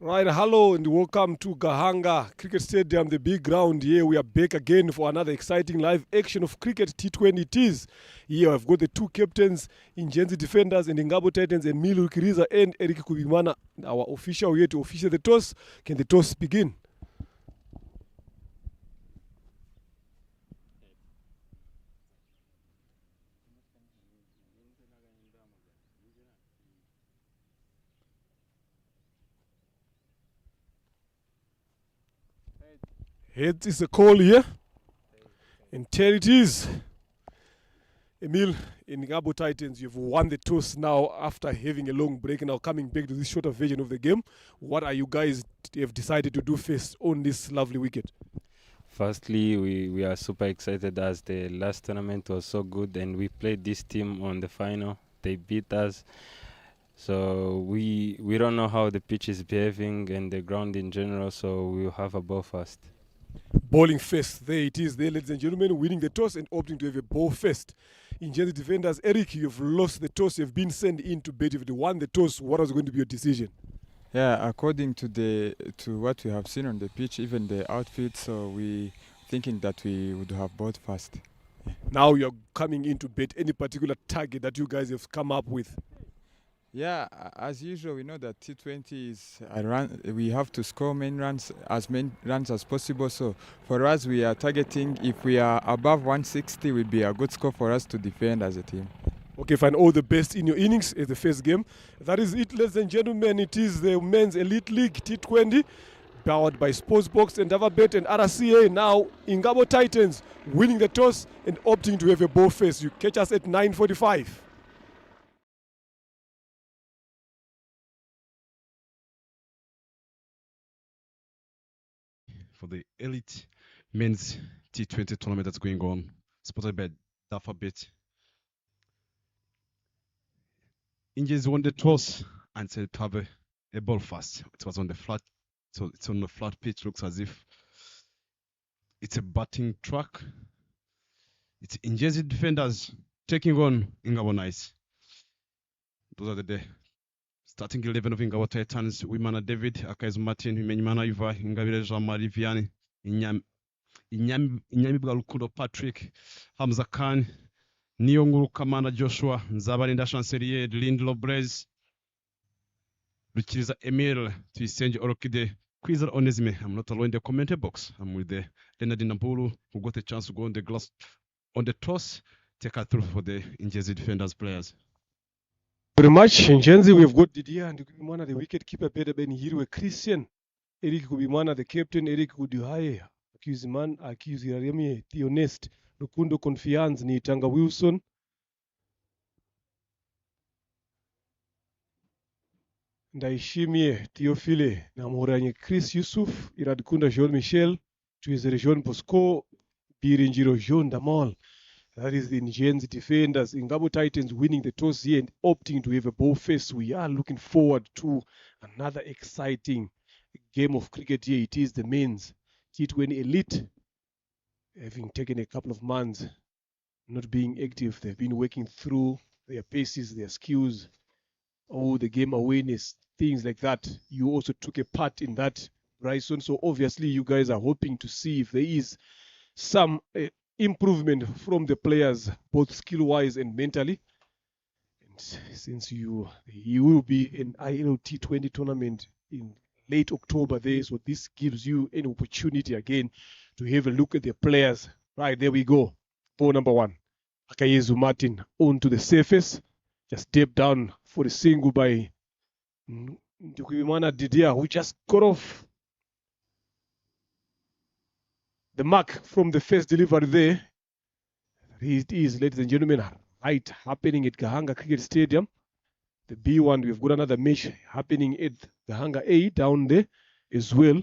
Right, hello and welcome to Gahanga Cricket Stadium, the big ground here. We are back again for another exciting live action of cricket T20 it is. Here I've got the two captains, Ingenzi defenders and Ngabo Titans, and Milu Kiriza and Eric Kubimana, our official here to officiate the toss. Can the toss begin? Heads is a call here. And tail it is. Emil, in Ngabo Titans, you've won the toss now after having a long break and now coming back to this shorter version of the game. What are you guys have decided to do first on this lovely wicket? Firstly, we are super excited as the last tournament was so good and we played this team on the final. They beat us. So we don't know how the pitch is behaving and the ground in general, so we'll have a ball first. Bowling first, there it is there, ladies and gentlemen, winning the toss and opting to have a ball first. Ingenzi defenders, Eric, you've lost the toss, you've been sent in to bat. If you won the toss, what was going to be your decision? Yeah, according to what we have seen on the pitch, even the outfield, so we thinking that we would have bowled first. Yeah. Now you're coming in to bat. Any particular target that you guys have come up with? Yeah, as usual, we know that T20 is a run. We have to score many runs as possible. So for us, we are targeting, if we are above 160, will be a good score for us to defend as a team. Okay, fine. All the best in your innings is the first game. That is it, ladies and gentlemen. It is the Men's Elite League T20, powered by Sportsbox and Davabet and RCA. Now, Ngabo Titans winning the toss and opting to have a ball first. You catch us at 9:45. For the elite men's T20 tournament that's going on, sponsored by Davabet. Ingenzi won the toss and said to have a ball first. It was on the flat, so it's on the flat pitch. Looks as if it's a batting track. It's Ingenzi defenders taking on Ngabo Knights. Those are the starting 11 of Ngabo Titans. Imena David, Akaiz Martin, Imena Iva, Ngabire Jean-Marie Vianney, Inyamibwa Lukundo Patrick, Hamza Khan, Nionguru Kamana Joshua, Nzabarinda Chancelier, Lindlo Blaise, Luchiriza Emil, Tuisenji Orokide, Kwizar Onesime. I'm not alone in the comment box. I'm with the Leonard Nambulu, who got a chance to go on the glass on the toss. Take her through for the Ingenzi defenders players. Very much, Ingenzi. We've got Didier and Kubimana, the wicket keeper, Peter Ben Hirwe Christian, Eric Kubimana, the captain, Eric Kuduhaye, Akuziman, Akuziraremi, Theonest, Lukundo Confiance, Nitanga Wilson, Ndaishimie, Theophile, Namoranye Chris Yusuf, Iradkunda Jean Michel, Tuizere Jean Bosco, Birinjiro Jean Damal. That is the Ingenzi defenders. Ngabo Titans winning the toss here and opting to have a ball first. We are looking forward to another exciting game of cricket here. It is the men's T20 Elite. Having taken a couple of months not being active, they've been working through their paces, their skills, the game awareness, things like that. You also took a part in that, Bryson. So obviously you guys are hoping to see if there is some improvement from the players, both skill-wise and mentally. And since you will be in ILT 20 tournament in late October there, so this gives you an opportunity again to have a look at the players. Right, there we go. Ball number one. Akayezu Martin onto the surface. Just step down for the single by Ndukubimana Didier, who just got off the mark from the first delivery there. It is, ladies and gentlemen, right happening at Gahanga Cricket Stadium. The B1, we've got another match happening at Gahanga A down there as well.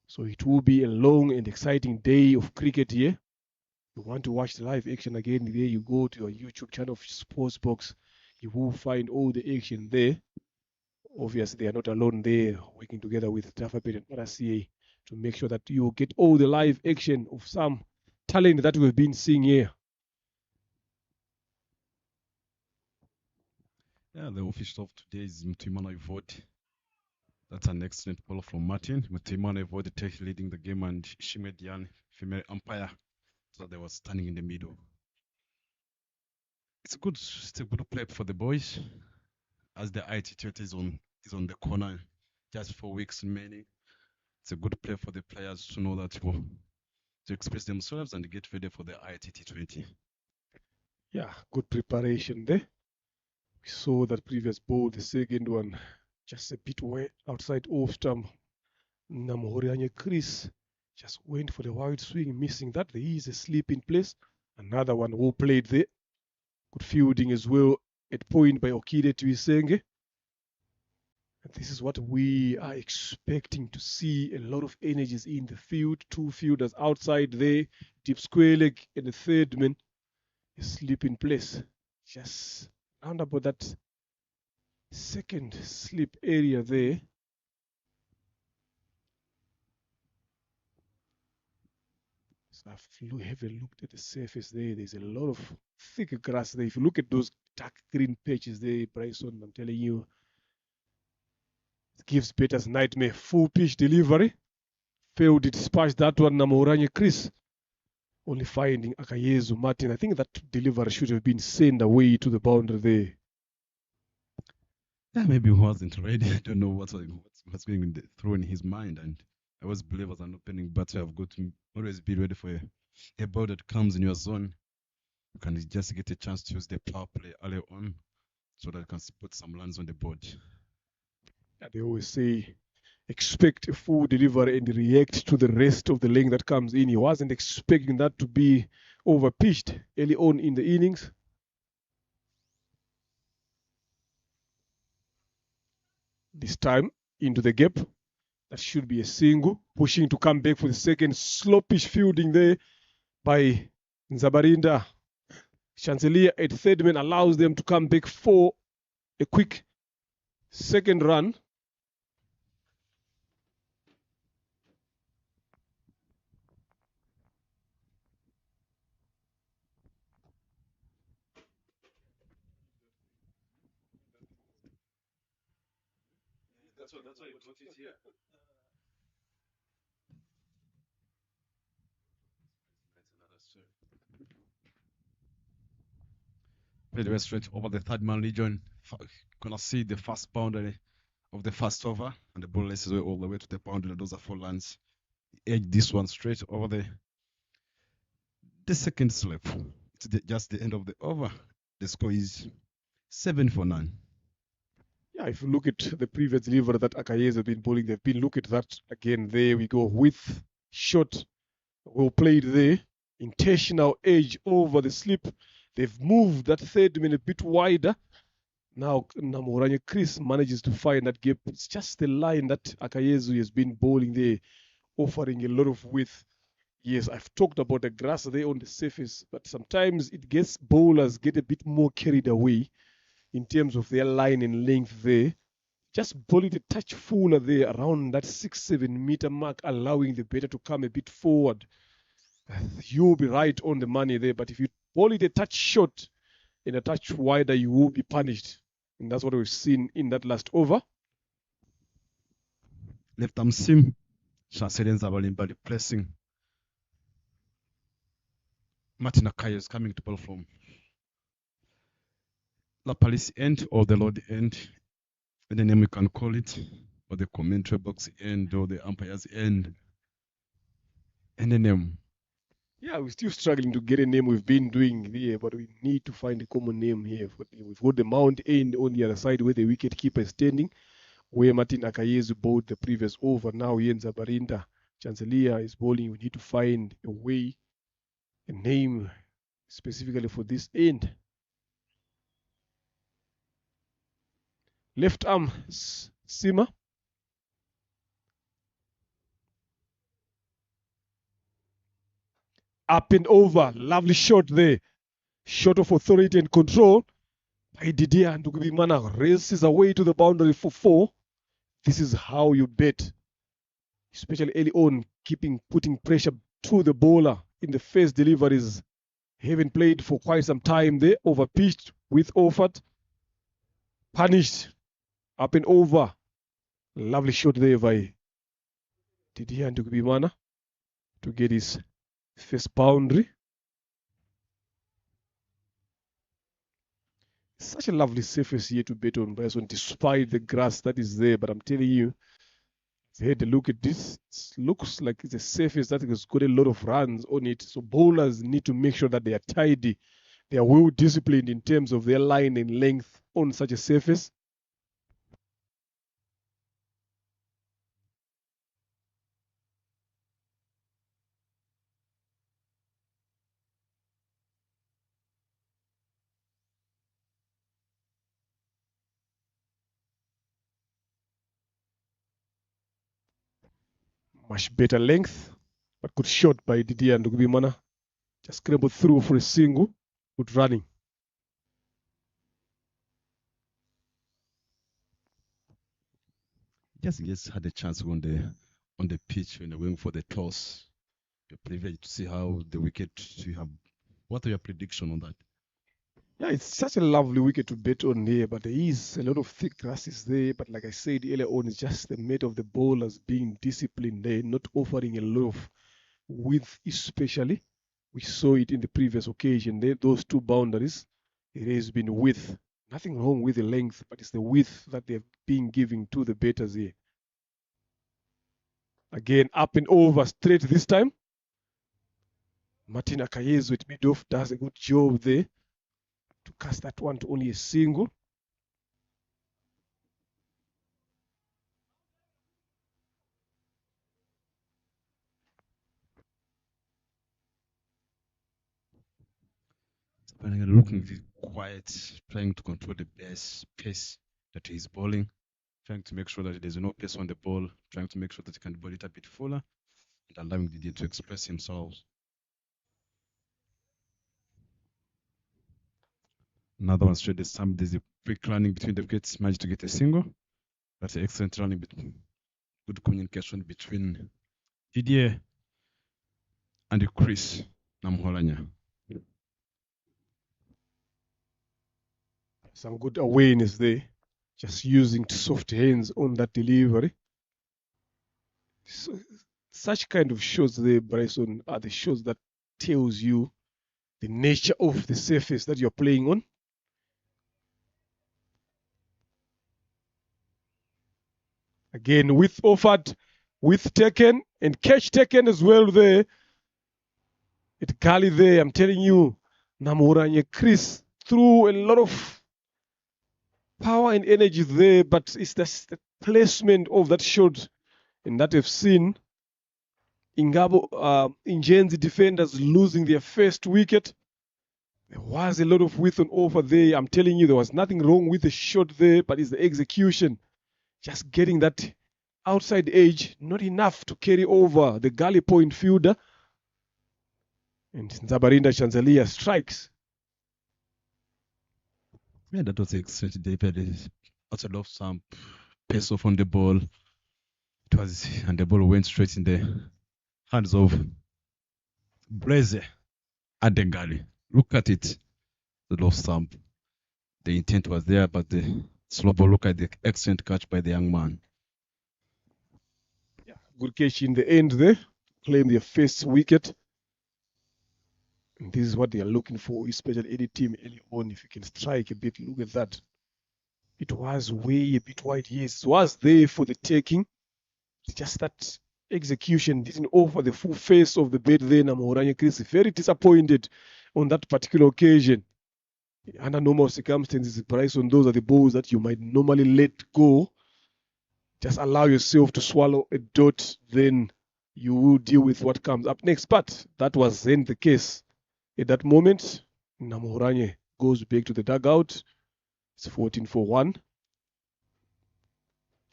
So it will be a long and exciting day of cricket here. If you want to watch the live action again, there you go to your YouTube channel of Sportsbox. You will find all the action there. Obviously, they are not alone there, working together with Davabet and RCA to make sure that you get all the live action of some talent that we've been seeing here. Yeah, the official of today is Mtuimana Ivod. That's an excellent ball from Martin, with Imena Voditech leading the game and Shimedian, female umpire, so they were standing in the middle. It's a good play for the boys, as the IT is on the corner, just 4 weeks remaining. It's a good play for the players to know that to express themselves and get ready for the ITT20. Yeah, good preparation there. We saw that previous ball, the second one, just a bit way outside off stump. Namhorianye Chris just went for the wide swing, missing that. There is a slip in place. Another one who played there. Good fielding as well at point by Okide Tuisenge. And this is what we are expecting to see. A lot of energies in the field. Two fielders outside there. Deep square leg and the third man. A slip in place. Just round about that second slip area there. So have a look at the surface there. There's a lot of thick grass there. If you look at those dark green patches there, Bryson, I'm telling you, it gives Peters nightmare. Full pitch delivery. Failed to dispatch that one, Namhorianye Chris. Only finding Akayezu Martin. I think that delivery should have been sent away to the boundary there. Yeah, maybe he wasn't ready. I don't know what's going through in his mind. And I always believe as an opening batter, I've got to always be ready for a ball that comes in your zone. You can just get a chance to use the power play early on so that you can put some runs on the board. Yeah, they always say, expect a full delivery and react to the rest of the length that comes in. He wasn't expecting that to be overpitched early on in the innings. This time into the gap. That should be a single. Pushing to come back for the second. Slopish fielding there by Nzabarinda. Chancellor at third man allows them to come back for a quick second run. That's why you put it here. Played straight over the third man region. Gonna see the first boundary of the first over, and the ball laces all the way to the boundary. Those are 4 runs. He edged this one straight over the second slip. It's just the end of the over. The score is 7-9. Yeah, if you look at the previous delivery that Akayezu have been bowling, they've been look at that again. There we go with shot. Well played there. Intentional edge over the slip. They've moved that third man a bit wider. Now Namhorianye Chris manages to find that gap. It's just the line that Akayezu has been bowling there, offering a lot of width. Yes, I've talked about the grass there on the surface, but sometimes it gets bowlers get a bit more carried away in terms of their line and length there. Just bowl it a touch fuller there around that 6-7 meter mark, allowing the batter to come a bit forward. You'll be right on the money there, but if you bowl it a touch short and a touch wider, you will be punished. And that's what we've seen in that last over. Left arm seam. Chancellor Nzabarinda replacing Martin Akayezu is coming to ball from La Police end or the Lord end, any name we can call it, or the commentary box end or the umpire's end. Any name. Yeah, we're still struggling to get a name. We've been doing here, but we need to find a common name here. We've got the Mount end on the other side where the wicket keeper is standing, where Martin Akayezu bowled the previous over. Now Nzabarinda, Chancellor is bowling. We need to find a way, a name specifically for this end. Left arm simmer. Up and over. Lovely shot there. Shot of authority and control by Didier Ndugubimana. Races away to the boundary for 4. This is how you bet. Especially early on, putting pressure to the bowler in the first deliveries. Haven't played for quite some time there. Overpitched with Offert. Punished. Up and over. Lovely shot there by Didier Imena to get his first boundary. Such a lovely surface here to bet on, Bryson, despite the grass that is there. But I'm telling you, if you had a look at this, it looks like it's a surface that has got a lot of runs on it. So bowlers need to make sure that they are tidy. They are well disciplined in terms of their line and length on such a surface. Much better length, but good shot by Didier Imena. Just scrambled through for a single. Good running. Just had a chance on the pitch when they're waiting for the toss. You're privileged to see how the wicket. What are your prediction on that? Yeah, it's such a lovely wicket to bet on here, but there is a lot of thick grasses there. But like I said earlier on, it's just the mate of the bowlers being disciplined there, not offering a lot of width, especially. We saw it in the previous occasion. Those two boundaries, it has been width. Nothing wrong with the length, but it's the width that they've been giving to the batters here. Again, up and over straight this time. Martin Akayezu at mid-off does a good job there to cast that one to only a single. Looking quiet, trying to control the best pace that he's bowling, trying to make sure that there's no pace on the ball, trying to make sure that he can bowl it a bit fuller, and allowing Didier to express himself. Another one straight. There's a quick running between the wickets, managed to get a single. That's an excellent running, good communication between Didier and Chris Namholanya. Some good awareness there, just using soft hands on that delivery. So, such kind of shots there, Bryson, are the shots that tells you the nature of the surface that you're playing on. Again, width offered, width taken, and catch taken as well there. At Gully there, I'm telling you, Namoranye Chris threw a lot of power and energy there, but it's the placement of that shot and that we've seen. Ingenzi defenders losing their first wicket. There was a lot of width on offer there. I'm telling you, there was nothing wrong with the shot there, but it's the execution. Just getting that outside edge, not enough to carry over the gully point fielder. And Nzabarinda Chanzalia strikes. Yeah, that was excellent. They played outside of some pace off on the ball. And the ball went straight in the hands of Blaze at the gully. Look at it. The low stump. The intent was there, but the slow ball. Look at the excellent catch by the young man. Yeah, good catch in the end there. Claim their first wicket. And this is what they are looking for, especially any team early on. If you can strike a bit, look at that. It was way a bit wide. Yes, it was there for the taking. It's just that execution didn't offer the full face of the bat there. Namoranye Chris very disappointed on that particular occasion. Under normal circumstances, Bryson, those are the balls that you might normally let go. Just allow yourself to swallow a dot, then you will deal with what comes up next. But that wasn't the case. At that moment, Namoranye goes back to the dugout. It's 14-1.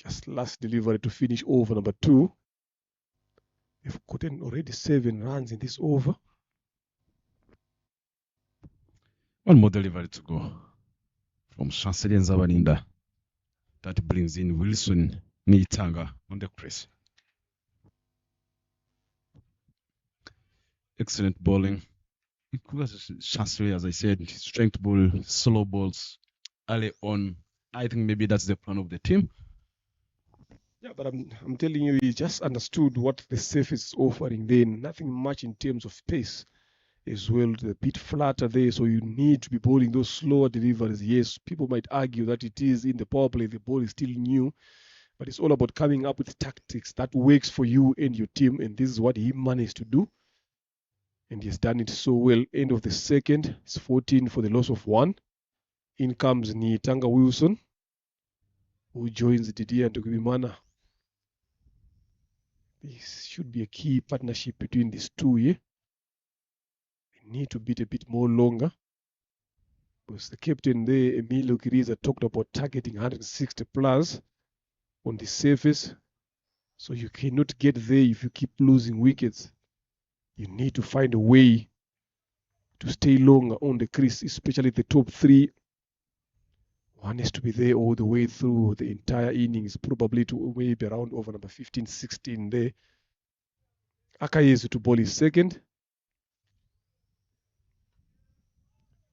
Just last delivery to finish over number 2. They've gotten already 7 runs in this over. One more delivery to go from Chancelier Nzabarinda. That brings in Wilson Nitanga on the crease. Excellent bowling. Chancelier, as I said, he's trying to bowl slow balls early on. I think maybe that's the plan of the team. Yeah, but I'm telling you, he just understood what the surface is offering. Then nothing much in terms of pace as well. A bit flatter there, so you need to be bowling those slower deliveries. Yes, people might argue that it is in the power play, the ball is still new, but it's all about coming up with tactics that works for you and your team, and this is what he managed to do, and he's done it so well. End of the second, it's 14 for the loss of 1. In comes Nitanga Wilson, who joins Didier and Imena. This should be a key partnership between these two here. They need to beat a bit more longer. Because the captain there, Emilio Kiriza, talked about targeting 160 plus on the surface. So you cannot get there if you keep losing wickets. You need to find a way to stay longer on the crease, especially the top 3. One has to be there all the way through the entire innings, probably to maybe around over number 15, 16 there. Akayesu to bowl his second.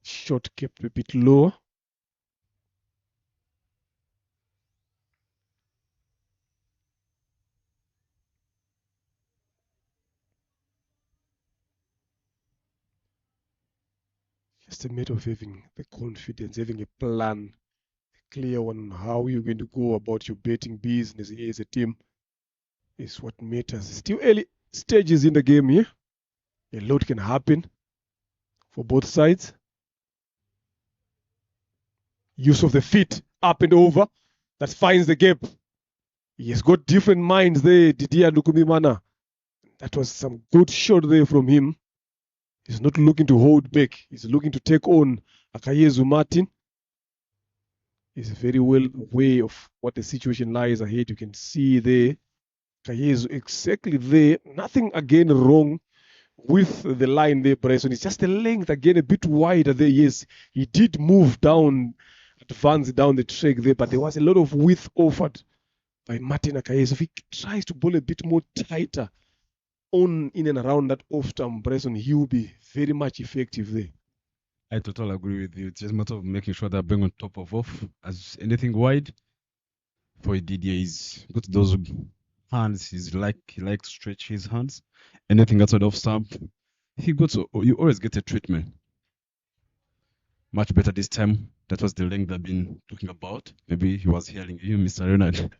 Shot kept a bit lower. Just a matter of having the confidence, having a plan, a clear one on how you're going to go about your betting business here as a team is what matters. Still early stages in the game here. A lot can happen for both sides. Use of the feet up and over. That finds the gap. He has got different minds there, Didier Ndukumimana. That was some good shot there from him. He's not looking to hold back. He's looking to take on Akayezu Martin. He's very well aware of what the situation lies ahead. You can see there, Akayezu exactly there. Nothing again wrong with the line there, Bryson. It's just the length again a bit wider there. Yes, he did move down, advance down the track there, but there was a lot of width offered by Martin Akayezu. If he tries to bowl a bit more tighter on in and around that off-stump, Bryson, he will be very much effective there. I totally agree with you. It's just a matter of making sure that being on top of off. As anything wide for Didier, he's got those hands. He likes to stretch his hands. Anything outside off stump, you always get a treatment. Much better this time. That was the length I've been talking about. Maybe he was hearing you, Mr. Leonard.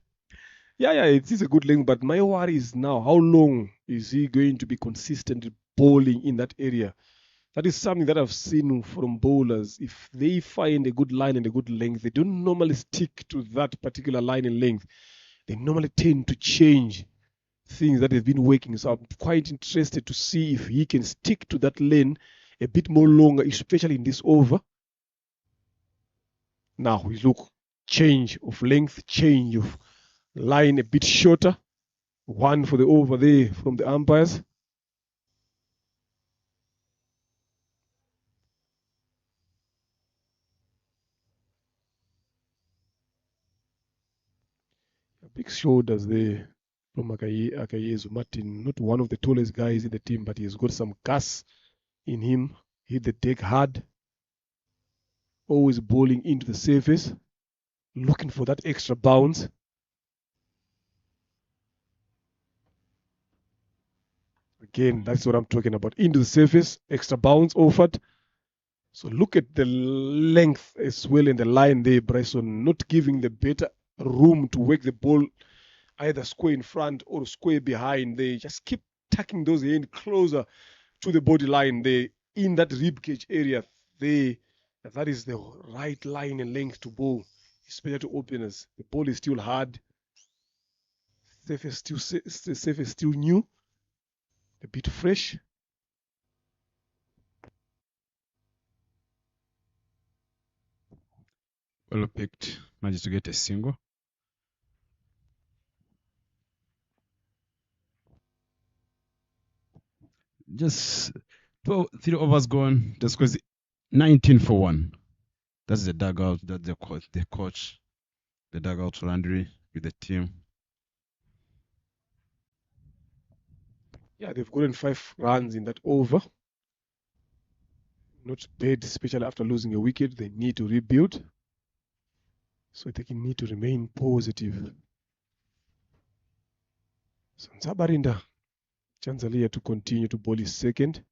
Yeah, it is a good length, but my worry is now, how long is he going to be consistent bowling in that area? That is something that I've seen from bowlers. If they find a good line and a good length, they don't normally stick to that particular line and length. They normally tend to change things that they've been working. So I'm quite interested to see if he can stick to that lane a bit more longer, especially in this over. Now we look, change of length, change of line a bit shorter. 1 for the over there from the umpires. Big shoulders there from Akayezu Martin. Not one of the tallest guys in the team, but he's got some gas in him. Hit the deck hard. Always bowling into the surface. Looking for that extra bounce. Again, that's what I'm talking about. Into the surface, extra bounce offered. So look at the length as well in the line there, Bryson. Not giving the better room to work the ball either square in front or square behind. They just keep tucking those hands closer to the body line there in that rib cage area. That is the right line and length to bowl, especially to openers. The ball is still hard. Surface still new, a bit fresh. Well picked. Managed to get a single. Just 3 overs gone. The score is 19 for 1. That's the dugout. That's the coach, the dugout laundry with the team. Yeah, they've gotten 5 runs in that over. Not bad, especially after losing a wicket. They need to rebuild. So they need to remain positive. So Nzabarinda Chanzalia to continue to bowl his second.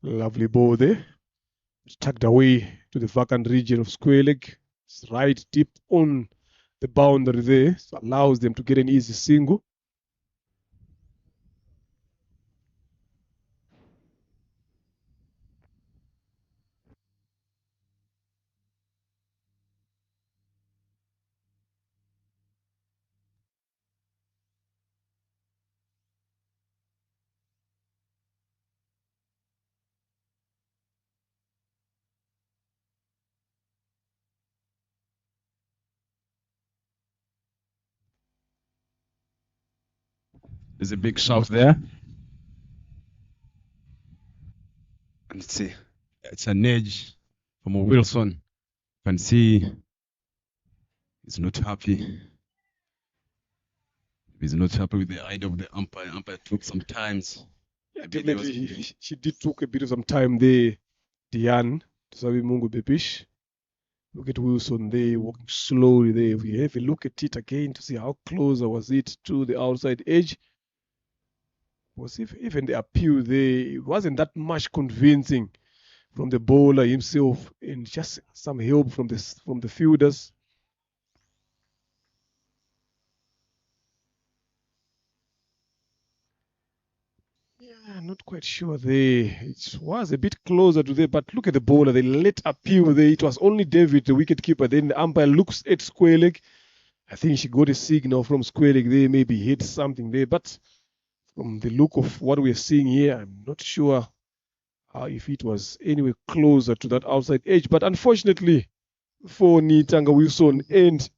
Lovely ball there. It's tucked away to the vacant region of square leg. It's right deep on the boundary there. So allows them to get an easy single. There's a big shout there. And it's an edge from a Wilson. You can see he's not happy. He's not happy with the idea of the umpire. Umpire took some times. Yeah, definitely. She did took a bit of some time there, Diane, to Sabi Mungu Bepish. Look at Wilson there, walking slowly there. If you have a look at it again to see how close was it to the outside edge. Was if even the appeal there, it wasn't that much convincing from the bowler himself, and just some help from the fielders. Yeah, not quite sure there. It was a bit closer to there, but look at the bowler. They let appeal there. It was only David, the wicket keeper. Then the umpire looks at square leg. I think she got a signal from square leg there, maybe hit something there. But from the look of what we're seeing here, I'm not sure if it was anywhere closer to that outside edge. But unfortunately for Nitanga Wilson and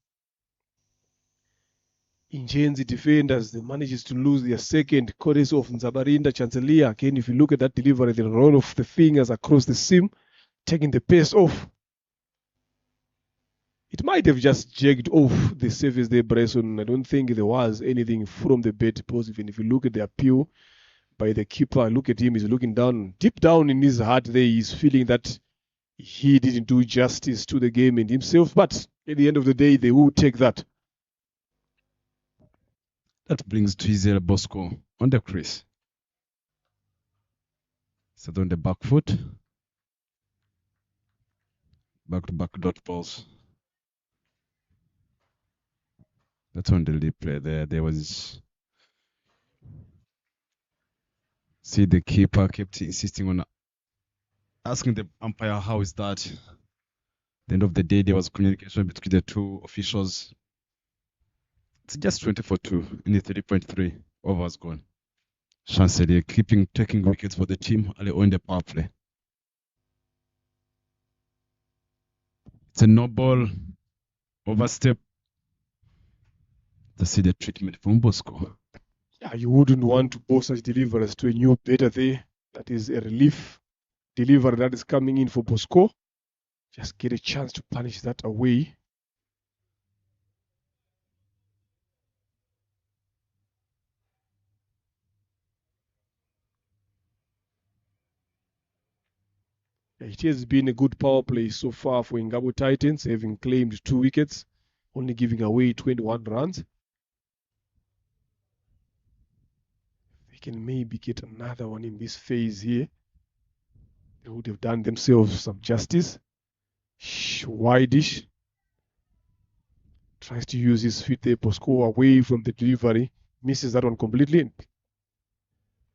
Ingenzi defenders, they manages to lose their second, courtesy of Nzabarinda Chancelia. Again, if you look at that delivery, the roll of the fingers across the seam, taking the pace off. It might have just jagged off the surface there, Bryson. I don't think there was anything from the bat, because even if you look at the appeal by the keeper, look at him, he's looking down, deep down in his heart there, he's feeling that he didn't do justice to the game and himself. But at the end of the day, they will take that. That brings Twizel Bosco on the crease. Set on the back foot. Back-to-back dot balls. That's on the lip play there. There was... See, the keeper kept insisting on asking the umpire, how is that? At the end of the day, there was communication between the two officials. It's just 20-2 in the 30.3 overs gone. Chancelier taking wickets for the team early on the power play. It's a no ball overstep. To see the treatment from Bosco. Yeah, you wouldn't want to bowl such deliveries to a new batter there. That is a relief delivery that is coming in for Bosco. Just get a chance to punish that away. It has been a good power play so far for Ingabo Titans, having claimed 2 wickets, only giving away 21 runs. They can maybe get another one in this phase here. They would have done themselves some justice. Wide-ish. Tries to use his feet there, Bosco away from the delivery. Misses that one completely.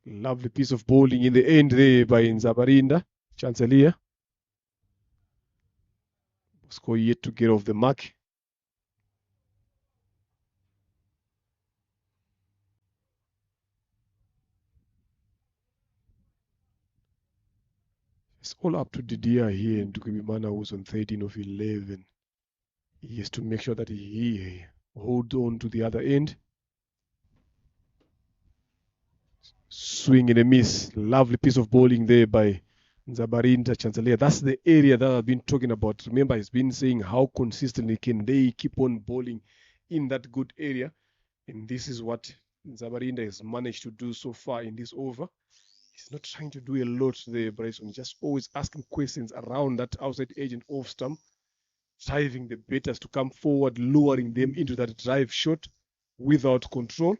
Lovely piece of bowling in the end there by Nzabarinda Chancelia. Bosco yet to get off the mark. It's all up to Didier here, and Imena, who's on 13 of 11. He has to make sure that he holds on to the other end. Swing and a miss. Lovely piece of bowling there by Nzabarinda Chancelia. That's the area that I've been talking about. Remember, he's been saying how consistently can they keep on bowling in that good area. And this is what Zabarinda has managed to do so far in this over. He's not trying to do a lot there, Bryson. Just always asking questions around that outside edge and off stump, driving the batters to come forward, luring them into that drive shot without control.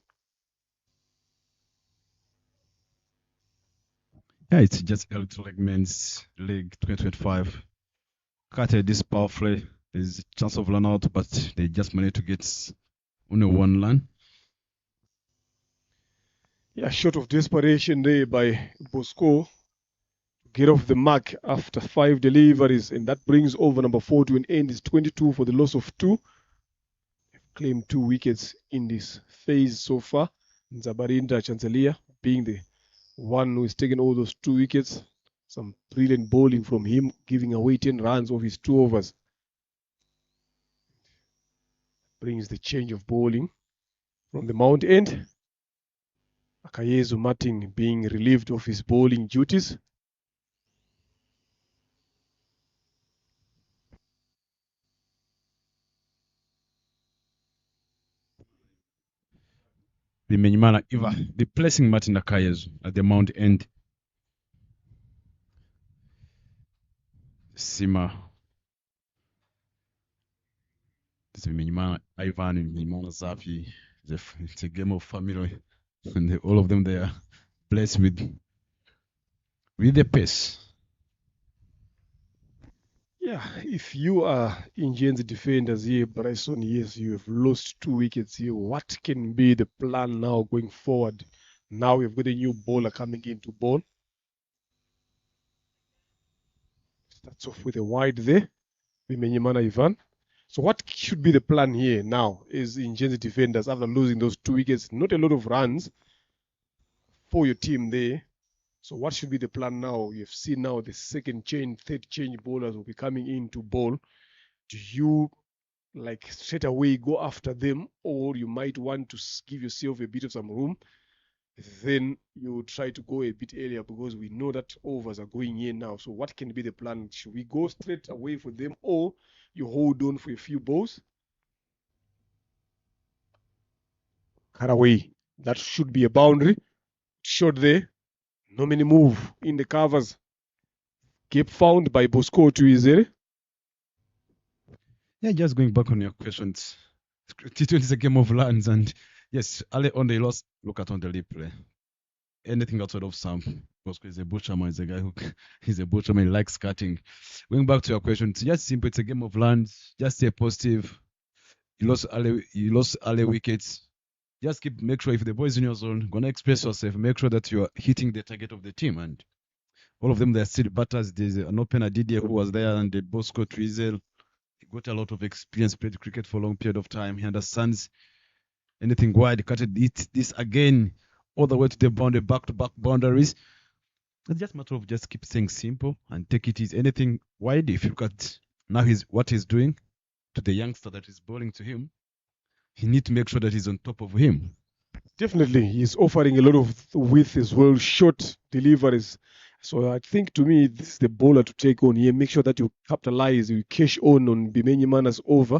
Yeah, it's just Electronic Men's League 2025. Carter this power play. There's a chance of run out, but they just managed to get only one run. Yeah, shot of desperation there by Bosco. Get off the mark after 5 deliveries, and that brings over number 4 to an end. It's 22 for the loss of 2. They've claimed 2 wickets in this phase so far. Zabarinda Chancellor being the one who has taken all those 2 wickets. Some brilliant bowling from him, giving away 10 runs of his 2 overs. Brings the change of bowling from the Mount End. Akayezu Martin being relieved of his bowling duties. Imena replacing Martin Akayezu at the Mount End. Sima. This Imena, Ivan, Imena Zafi. It's a game of family. And all of them, they are blessed with the pace. Yeah, if you are Ingenzi defenders here, Bryson, yes, you have lost 2 wickets here. What can be the plan now going forward? Now we've got a new bowler coming in to bowl. Starts off with a wide there. Bimenyimana Ivan. So what should be the plan here now is Ingenzi defenders after losing those 2 wickets? Not a lot of runs for your team there. So what should be the plan now? You've seen now the second change, third change bowlers will be coming in to bowl. Do you like straight away go after them, or you might want to give yourself a bit of some room? Then you try to go a bit earlier because we know that overs are going in now. So what can be the plan? Should we go straight away for them, or you hold on for a few balls? Cut away. That should be a boundary. Shot there. No many move in the covers. Gap found by Bosco to Izere. Yeah, just going back on your questions. T20 is a game of runs, and yes, early on they lost. Look at on the replay. Anything outside of Sam, Bosco is a butcherman. He's a guy who he's a butcherman. He likes cutting. Going back to your question, it's just simple. It's a game of runs. Just stay positive. You lost early wickets. Just make sure if the ball is in your zone, gonna express yourself. Make sure that you are hitting the target of the team, and all of them they're still batters. There's an opener Didier who was there, and the Bosco Twizel. He got a lot of experience, played cricket for a long period of time. He understands anything wide, cut it this again, all the way to the boundary, back-to-back boundaries. It's just a matter of just keep saying simple and take it easy. Anything wide, if you look at now what he's doing to the youngster that is bowling to him, he needs to make sure that he's on top of him. Definitely, he's offering a lot of width as well, short deliveries. So I think to me, this is the bowler to take on here. Make sure that you capitalize, you cash on Bimenyimana's over.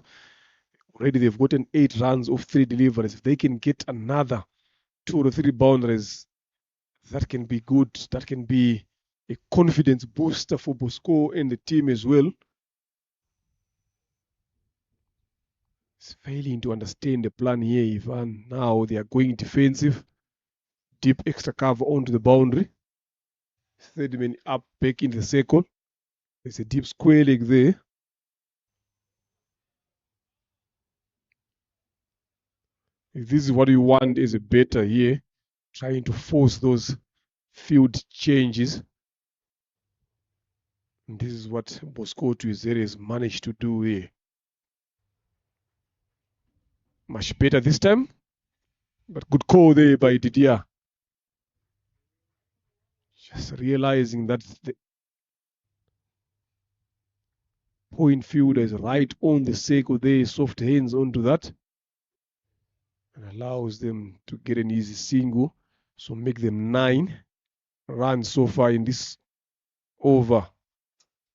Already they've gotten 8 runs of 3 deliveries. If they can get another 2 or 3 boundaries, that can be good. That can be a confidence booster for Bosco and the team as well. He's failing to understand the plan here, Ivan. Now they are going defensive. Deep extra cover onto the boundary. Third man up back in the circle. There's a deep square leg there. If this is what you want as a batter here, trying to force those field changes. And this is what Bosco Tuizere has managed to do here. Much better this time. But good call there by Didier. Just realizing that the point fielder is right on the circle there, soft hands onto that. And allows them to get an easy single. So make them 9 runs so far in this over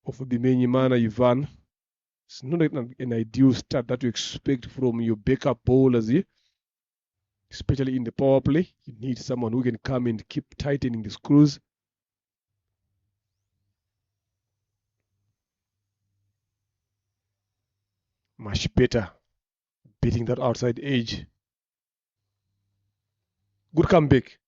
of Bimenyimana Ivan. It's not an ideal start that you expect from your backup bowlers here. especially in the power play. You need someone who can come and keep tightening the screws. Much better beating that outside edge. Good comeback.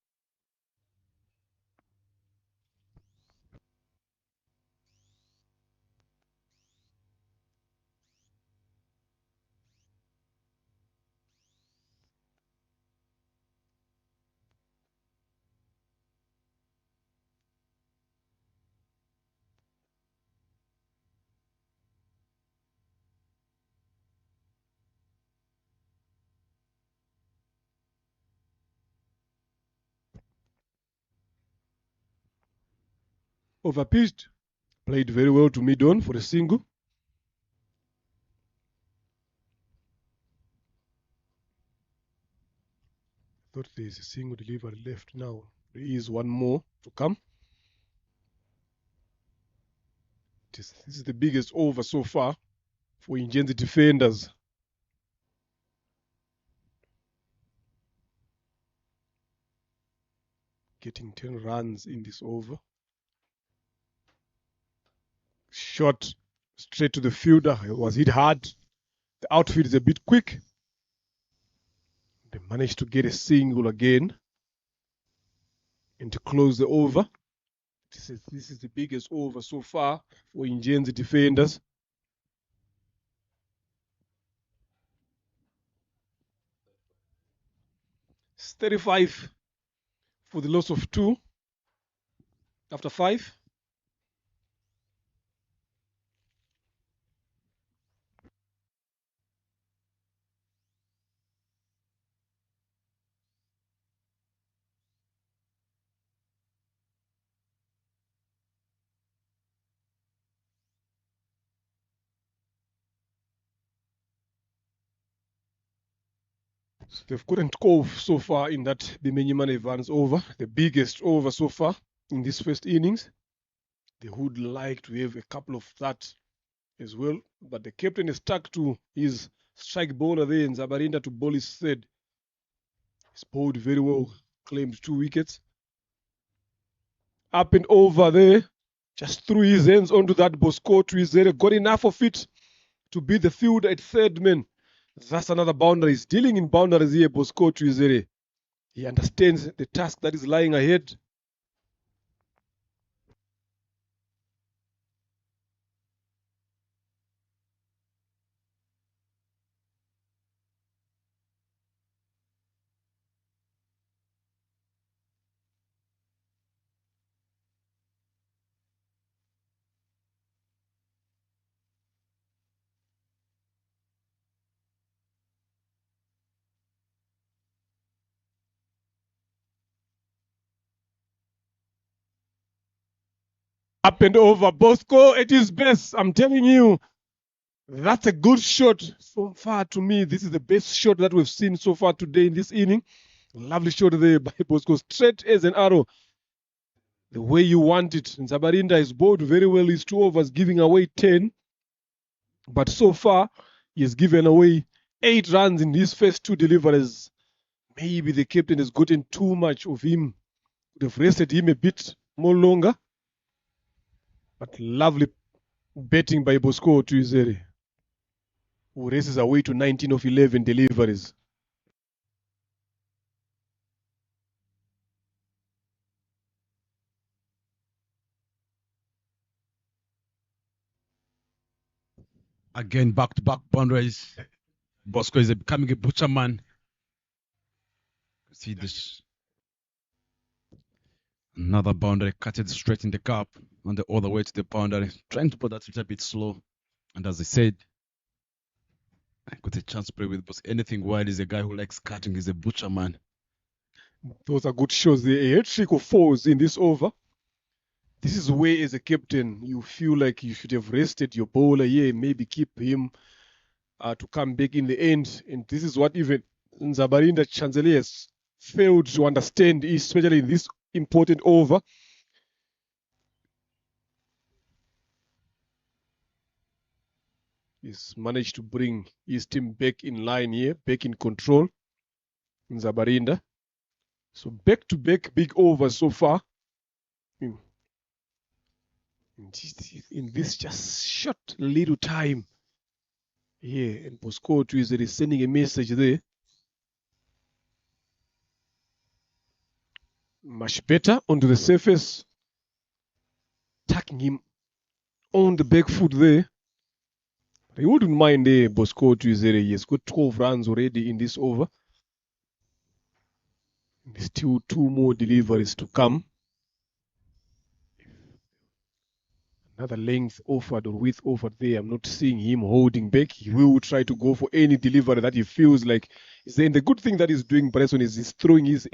Overpitched. Played very well to mid-on for a single. Thought there's a single delivery left now. There is one more to come. This is the biggest over so far for Ingenzi defenders. Getting 10 runs in this over. Shot straight to the fielder. It was hit hard. The outfield is a bit quick. They managed to get a single again and to close the over. This is the biggest over so far for Ingenzi defenders. It's 35 for the loss of 2 after 5. So they've couldn't go so far in that Bimenyimana Evans over, the biggest over so far in this first innings. They would like to have a couple of that as well, but the captain is stuck to his strike bowler there, Nzabarinda, to bowl his third. He's bowled very well, claimed 2 wickets. Up and over there, just threw his hands onto that Bosco Trizere, got enough of it to beat the field at third man. That's another boundary. He's dealing in boundaries here, Bosco Trizere. He understands the task that is lying ahead. Up and over, Bosco at his best. I'm telling you, that's a good shot so far to me. This is the best shot that we've seen so far today in this inning. Lovely shot there by Bosco, straight as an arrow. The way you want it. Nzabarinda is bowled very well. His 2 overs giving away 10. But so far, he has given away 8 runs in his first 2 deliveries. Maybe the captain has gotten too much of him. Would have rested him a bit more longer. But lovely betting by Bosco Trizere, who races away to 19 of 11 deliveries. Again, back-to-back boundaries. Bosco is becoming a butcher man. See this. Another boundary cut it straight in the gap on the other way to the boundary. Trying to put that a little bit slow. And as I said, I got a chance to play with Bosco. Anything wild is a guy who likes cutting. He's a butcher man. Those are good shots there. A hat-trick of 4s in this over. This is where, as a captain, you feel like you should have rested your bowler here, maybe keep him to come back in the end. And this is what even Nzabarinda Chancellor has failed to understand, especially in this important over. He's managed to bring his team back in line here, back in control. Nzabarinda. So back-to-back big overs so far. In this just short little time. Yeah, and Bosco Twizer is sending a message there. Much better onto the surface. Taking him on the back foot there. But he wouldn't mind there, Bosco Twizer. He has got 12 runs already in this over. There's still 2 more deliveries to come. Another length offered or width offered there. I'm not seeing him holding back. He will try to go for any delivery that he feels like is there. And the good thing that he's doing, Bryson, is he's throwing his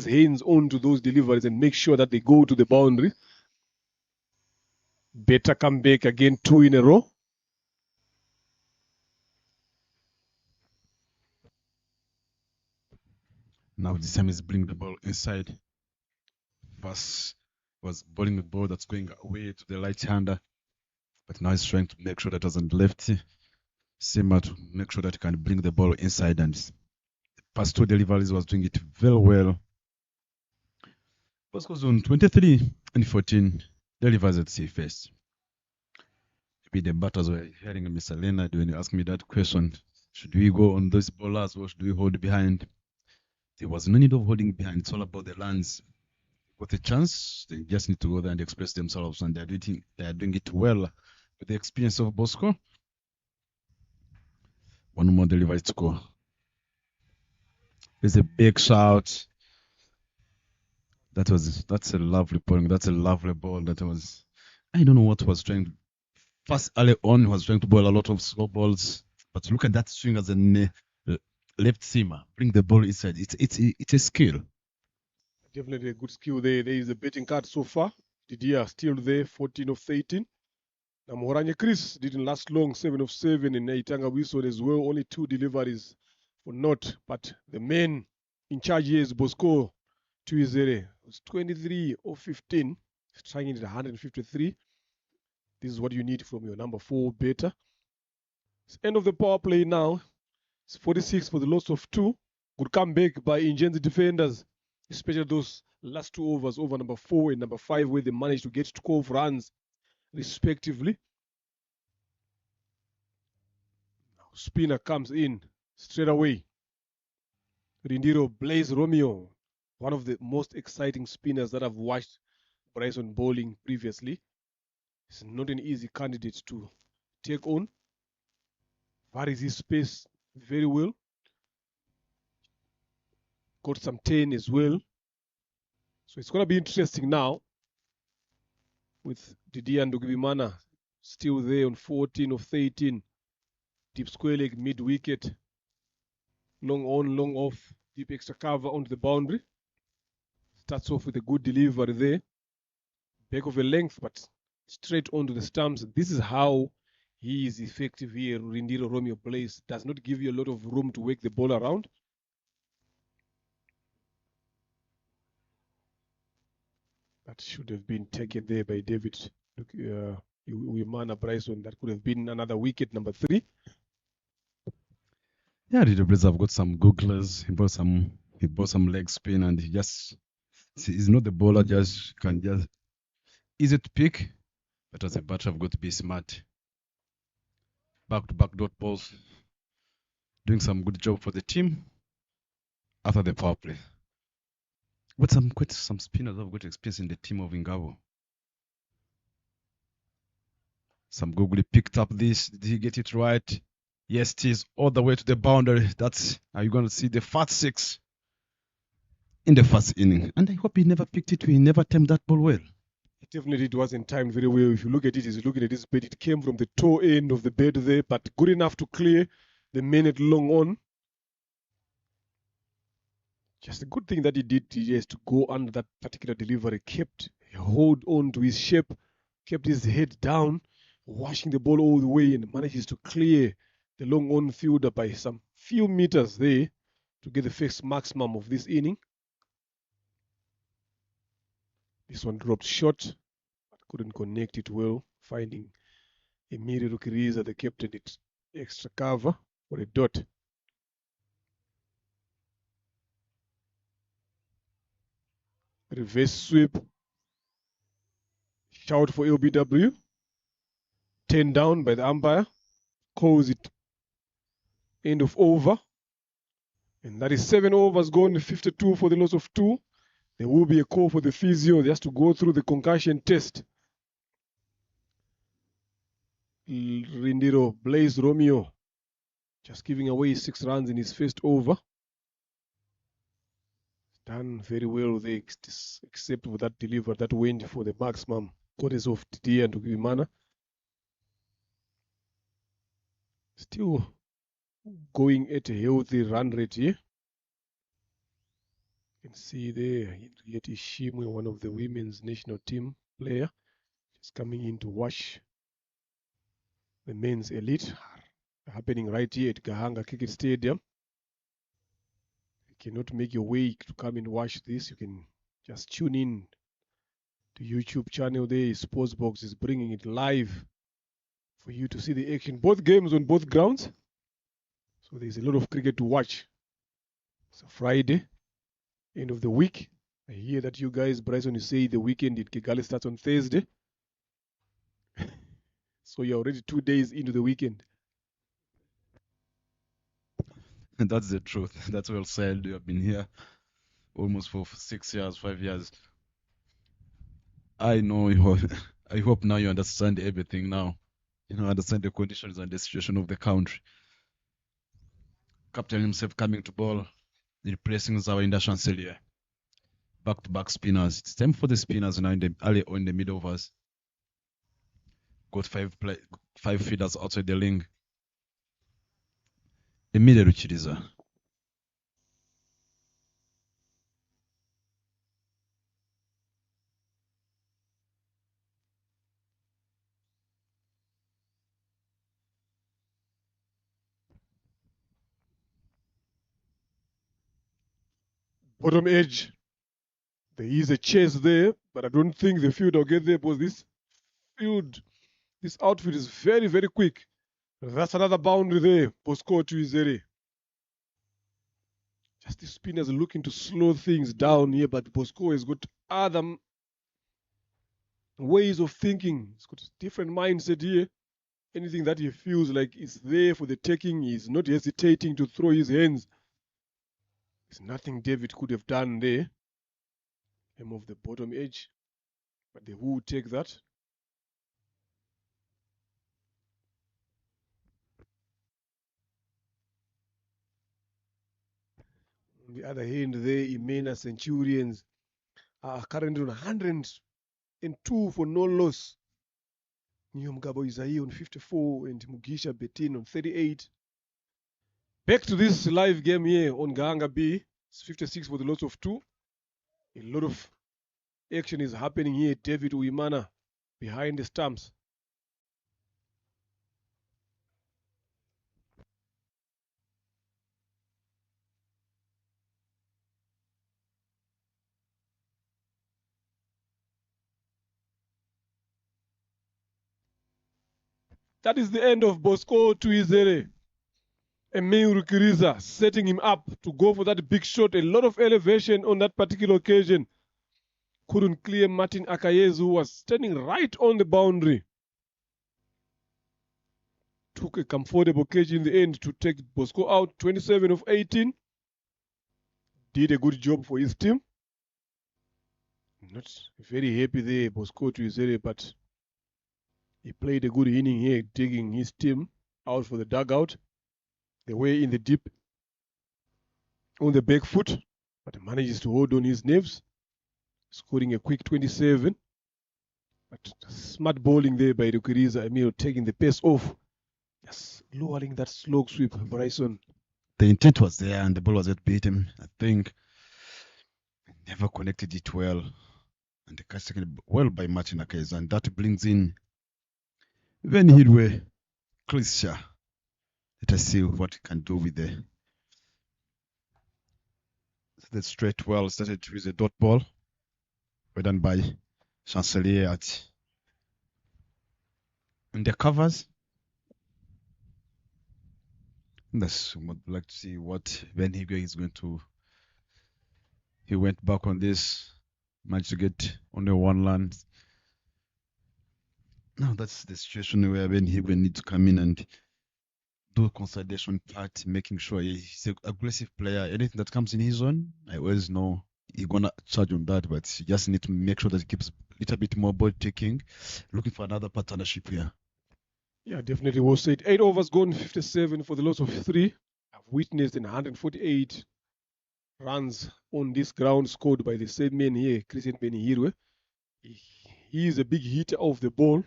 hands onto those deliveries and make sure that they go to the boundary. Better come back again, 2 in a row. Now this time he's bringing the ball inside. First was bowling the ball that's going away to the right hander. But now he's trying to make sure that it was on the lefty. Sima to make sure that he can bring the ball inside, and the past 2 deliveries was doing it very well. Bosco Zone 23 and 14 delivers at sea first. Maybe the batters were hearing Mr. Leonard when you asked me that question. Should we go on those bowlers or should we hold behind? There was no need of holding behind. It's all about the runs. With a chance, they just need to go there and express themselves, and they are doing it well with the experience of Bosco. 1 more delivery to go. There's a big shout. That's a lovely bowling. That's a lovely ball. I don't know what was trying. First early on, he was trying to bowl a lot of slow balls, but look at that swing as a left seamer. Bring the ball inside. It's a skill. Definitely a good skill there. There is a betting card so far. Didier still there, 14 of 13. Now Moranya Chris didn't last long, 7 of 7, and Naitanga Wilson as well, only 2 deliveries for naught. But the man in charge here is Bosco Tuizere. It's 23 of 15. He's trying it at 153. This is what you need from your number 4 beta. It's end of the power play now. It's 46 for the loss of 2. Good comeback by Ingenzi defenders, especially those last 2 overs, over number 4 and number 5, where they managed to get 12 runs respectively. Spinner comes in straight away. Rindiro Blaze Romeo, one of the most exciting spinners that I've watched Bryson bowling previously. He's not an easy candidate to take on. Varies his space very well. Got some 10 as well. So it's going to be interesting now with Didier and Imena still there on 14 of 13. Deep square leg, mid wicket. Long on, long off. Deep extra cover onto the boundary. Starts off with a good delivery there. Back of a length, but straight onto the stumps. This is how he is effective here. Rindiro Romeo plays. Does not give you a lot of room to work the ball around. That should have been taken there by David Imena Bryson. That could have been another wicket, number 3. Yeah, the Blazers have got some googlers. He bought some leg spin, and he's not the bowler. Easy to pick, but as a batter, I've got to be smart. Back-to-back dot balls, doing some good job for the team after the power play. But some spinners have got experience in the team of Ingabo. Some googly picked up this. Did he get it right? Yes, it is all the way to the boundary. That's how you're going to see the fat 6 in the first inning. And I hope he never picked it. He never timed that ball well. Definitely it wasn't timed very well. If you look at it, he's looking at this bed. It came from the toe end of the bed there, but good enough to clear the minute long on. Just a good thing that he did is to go under that particular delivery, kept hold on to his shape, kept his head down, washing the ball all the way, and manages to clear the long on fielder by some few meters there to get the first maximum of this inning. This one dropped short, but couldn't connect it well, finding Emiri Rukiriza, the captain, it extra cover for a dot. Reverse sweep. Shout for LBW. 10 down by the umpire. Calls it end of over. And that is 7 overs gone, 52 for the loss of 2. There will be a call for the physio. They has to go through the concussion test. Rindiro Blaze Romeo just giving away 6 runs in his first over. Done very well there, except for that deliver that went for the maximum quarters of Didier and Imena. Still going at a healthy run rate here. You can see there, Henriette Shimwe, one of the women's national team player, just coming in to watch the men's elite happening right here at Gahanga Cricket Stadium. If you cannot make your way to come and watch this, you can just tune in to YouTube channel there. Sportsbox is bringing it live for you to see the action. Both games on both grounds. So there's a lot of cricket to watch. It's a Friday, end of the week. I hear that you guys, Bryson, you say the weekend in Kigali starts on Thursday. So you're already 2 days into the weekend. And that's the truth. That's well said. You have been here almost for 6 years, 5 years. I know I hope now you understand everything now. You know, understand the conditions and the situation of the country. Captain himself coming to bowl, replacing Zawinda Chancelier. Back-to-back spinners. It's time for the spinners now in the early or in the mid overs. Got 5 feeders outside the ring. Emile Ruchiriza. Bottom edge. There is a chase there, but I don't think the field will get there because this outfield is very, very quick. That's another boundary there. Bosco to Izere. Just the spinners looking to slow things down here, but Bosco has got other ways of thinking. He's got a different mindset here. Anything that he feels like is there for the taking, he's not hesitating to throw his hands. There's nothing David could have done there. Him off the bottom edge. But they will take that. On the other hand, there, Imena Centurions are currently on 102 for no loss. Nyomgabo Isai on 54 and Mugisha Betin on 38. Back to this live game here on Gahanga B. It's 56 for the loss of 2. A lot of action is happening here. David Uimana behind the stumps. That is the end of Bosco Tuizere. Emil Rukiriza setting him up to go for that big shot. A lot of elevation on that particular occasion. Couldn't clear Martin Akayez, who was standing right on the boundary. Took a comfortable catch in the end to take Bosco out. 27 of 18. Did a good job for his team. Not very happy there, Bosco Tuizere, but he played a good inning here, taking his team out for the dugout. They were in the deep on the back foot, but he manages to hold on his nerves, scoring a quick 27. But smart bowling there by Rukiriza Emil, taking the pace off, just lowering that slow sweep, Bryson. The intent was there and the ball was at beat him. I think never connected it well. And the catch taken well by Martin Akayez, and that brings in Even Hidwe, Christian. Let us see what he can do with the straight well. Started with a dot ball. Well done by Chancelier in the covers. That's what I'd like to see what Van Higwe is going to. He went back on this. managed to get only one run. Now that's the situation where when he will need to come in and do consolidation part, making sure he's an aggressive player. Anything that comes in his zone, I always know he's gonna charge on that, but you just need to make sure that he keeps a little bit more ball taking, looking for another partnership here. Yeah, definitely was said. 8 overs gone, 57 for the loss of 3. I've witnessed 148 runs on this ground scored by the same man here, Christian Benihirwe. He is a big hitter of the ball.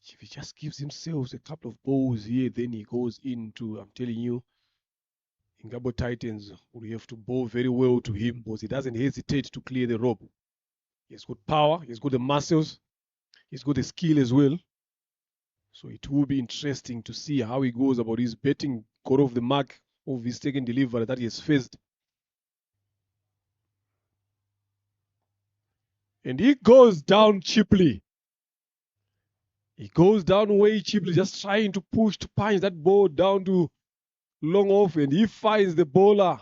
If he just gives himself a couple of balls here, then he goes into, I'm telling you, Ingabo Titans will have to bowl very well to him because he doesn't hesitate to clear the rope. He's got power, he's got the muscles, he's got the skill as well. So it will be interesting to see how he goes about his betting got off the mark of his second delivery that he has faced. And he goes down cheaply. He goes down way cheaply, just trying to push to punch that ball down to long off, and he finds the bowler,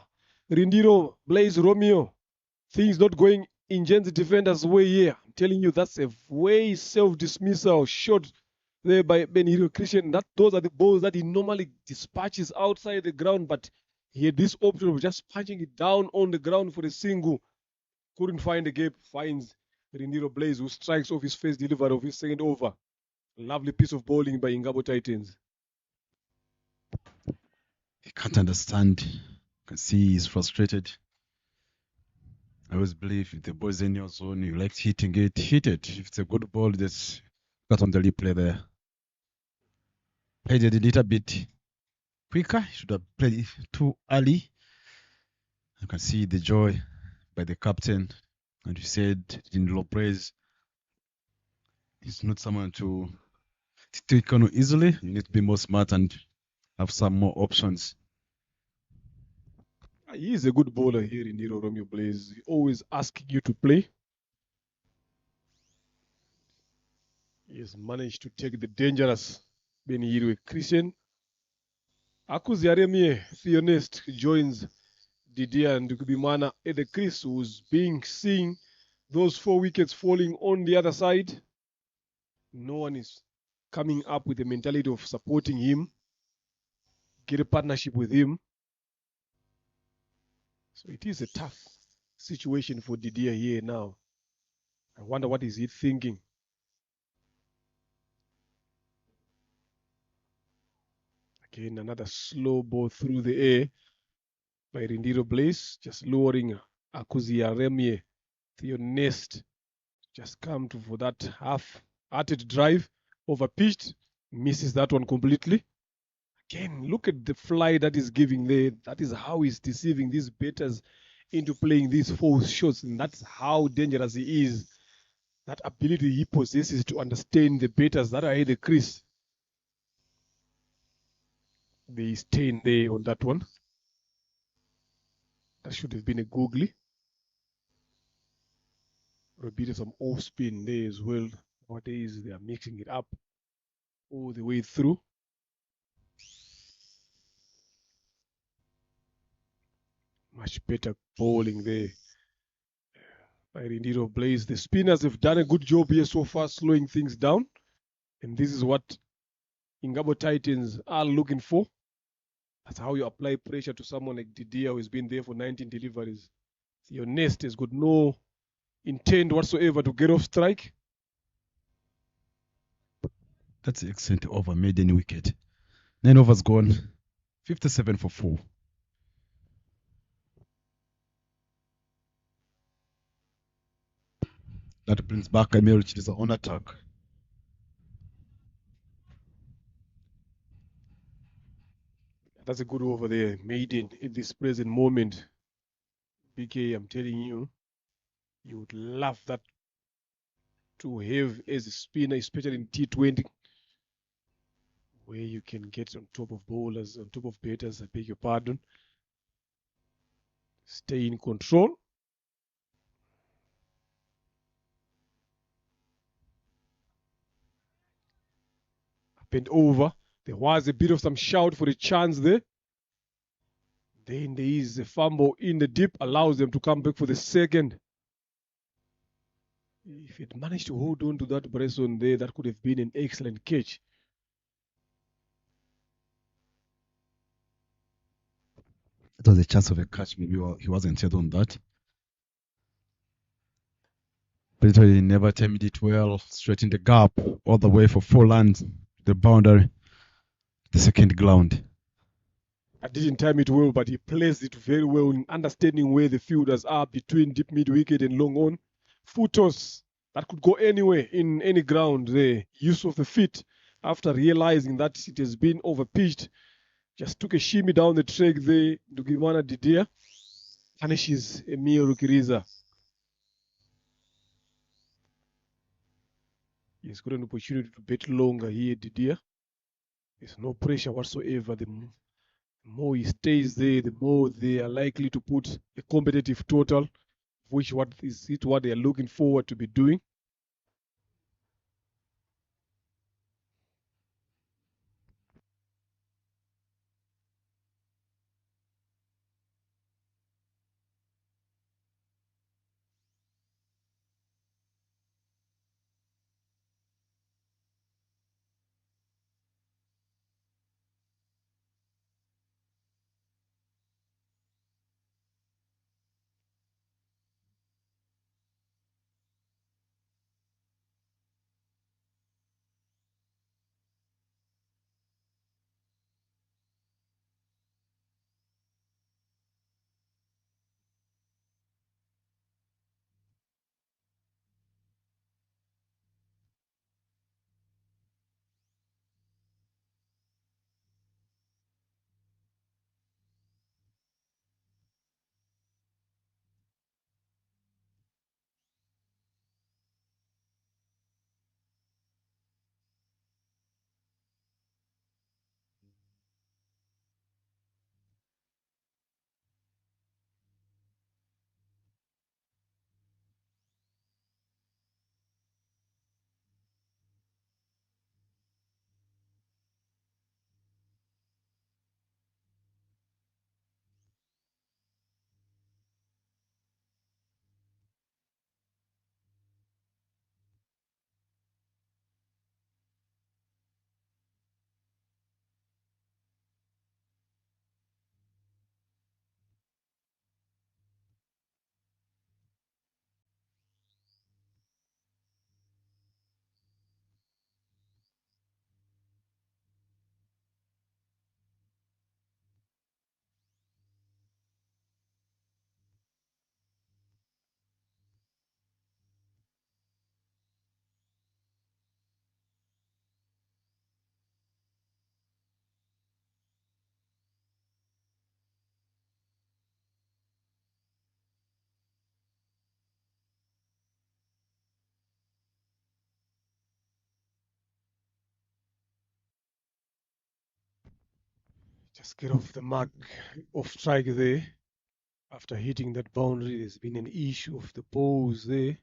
Rindiro Blaze Romeo. Things not going Ingenzi defender's way here. I'm telling you, that's a way self-dismissal shot there by Benihiro Christian. Those are the balls that he normally dispatches outside the ground, but he had this option of just punching it down on the ground for a single. Couldn't find the gap, finds Rindiro Blaze, who strikes off his first delivery of his second over. Lovely piece of bowling by Ingabo Titans. He can't understand. You can see he's frustrated. I always believe if the ball is in your zone, you like hitting it, hit it. If it's a good ball, just cut on the replay there. Played it a little bit quicker. Should have played it too early. You can see the joy by the captain. And you said in low praise, he's not someone to take on easily. You need to be more smart and have some more options. He is a good bowler here in Nero Romeo Blaze. Always asking you to play. He has managed to take the dangerous Benihirwe Christian. Akuzi Aremie, Theonest, joins Didier and Imena at the crease, who's being seeing those 4 wickets falling on the other side. No one is coming up with the mentality of supporting him, get a partnership with him. So it is a tough situation for Didier here now. I wonder what is he thinking. Again, another slow ball through the air by Rindiro Blaze, just lowering Akuzi Aremie, Theonest, just come to for that half-hearted drive, overpitched, misses that one completely. Again, look at the fly that is giving there. That is how he's deceiving these batters into playing these false shots, and that's how dangerous he is. That ability he possesses to understand the batters that are at the crease. They staying there on that one. That should have been a googly. Or a bit of some off spin there as well. Nowadays they are mixing it up all the way through. Much better bowling there by Rindiro Blaze. The spinners have done a good job here so far, slowing things down. And this is what Ingabo Titans are looking for. That's how you apply pressure to someone like Didier, who has been there for 19 deliveries. Theonest has got no intent whatsoever to get off strike. That's an excellent over, maiden wicket. 9 overs gone, 57 for 4. That brings back Amir, which is on attack. That's a good over there, maiden in this present moment. BK, I'm telling you, you would love that to have as a spinner, especially in T20, where you can get on top of bowlers, on top of batters, I beg your pardon. Stay in control. Up and over. There was a bit of some shout for a chance there. Then there is a fumble in the deep, allows them to come back for the second. If it managed to hold on to that Bresson there, that could have been an excellent catch. It was a chance of a catch. Maybe he wasn't set on that. But he never timed it well. Straight in the gap, all the way for 4 lands. The boundary, the second ground. I didn't time it well, but he placed it very well in understanding where the fielders are between deep mid wicket and long on. Foot toss that could go anywhere in any ground there. Use of the feet after realizing that it has been overpitched. Just took a shimmy down the track there. Ndugimana Didier punishes Emil Rukiriza. He's got an opportunity to bet longer here, Didier. There's no pressure whatsoever. The more he stays there, the more they are likely to put a competitive total, which what they are looking forward to be doing. Just get off the mark, off strike there. After hitting that boundary, there's been an issue of the balls there.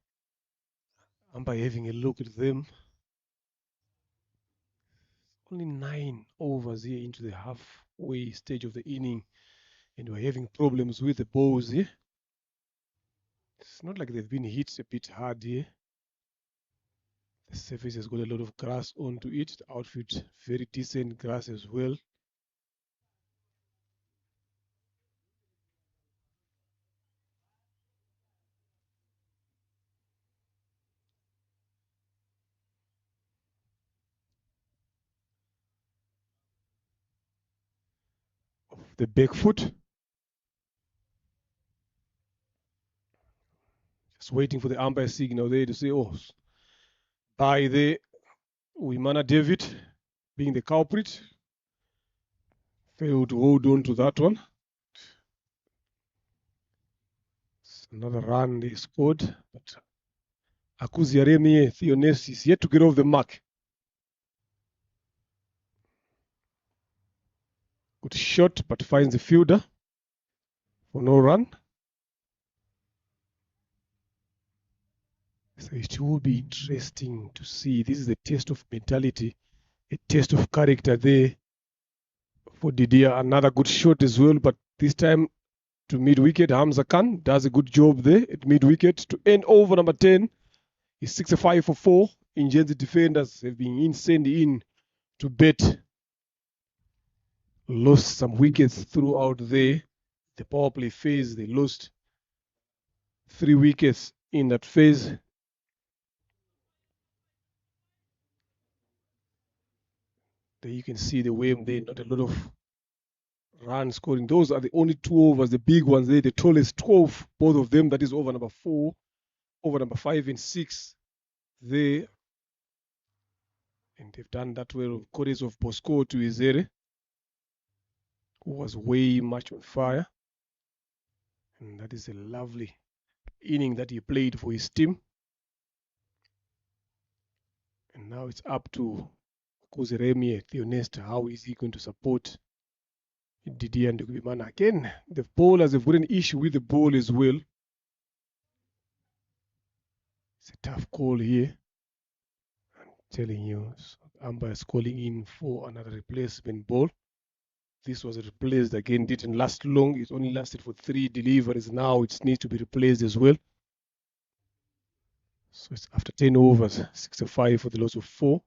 And by having a look at them, only 9 overs here into the halfway stage of the inning, and we're having problems with the balls here. It's not like they've been hit a bit hard here. The surface has got a lot of grass onto it. The outfield, very decent grass as well. The back foot. Just waiting for the umpire signal there to say, oh, by the Imena David being the culprit. Failed to hold on to that one. It's another run they scored, but Akuziaremi Theones is yet to get off the mark. Good shot, but finds the fielder for no run. So it will be interesting to see. This is a test of mentality, a test of character there for Didier. Another good shot as well, but This time to mid-wicket, Hamza Khan does a good job there at mid-wicket to end over number 10. He's 65 for 4. Ingenzi defenders have been sent in to bet. Lost some wickets throughout there. The power play phase, they lost 3 wickets in that phase. There you can see the wave there, not a lot of runs scoring. Those are the only 2 overs, the big ones there, the tallest 12, both of them, that is over number 4, over number 5 and 6 there. And they've done that well. Chorus of Bosco to Izere, who was way much on fire. And that is a lovely inning that he played for his team. And now it's up to Kuzeremie, the honest, how is he going to support Didier and Imena? Again, the bowlers have got an issue with the ball as well. It's a tough call here. I'm telling you, umpire is calling in for another replacement ball. This was replaced again, didn't last long. It only lasted for 3 deliveries. Now it needs to be replaced as well. So it's after 10 overs, 65 for the loss of 4.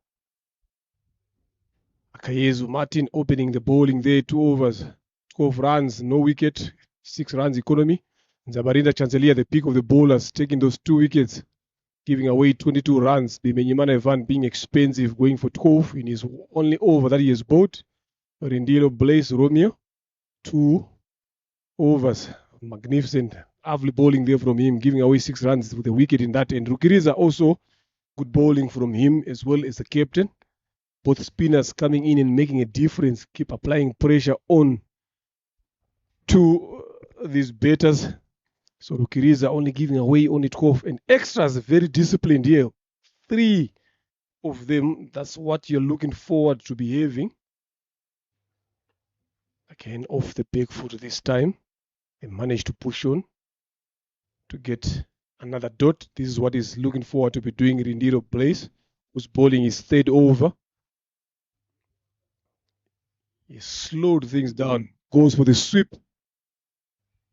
Akayezu Martin opening the bowling there, 2 overs, 12 runs, no wicket, 6 runs economy. Zabarinda Chancellor, the pick of the bowlers, taking those 2 wickets, giving away 22 runs. Bimenyimana Evan being expensive, going for 12 in his only over that he has bowled. Rindilo Blaze Romeo, 2 overs. Magnificent, lovely bowling there from him, giving away 6 runs with a wicket in that. And Rukiriza also good bowling from him as well as the captain. Both spinners coming in and making a difference, keep applying pressure on to these batters. So Rukiriza only giving away only 12, and extras very disciplined here. 3 of them, that's what you're looking forward to be having. Again, off the back foot this time. They managed to push on to get another dot. This is what he's looking forward to be doing. Rindiro Blaze, who's bowling his 3rd over. He slowed things down, goes for the sweep.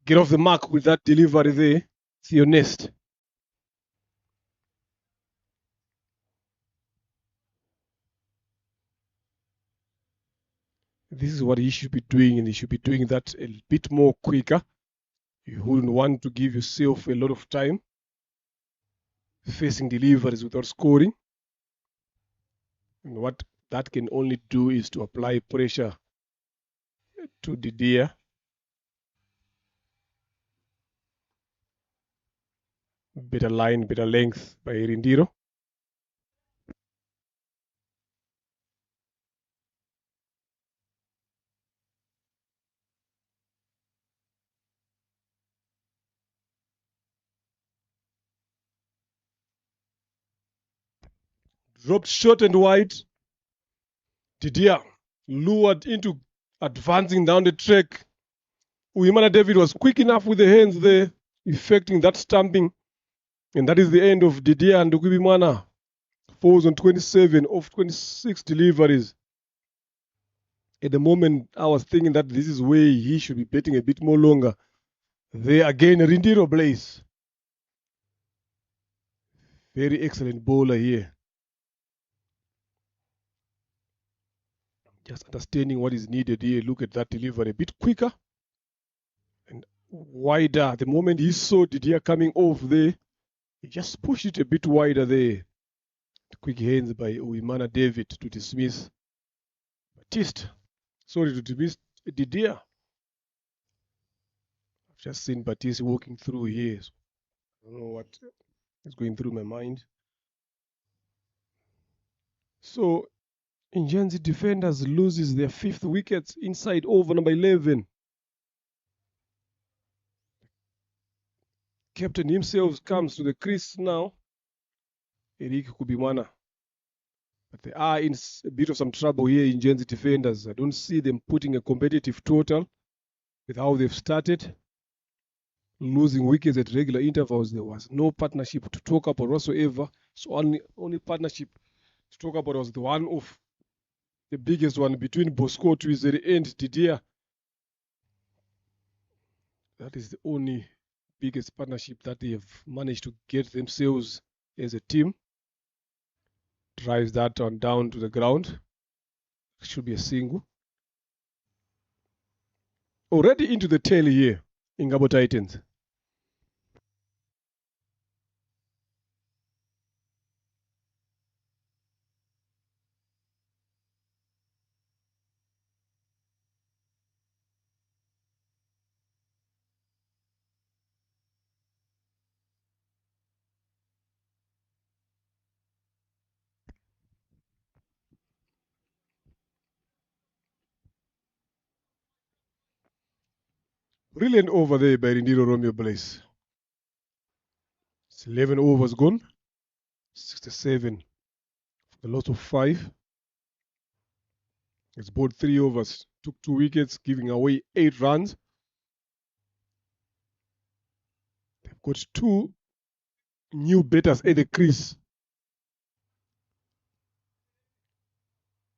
Get off the mark with that delivery there. Theo Nest. This is what he should be doing, and he should be doing that a bit more quicker. You wouldn't want to give yourself a lot of time facing deliveries without scoring. And what that can only do is to apply pressure to Didier. Better line, better length by Rindiro. Dropped short and wide. Didier lured into advancing down the track. Imena David was quick enough with the hands there, effecting that stamping. And that is the end of Didier and Imena. Falls on 27 of 26 deliveries. At the moment, I was thinking that this is where he should be betting a bit more longer. There again, Rindiro Blaze. Very excellent bowler here. Just understanding what is needed here. Look at that delivery. A bit quicker and wider. The moment he saw Didier coming off there, he just pushed it a bit wider there. Quick hands by Imena David to dismiss Batiste. Sorry, to dismiss Didier. I've just seen Batiste walking through here. So I don't know what is going through my mind. So Ingenzi defenders loses their 5th wicket inside over number 11. Captain himself comes to the crease now. Eric Kubimana. But they are in a bit of some trouble here, Ingenzi defenders. I don't see them putting a competitive total with how they've started. Losing wickets at regular intervals. There was no partnership to talk about whatsoever. So only partnership to talk about was the one of the biggest one between Bosco to the end, Didier. That is the only biggest partnership that they have managed to get themselves as a team. Drives that one down to the ground. Should be a single. Already into the tail here in Gabo Titans. Brilliant over there by Rindiro Romeo Blaze. It's 11 overs gone. 67 for the loss of 5. It's bowled 3 overs. Took 2 wickets, giving away 8 runs. They've got 2 new batters at the crease.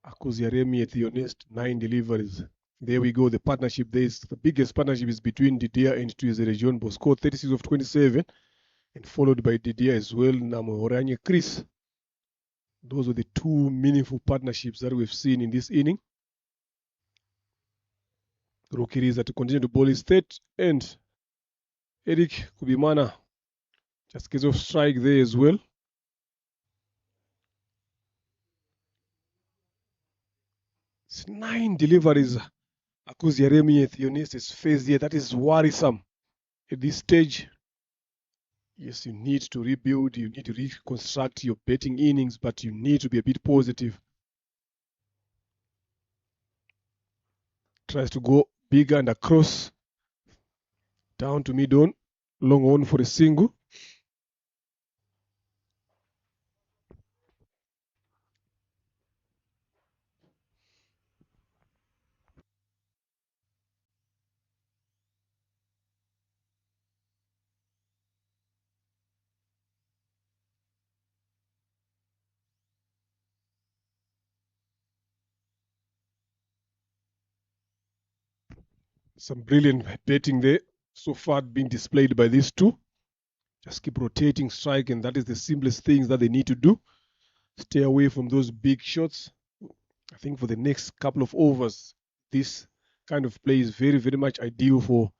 Akuziaremi at the honest 9 deliveries. There we go. The partnership there is the biggest partnership is between Didier and Tuizere John Bosco, 36 of 27, and followed by Didier as well, Namoranye Chris. Those are the 2 meaningful partnerships that we've seen in this inning. Rukiriza to continue to bowl his third, and Eric Kubimana just gets off strike there as well. It's 9 deliveries. Akuziaremi Theonis is faced here. That is worrisome at this stage. Yes, you need to rebuild, you need to reconstruct your batting innings, but you need to be a bit positive. Tries to go bigger and across. Down to mid-on. Long on for a single. Some brilliant batting there so far being displayed by these 2. Just keep rotating strike, and that is the simplest things that they need to do. Stay away from those big shots. I think for the next couple of overs, this kind of play is very, very much ideal for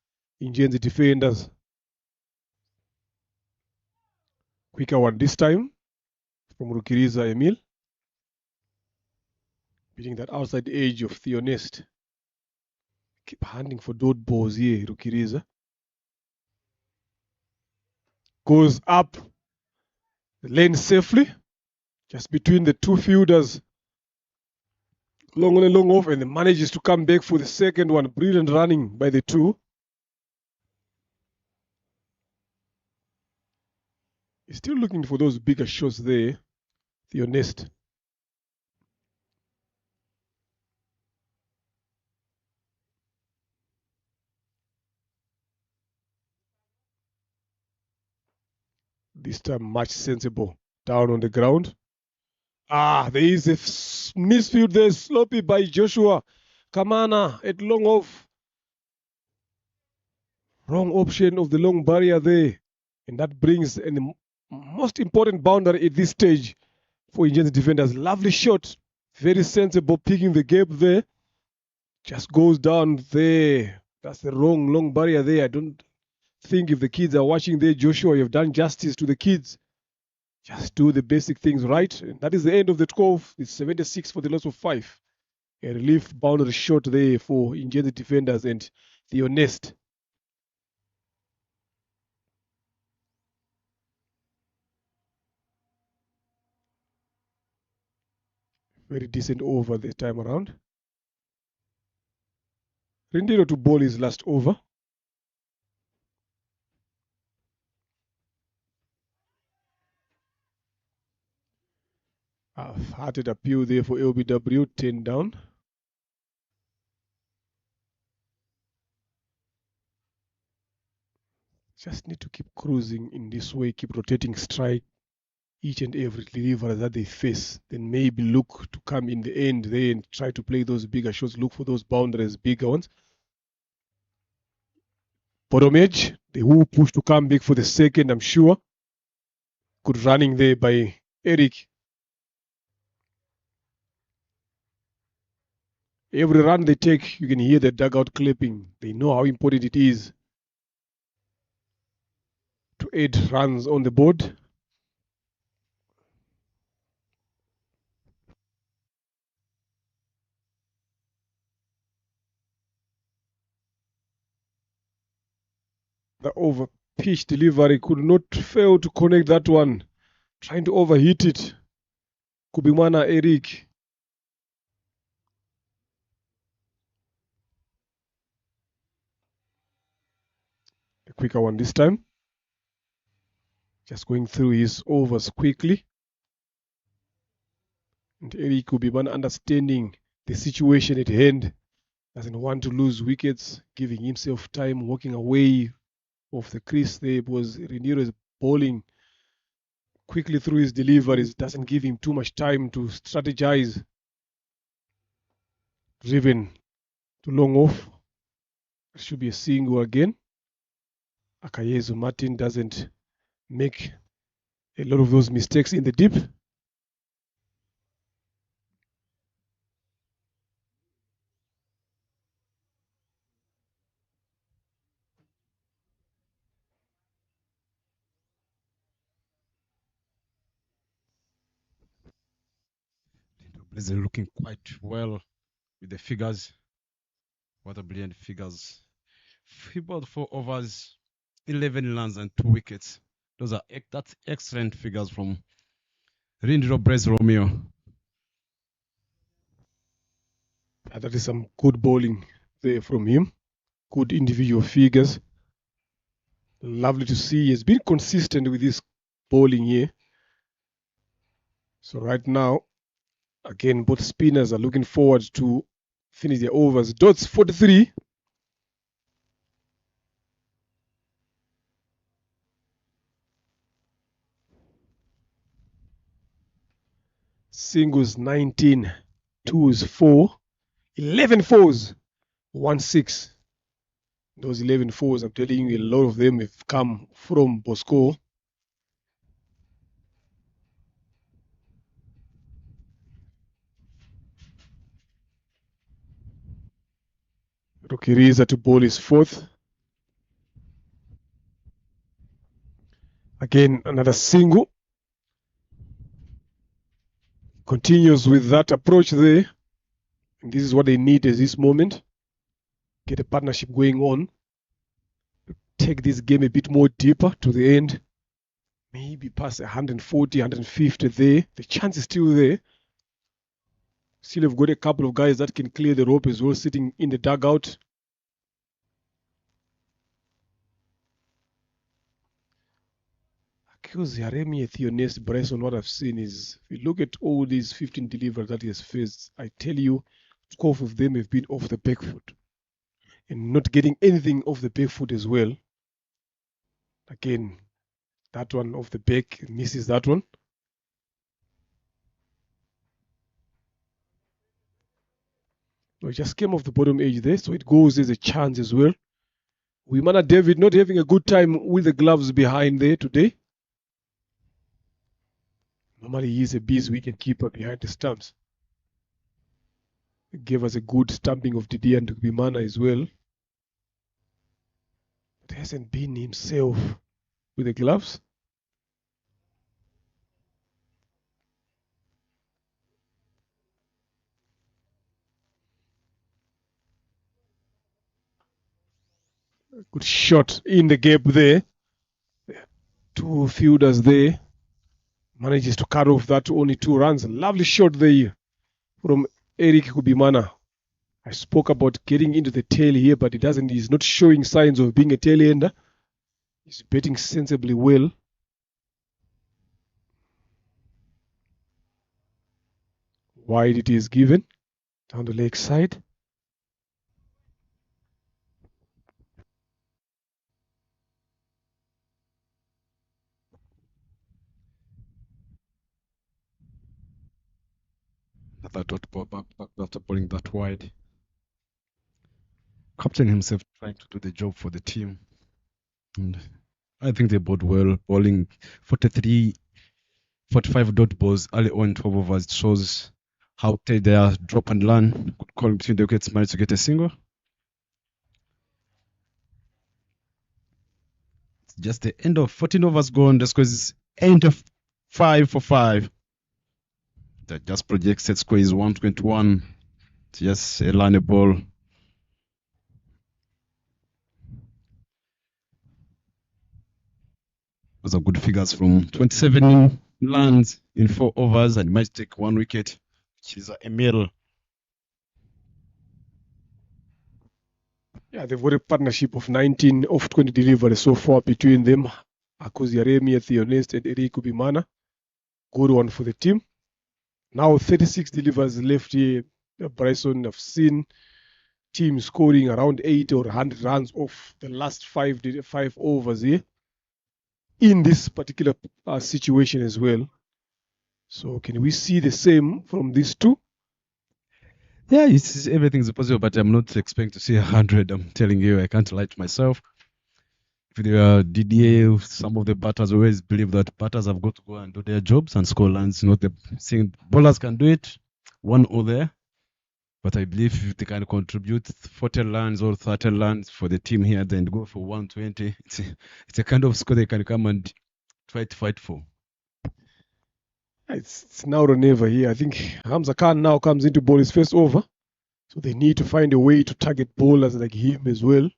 Ingenzi defenders. Quicker one this time from Rukiriza Emil. Beating that outside edge of Theonest. Keep hunting for dot balls here, Rukiriza. Goes up the lane safely. Just between the 2 fielders. Long on and long off, and he manages to come back for the second one. Brilliant running by the 2. He's still looking for those bigger shots there, Theonest. This time much sensible. Down on the ground. There is a misfield there, sloppy by Joshua Kamana at long off. Wrong option of the long barrier there. And that brings the most important boundary at this stage for Ingenzi defenders. Lovely shot. Very sensible, picking the gap there. Just goes down there. That's the wrong long barrier there. I don't think if the kids are watching there, Joshua, you've done justice to the kids. Just do the basic things right. And that is the end of the 12. It's 76 for the loss of 5. A relief boundary shot there for Ingenzi defenders and the honest. Very decent over this time around. Rindiro to bowl his last over. Hearted appeal there for LBW, 10 down. Just need to keep cruising in this way, keep rotating strike each and every delivery that they face. Then maybe look to come in the end there and try to play those bigger shots, look for those boundaries, bigger ones. bottom edge. They will push to come back for the second, I'm sure. Good running there by Eric. Every run they take, you can hear the dugout clapping. They know how important it is to add runs on the board. The over pitch delivery could not fail to connect that one. Trying to overhit it. Kubimana Eric. A quicker one this time. Just going through his overs quickly. And Eric Kubimana understanding the situation at hand. Doesn't want to lose wickets. Giving himself time, walking away off the crease there was Reniro's bowling quickly through his deliveries. Doesn't give him too much time to strategize. Driven to long off. It should be a single again. Akayezu Martin doesn't make a lot of those mistakes in the deep. They're looking quite well with the figures. What a brilliant figures. He bowled 4 overs, 11 runs and 2 wickets. That's excellent figures from Rindro Brace Romeo. That is some good bowling there from him. Good individual figures. Lovely to see. He has been consistent with his bowling here. So right now, again, both spinners are looking forward to finish their overs. Dots 43. Singles 19. Twos 4. 11 fours. 1 6. Those 11 fours, I'm telling you, a lot of them have come from Bosco. Rokiriza to bowl his 4th. Again, another single. Continues with that approach there. And this is what they need at this moment. Get a partnership going on. Take this game a bit more deeper to the end. Maybe past 140, 150 there. The chance is still there. Still have got a couple of guys that can clear the rope as well, sitting in the dugout. Accuse Yaremi Ethiones Brace on what I've seen is, if you look at all these 15 deliveries that he has faced, I tell you, 12 of them have been off the back foot. And not getting anything off the back foot as well. Again, that one off the back, misses that one. No, it just came off the bottom edge there, so it goes as a chance as well. Wimana David not having a good time with the gloves behind there today. Normally he is a beast wicket keeper behind the stumps. He gave us a good stamping of Didier and Wimana as well. It hasn't been himself with the gloves. Good shot in the gap there. 2 fielders there. Manages to cut off that to only 2 runs. Lovely shot there from Eric Kubimana. I spoke about getting into the tail here, but he's not showing signs of being a tail ender. He's batting sensibly well. Wide it is given. Down the leg side. Another dot ball back after bowling that wide. Captain himself trying to do the job for the team. And I think they bowled well, bowling 45 dot balls early on 12 overs. It shows how tight they are, drop and land. Good call between the wickets, managed to get a single. It's just the end of 14 overs gone. The score is end of 5 for 5. That just projected score is 121. It's just a line ball. Those are good figures from 27 lands in 4 overs and might take 1 wicket, which is a middle. Yeah, they've got a partnership of 19 of 20 deliveries so far between them. Akuziyaremi, Theonest, and Eric Imena. Good one for the team. Now 36 deliveries left here. Bryson, I've seen teams scoring around 80 or 100 runs off the last five overs here in this particular situation as well. So can we see the same from these two? Yeah, everything's possible, but I'm not expecting to see 100. I'm telling you, I can't lie to myself. If they are DDA, some of the batters always believe that batters have got to go and do their jobs and score runs. Not the saying bowlers can do it, one or there. But I believe if they can contribute 40 runs or 30 runs for the team here, then go for 120. It's a kind of score they can come and try to fight for. It's now or never here. I think Hamza Khan now comes into bowl his first over. So they need to find a way to target bowlers like him as well.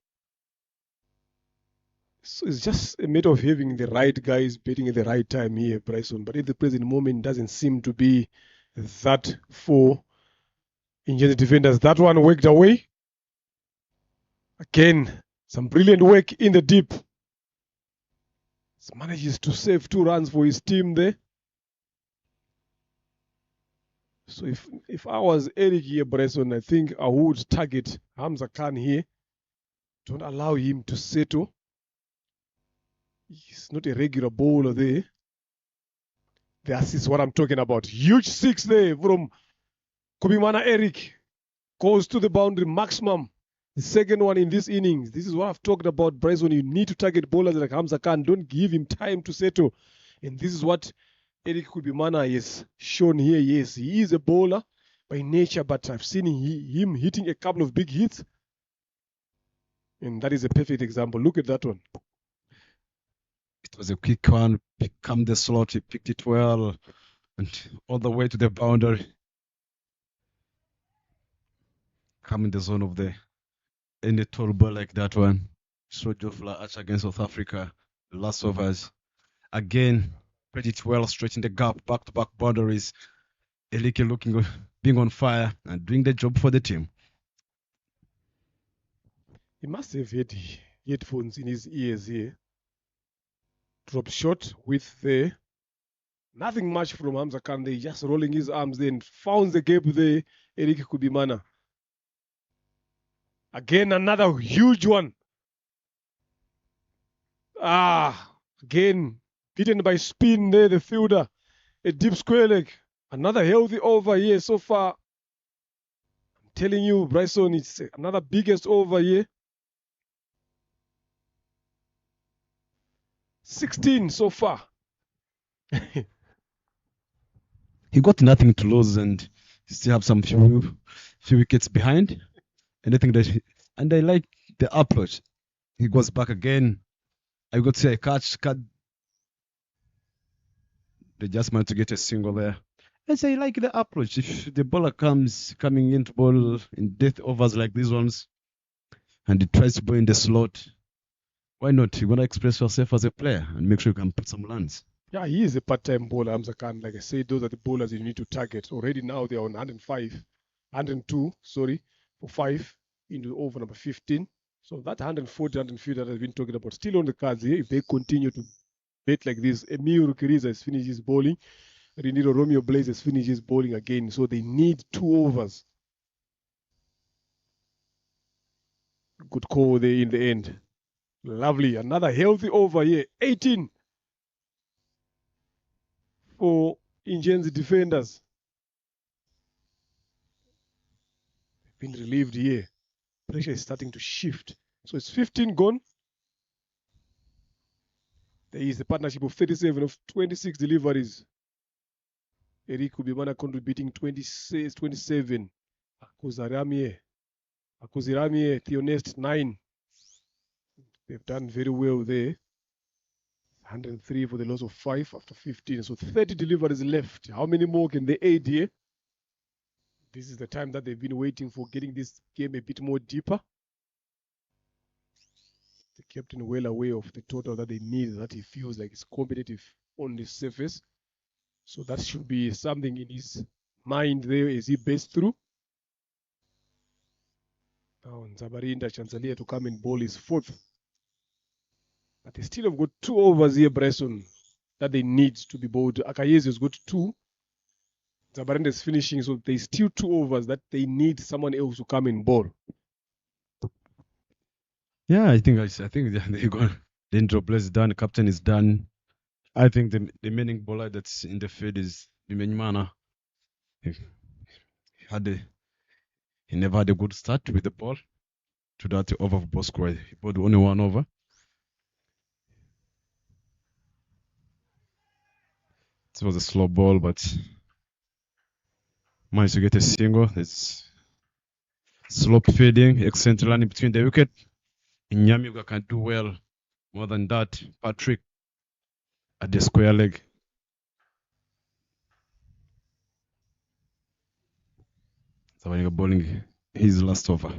So it's just a matter of having the right guys batting at the right time here, Bryson. But at the present moment, doesn't seem to be that for Ingenzi defenders. That one worked away. Again, some brilliant work in the deep. He manages to save 2 runs for his team there. So if I was Eric here, Bryson, I think I would target Hamza Khan here. Don't allow him to settle. He's not a regular bowler there. The assist is what I'm talking about. Huge 6 there from Kubimana Eric. Goes to the boundary maximum. The second one in this innings. This is what I've talked about, Bryson. You need to target bowlers like Hamza Khan. Don't give him time to settle. And this is what Eric Kubimana has shown here. Yes, he is a bowler by nature, but I've seen him hitting a couple of big hits. And that is a perfect example. Look at that one. It was a quick one. Come the slot, he picked it well, and all the way to the boundary. Come in the zone of any tall ball like that one. So Jofla Arch against South Africa. The last overs. Again, played it well, straight in the gap, back-to-back boundaries. Elike being on fire and doing the job for the team. He must have had headphones in his ears here. Drop shot with nothing much from Hamza Khan. They just rolling his arms there and found the gap there. Eric Kubimana. Again, another huge one. Again, beaten by spin there, the fielder. A deep square leg. Another healthy over here so far. I'm telling you, Bryson, it's another biggest over here. 16 so far. He got nothing to lose and he still have some few wickets behind. And I like the approach. He goes back again. I got to say a catch. They just managed to get a single there. And I like the approach. If the bowler coming into ball in death overs like these ones, and he tries to bowl in the slot, why not? You want to express yourself as a player and make sure you can put some runs. Yeah, he is a part-time bowler, Hamza Khan. Like I said, those are the bowlers you need to target. Already now they're on 102, for 5 into over number 15. So that 140, 150 that I've been talking about, still on the cards here. If they continue to bet like this, Emil Kiriza has finished his bowling. Reniro Romeo Blaze has finished his bowling again. So they need 2 overs. Good call there in the end. Lovely. Another healthy over here. 18 for Ingenzi defenders. Been relieved here. Pressure is starting to shift. So it's 15 gone. There is a partnership of 37 of 26 deliveries. Eric Imena contributing 27. Akuziramie, Theonest 9. They've done very well there. 103 for the loss of 5 after 15. So 30 deliveries left. How many more can they aid here? This is the time that they've been waiting for, getting this game a bit more deeper. The captain well aware of the total that they need, that he feels like it's competitive on the surface. So that should be something in his mind there as he best through. Now Nzabarinda Chancelia to come and bowl his 4th. But they still have got 2 overs here, Bresson, that they need to be bowled. Akayezi has got 2. Nzabarinda is finishing, so there's still 2 overs that they need someone else to come and bowl. Yeah, I think they're going. The intro play is done. The captain is done. I think the remaining bowler that's in the field is Imena. He never had a good start with the ball. To that over of ball score, he bowled only 1 over. It was a slow ball, but managed to get a single. It's slope fading, excellent running between the wicket. Nyamiga can do well. More than that, Patrick at the square leg. Savaniga bowling his last over.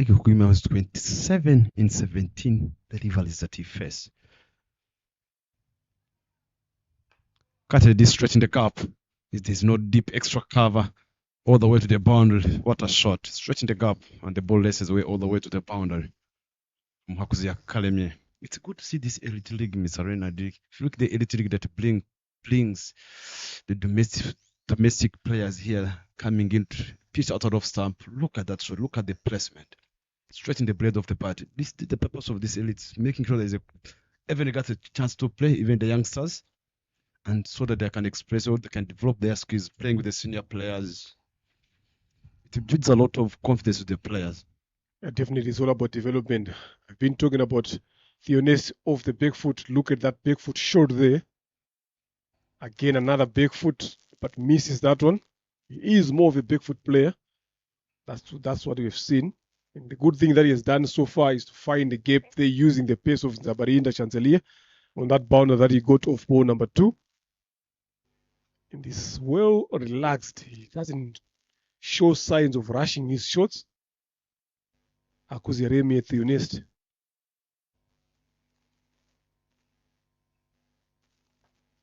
Ikukuma was 27 in 17 deliveries that he faced. Cutted this stretch in the gap. There's no deep extra cover all the way to the boundary. What a shot. Stretching the gap and the ball laces away all the way to the boundary. From Hakuzi Academy. It's good to see this elite league, Ms. Arena. If you look at the elite league that brings the domestic players here coming in, pitch out of stump. Look at that shot. Look at the placement. Stretching the blade of the bat. This the purpose of this elite, making sure there's everyone got a chance to play, even the youngsters, and so that they can express or they can develop their skills playing with the senior players. It builds a lot of confidence with the players. Yeah, definitely, it's all about development. I've been talking about Theonest off the back foot. Look at that back foot shot there. Again, another back foot, but misses that one. He is more of a back foot player. That's what we've seen. And the good thing that he has done so far is to find the gap there using the pace of Nzabarinda Chancelia on that bounder that he got off ball number 2. And he's well relaxed. He doesn't show signs of rushing his shots. Akuziremi Theonest.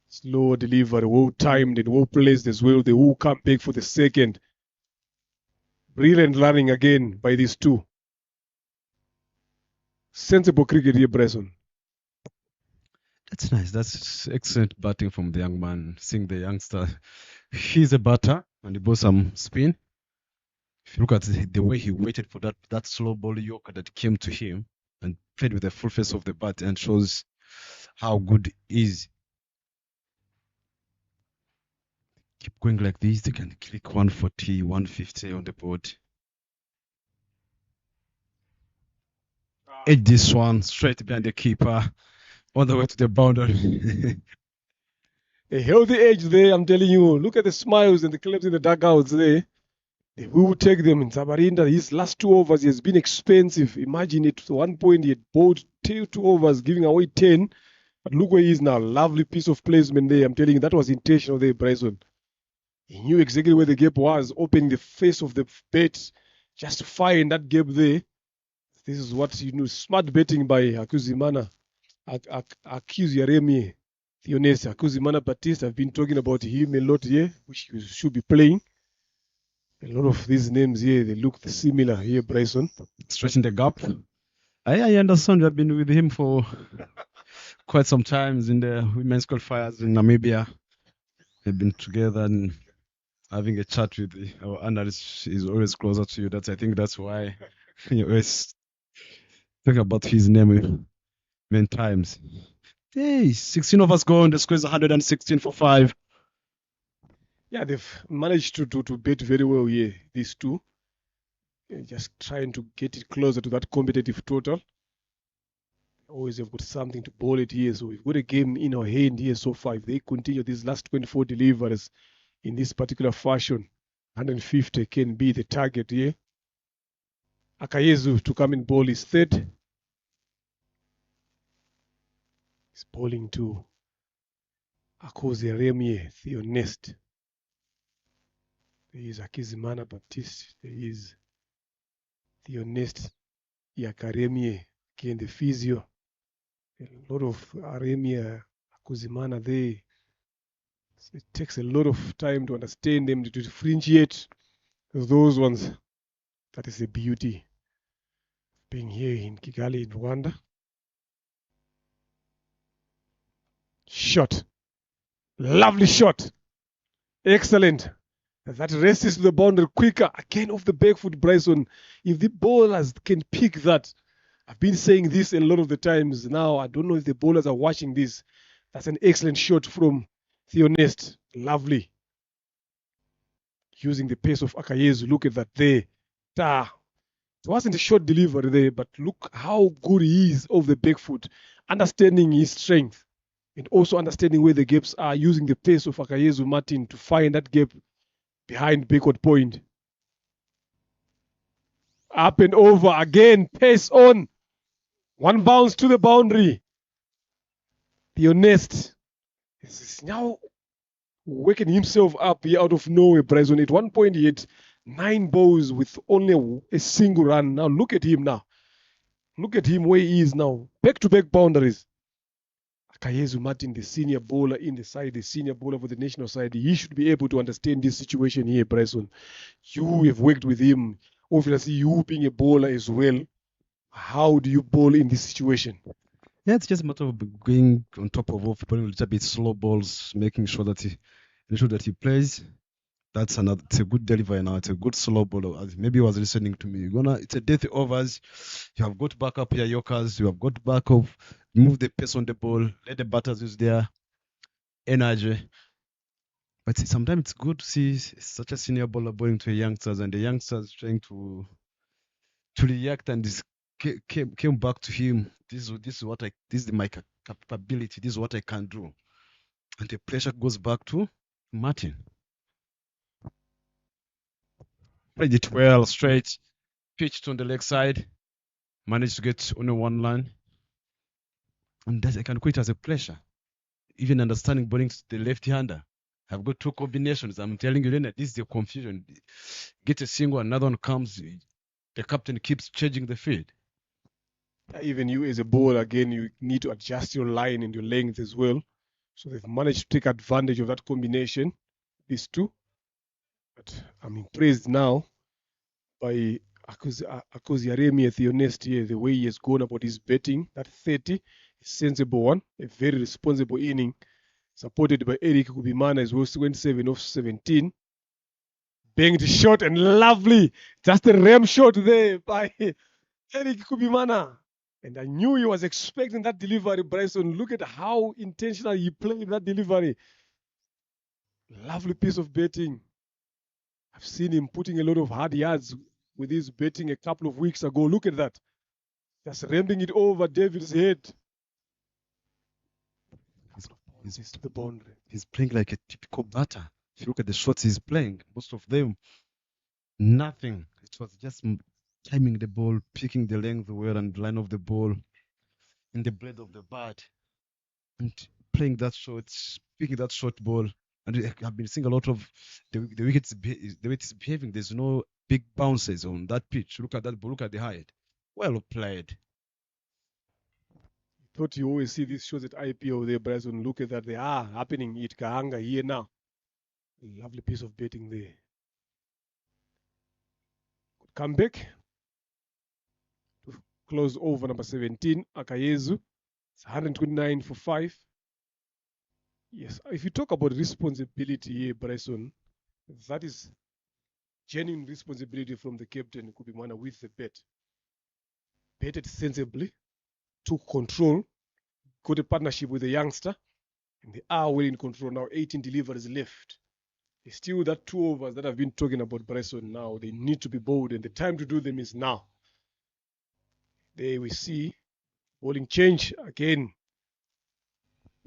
Slow delivery, well timed and well placed as well. They will come back for the second. Brilliant running again by these 2. Sensible cricket here, Bresson. That's nice. That's excellent batting from the young man. Seeing the youngster, he's a batter and he bowls some spin. If you look at the way he waited for that slow ball yorker that came to him and played with the full face of the bat, and shows how good he is. Keep going like this, they can click 140, 150 on the board. Edge this one straight behind the keeper, all the way to the boundary. A healthy edge there, I'm telling you. Look at the smiles and the claps in the dugouts there. They will take them. In Nzabarinda, his last 2 overs, he has been expensive. Imagine it, at one point he had bowled 2 overs, giving away 10. But look where he is now. Lovely piece of placement there. I'm telling you, that was intentional there, Bryson. He knew exactly where the gap was, opening the face of the bat just to find that gap there. This is what you know, smart betting by Akuzimana. Akuziremi Theonest. Akuzimana Baptiste. I've been talking about him a lot here, which he should be playing. A lot of these names here, they look similar here, Bryson. Stretching the gap. I understand you have been with him for quite some times in the women's qualifiers in Namibia. They've been together and having a chat with our analyst is always closer to you. I think that's why you always talk about his name many times. Hey, 16 of us gone. The score is 116 for 5. Yeah, they've managed to bet very well here, these 2. just trying to get it closer to that competitive total. Always have got something to bowl it here. So we've got a game in our hand here so far. If they continue these last 24 deliveries in this particular fashion, 150 can be the target here. Akayezu to come and bowl his third. He's bowling to Akoze Remye, Theonest. There is Akizimana Baptiste. There is Theonest Yakaremye, again the physio. A lot of Aremia, Akuzimana there. So it takes a lot of time to understand them, to differentiate those ones. That is the beauty of being here in Kigali, in Rwanda. Shot. Lovely shot. Excellent. That races to the boundary quicker. Again, off the back foot, Bryson. If the bowlers can pick that, I've been saying this a lot of the times now. I don't know if the bowlers are watching this. That's an excellent shot from Theonest. Lovely. Using the pace of Akayezu. Look at that there. It wasn't a short delivery there, but look how good he is off the back foot. Understanding his strength and also understanding where the gaps are, using the pace of Akayezu Martin to find that gap behind backward point. Up and over again, pace on. One bounce to the boundary. Theonest is now waking himself up here out of nowhere, Bryson. At one point, he had 9 balls with only a single run. Now look at him now. Look at him where he is now. Back-to-back boundaries. Akayezu Martin, the senior bowler in the side, the senior bowler for the national side, he should be able to understand this situation here, Bryson. You have worked with him. Obviously, you being a bowler as well. How do you bowl in this situation? Yeah, it's just a matter of going on top of off, playing a little bit slow balls, making sure that he plays. It's a good delivery now. It's a good slow ball. Maybe he was listening to me. It's a death overs. You have got back up your Yorkers. You have got back up. Move the pace on the ball. Let the batters use their energy. But sometimes it's good to see such a senior bowler bowling to youngsters, and the youngsters trying to react, and this came back to him. This is my capability. This is what I can do, and the pressure goes back to Martin. Played it well, straight, pitched on the leg side, managed to get only one line, and that I can quit as a pressure. Even understanding bowling to the left-hander. I've got 2 combinations. I'm telling you, Leonard, this is the confusion. Get a single, another one comes. The captain keeps changing the field. Even you as a bowler, again, you need to adjust your line and your length as well. So they've managed to take advantage of that combination, these 2. But I'm impressed now by Akoziaremi Theonest here, the way he has gone about his betting. That 30, a sensible one, a very responsible inning, supported by Eric Kubimana as well, 27 off 17. Banged the shot and lovely, just a ram shot there by Eric Kubimana. And I knew he was expecting that delivery, Bryson. Look at how intentional he played that delivery. Lovely piece of betting. I've seen him putting a lot of hard yards with his betting a couple of weeks ago. Look at that. Just ramming it over David's head. He's to the boundary. He's playing like a typical batter. If you look at the shots he's playing, most of them, nothing. It was just timing the ball, picking the length well and line of the ball in the blade of the bat, and playing that shot, picking that short ball. And I've been seeing a lot of the wickets, the way it's behaving. There's no big bounces on that pitch. Look at that ball. Look at the height. Well played. Thought you always see these shows at IPO there, Bryson. Look at that. They are happening at Gahanga here now. Lovely piece of betting there. Good comeback. To close over number 17, Akayezu. It's 129 for 5. Yes, if you talk about responsibility here, Bryson, that is genuine responsibility from the captain, Kubimana, with the bet. Betted sensibly, took control, got a partnership with the youngster, and they are well in control now. 18 deliveries left. It's still that 2 overs that I've been talking about Bryson now. They need to be bold, and the time to do them is now. There we see bowling change again.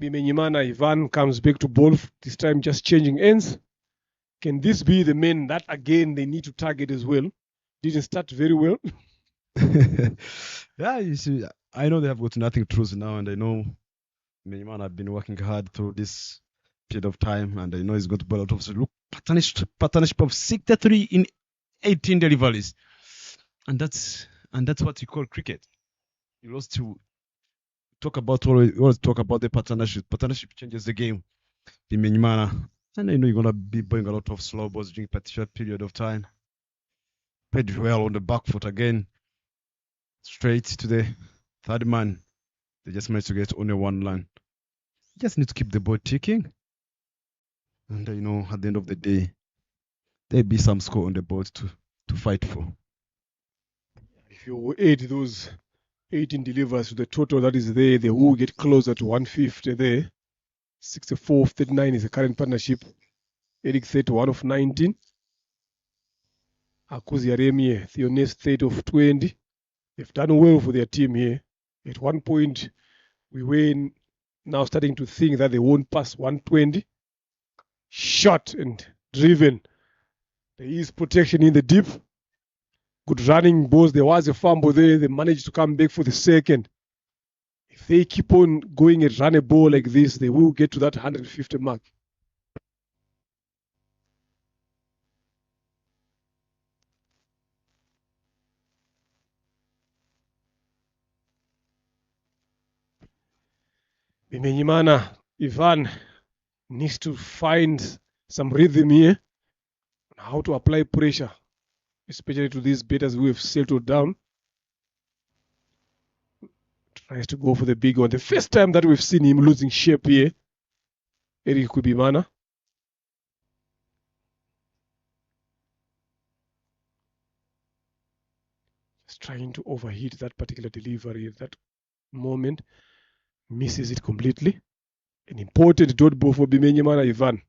Imena Ivan comes back to bowl, this time just changing ends. Can this be the men that again they need to target as well? Didn't start very well. Yeah, you see, I know they have got nothing to lose now, and I know Imena have been working hard through this period of time, and I know he's going to bowl out of look partnership of 63 in 18 deliveries, and that's what you call cricket. You lost to talk about always talk about the partnership. Partnership changes the game. Imena, and I know you're gonna be bowling a lot of slow balls during a short period of time. Played well on the back foot again, straight to the third man. They just managed to get only one run. Just need to keep the ball ticking. And you know, at the end of the day, there'll be some score on the board to fight for. If you add those 18 delivers to the total that is there, they will get closer to 150 there. 64 of 39 is the current partnership. Eric 31 of 19. Akuzi Aremie, Theonest 30 of 20. They've done well for their team here. At one point, we were now starting to think that they won't pass 120. Shot and driven. There is protection in the deep. Good running balls. There was a fumble there. They managed to come back for the second. If they keep on going and run a ball like this, they will get to that 150 mark. Imena Ivan needs to find some rhythm here on how to apply pressure, especially to these batters who have settled down. Tries to go for the big one. The first time that we've seen him losing shape here, Eric Kubimana. Just trying to overheat that particular delivery at that moment. Misses it completely. An important dot ball for Imena Ivan.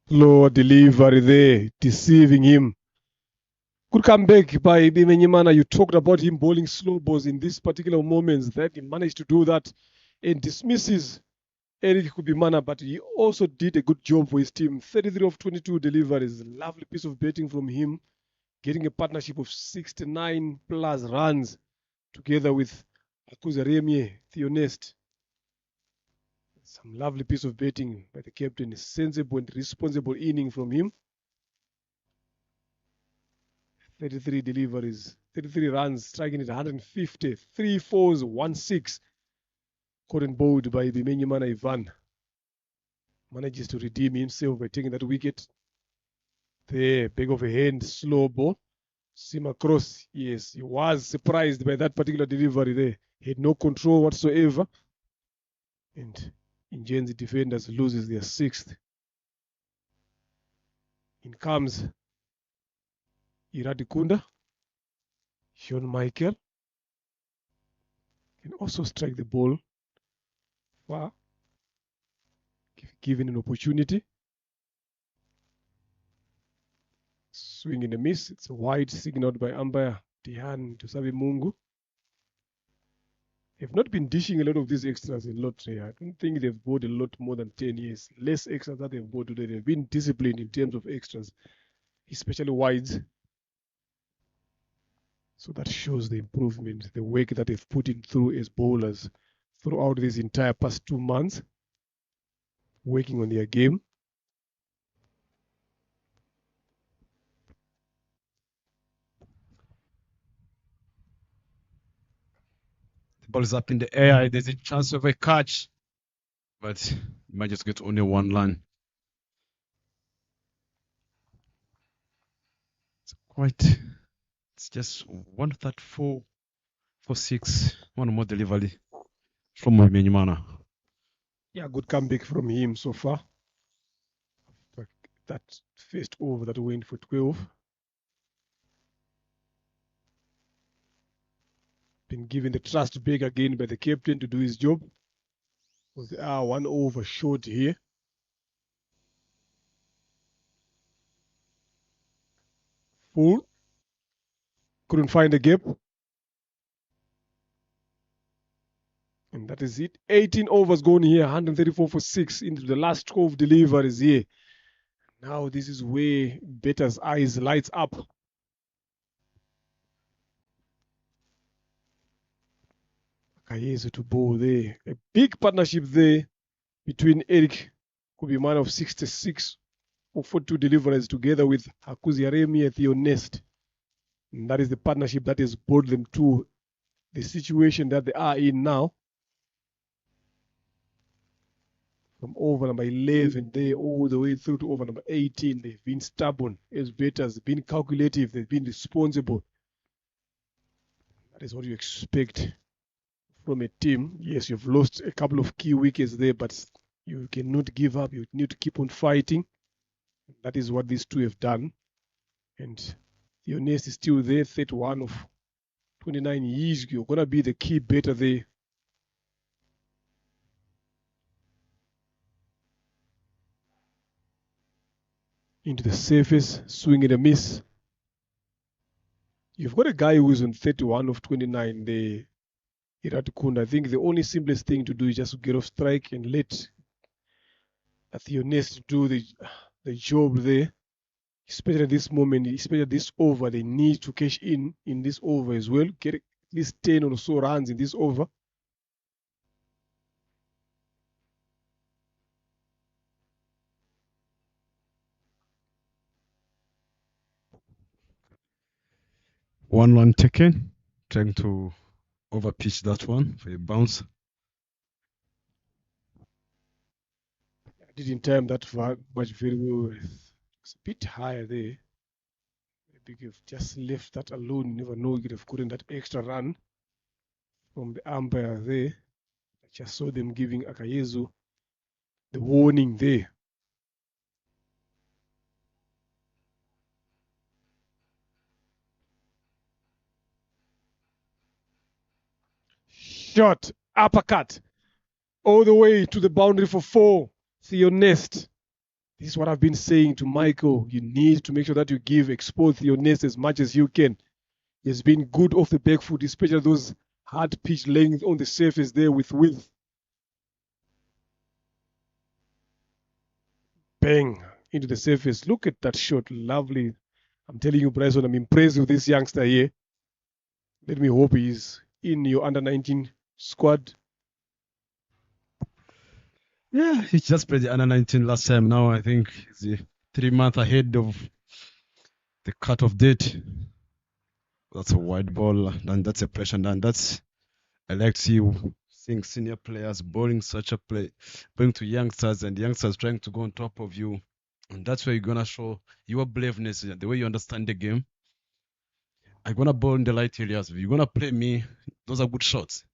Low delivery there, deceiving him. Good comeback by Imena. You talked about him bowling slow balls in these particular moments. That he managed to do that and dismisses Eric Kubimana, but he also did a good job for his team. 33 of 22 deliveries. Lovely piece of batting from him. Getting a partnership of 69 plus runs together with Akuzaremie, Theonest. Some lovely piece of batting by the captain. A sensible and responsible inning from him. 33 deliveries, 33 runs, striking at 150, 3 fours, 1 6. Caught and bowled by Imena Ivan. Manages to redeem himself by taking that wicket. There, back of a hand, slow ball. Sim across. Yes, he was surprised by that particular delivery there. He had no control whatsoever. And Ingenzi defenders loses their 6th. In comes Iradikunda. Sean Michael can also strike the ball. Wow. Given an opportunity. Swing and a miss. It's a wide signaled by umpire Tihan to Sabi Mungu. They've not been dishing a lot of these extras a lot. I don't think they've bought a lot more than 10 years. Less extras that they've bought today. They've been disciplined in terms of extras, especially wides. So that shows the improvement, the work that they've put in through as bowlers throughout this entire past 2 months, working on their game. The ball is up in the air. There's a chance of a catch, but you might just get only one run. It's just 134 for 6. One more delivery from Imena. Yeah, good comeback from him so far. that first over that went for 12. Been given the trust back again by the captain to do his job. Was they are 1 over short here. Full. Couldn't find a gap. And that is it. 18 overs gone here. 134 for 6 into the last 12 deliveries here. Now this is where Better's eyes lights up. Kayesu to bowl there. A big partnership there between Eric Kubimana of 66 for 42 deliveries together with Hakuzi Aremi and Theo Nest. And that is the partnership that has brought them to the situation that they are in now. From over number 11 there all the way through to over number 18. They've been stubborn as betters, been calculative, they've been responsible. That is what you expect from a team. Yes, you've lost a couple of key wickets there, but you cannot give up. You need to keep on fighting. That is what these two have done. And Theonest is still there, 31 of 29 years. You're going to be the key batter there. Into the surface, swing and a miss. You've got a guy who's on 31 of 29 there, Iratukunda. I think the only simplest thing to do is just to get off strike and let Theonest do the job there. Especially at this moment, especially at this over, they need to cash in this over as well. Get at least 10 or so runs in this over. One run taken, trying to overpitch that one for a bounce. I didn't time that much very well. It's a bit higher there. Maybe you've just left that alone. You never know, you could have gotten that extra run from the umpire there. I just saw them giving Akayezu the warning there. Shot, uppercut, all the way to the boundary for 4. Theonest. This is what I've been saying to Michael. You need to make sure that you expose Theonest as much as you can. He's been good off the back foot, especially those hard pitch length on the surface there with width. Bang, into the surface. Look at that shot. Lovely. I'm telling you, Bryson, I'm impressed with this youngster here. Let me hope he's in your under-19 squad. Yeah, he just played the under 19 last time. Now I think he's 3 months ahead of the cut-off date. That's a wide ball, and that's a pressure. And that's I like to seeing senior players bowling such a play, bowling to youngsters, and youngsters trying to go on top of you. And that's where you're gonna show your braveness, the way you understand the game. I'm gonna bowl in the light areas. If you're gonna play me, those are good shots.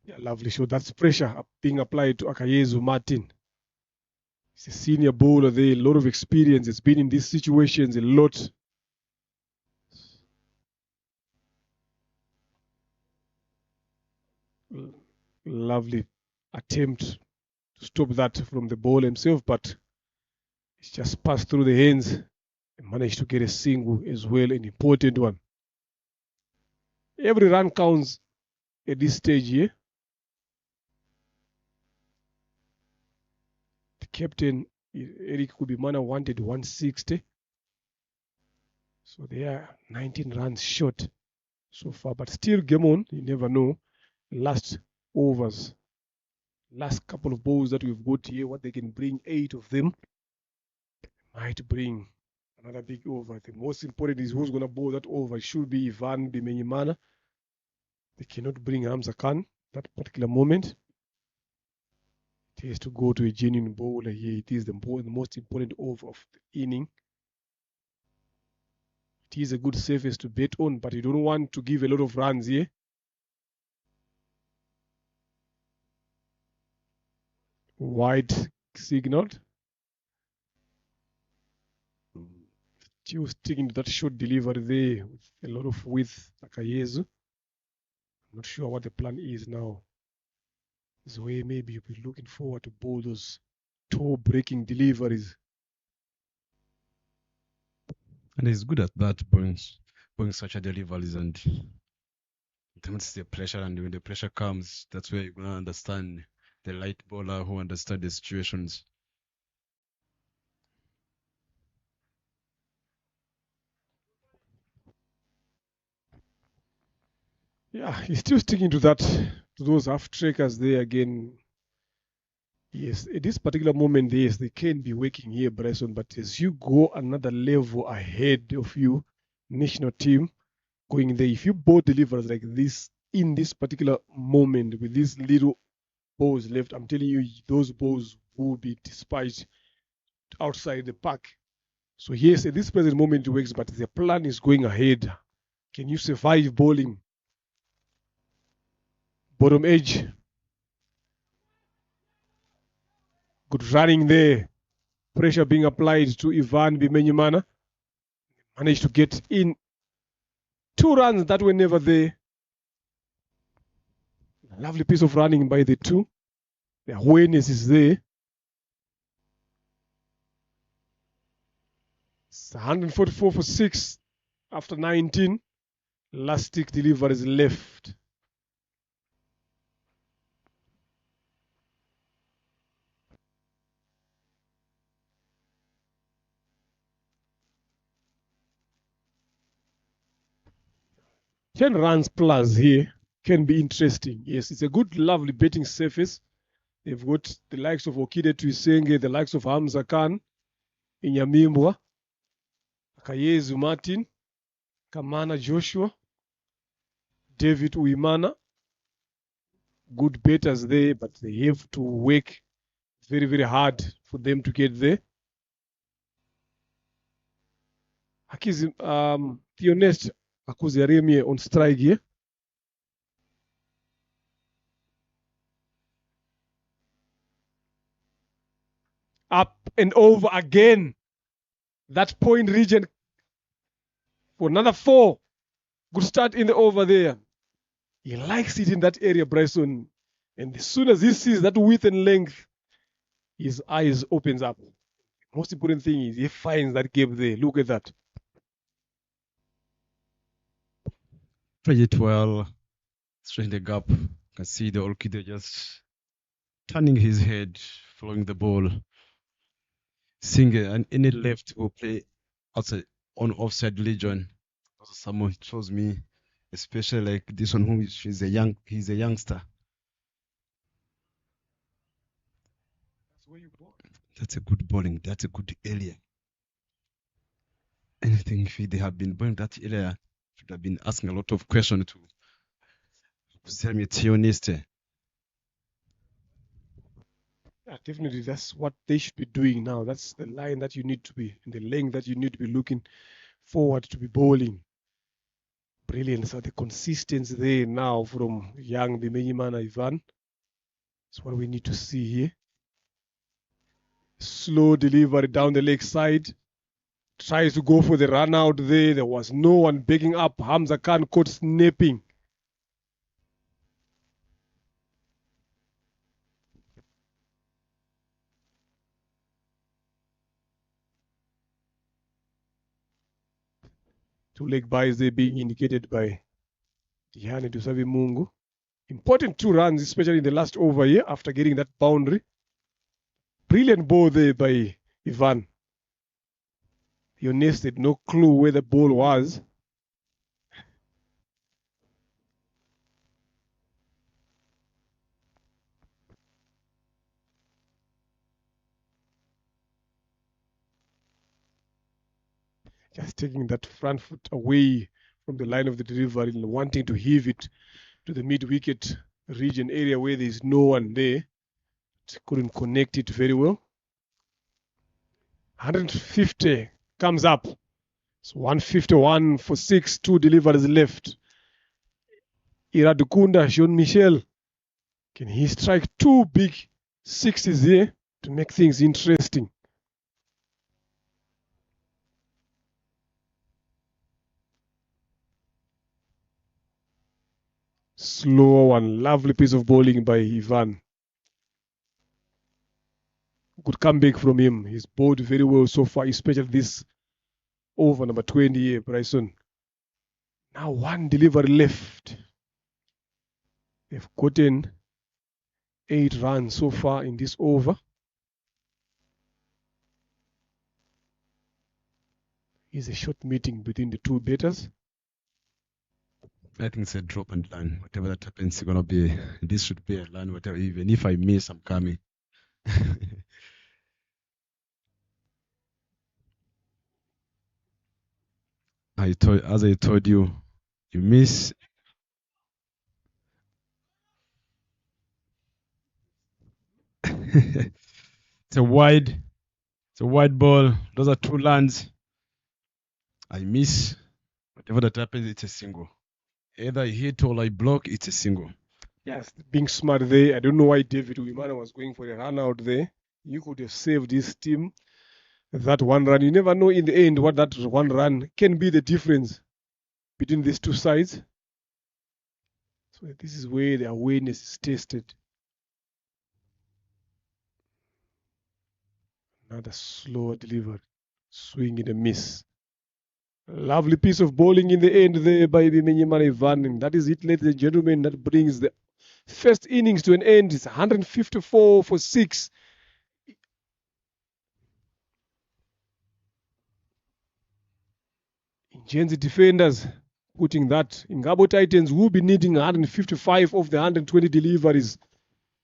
Yeah, lovely shot. That's pressure being applied to Akayezu Martin. He's a senior bowler there, a lot of experience. He's been in these situations a lot. Lovely attempt to stop that from the ball himself, but it's just passed through the hands and managed to get a single as well, an important one. Every run counts at this stage here. The captain, Eric Kubimana, wanted 160. So they are 19 runs short so far, but still game on. You never know. Last overs, last couple of balls that we've got here, what they can bring, 8 of them, might bring another big over. The most important is who's going to bowl that over. It should be Ivan Bimenyimana. They cannot bring Hamza Khan that particular moment. It has to go to a genuine bowler here. It is the most important over of the inning. It is a good surface to bet on, but you don't want to give a lot of runs here. Wide signaled. Still sticking to that short delivery there with a lot of width, Akayezu. I'm not sure what the plan is now. This way, maybe you'll be looking forward to bowl those toe-breaking deliveries. And he's good at that, bowling such a deliveries, and don't see the pressure. And when the pressure comes, that's where you're gonna understand the light bowler who understands the situations. Yeah, he's still sticking to that, to those half trackers there again. Yes, at this particular moment, yes, they can be working here, Bryson, but as you go another level ahead of you, national team, going there, if you bowl delivers like this in this particular moment with these little balls left, I'm telling you, those balls will be despised outside the park. So yes, at this present moment it works, but the plan is going ahead. Can you survive bowling? Bottom edge. Good running there. Pressure being applied to Ivan Bimenyimana. Managed to get in 2 runs that were never there. Lovely piece of running by the two. The awareness is there. It's 144 for 6 after 19. Last stick deliveries left. Ten runs plus here can be interesting. Yes, it's a good, lovely betting surface. They've got the likes of Okide Tuisenge, the likes of Hamza Khan, Inyamimbwa, Akayezu Martin, Kamana Joshua, David Uimana. Good betters there, but they have to work very, very hard for them to get there. Akizi, Theonest Akuzaremie on strike here. Up and over again. That point region for another 4. Good start in the over there. He likes it in that area, Bryson. And as soon as he sees that width and length, his eyes opens up. Most important thing is he finds that gap there. Look at that. Play it well, straight in the gap. You can see the Orchid just turning his head, following the ball. Seeing an any left will play outside on offside region. Also, someone shows me, especially like this one, he's a youngster. That's a good bowling. That's a good area. Anything if they have been bowling that area, should have been asking a lot of questions to Tioniste. Yeah, definitely, that's what they should be doing now. That's the line that you need to be, and the length that you need to be looking forward to be bowling. Brilliant. So the consistency there now from young Bimenyimana Ivan. That's what we need to see here. Slow delivery down the leg side. Tries to go for the run out there. There was no one backing up. Hamza Khan caught snapping. Two leg buys there being indicated by Diane Dusavi Mungu. Important 2 runs, especially in the last over here after getting that boundary. Brilliant ball there by Ivan. Yones had no clue where the ball was. Just taking that front foot away from the line of the delivery and wanting to heave it to the mid-wicket region area where there's no one there. Couldn't connect it very well. 150 comes up. It's 151 for 6, 2 deliveries left. Iradukunda, Jean-Michel. Can he strike 2 big 60s here to make things interesting? Slower one. Lovely piece of bowling by Ivan. Good comeback from him. He's bowled very well so far, especially this over number 20 here, Bryson. Now one delivery left. They've gotten 8 runs so far in this over. It's a short meeting between the two batters. I think it's a drop and line. Whatever that happens, it's gonna be. This should be a line. Whatever. Even if I miss, I'm coming. As I told you, you miss. It's a wide ball. Those are 2 lands. I miss. Whatever that happens, it's a single. Either I hit or I block, it's a single. Yes, being smart there. I don't know why David Imena was going for a run out there. You could have saved this team that 1 run. You never know in the end what that 1 run can be the difference between these two sides. So this is where the awareness is tested. Another slower delivery. Swing and a miss. Lovely piece of bowling in the end there by Imena Ivan. And that is it, ladies and gentlemen. That brings the first innings to an end. It's 154 for 6. Ingenzi defenders putting that. Ingabo Titans will be needing 155 of the 120 deliveries.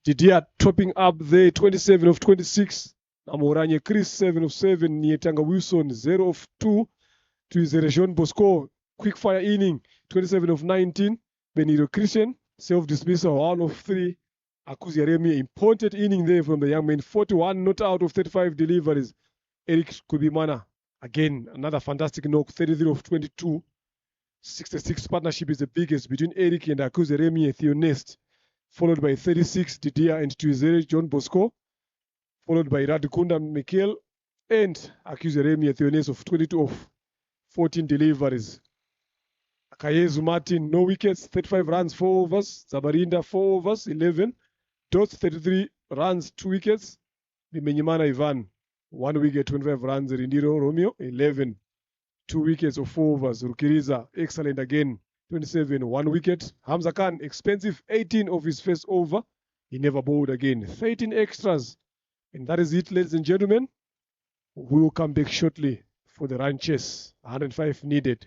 Didier topping up there, 27 of 26. Amoranye Chris, 7 of 7. Nietanga Wilson, 0 of 2. To Jean Bosco, quick fire inning, 27 of 19. Benito Christian, self-dismissal, 1 of 3. Akuzi Aremi, important inning there from the young man, 41 not out of 35 deliveries. Eric Kubimana, again, another fantastic knock, 33 of 22. 66 partnership is the biggest between Eric and Akuzi Aremi and Theo Nest, followed by 36 Didier and Tuizere John Bosco, followed by Radukunda Mikel and Akuzi Aremi and Theo Nest of 22 of 14 deliveries. Akayezu Martin, no wickets, 35 runs, 4 overs. Zabarinda, 4 overs, 11. Dots, 33 runs, 2 wickets. Bimenyimana Ivan, 1 wicket, 25 runs. Rindiro Romeo, 11. 2 wickets of 4 overs. Rukiriza, excellent again, 27, 1 wicket. Hamza Khan, expensive, 18 of his first over. He never bowled again. 13 extras. And that is it, ladies and gentlemen. We will come back shortly for the run chase. 105 needed.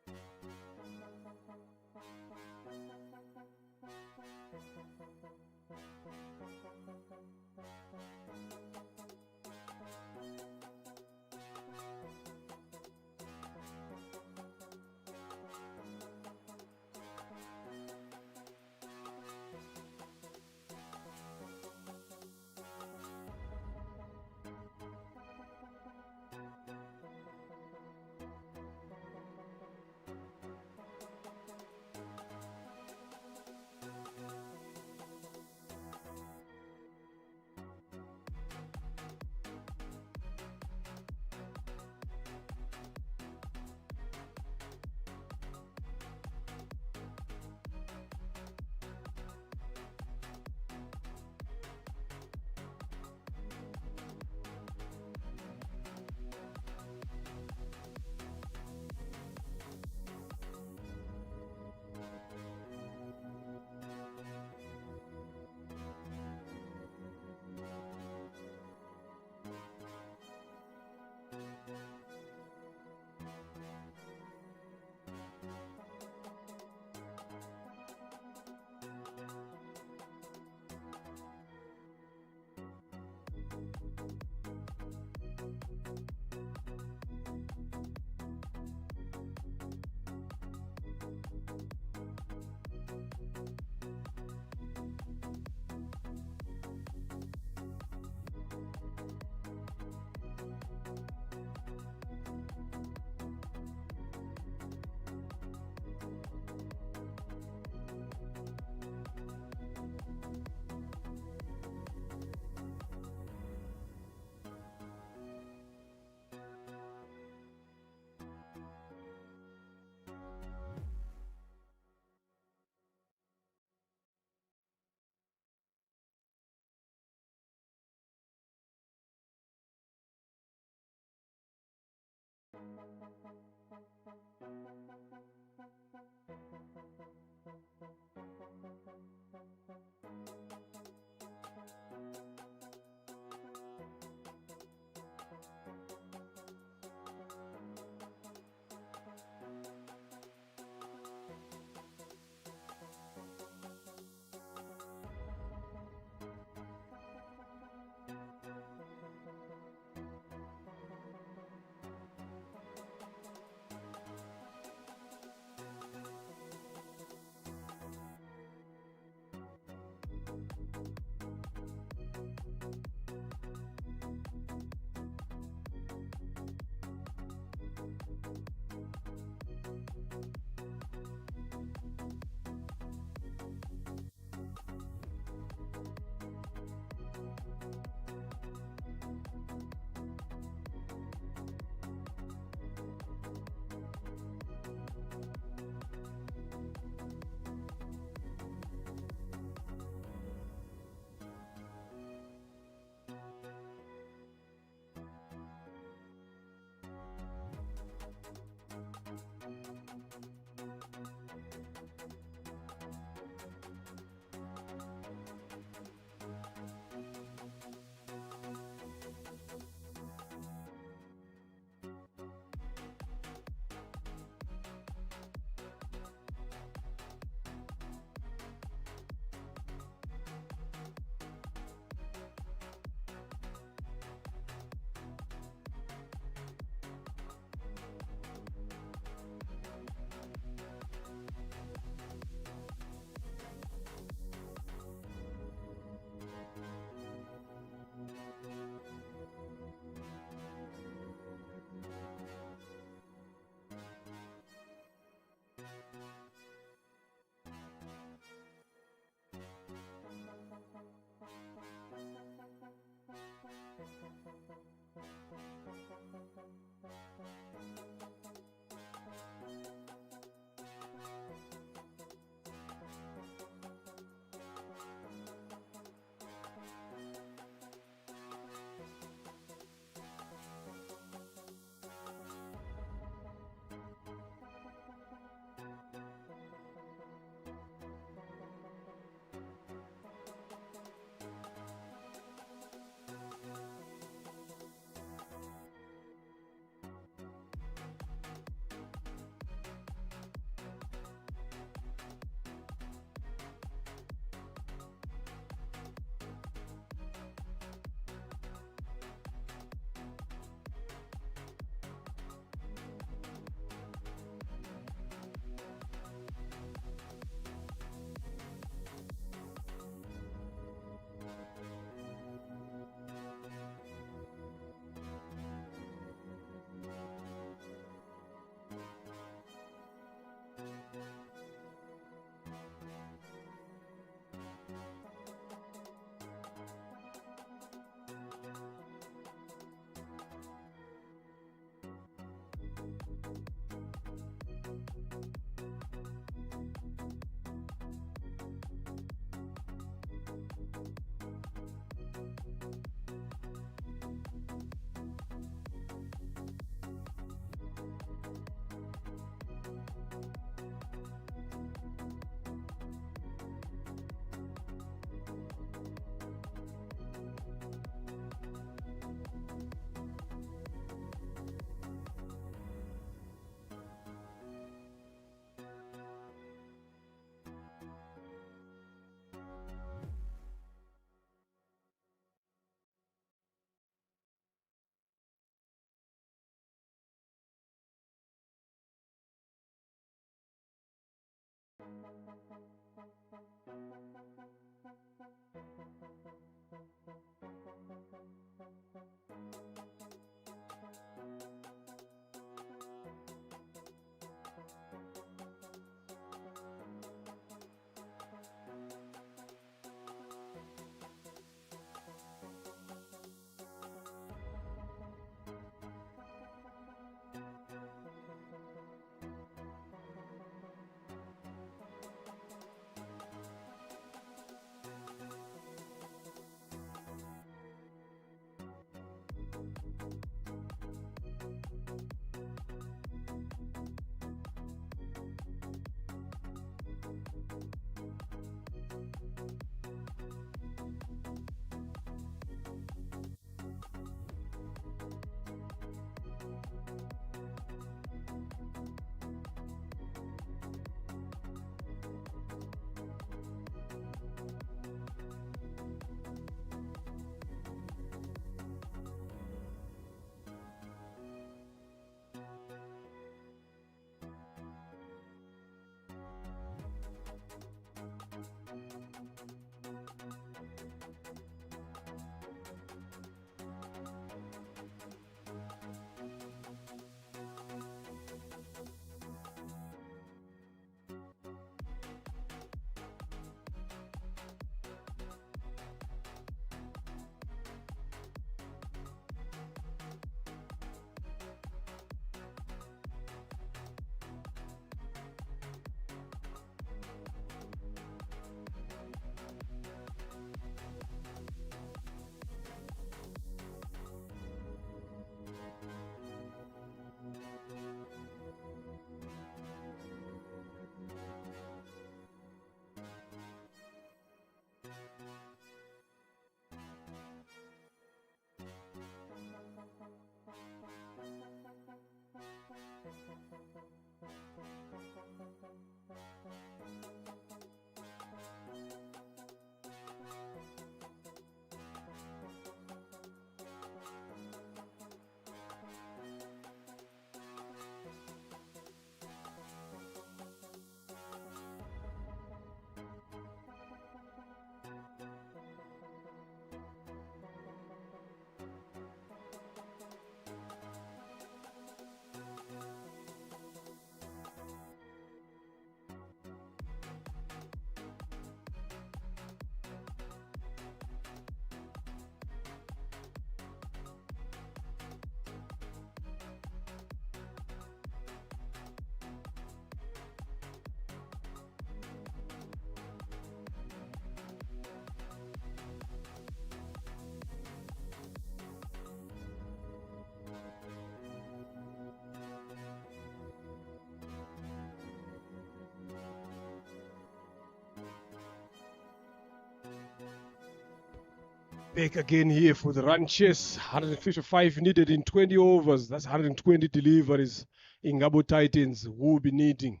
Back again here for the run chase. 155 needed in 20 overs. That's 120 deliveries. Ingabo Titans will be needing.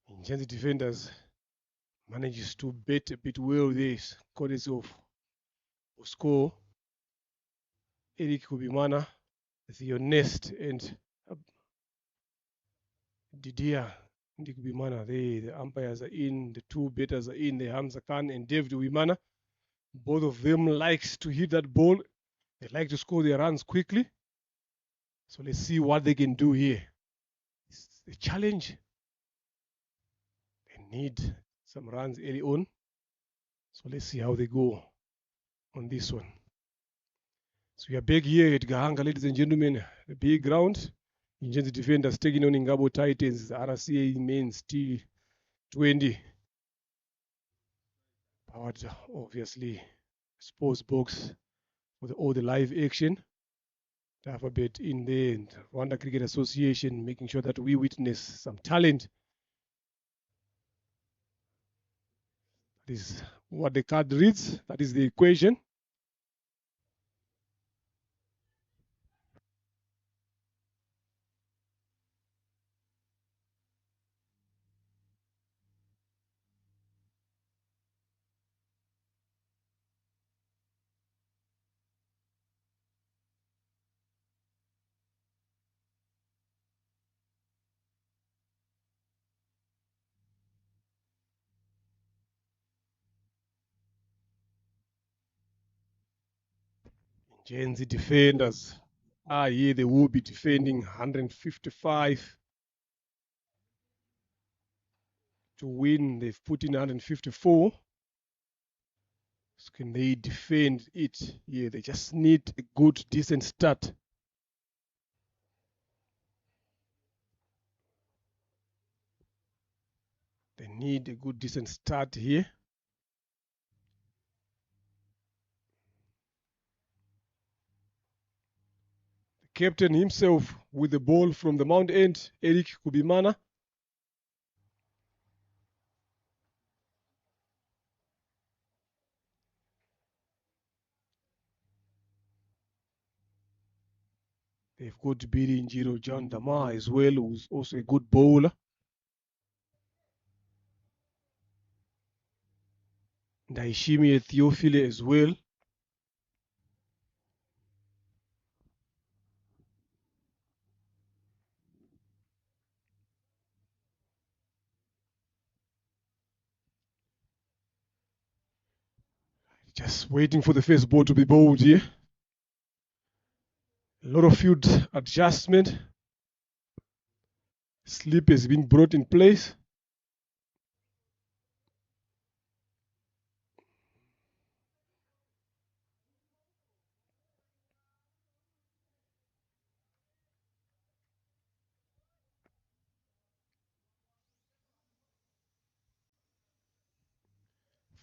Ingenzi defenders manages to bet a bit well this. Courtesy of score. Eric Kubimana, Theo Nest, and Didier Ndikubimana. The umpires are in. The two betters are in. The Hamza Khan and David Wimana. Both of them likes to hit that ball. They like to score their runs quickly. So let's see what they can do here. It's a challenge. They need some runs early on. So let's see how they go on this one. So we are back here at Gahanga, ladies and gentlemen. The big ground. Ingenzi defenders taking on Ingabo Titans. RCA men's T20. Powered, obviously, sports box for all the live action. The alphabet in there, and Rwanda Cricket Association making sure that we witness some talent. That is what the card reads. That is the equation. Ingenzi defenders. Here they will be defending 155 to win. They've put in 154. So can they defend it? Yeah, they just need a good, decent start. They need a good, decent start here. The captain himself with the ball from the Mount End, Eric Kubimana. They've got Biri Njiro John Dama as well, who's also a good bowler. Daishimi Theophile as well. Just waiting for the first ball to be bowled here. A lot of field adjustment. Sleep has been brought in place.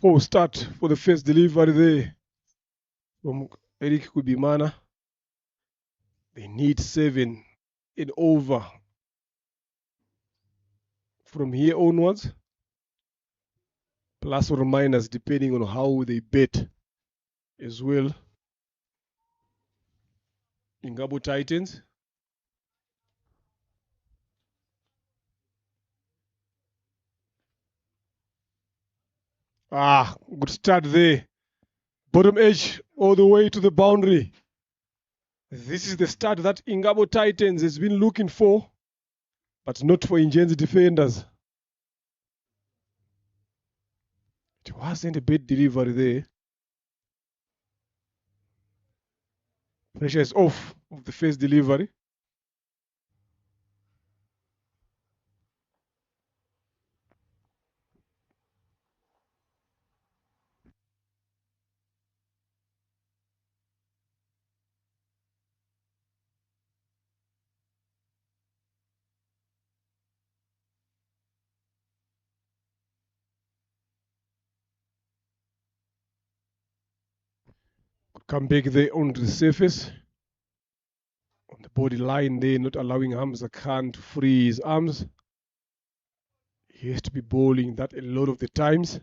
Full start for the first delivery there from Eric Kubimana. They need 7 and over from here onwards, plus or minus depending on how they bet as well. Ingabo Titans. Good start there. Bottom edge all the way to the boundary. This is the start that Ingabo Titans has been looking for, but not for Ingenzi defenders. It wasn't a bad delivery there. Pressure is off of the first delivery. Come back there onto the surface. On the body line there, not allowing Hamza Khan to free his arms. He has to be bowling that a lot of the times.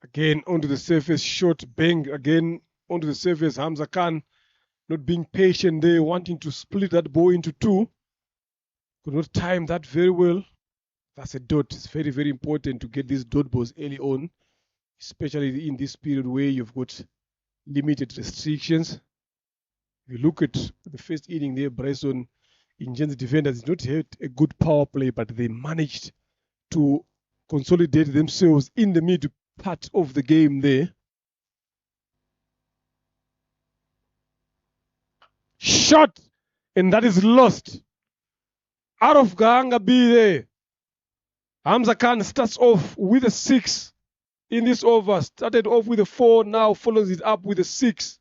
Again, onto the surface, short bang. Again, onto the surface, Hamza Khan not being patient there, wanting to split that ball into two. Could not time that very well. That's a dot. It's very, very important to get these dot balls early on, especially in this period where you've got limited restrictions. If you look at the first inning there, Bryson, Ingenzi defenders did not have a good power play, but they managed to consolidate themselves in the mid part of the game there. Shot, and that is lost. Out of Gahanga B there. Hamza Khan starts off with a 6 in this over. Started off with a 4, now follows it up with a 6.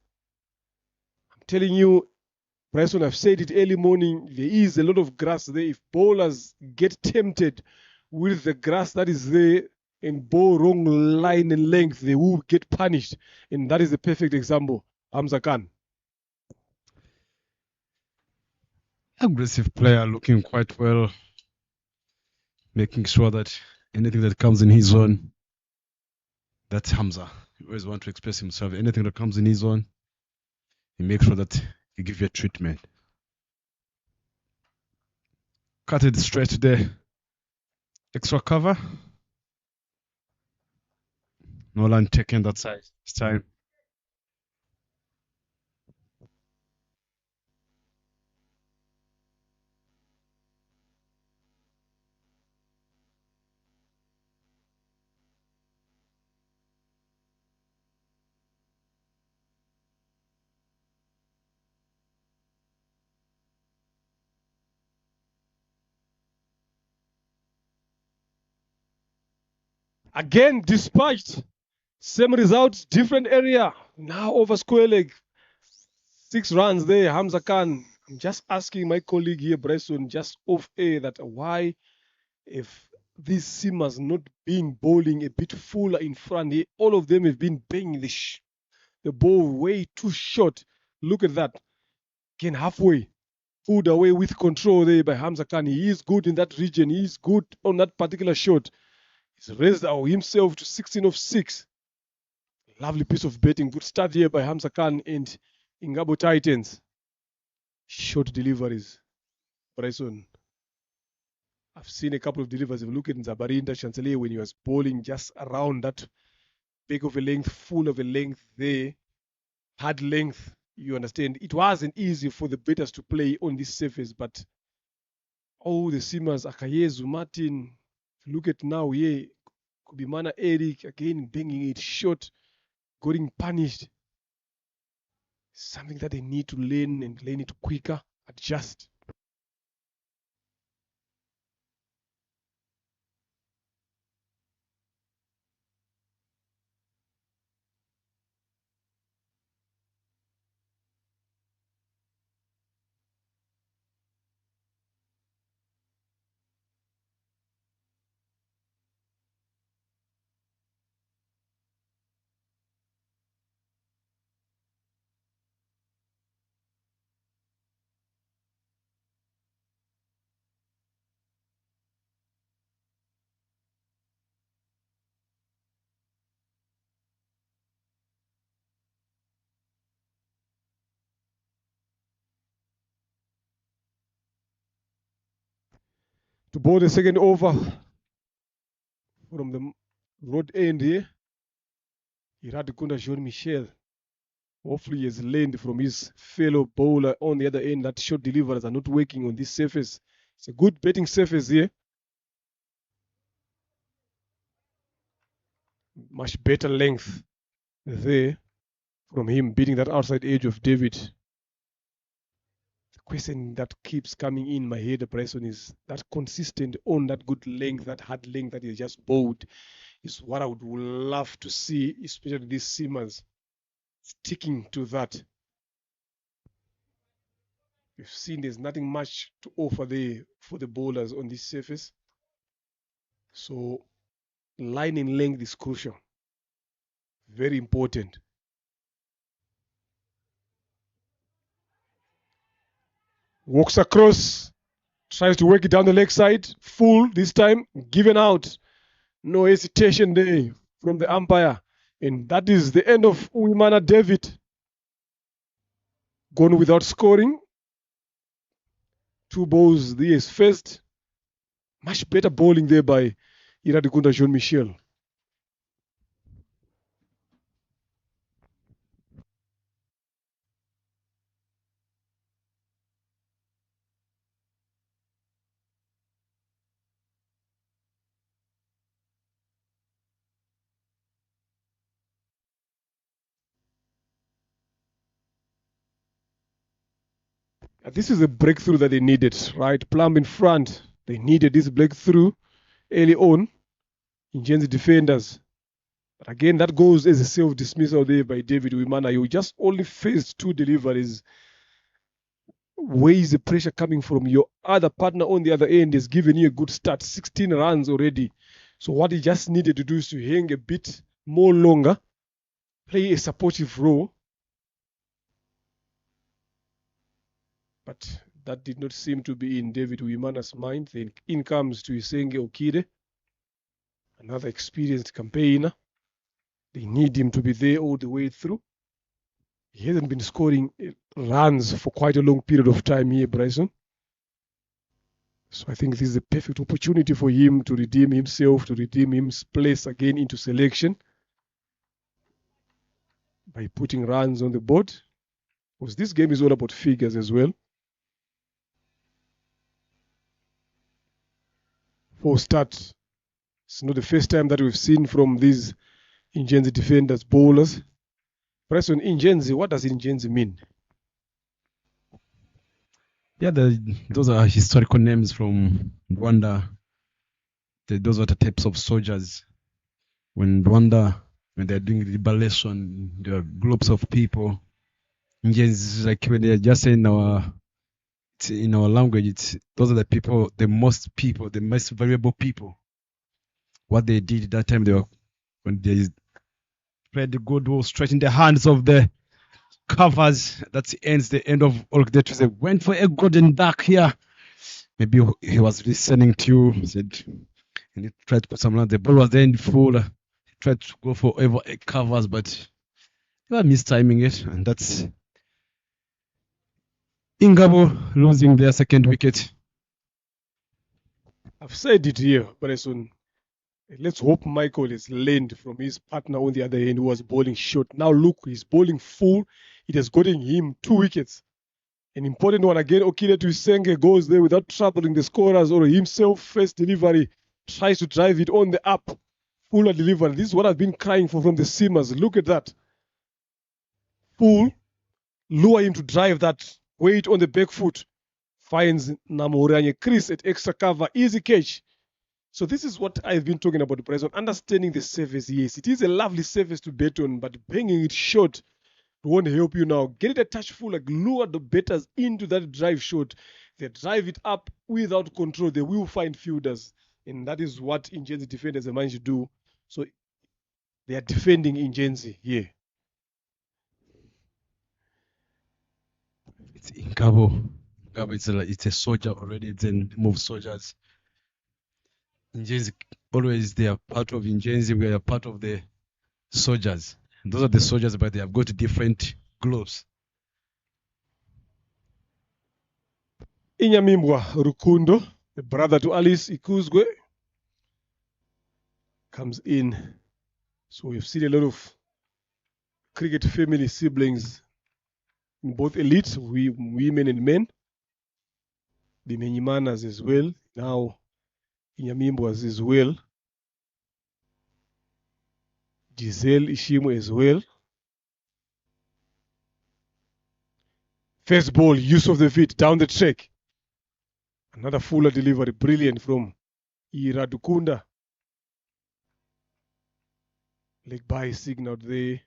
I'm telling you, Bryson, I've said it early morning, there is a lot of grass there. If bowlers get tempted with the grass that is there and bowl wrong line and length, they will get punished. And that is the perfect example. Hamza Khan. Aggressive player, looking quite well, making sure that anything that comes in his zone, that's Hamza. He always wants to express himself. Anything that comes in his zone, he makes sure that he gives you a treatment. Cut it straight to the extra cover. Nolan taking that side this time. Again, despite same results, different area. Now over square leg. 6 runs there, Hamza Khan. I'm just asking my colleague here, Bryson, just off air, that why, if these seamers not been bowling a bit fuller in front here, all of them have been banging the ball way too short. Look at that. Again, halfway. Pulled away with control there by Hamza Khan. He is good in that region. He is good on that particular shot. He's raised himself to 16 of 6. Lovely piece of betting. Good start here by Hamza Khan and Ingabo Titans. Short deliveries. Bryson. I've seen a couple of deliveries. If you look at Nzabarinda Chancelier when he was bowling just around that big of a length, full of a length there, hard length, you understand. It wasn't easy for the batters to play on this surface, but all the seamers, Akayezu, Martin, if you look at now here, Kubimana Eric, again banging it short, getting punished. Something that they need to learn and learn it quicker, adjust. To bowl the second over from the road end here, Iradikunda Jean-Michel. Hopefully he has learned from his fellow bowler on the other end that short deliveries are not working on this surface. It's a good betting surface here. Much better length there from him beating that outside edge of David. The question that keeps coming in my head, Bryson, is that consistent on that good length, that hard length that he just bowled, is what I would love to see, especially these seamers sticking to that. We've seen there's nothing much to offer there for the bowlers on this surface. So line in length is crucial. Very important. Walks across. Tries to work it down the leg side. Full this time. Given out. No hesitation there from the umpire. And that is the end of Imena David. Gone without scoring. 2 balls there is first. Much better bowling there by Iradikunda Jean-Michel. This is a breakthrough that they needed, right? Plumb in front. They needed this breakthrough early on. Ingenzi defenders. But again, that goes as a self-dismissal there by David Imena. You just only faced 2 deliveries. Where is the pressure coming from? Your other partner on the other end is giving you a good start. 16 runs already. So what he just needed to do is to hang a bit more longer. Play a supportive role. But that did not seem to be in David Imena's mind. Then in comes Tuisenge Okide, another experienced campaigner. They need him to be there all the way through. He hasn't been scoring runs for quite a long period of time here, Bryson. So I think this is a perfect opportunity for him to redeem himself, to redeem his place again into selection by putting runs on the board. Because this game is all about figures as well. 4 starts. It's not the first time that we've seen from these Ingenzi defenders, bowlers. Bryson, Ingenzi, what does Ingenzi mean? Yeah, those are historical names from Rwanda. Those are the types of soldiers. When they're doing liberation, there are groups of people. Ingenzi is like when they're just in our language, those are the people, the most valuable people. What they did that time, when they spread the goodwill straight in the hands of the covers. That's the end of all that. They went for a golden duck here. Maybe he was listening to you. He said, and he tried to put some land. The ball was then full. He tried to go for over covers, but they were mistiming it, and that's Ingabo losing their second wicket. I've said it here, Bryson. Let's hope Michael has learned from his partner on the other end who was bowling short. Now look, he's bowling full. It has gotten him 2 wickets. An important one again. Okile Tuisenge goes there without troubling the scorers or himself. First delivery, tries to drive it on the up. Fuller delivery. This is what I've been crying for from the seamers. Look at that. Full. Lure him to drive that weight on the back foot. Finds Namoranye Chris at extra cover. Easy catch. So this is what I've been talking about, President. Understanding the surface, yes, it is a lovely surface to bet on, but banging it short won't help you now. Get it a touch full, like lure the batters into that drive shot. They drive it up without control. They will find fielders, and that is what Ingenzi defenders are managed to do. So they are defending Ingenzi here. It's Ingabo. It's a soldier already. It's in move soldiers. Ingenzi always they are part of Ingenzi. We are part of the soldiers. Those are the soldiers, but they have got different gloves. Inyamimbwa Rukundo, the brother to Alice Ikuzwe, comes in. So we've seen a lot of cricket family siblings in both elites, women and men. The Menyimanas as well. Now Inyamimbwas as well. Giselle Ishimo as well. First ball, use of the feet down the track. Another fuller delivery, brilliant from Iradukunda. Leg by signaled there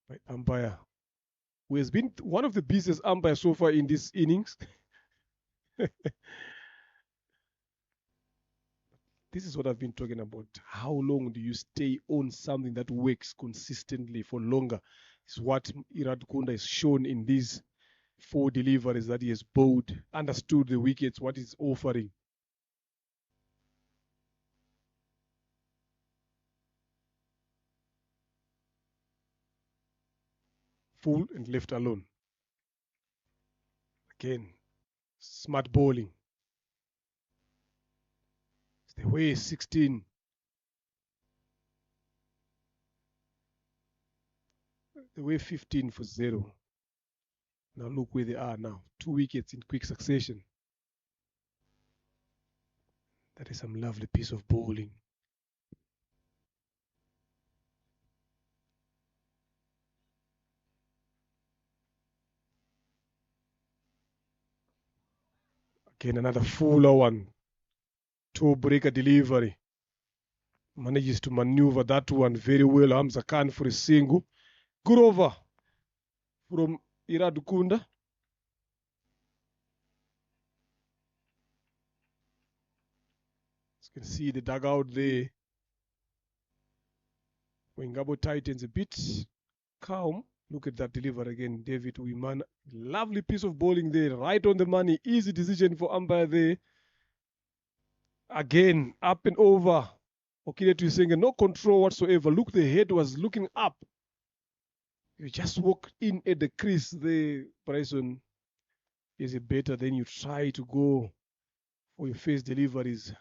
by umpire, who has been one of the busiest umpires so far in this innings. This is what I've been talking about. How long do you stay on something that works consistently for longer? Is what Iradukunda is shown in these 4 deliveries that he has bowled, understood the wickets, what he's offering. Full and left alone. Again, smart bowling. It's the way 16. The way 15 for 0. Now look where they are now. 2 wickets in quick succession. That is some lovely piece of bowling. Again, another fuller one. Toe breaker delivery. Manages to maneuver that one very well. Hamza Khan for a single. Good over from Iradukunda. As you can see the dugout there. Wingabo tightens a bit. Calm. Look at that delivery again. David Imena. Lovely piece of bowling there. Right on the money. Easy decision for umpire there. Again, up and over. Okinetu is saying no control whatsoever. Look, the head was looking up. You just walk in at the crease there, Bryson. Is it better than you try to go for your first deliveries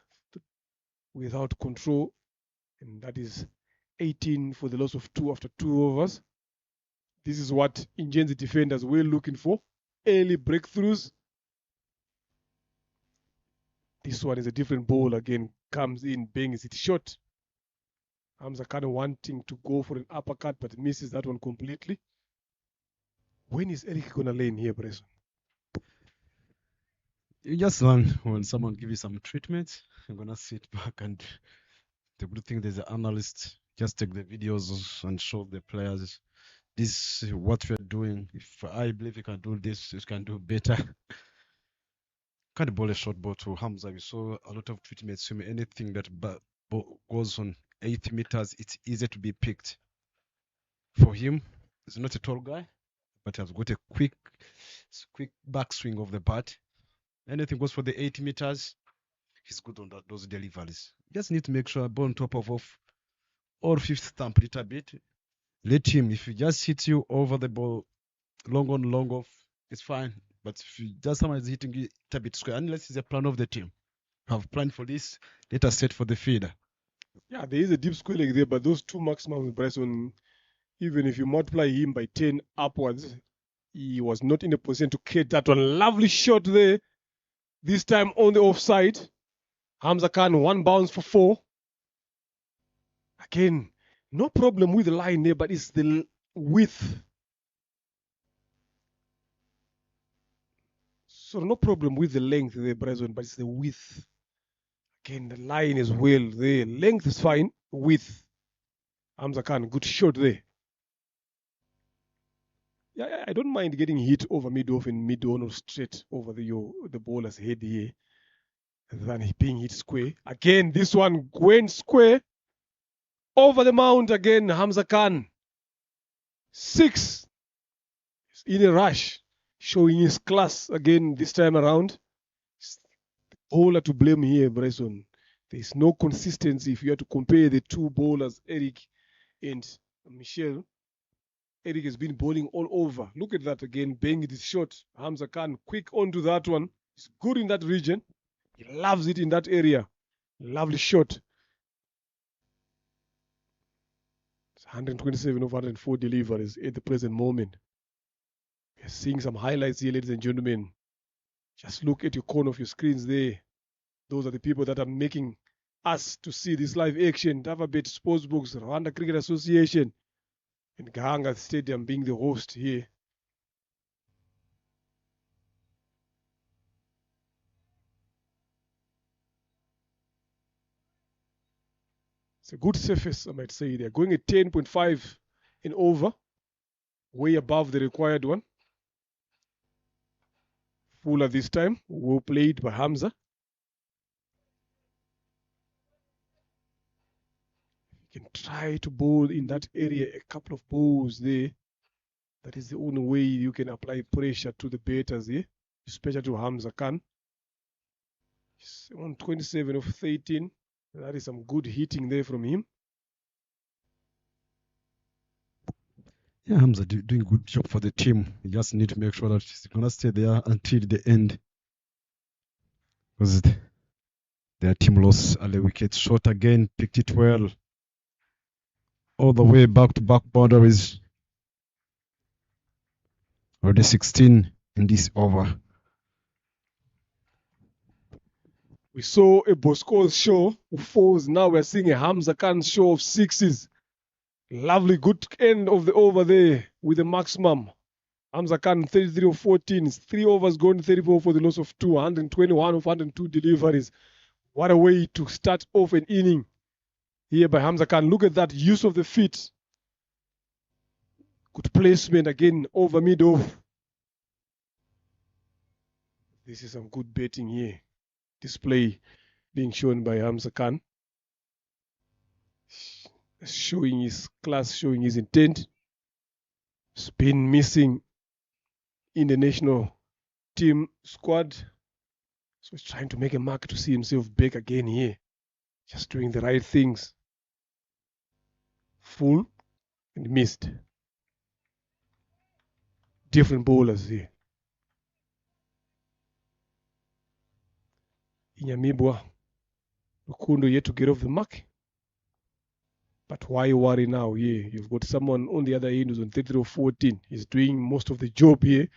without control? And that is 18 for the loss of 2 after 2 overs. This is what Ingenzi defenders were looking for. Early breakthroughs. This one is a different ball again. Comes in, bangs it short. Hamza kind of wanting to go for an uppercut, but misses that one completely. When is Eric going to lane here, Bryson? You just learn when someone gives you some treatment, you're going to sit back and the good thing there's an analyst. Just take the videos and show the players. This is what we're doing. If I believe you can do this, you can do better. Can't bowl a short ball to Hamza. We saw a lot of treatments. Anything that goes on 8 meters, it's easy to be picked. For him, he's not a tall guy, but he has got a quick backswing of the bat. Anything goes for the 8 meters, he's good on those deliveries. Just need to make sure ball on top of off or fifth stump a little bit. Let him. If he just hits you over the ball, long on, long off, it's fine. But if you just someone is hitting it a bit square, unless it's a plan of the team, have planned for this, let us set for the feeder. Yeah, there is a deep square leg there, but those 2 maximum with Bryson, even if you multiply him by 10 upwards, he was not in a position to catch that one. Lovely shot there. This time on the offside. Hamza Khan, 1 bounce for 4. Again, no problem with the line there, but it's the width. So no problem with the length there, Bryson, but it's the width. Again, the line is well there. Length is fine. Width. Hamza Khan, good shot there. Yeah, I don't mind getting hit over mid-off and mid-on or straight over the bowler's head here than being hit square. Again, this one went square. Over the mount again, Hamza Khan. 6. He's in a rush. Showing his class again this time around. The bowler to blame here, Bryson. There is no consistency if you have to compare the 2 bowlers, Eric and Michelle. Eric has been bowling all over. Look at that again. Banging it short. Hamza Khan quick onto that one. He's good in that region. He loves it in that area. Lovely shot. It's 127 of 104 deliveries at the present moment. We're seeing some highlights here, ladies and gentlemen. Just look at your corner of your screens there. Those are the people that are making us to see this live action. Davabet Sportsbooks, Rwanda Cricket Association, and Gahanga Stadium being the host here. It's a good surface, I might say. They're going at 10.5 and over, way above the required one. Fuller this time, well played by Hamza. You can try to bowl in that area, a couple of balls there. That is the only way you can apply pressure to the batters here, especially to Hamza Khan. He's on 27 of 13. That is some good hitting there from him. Yeah, Hamza doing good job for the team. You just need to make sure that he's gonna stay there until the end, because their team lost early wicket short again. Picked it well, all the way back to back boundaries. Already 16 in this over. We saw a Bosco's show of fours. Now we're seeing a Hamza Khan show of sixes. Lovely, good end of the over there with the maximum. Hamza Khan 33 of 14. 3 overs going 34 for the loss of 2. 121 of 102 deliveries. What a way to start off an inning here by Hamza Khan. Look at that use of the feet. Good placement again over mid-off. This is some good betting here. Display being shown by Hamza Khan. Showing his class, showing his intent. It's been missing in the national team squad. So he's trying to make a mark to see himself back again here. Just doing the right things. Full and missed. Different bowlers here. Inyamibwa, Lukundo yet to get off the mark. But why worry now? Yeah, you've got someone on the other end who's on 33 or 14. He's doing most of the job here.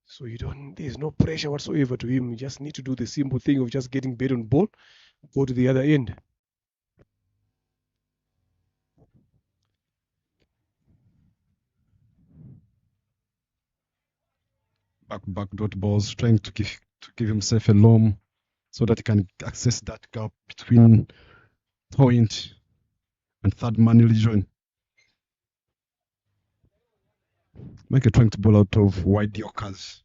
So there's no pressure whatsoever to him. You just need to do the simple thing of just getting bet on ball, go to the other end. Back dot balls, trying to give himself a loam so that he can access that gap between point and third man region. Michael trying to bowl out of wide yorkers.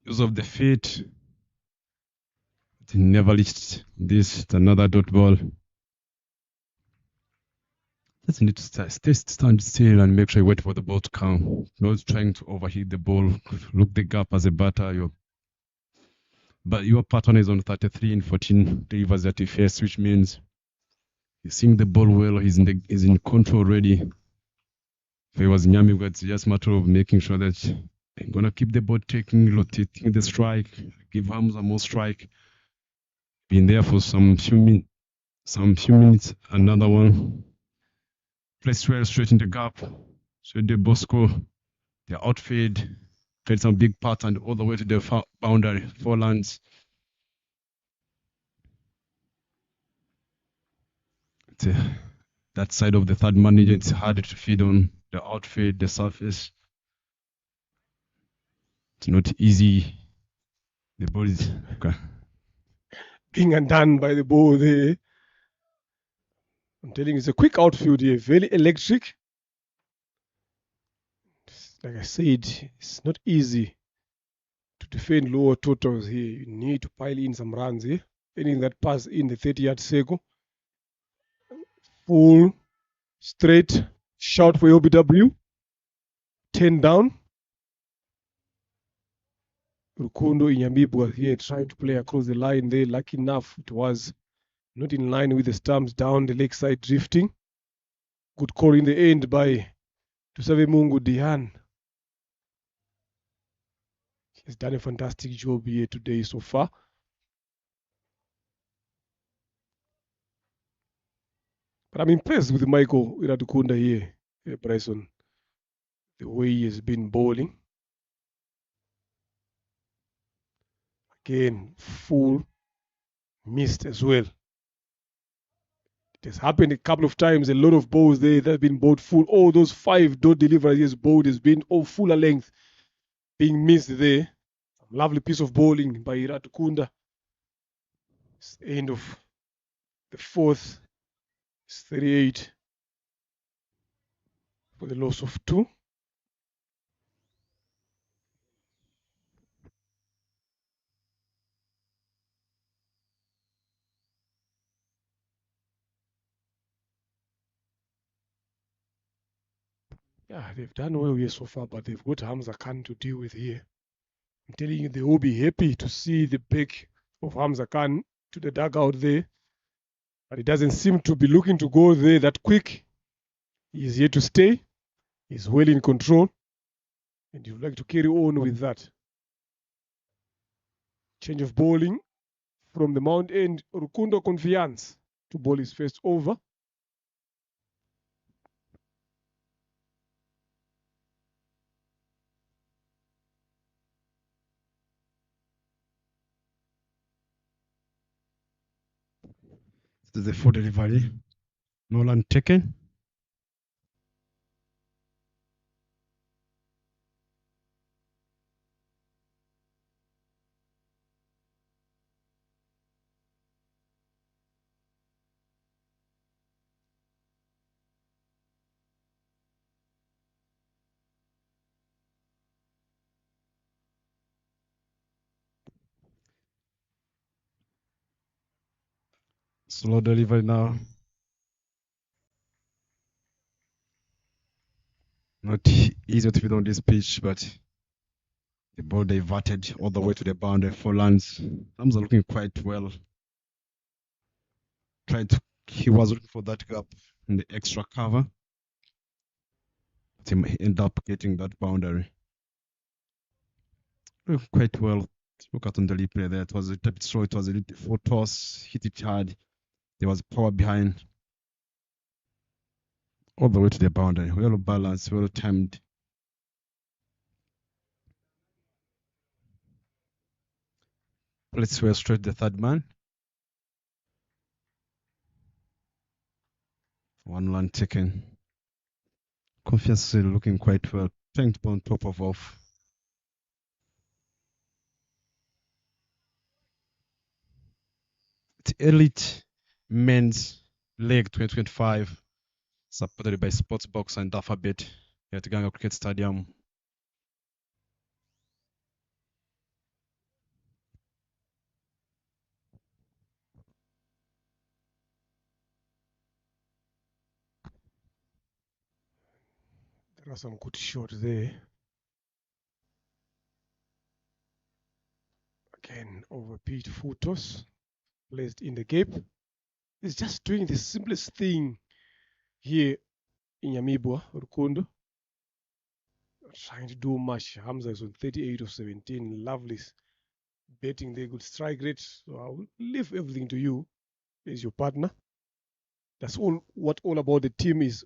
Use of the feet. He never reached this. It's another dot ball. Just need to stand still and make sure you wait for the ball to come. Not trying to overhit the ball. Look the gap as a batter. But your pattern is on 33 and 14 delivers that you face, which means he's seeing the ball well. He's in control already. If it was Nyami, it's just a matter of making sure that I'm gonna keep the ball rotating the strike, give Hamza more strike. Been there for some few minutes. Another one. Placed well straight in the gap. So the Bosco, the outfield, played some big part and all the way to the boundary, 4 lands. That side of the third man, it's harder to feed on the outfield, the surface. It's not easy. The ball is being undone by the ball there. I'm telling you, it's a quick outfield here, very electric. Like I said, it's not easy to defend lower totals here. You need to pile in some runs here. Ending that pass in the 30-yard circle. Full, straight, shot for LBW. 10 down. Rukundo Inyamibwa here trying to play across the line there. Lucky enough, it was not in line with the stumps down the leg side drifting. Good call in the end by Tusave Mungu Dihan. He's done a fantastic job here today so far. But I'm impressed with Michael Iradukunda here, Bryson. The way he has been bowling. Again, full, missed as well. It has happened a couple of times. A lot of balls there that have been bowled full. All those 5 dot deliveries he has bowled has been all fuller length being missed there. Lovely piece of bowling by Iradukunda. It's the end of the 4th It's 38 for the loss of 2. Yeah, they've done well here so far, but they've got Hamza Khan to deal with here. I'm telling you, they will be happy to see the back of Hamza Khan to the dugout there. But he doesn't seem to be looking to go there that quick. He's here to stay. He's well in control. And you'd like to carry on with that. Change of bowling from the Mount End, Rukundo Confiance to bowl his first over. This is the full delivery. Nolan taken. Slow delivery now. Not easy to fit on this pitch, but the ball diverted all the way to the boundary. 4 runs. Hamza looking quite well. He was looking for that gap in the extra cover. But he ended up getting that boundary. Looking quite well. Look at on the replay there. It was a bit slow. It was a little full toss. Hit it hard. There was power behind. All the way to the boundary. Well balanced, well timed. Let's well straight the third man. 1 run taken. Confiance looking quite well. Trying to be on top of off. It's Elite Men's League 2025. Supported by Sportsbox and Alphabet at Gahanga Cricket Stadium. There are some good shots there. Again, over Pete full toss. Placed in the gap. He's just doing the simplest thing here in Yamibwa, Rukundo. Not trying to do much. Hamza is on 38 of 17. Lovely betting there, good strike rate. So I will leave everything to you as your partner. That's all about the team is.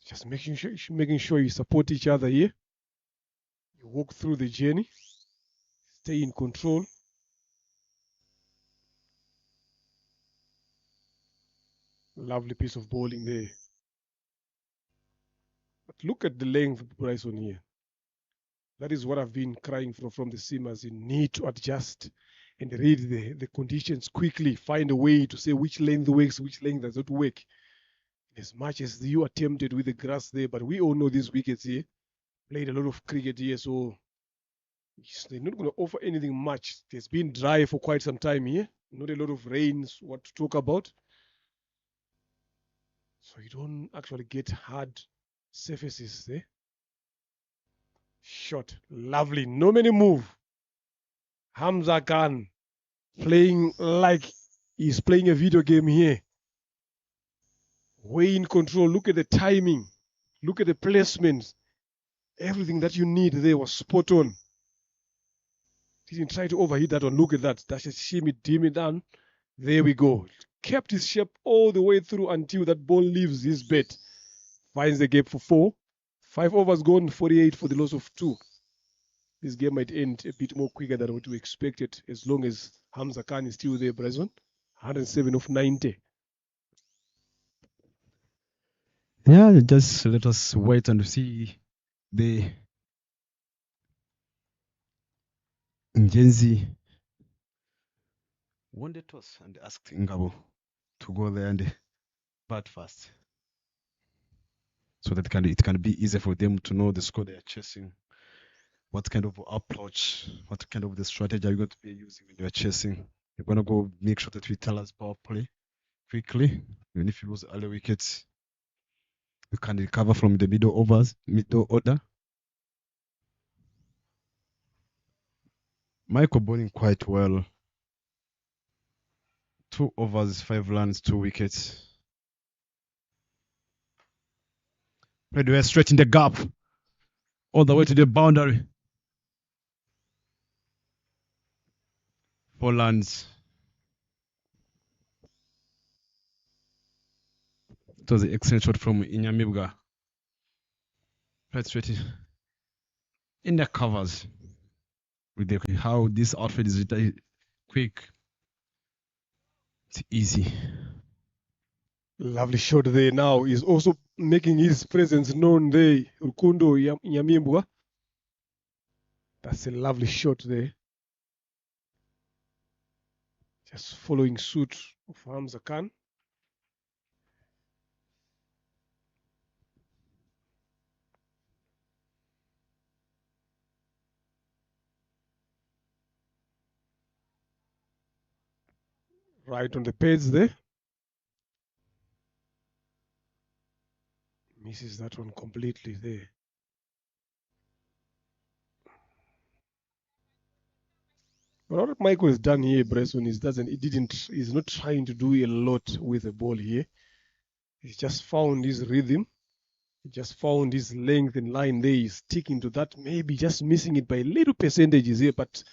Just making sure you support each other here. You walk through the journey. Stay in control. Lovely piece of bowling there. But look at the length of Bryson here. That is what I've been crying for from the seamers. You need to adjust and read the conditions quickly. Find a way to say which length works, which length does not work. As much as you attempted with the grass there, but we all know these wickets here. Played a lot of cricket here, so they're not going to offer anything much. It's been dry for quite some time here. Not a lot of rains, what to talk about. So you don't actually get hard surfaces there. Shot. Lovely. No many move. Hamza Khan playing like he's playing a video game here. Way in control. Look at the timing. Look at the placements. Everything that you need there was spot on. Didn't try to overheat that one. Look at that. That's a shimmy, dim it down. There we go. Kept his shape all the way through until that ball leaves his bat. Finds the gap for 4. 5 overs gone, 48 for the loss of 2. This game might end a bit more quicker than what we expected, as long as Hamza Khan is still there, Bryson. 107 of 90. Yeah, just let us wait and see the Ingenzi won the toss and asked Ngabo to go there and bat fast, so that it can be easier for them to know the score they are chasing. What kind of approach, what kind of the strategy are you going to be using when you are chasing? You're going to go make sure that we tell us power play quickly. Even if you lose early wickets, you can recover from the middle order. Michael bowling quite well. 2 overs, 5 runs, 2 wickets. Played well straight in the gap, all the way to the boundary. 4 runs. It was an excellent shot from Inyamibwa. Played straight in the covers. With how this outfit is quick. It's easy. Lovely shot there now. He's also making his presence known there. Rukundo Nyamimbwa. That's a lovely shot there. Just following suit of Hamza Khan. Right on the page there. Misses that one completely there. But what Michael has done here, Bresson, he's not trying to do a lot with the ball here. He's just found his rhythm. He just found his length and line there. He's sticking to that, maybe just missing it by little percentages here, but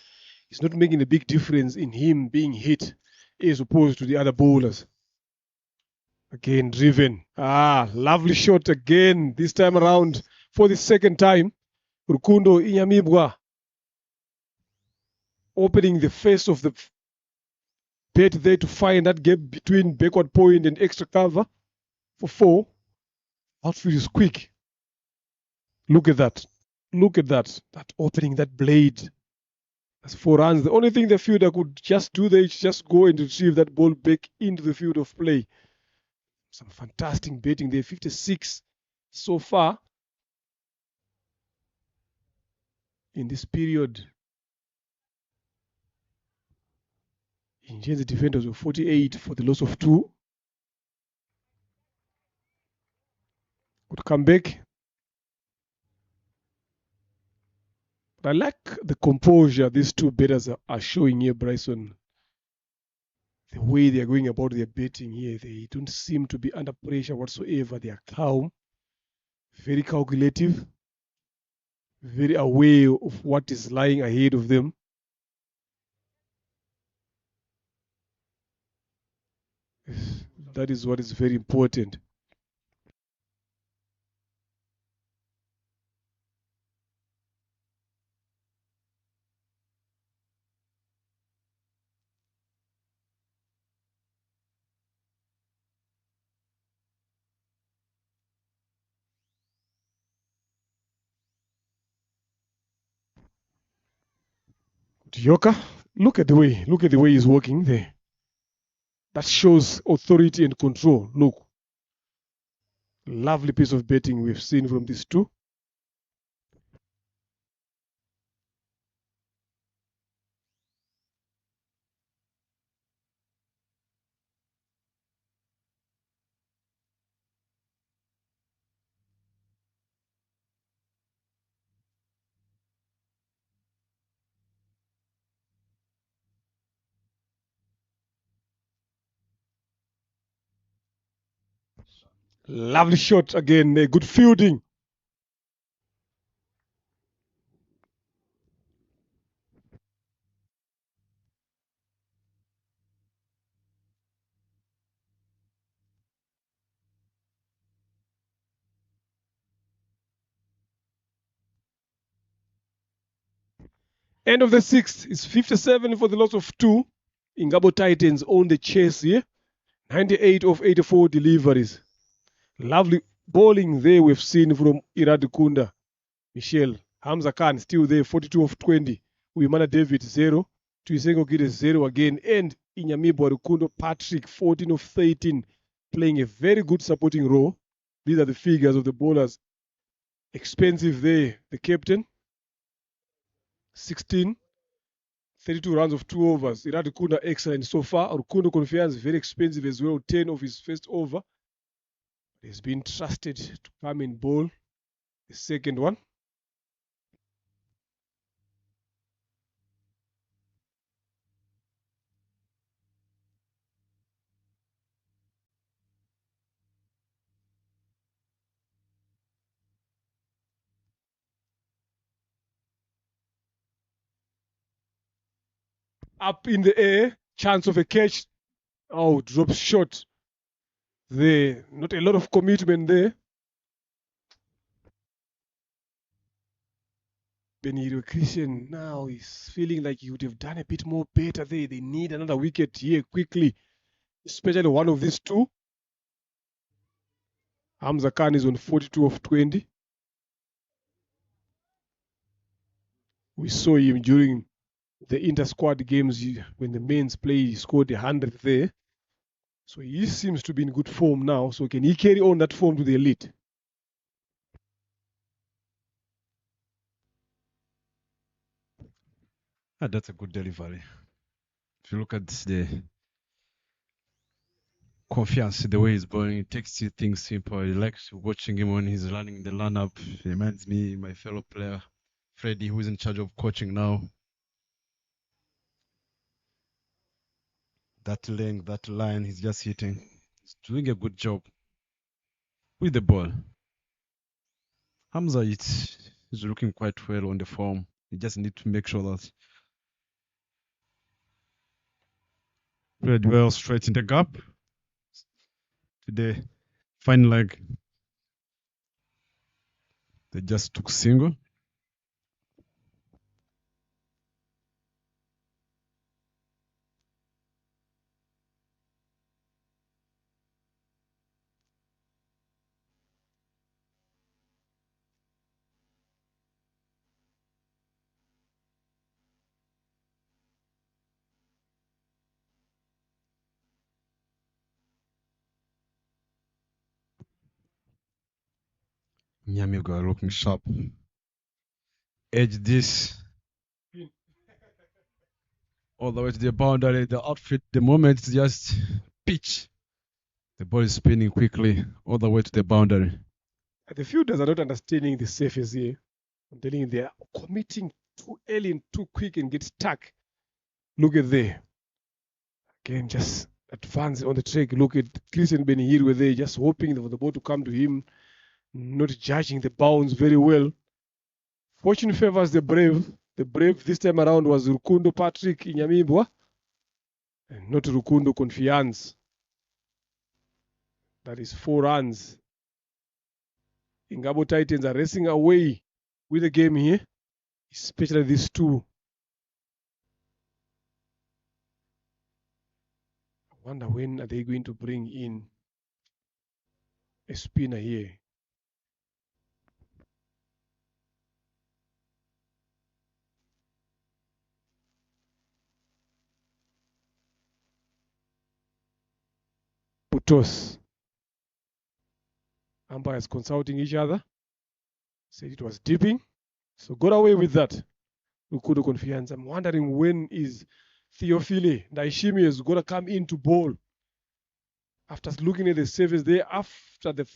it's not making a big difference in him being hit as opposed to the other bowlers. Again, driven. Lovely shot again, this time around for the second time. Rukundo Inyamibwa opening the face of the bat there to find that gap between backward point and extra cover for 4. Outfield is quick. Look at that. Look at that. That opening, that blade. That's 4 runs. The only thing the fielder could just do there is just go and retrieve that ball back into the field of play. Some fantastic batting there. 56 so far in this period. Ingenzi defenders were 48 for the loss of 2. Could come back. But I like the composure these 2 batters are showing here, Bryson. The way they are going about their batting here, they don't seem to be under pressure whatsoever. They are calm, very calculative, very aware of what is lying ahead of them. That is what is very important. Yoka, look at the way he's working there. That shows authority and control. Look. Lovely piece of batting we've seen from these 2. Lovely shot again. Good fielding. End of the 6th is 57 for the loss of 2. Ingabo Titans own the chase here. 98 of 84 deliveries. Lovely bowling there we've seen from Iradukunda. Michelle. Hamza Khan still there, 42 of 20. Imena David, 0. Tuisengo Gide, 0 again. And Inyamibwa Rukundo Patrick, 14 of 13. playing a very good supporting role. These are the figures of the bowlers. Expensive there, the captain. 16, 32 runs of 2 overs. Iradikunda excellent so far. Rukundo Confiance very expensive as well. 10 of his first over. He's been trusted to come and bowl the second one. Up in the air, chance of a catch. Oh, drops short there. Not a lot of commitment there. Benito Christian now is feeling like he would have done a bit more better there. They need another wicket here quickly, especially one of these two. Hamza Khan is on 42 of 20. We saw him during the inter-squad games when the men's play. He scored 100 there. So he seems to be in good form now. So can he carry on that form to the elite? That's a good delivery. If you look at the Confiance, the way he's bowling, it takes things simple. I like watching him when he's running the lineup. He reminds me of my fellow player, Freddie, who's in charge of coaching now. That length, that line, he's just hitting. He's doing a good job with the ball. Hamza is looking quite well on the form. You just need to make sure that played well straight in the gap to the final leg. They just took single. Nyamigo are looking sharp. Edge this all the way to the boundary. The outfit, the moment is just pitch. The ball is spinning quickly all the way to the boundary. The fielders are not understanding the surface here. I'm telling you, they are committing too early and too quick and get stuck. Look at there. Again, just advance on the track. Look at Christian Benihir were there, just hoping for the ball to come to him, not judging the bounce very well. Fortune favors the brave. The brave this time around was Rukundo Patrick Inyamibwa, and not Rukundo Confiance. That is 4 runs. Ingabo Titans are racing away with the game here, especially these two. I wonder when are they going to bring in a spinner here. Putos. Umpires consulting each other. Said it was dipping. So got away with that. Rukundo Confiance. I'm wondering when is Theophile Ndaishimi is going to come in to bowl. After looking at the service there, after the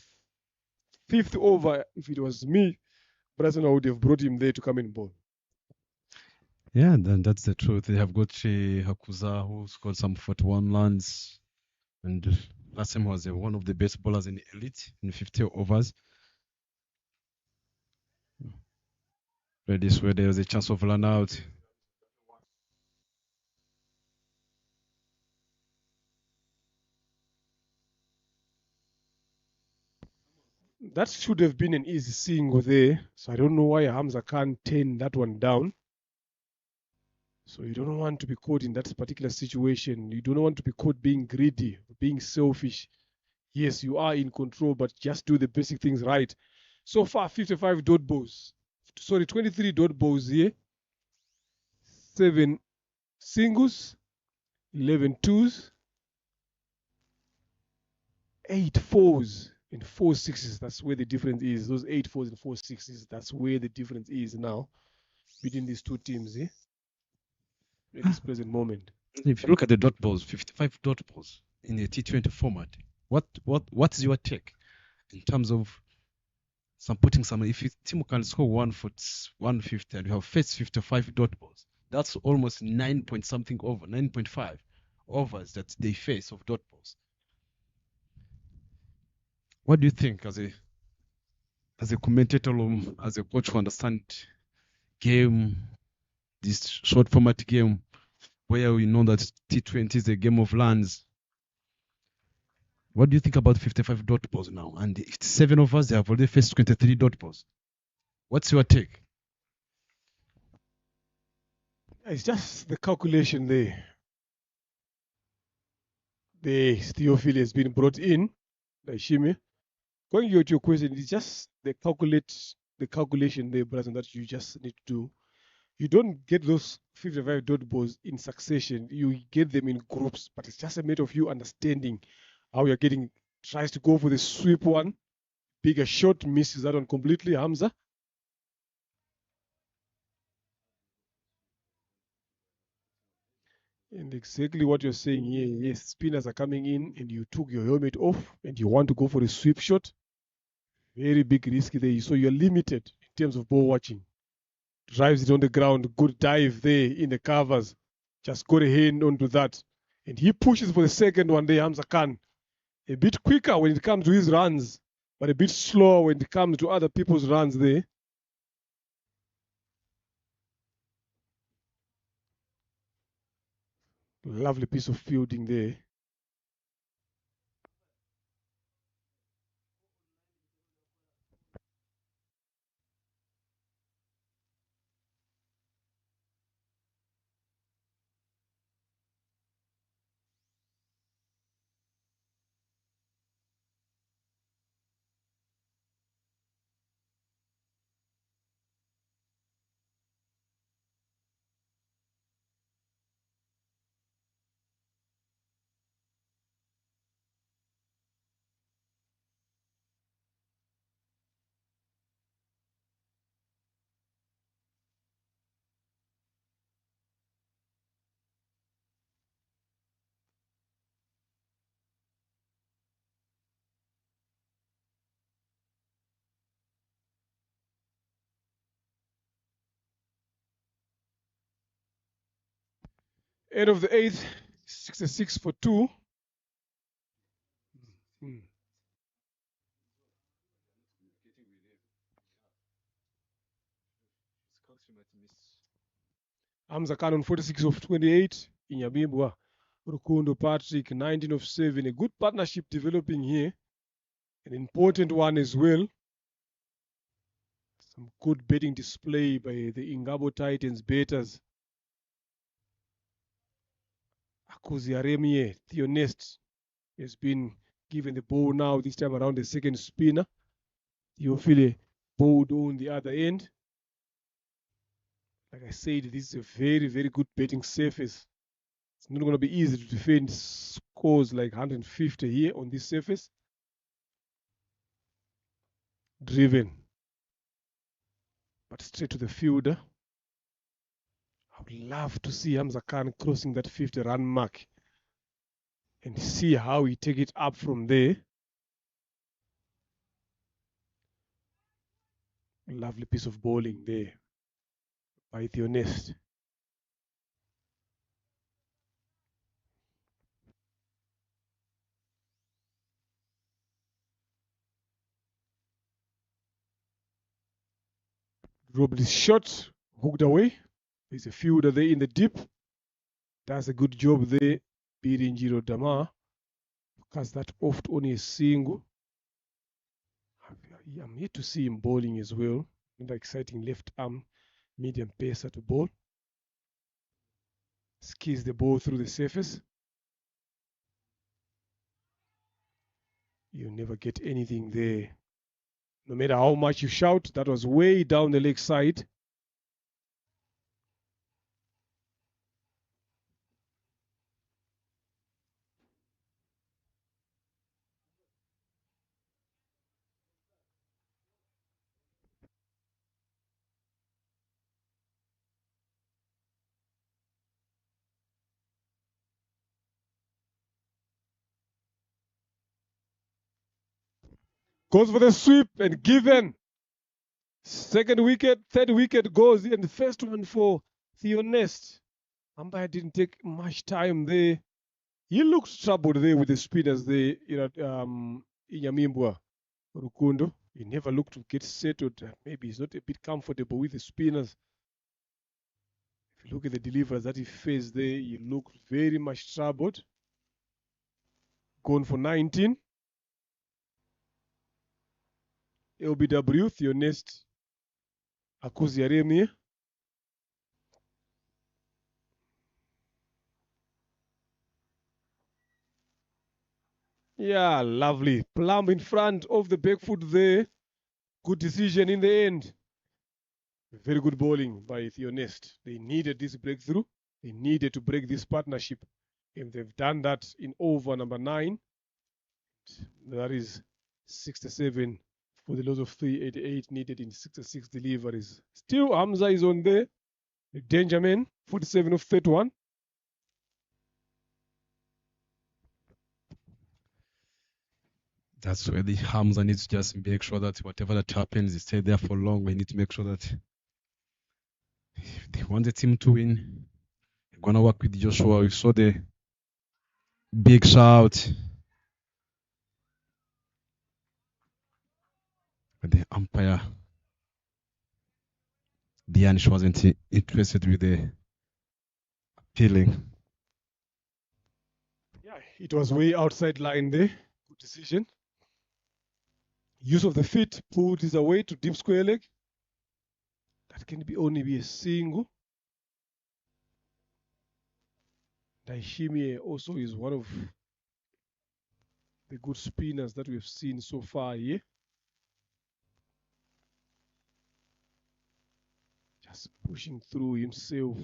5th over, if it was me, Brazil would have brought him there to come and bowl. Yeah, then that's the truth. They have got Hakuza, who scored some 41 runs. And last time was one of the best bowlers in the elite in 50 overs. But this way there was a chance of run out. That should have been an easy single there. So I don't know why Hamza can't turn that one down. So you don't want to be caught in that particular situation. You don't want to be caught being greedy, being selfish. Yes, you are in control, but just do the basic things right. So far, 55 dot balls. Sorry, 23 dot balls here. 7 singles, 11 twos, 8 fours and 4 sixes. That's where the difference is. Those 8 fours and 4 sixes. That's where the difference is now between these two teams, at this present moment. If you look at the dot balls, 55 dot balls in a T20 format, what is your take in terms of putting some? If your team can score 150 and you have faced 55 dot balls, that's almost 9 point something over, 9.5 overs that they face of dot balls. What do you think as a commentator, as a coach who understands game, this short format game, where we know that T20 is a game of runs? What do you think about 55 dot balls now? And it's 7 of us, they have already faced 23 dot balls. What's your take? It's just the calculation there. The Theophile has been brought in by Shime. Going to your question, it's just the calculation there, Brazil, that you just need to do. You don't get those 55 dot balls in succession. You get them in groups, but it's just a matter of you understanding how you're getting. Tries to go for the sweep one, bigger shot, misses that one completely, Hamza. And exactly what you're saying here, yes, spinners are coming in and you took your helmet off and you want to go for a sweep shot. Very big risk there. So you're limited in terms of ball watching. Drives it on the ground, good dive there in the covers. Just got a hand onto that. And he pushes for the second one there, Hamza Khan. A bit quicker when it comes to his runs, but a bit slower when it comes to other people's runs there. Lovely piece of fielding there. End of the 8th, 66 for 2. Hamza Khan on 46 of 28. Inyabibwa. Rukundo Patrick, 19 of 7. A good partnership developing here. An important one as well. Some good betting display by the Ingabo Titans betters. Akuzi Aremie, Theonest, has been given the ball now, this time around the second spinner. Theophile bowled on the other end. Like I said, this is a very, very good betting surface. It's not going to be easy to defend scores like 150 here on this surface. Driven, but straight to the fielder. I would love to see Hamza Khan crossing that 50-run mark and see how he take it up from there. A lovely piece of bowling there by Theonest. Dropped his shot, hooked away. There's a fielder there in the deep. Does a good job there, beating Jiro Dama. Cuts that off to only a single. I'm yet to see him bowling as well. Another exciting left arm, medium pacer to bowl. Skis the ball through the surface. You never get anything there. No matter how much you shout, that was way down the leg side. Goes for the sweep and given. Second wicket, third wicket goes in. The first one for Theonest. Umpire didn't take much time there. He looks troubled there with the spinners there, Inyamimbwa Rukundo. He never looked to get settled. Maybe he's not a bit comfortable with the spinners. If you look at the deliveries that he faced there, he looked very much troubled. Gone for 19. LBW, Theonest Akuziaremi. Yeah, lovely. Plumb in front of the back foot there. Good decision in the end. Very good bowling by Theonest. They needed this breakthrough. They needed to break this partnership. And they've done that in over number 9. That is 67 for the loss of 388 needed in 66 deliveries. Still, Hamza is on there. The danger man, 47 of 31. That's where the Hamza needs to just make sure that whatever that happens, he stay there for long. We need to make sure that if they want the team to win, they're going to work with Joshua. We saw the big shout. But the umpire, Dianish, wasn't interested with the appealing. Yeah, it was way outside line there. Good decision. Use of the feet, pulled this away to deep square leg. That can only be a single. Daishimie also is one of the good spinners that we've seen so far here. Just pushing through himself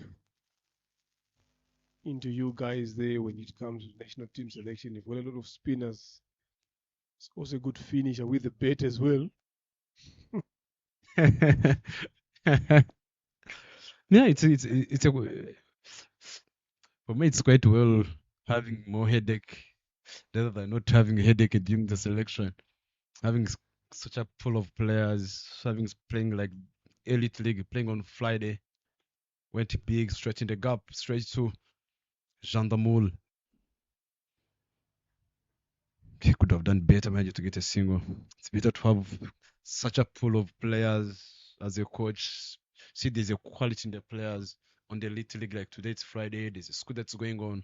into you guys there when it comes to national team selection. You've got a lot of spinners. It's also a good finisher with the bat as well. Yeah, it's a for me it's quite well having more headache rather than not having a headache during the selection. Having such a pool of players, playing like elite league, playing on Friday, went big, stretching the gap straight to Jean Damoul. He could have done better managed to get a single. It's better to have such a pool of players as a coach. See, there's a quality in the players on the elite league. Like today, it's Friday. There's a school that's going on.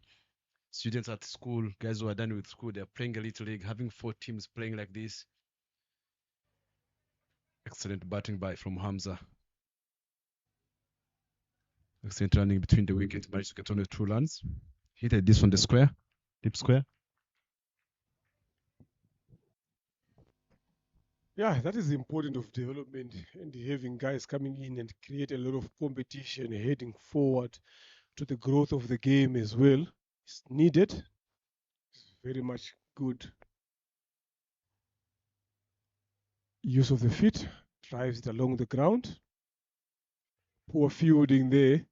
Students at school, guys who are done with school, they're playing elite league. Having 4 teams playing like this. Excellent batting from Hamza. Excellent running between the wickets. Managed to get only 2 runs. Hit this on the square, deep square. Yeah, that is the importance of development and having guys coming in and create a lot of competition heading forward to the growth of the game as well. It's needed. It's very much good. Use of the feet, drives it along the ground. Poor fielding there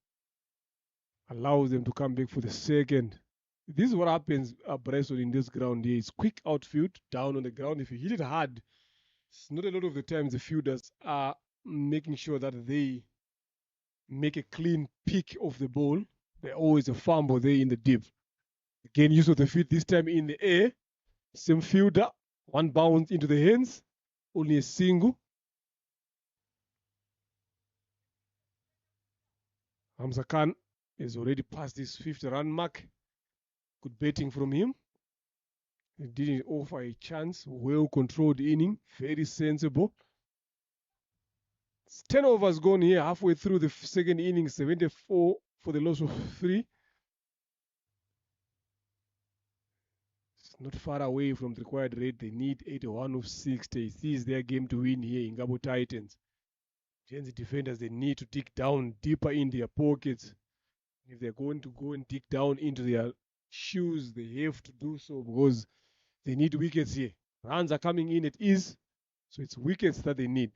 allows them to come back for the second. This is what happens, Bryson, in this ground here. It's quick outfield, down on the ground. If you hit it hard, it's not a lot of the times the fielders are making sure that they make a clean pick of the ball. There's always a fumble there in the deep. Again, use of the feet, this time in the air. Same fielder, one bounce into the hands, only a single. Hamza Khan has already passed his 50-run mark. Good batting from him. He didn't offer a chance. Well-controlled inning. Very sensible. It's 10 overs gone here, halfway through the second inning. 74 for the loss of 3. It's not far away from the required rate. They need 81 of 60. This is their game to win here in Gabo Titans. Ingenzi defenders, they need to dig down deeper in their pockets. If they're going to go and dig down into their shoes, they have to do so because they need wickets here. Runs are coming in at ease, so it's wickets that they need.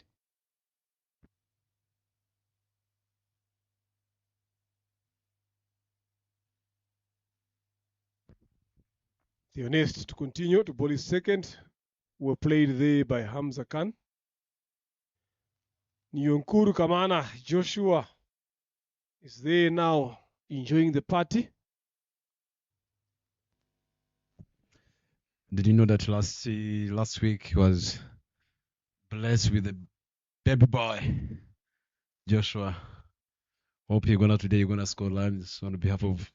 Theonest to continue to bowl his second. were played there by Hamza Khan. Nyonkuru Kamana Joshua is there now enjoying the party. Did you know that last week he was blessed with a baby boy, Joshua? Hope you're gonna today. You're gonna score runs on behalf of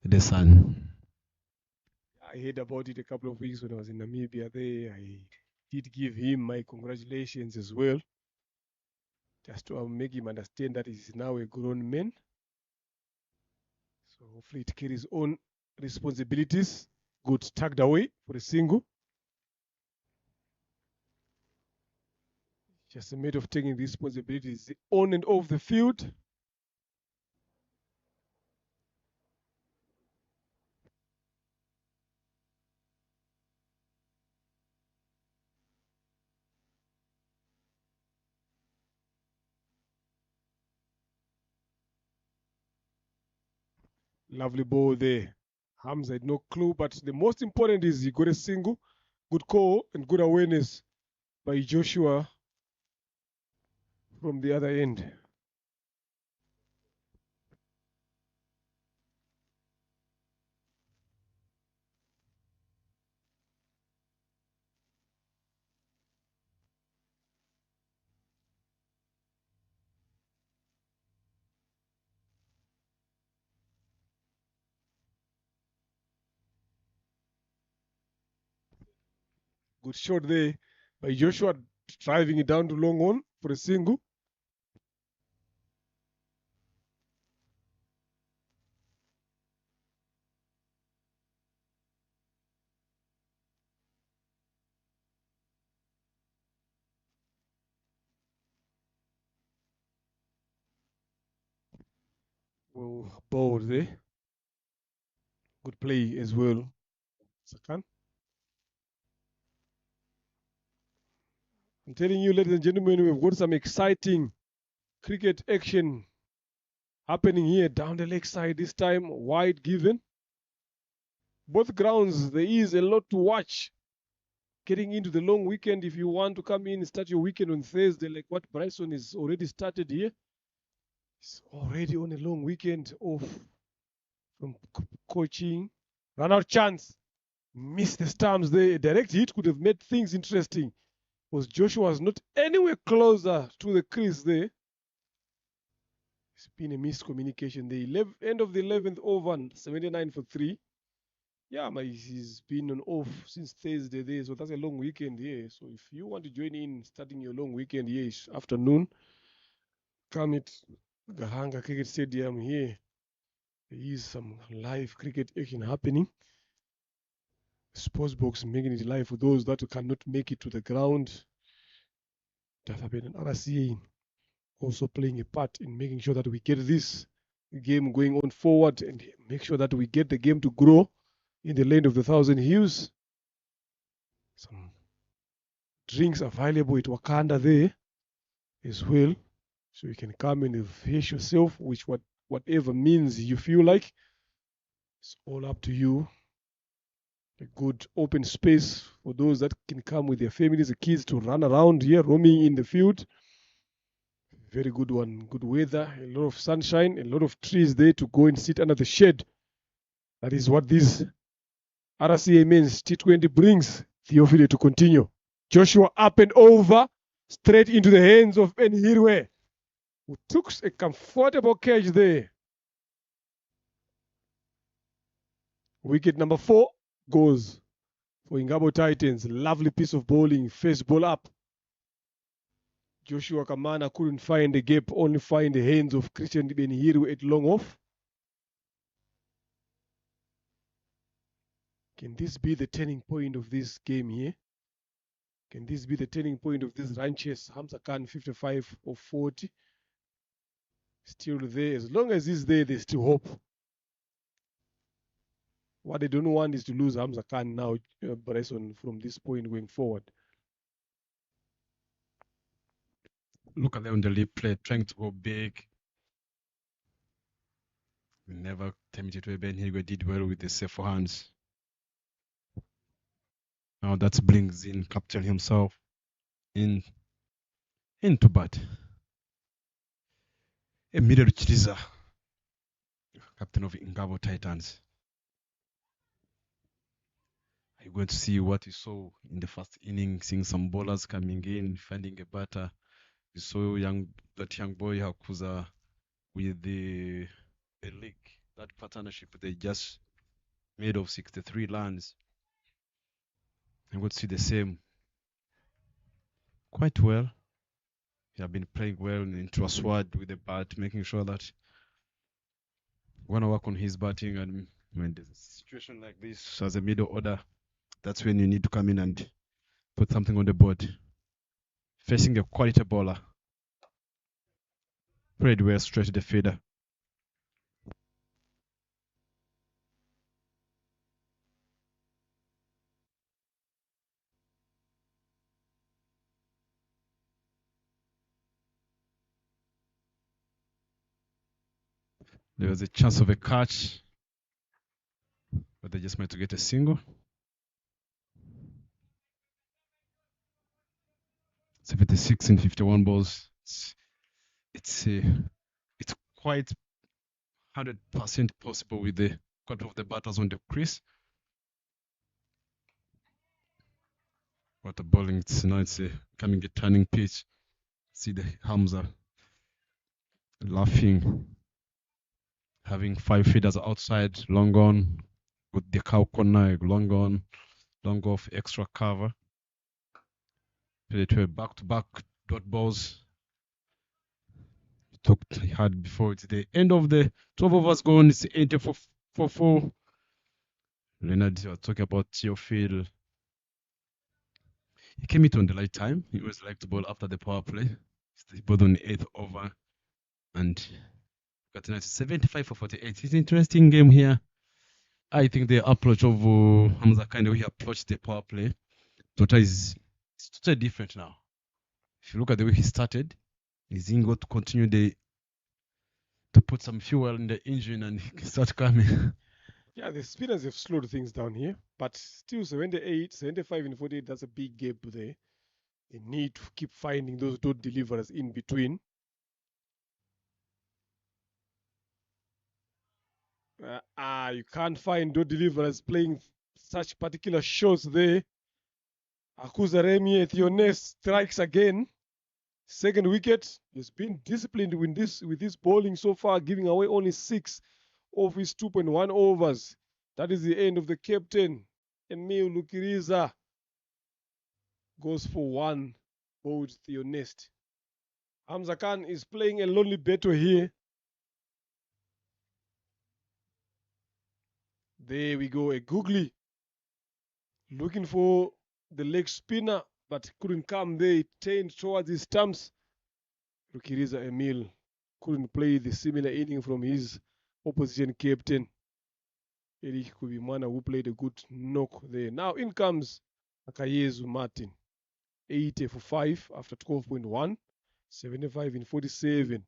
the son. I heard about it a couple of weeks when I was in Namibia there. I did give him my congratulations as well, just to make him understand that he's now a grown man. So hopefully it carries on responsibilities. Good tucked away for a single. Just a matter of taking responsibilities on and off the field. Lovely ball there. Hamza had no clue, but the most important is he got a single. Good call and good awareness by Joshua from the other end. Good shot there by Joshua, driving it down to long on for a single. Well, ball there. Good play as well. Sakan. I'm telling you, ladies and gentlemen, we've got some exciting cricket action happening here down the leg side this time. Wide given. Both grounds, there is a lot to watch. Getting into the long weekend, if you want to come in and start your weekend on Thursday, like what Bryson is already started here, he's already on a long weekend off from coaching. Run out chance. Missed the stumps there. A direct hit could have made things interesting. Because Joshua was not anywhere closer to the crease there. It's been a miscommunication. The end of the 11th over, 79 for 3. Yeah, but he's been on off since Thursday there, so that's a long weekend here. So if you want to join in starting your long weekend here afternoon, come at Gahanga Cricket Stadium here. There is some live cricket action happening. Sportsbox making it live for those that cannot make it to the ground. Database and RCA also playing a part in making sure that we get this game going on forward and make sure that we get the game to grow in the land of the thousand hues. Some drinks available at Wakanda there as well. So you can come and refresh yourself, which whatever means you feel like. It's all up to you. A good open space for those that can come with their families, the kids to run around here, roaming in the field. Very good one. Good weather, a lot of sunshine, a lot of trees there to go and sit under the shade. That is what this RCA men's T20 brings Theophile to continue. Joshua up and over, straight into the hands of Enhirwe, who took a comfortable catch there. Wicket number 4 goes for Ingabo Titans. Lovely piece of bowling, first ball up. Joshua Kamana couldn't find the gap, only find the hands of Christian Benhiru at long off. Can this be the turning point of this game here? Can this be the turning point of this run chase? Hamza Khan 55 or 40. Still there. As long as he's there, there's still hope. What they don't want is to lose Hamza Khan now, Bryson, from this point going forward. Look at them on the lead play, trying to go big. We never tempted to Ben Higo did well with the safe hands. Now that brings in captain himself into bat. Emile Chiriza, captain of Ingabo Titans. Are you going to see what you saw in the first inning, seeing some bowlers coming in, finding a batter? You saw that young boy Hakuza with the league, that partnership they just made of 63 runs. I'm going to see the same quite well. He have been playing well into a sword with the bat, making sure that we want to work on his batting. And when there's a situation like this as a middle order, that's when you need to come in and put something on the board. Facing a quality bowler. Played well straight to the feeder. There was a chance of a catch, but they just managed to get a single. 76 in 51 balls. It's quite 100% possible with the cut of the batters on the crease. What a bowling! It's coming a turning pitch. See the Hamza laughing, having 5 feeders outside, long on, with the cow corner, long on, long off, extra cover. Played to a back-to-back dot balls. He had before it's the end of the 12 overs gone. It's 84-4. Leonard was talking about Theophil. He came into on the light time. He always liked to bowl after the power play. He bowled on the 8th over and got tonight 75 for 48. It's an interesting game here. I think the approach of Hamza kind of he approached the power play. It's totally different now. If you look at the way he started, he's going to continue to put some fuel in the engine and start coming. Yeah, the spinners have slowed things down here, but still 78, 75 and 48, that's a big gap there. They need to keep finding those dot deliverers in between. You can't find dot deliverers playing such particular shots there. Akuza Remy Thiones strikes again. Second wicket. He's been disciplined with this bowling so far, giving away only 6 of his 2.1 overs. That is the end of the captain. Emile Lukiriza goes for 1. Bowled Thionest. Hamza Khan is playing a lonely battle here. There we go, a googly. Looking for the leg spinner, but couldn't come there. It turned towards his stumps. Lukiriza Emile couldn't play the similar inning from his opposition captain, Eric Kubimana, who played a good knock there. Now in comes Akayezu Martin. 80 for 5 after 12.1. 75 in 47.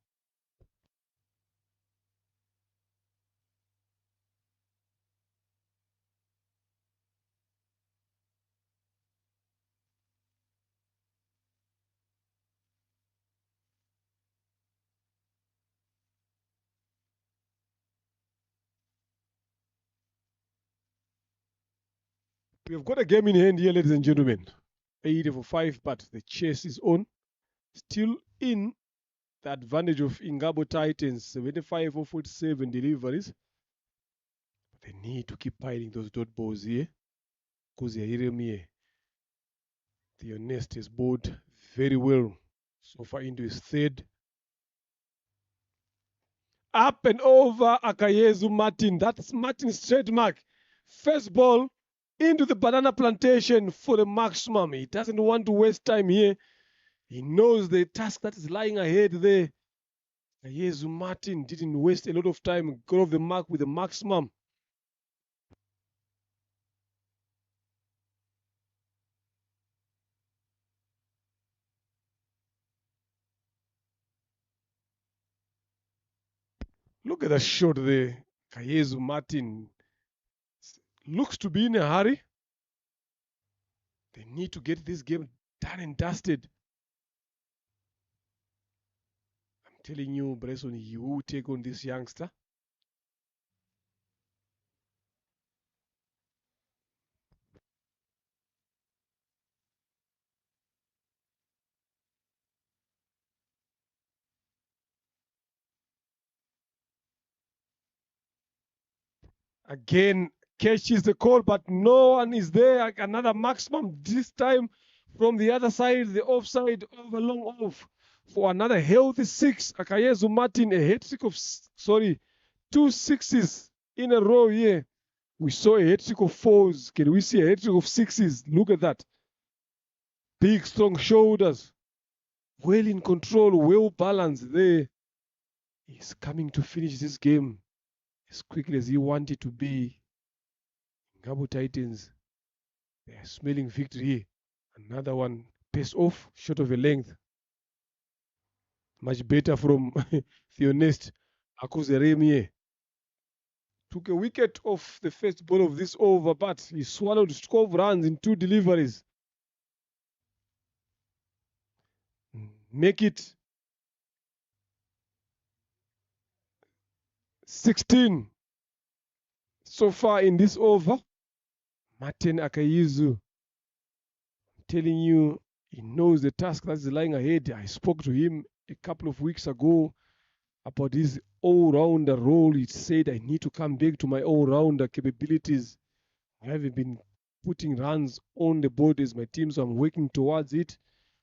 We have got a game in hand here, ladies and gentlemen. 80 for 5, but the chase is on. Still in the advantage of Ingabo Titans, 75 for 47 deliveries. They need to keep piling those dot balls here. Kuzia Iremie, the honest is bowled very well so far into his 3rd. Up and over Akayezu Martin. That's Martin's trademark. First ball into the banana plantation for the maximum. He doesn't want to waste time here. He knows the task that is lying ahead there. Akayezu Martin didn't waste a lot of time. Got off the mark with the maximum. Look at that shot there. Akayezu Martin looks to be in a hurry. They need to get this game done and dusted. I'm telling you, Bresson, you take on this youngster. Again, catches the call, but no one is there. Another maximum, this time from the other side, the offside over long off for another healthy 6. Akayezu Martin, a hat-trick of, 2 sixes in a row here. We saw a hat-trick of 4s. Can we see a hat-trick of 6s? Look at that. Big, strong shoulders. Well in control, well balanced there. He's coming to finish this game as quickly as he wanted to be. Ngabo Titans, they are smelling victory. Another one, pace off, short of a length. Much better from Theonest Akuzeremie. Took a wicket off the first ball of this over, but he swallowed 12 runs in 2 deliveries. Make it 16 so far in this over. Martin Akayizu, I'm telling you, he knows the task that's lying ahead. I spoke to him a couple of weeks ago about his all-rounder role. He said, I need to come back to my all-rounder capabilities. I haven't been putting runs on the board as my team, so I'm working towards it.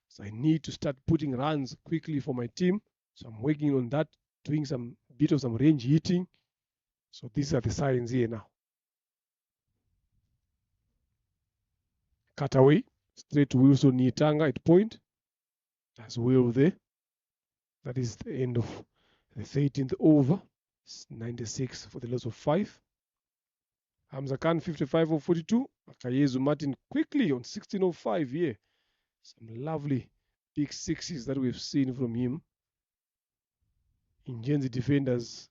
So I need to start putting runs quickly for my team. So I'm working on that, doing some bit of some range hitting. So these are the signs here now. Cut away, straight to Wilson Nitanga at point. As well there. That is the end of the 13th over. It's 96 for the loss of 5. Hamza Khan 55 of 42. Akayezu Martin quickly on 16:05 here. Some lovely big 6s that we've seen from him. Ingenzi defenders,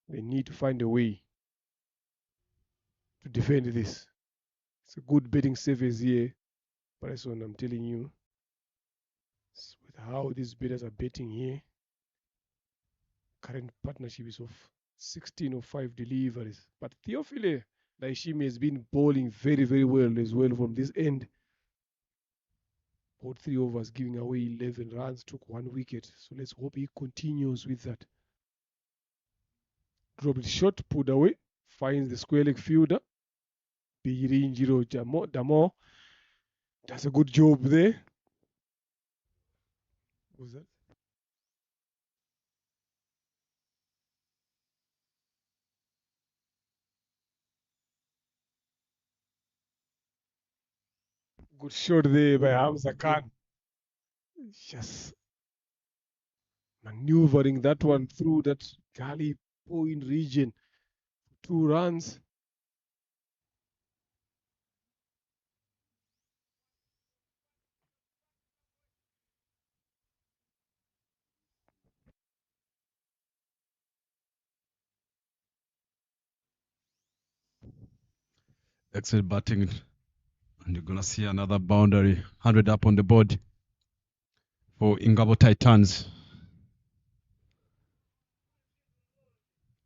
they need to find a way to defend this. It's a good betting service here. But that's what I'm telling you. With how these bettors are betting here. Current partnership is of 16:05 deliveries. But Theophile Daishimi has been bowling very, very well as well from this end. Bowled 3 overs, giving away 11 runs, took 1 wicket. So let's hope he continues with that. Dropped it short, pulled away, finds the square leg fielder. Birinjiro Damo does a good job there. What was that? Good shot there by Hamza Khan. Just maneuvering that one through that gully point region. 2 runs. Excellent batting. And you're going to see another boundary. 100 up on the board for Ingabo Titans.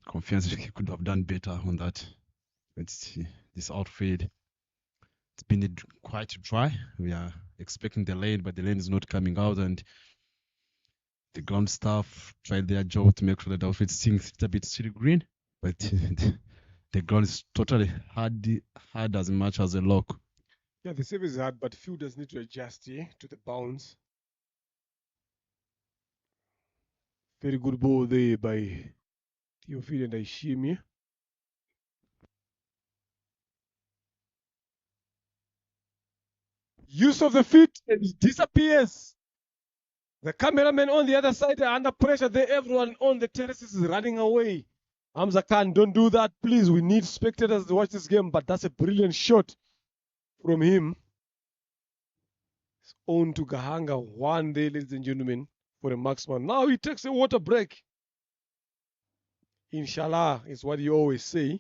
Confiance he could have done better on that. This outfield. It's been quite dry. We are expecting the lane, but the lane is not coming out. And the ground staff tried their job to make sure that the outfield sinks a bit city green. But the ground is totally hard as much as a lock. Yeah, the service is hard, but fielders need to adjust to the bounce. Very good ball there by Theophile and Daishimi. Use of the feet, and he disappears. The cameraman on the other side are under pressure there. Everyone on the terraces is running away. Hamza Khan, don't do that, please. We need spectators to watch this game, but that's a brilliant shot from him. It's on to Gahanga. 1 day, ladies and gentlemen, for the marksman. Now he takes a water break. Inshallah is what you always say.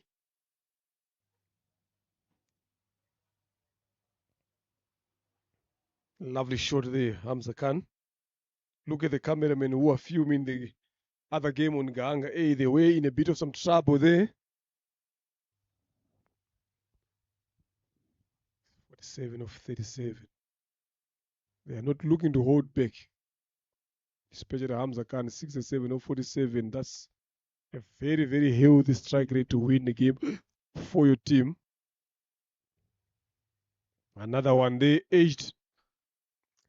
Lovely shot there, Hamza Khan. Look at the cameramen who are filming the other game on Gahanga. Hey, they were in a bit of some trouble there. 47 of 37. They are not looking to hold back. Especially Hamza Khan, 67 of 47. That's a very, very healthy strike rate to win the game for your team. Another one there, edged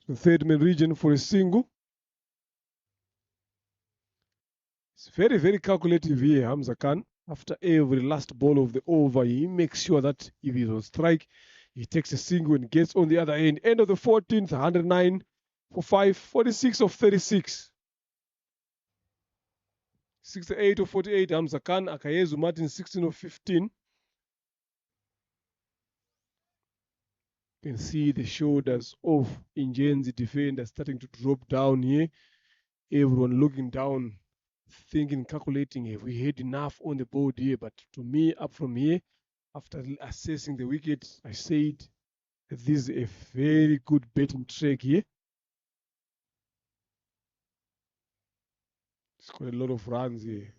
to third man region for a single. It's very, very calculative here, Hamza Khan. After every last ball of the over, he makes sure that if he's on strike, he takes a single and gets on the other end. End of the 14th, 109 for 5, 46 of 36. 68 of 48, Hamza Khan. Akayezu Martin, 16 of 15. You can see the shoulders of Ingenzi defender starting to drop down here. Everyone looking down, thinking, calculating, have we had enough on the board here? But to me, up from here, after assessing the wicket, I said that this is a very good betting track here. It's got a lot of runs here.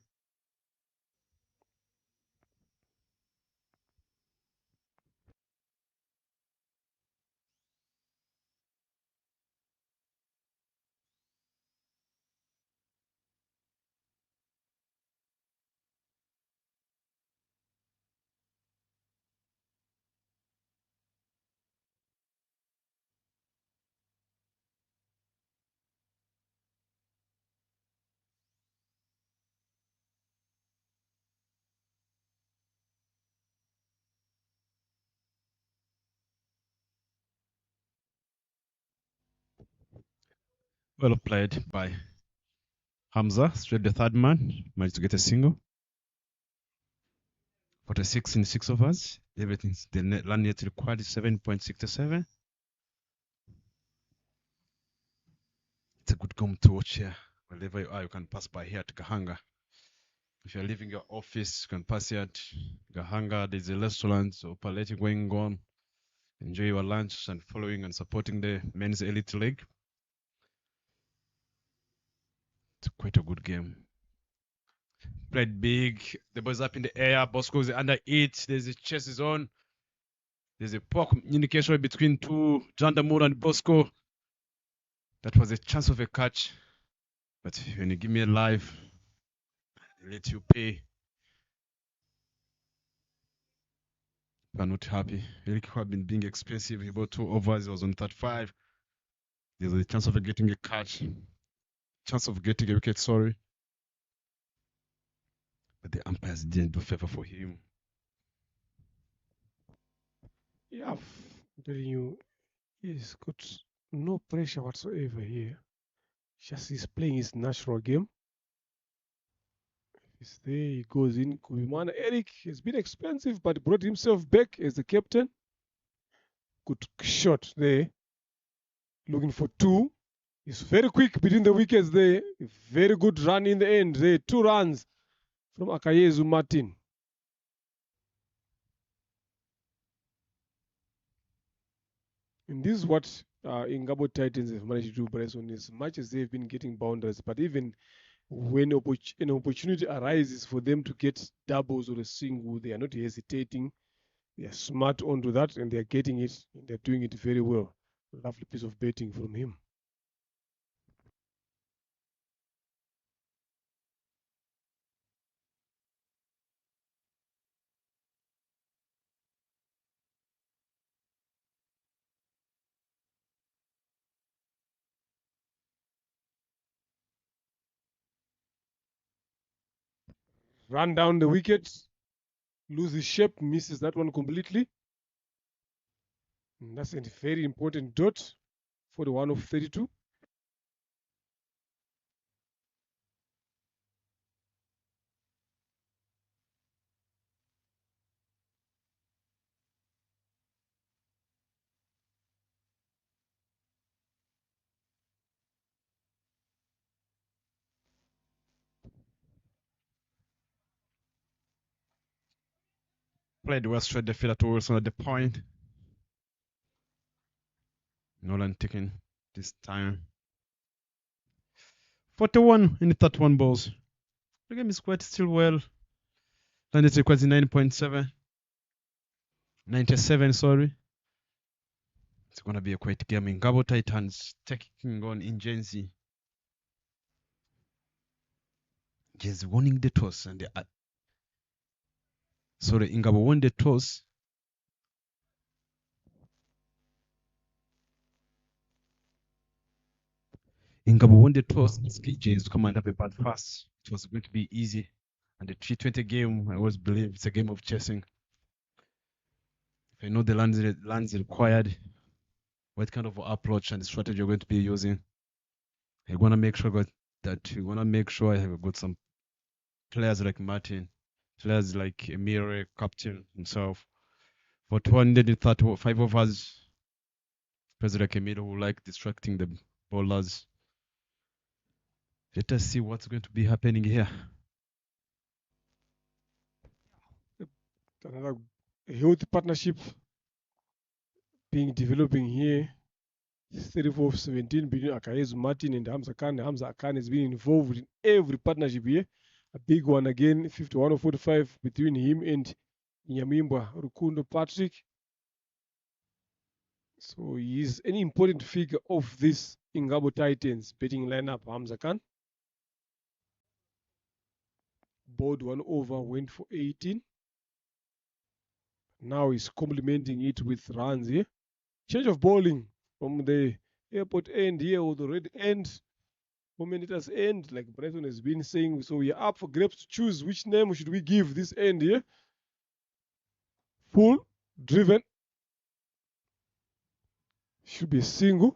Well played by Hamza. Straight the third man. Managed to get a single. 46 in 6 overs. Everything's the net run rate required is 7.67. It's a good game to watch here. Wherever you are, you can pass by here to Gahanga. If you're leaving your office, you can pass here at Gahanga. There's a restaurant, so party going on. Enjoy your lunch and following and supporting the men's elite league. It's quite a good game. Played big. The ball's up in the air. Bosco is under it. There's a chase is on. There's a poor communication between two, Jandamur and Bosco. That was a chance of a catch. But when you give me a live, I let you pay. I'm not happy. Eric had been being expensive. He bought 2 overs. He was on 35. There's a chance of getting a catch. Chance of getting a wicket, sorry. But the umpires didn't do favor for him. Yeah, I'm telling you, he's got no pressure whatsoever here. Just he's playing his natural game. He's there, he goes in. Kubimana Eric has been expensive, but brought himself back as the captain. Good shot there. Looking for 2. He's very quick between the wickets there. A very good run in the end there. 2 runs from Akayezu Martin. And this is what Ingabo Titans have managed to do, Bryson, as much as they've been getting boundaries, but even when an opportunity arises for them to get doubles or a single, they are not hesitating. They are smart onto that and they are getting it. And they're doing it very well. Lovely piece of betting from him. Run down the wicket, loses shape, misses that one completely. And that's a very important dot for the 1 of 32. Played well straight the fielder to Wilson at the point. Nolan taking this time. 41 in the 31 balls. The game is quite still well. Landed requires 9.7. 97, sorry. It's going to be a quite game. Ngabo Titans taking on Ingenzi. Ingenzi winning the toss. And Ngabo won the toss. Ngabo won the toss. Ingenzi come and have a bad pass. It was going to be easy. And the T20 game, I always believe it's a game of chasing. If you know the lands required, what kind of approach and strategy you're going to be using, you're going to make sure that you want to make sure I've got some players like Martin, players like Emire, captain himself. For 235 of us, players like Emire who like distracting the bowlers. Let us see what's going to be happening here. Another healthy partnership developing here. 34-17 between Akayezu Martin and Hamza Khan. Hamza Khan has been involved in every partnership here. A big one again, 51-45 between him and Nyamimbwa Rukundo Patrick. So he's an important figure of this Ngabo Titans betting lineup, Hamza Khan. Bowled 1 over, went for 18. Now he's complementing it with runs here. Change of bowling from the airport end here or the red end. Commentators end, like Bryson has been saying. So we are up for grabs to choose which name should we give this end here. Full, driven. Should be a single.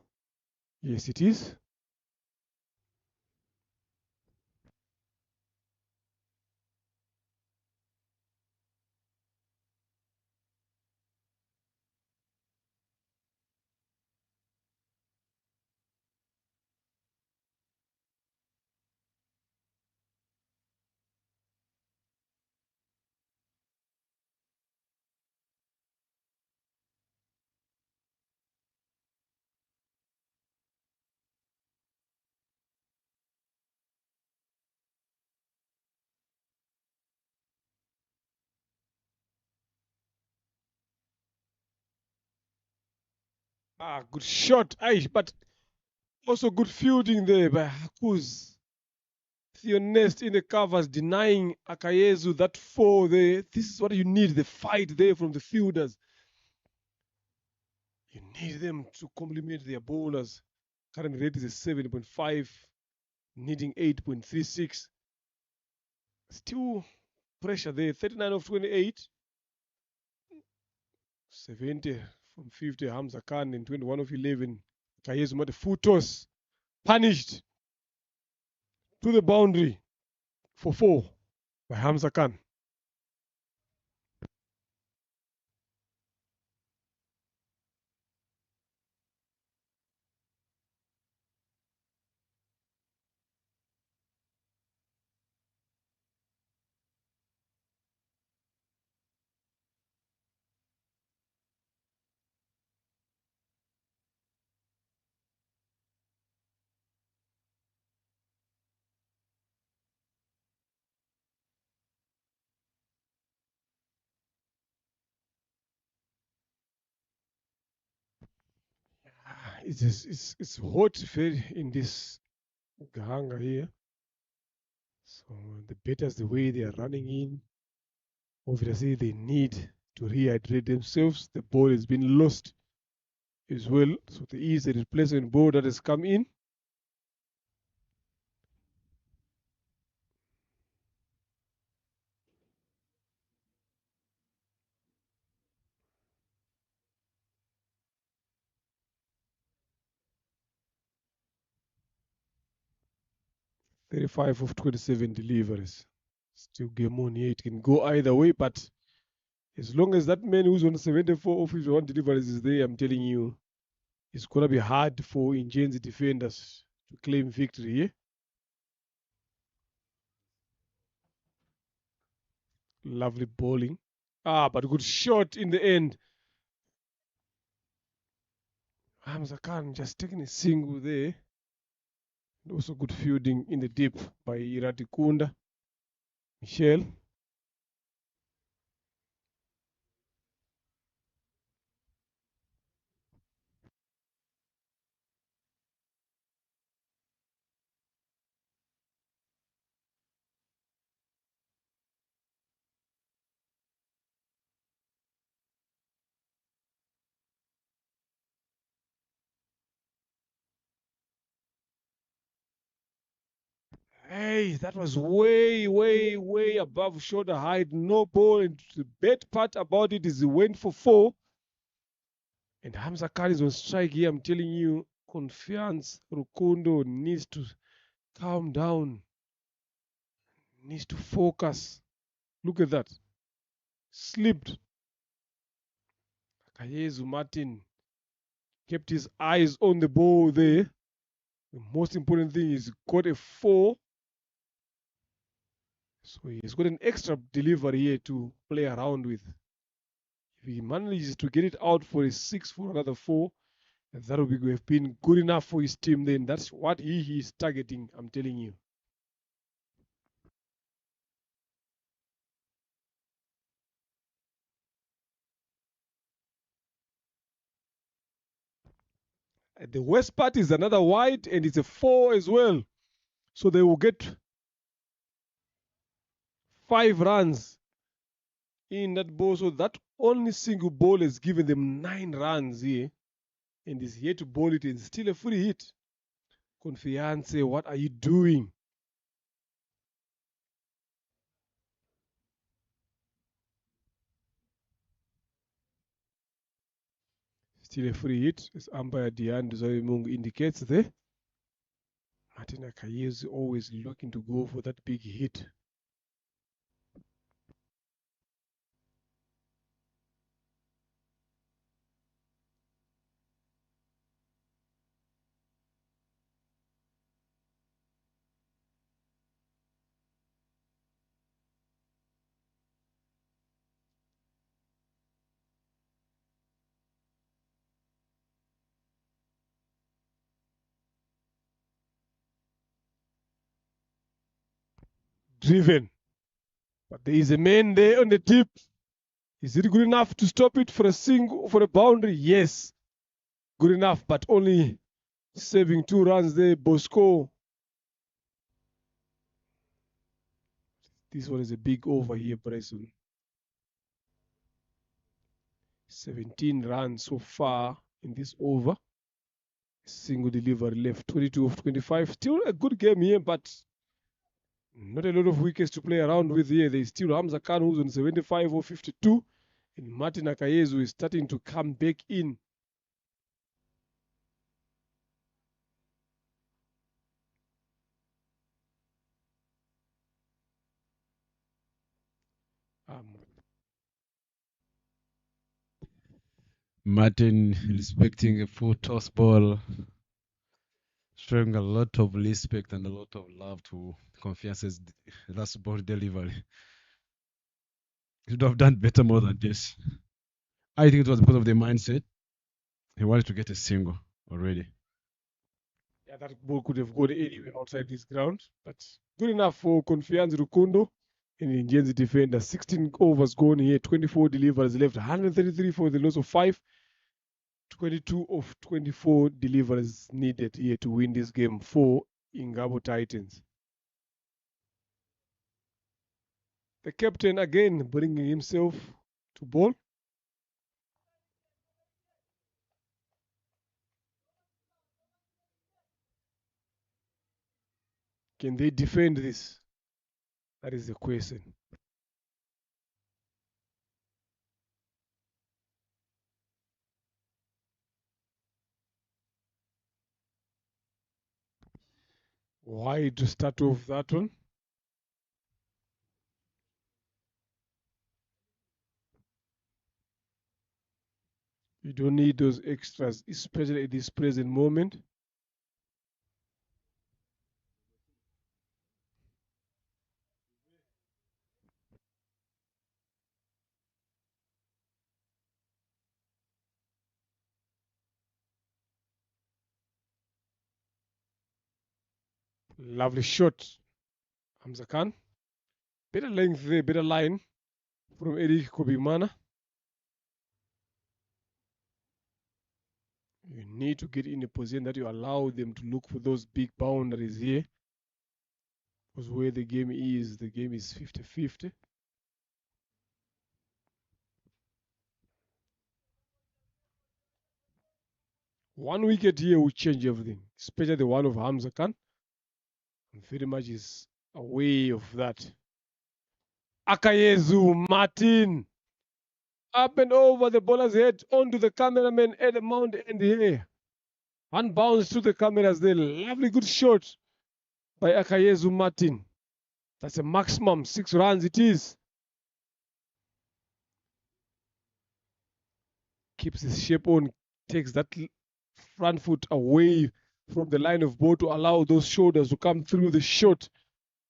Yes, it is. Good shot, Aish, but also good fielding there by Hakuz. Theonest in the covers denying Akayezu that 4 there. This is what you need, the fight there from the fielders. You need them to complement their bowlers. Current rate is a 7.5, needing 8.36. Still pressure there, 39 of 28. 70 from 50, Hamza Khan, and 21 of 11. Akayezu made a full toss. Punished to the boundary for 4 by Hamza Khan. It's hot very in this Gahanga here. So the batters, the way they are running in, obviously they need to rehydrate themselves. The ball has been lost as well. So there is a replacement ball that has come in. "35 of 27 deliveries. Still game on here. It can go either way, but as long as that man who's on 74 of 51 deliveries is there, I'm telling you, it's going to be hard for Ingenzi defenders to claim victory here. Lovely bowling. But good shot in the end. Hamza Khan just taking a single there. And also good fielding in the deep by Iratikunda. Michelle. Hey, that was way, way, way above shoulder height. No ball. And the bad part about it is he went for 4. And Hamza Khan is on strike here. I'm telling you, Confiance Rukundo needs to calm down. Needs to focus. Look at that. Slipped. Kayezu Martin kept his eyes on the ball there. The most important thing is got a 4. So he's got an extra delivery here to play around with. If he manages to get it out for a 6 for another 4, that would have been good enough for his team then. That's what he is targeting, I'm telling you. The worst part is another wide, and it's a 4 as well. So they will get 5 runs in that ball. So that only single ball has given them 9 runs here. And he's here to bowl it and still a free hit. Confiance, what are you doing? Still a free hit, as umpire Diane Zoimung indicates there. Martin Akaye is always looking to go for that big hit. Driven. But there is a man there on the tip. Is it good enough to stop it for a single, for a boundary? Yes. Good enough, but only saving 2 runs there. Bosco. This one is a big over here, Bryson. 17 runs so far in this over. Single delivery left, 22 of 25. Still a good game here, but not a lot of wickets to play around with here. There's still Hamza Khan who's on 75 or 52. And Martin Akayezu is starting to come back in. Martin respecting a full toss ball, showing a lot of respect and a lot of love to Confiance's last ball delivery. He should have done better more than this. I think it was because of the mindset. He wanted to get a single already. Yeah, that ball could have gone anywhere outside this ground, but good enough for Confiance Rukundo and Ingenzi defender. 16 overs gone here, 24 deliveries left, 133 for the loss of 5. 22 of 24 deliveries needed here to win this game for Ingabo Titans. The captain again bringing himself to bowl. Can they defend this? That is the question. Why to start off that one? You don't need those extras, especially at this present moment. Lovely shot. Hamza Khan. Better length there, better line from Eric Kobimana. You need to get in a position that you allow them to look for those big boundaries here. Because where the game is 50-50. One wicket here will change everything, especially the one of Hamza Khan. And very much is away of that. Akayezu Martin. Up and over the bowler's head onto the cameraman at the mount end here. One bounce to the cameras there. Lovely good shot by Akayezu Martin. That's a maximum 6 runs it is. Keeps his shape on, takes that front foot away from the line of ball to allow those shoulders to come through the shot.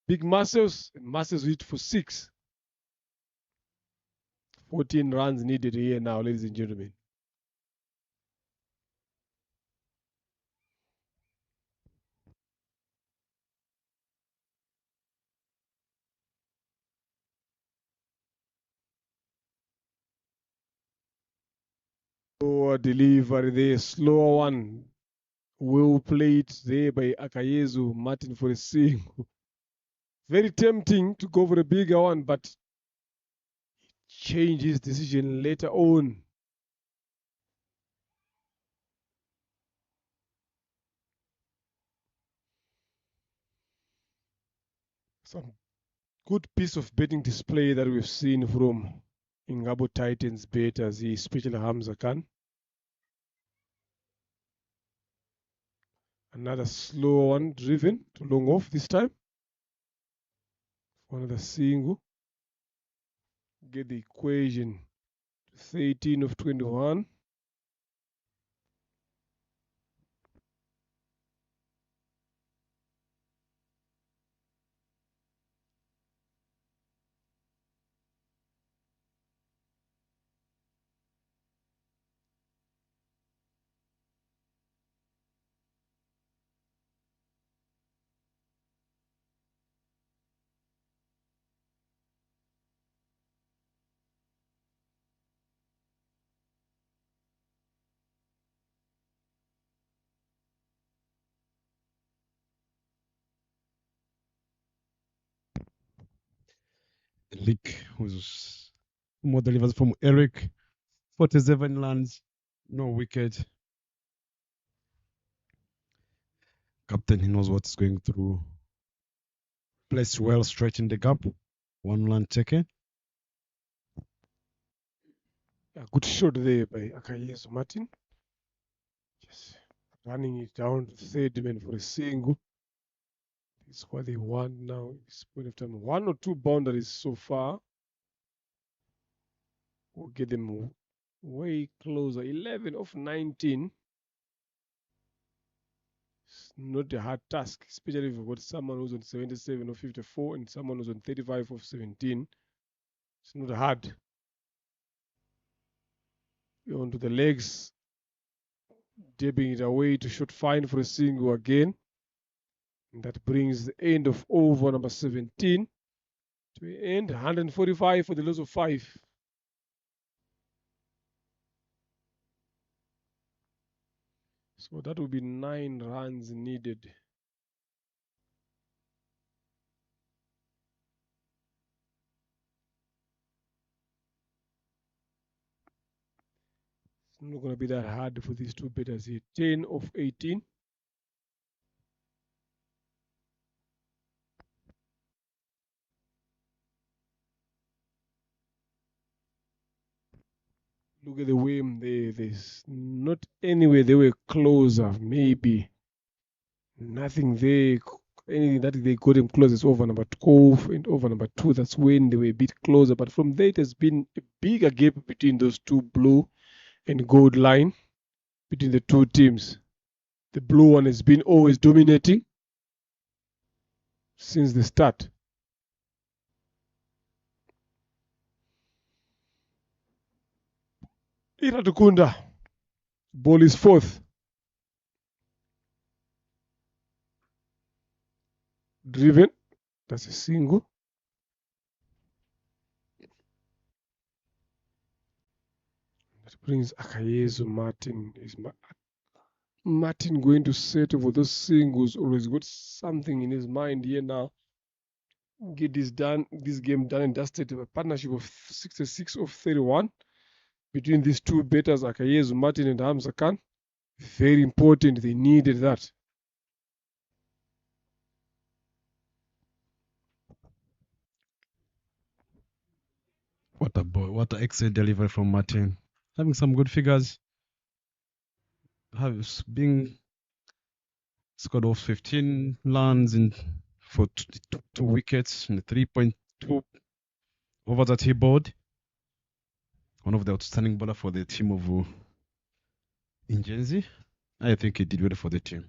Big muscles, and muscles hit for 6. 14 runs needed here now, ladies and gentlemen. Slower delivery there, slower one. Well played there by Akayezu Martin for a single. Very tempting to go for a bigger one, but change his decision later on. Some good piece of betting display that we've seen from Ingabo Titans betters, especially Hamza Khan. Another slow one driven to long off this time. Another single. Get the equation to 13 of 21. Leak was more delivers from Eric. 47 runs, no wicket. Captain, he knows what's going through. Placed well, straight in the gap. 1 run taken. A good shot there by Akayezu Martin. Just running it down to third man for a single. It's what they want now. It's point of time. 1 or 2 boundaries so far will get them way closer. 11 of 19. It's not a hard task, especially if you've got someone who's on 77 of 54 and someone who's on 35 of 17. It's not hard. You're onto the legs, dipping it away to shoot fine for a single again. And that brings the end of over number 17 to end 145 for the loss of 5. So that will be 9 runs needed. It's not going to be that hard for these two batters here. 10 of 18. Look at the whim there. There's not anywhere they were closer. Maybe nothing there. Anything that they got them close is over number 12 and over number 2. That's when they were a bit closer. But from there, it has been a bigger gap between those two blue and gold line between the two teams. The blue one has been always dominating since the start. Iratukunda. Ball is 4th. driven. That's a single. That brings Akayezu Martin. Is Martin going to settle for those singles, or has got something in his mind here now? Get this game done and dusted. A partnership of 66 of 31 between these two betters, Akayezu Martin and Hamza Khan. Very important. They needed that. What a boy. What an excellent delivery from Martin. Having some good figures. Being scored off 15 runs for two wickets and 3.2 over that he bowled. One of the outstanding bowler for the team of Ingenzi. I think he did well for the team.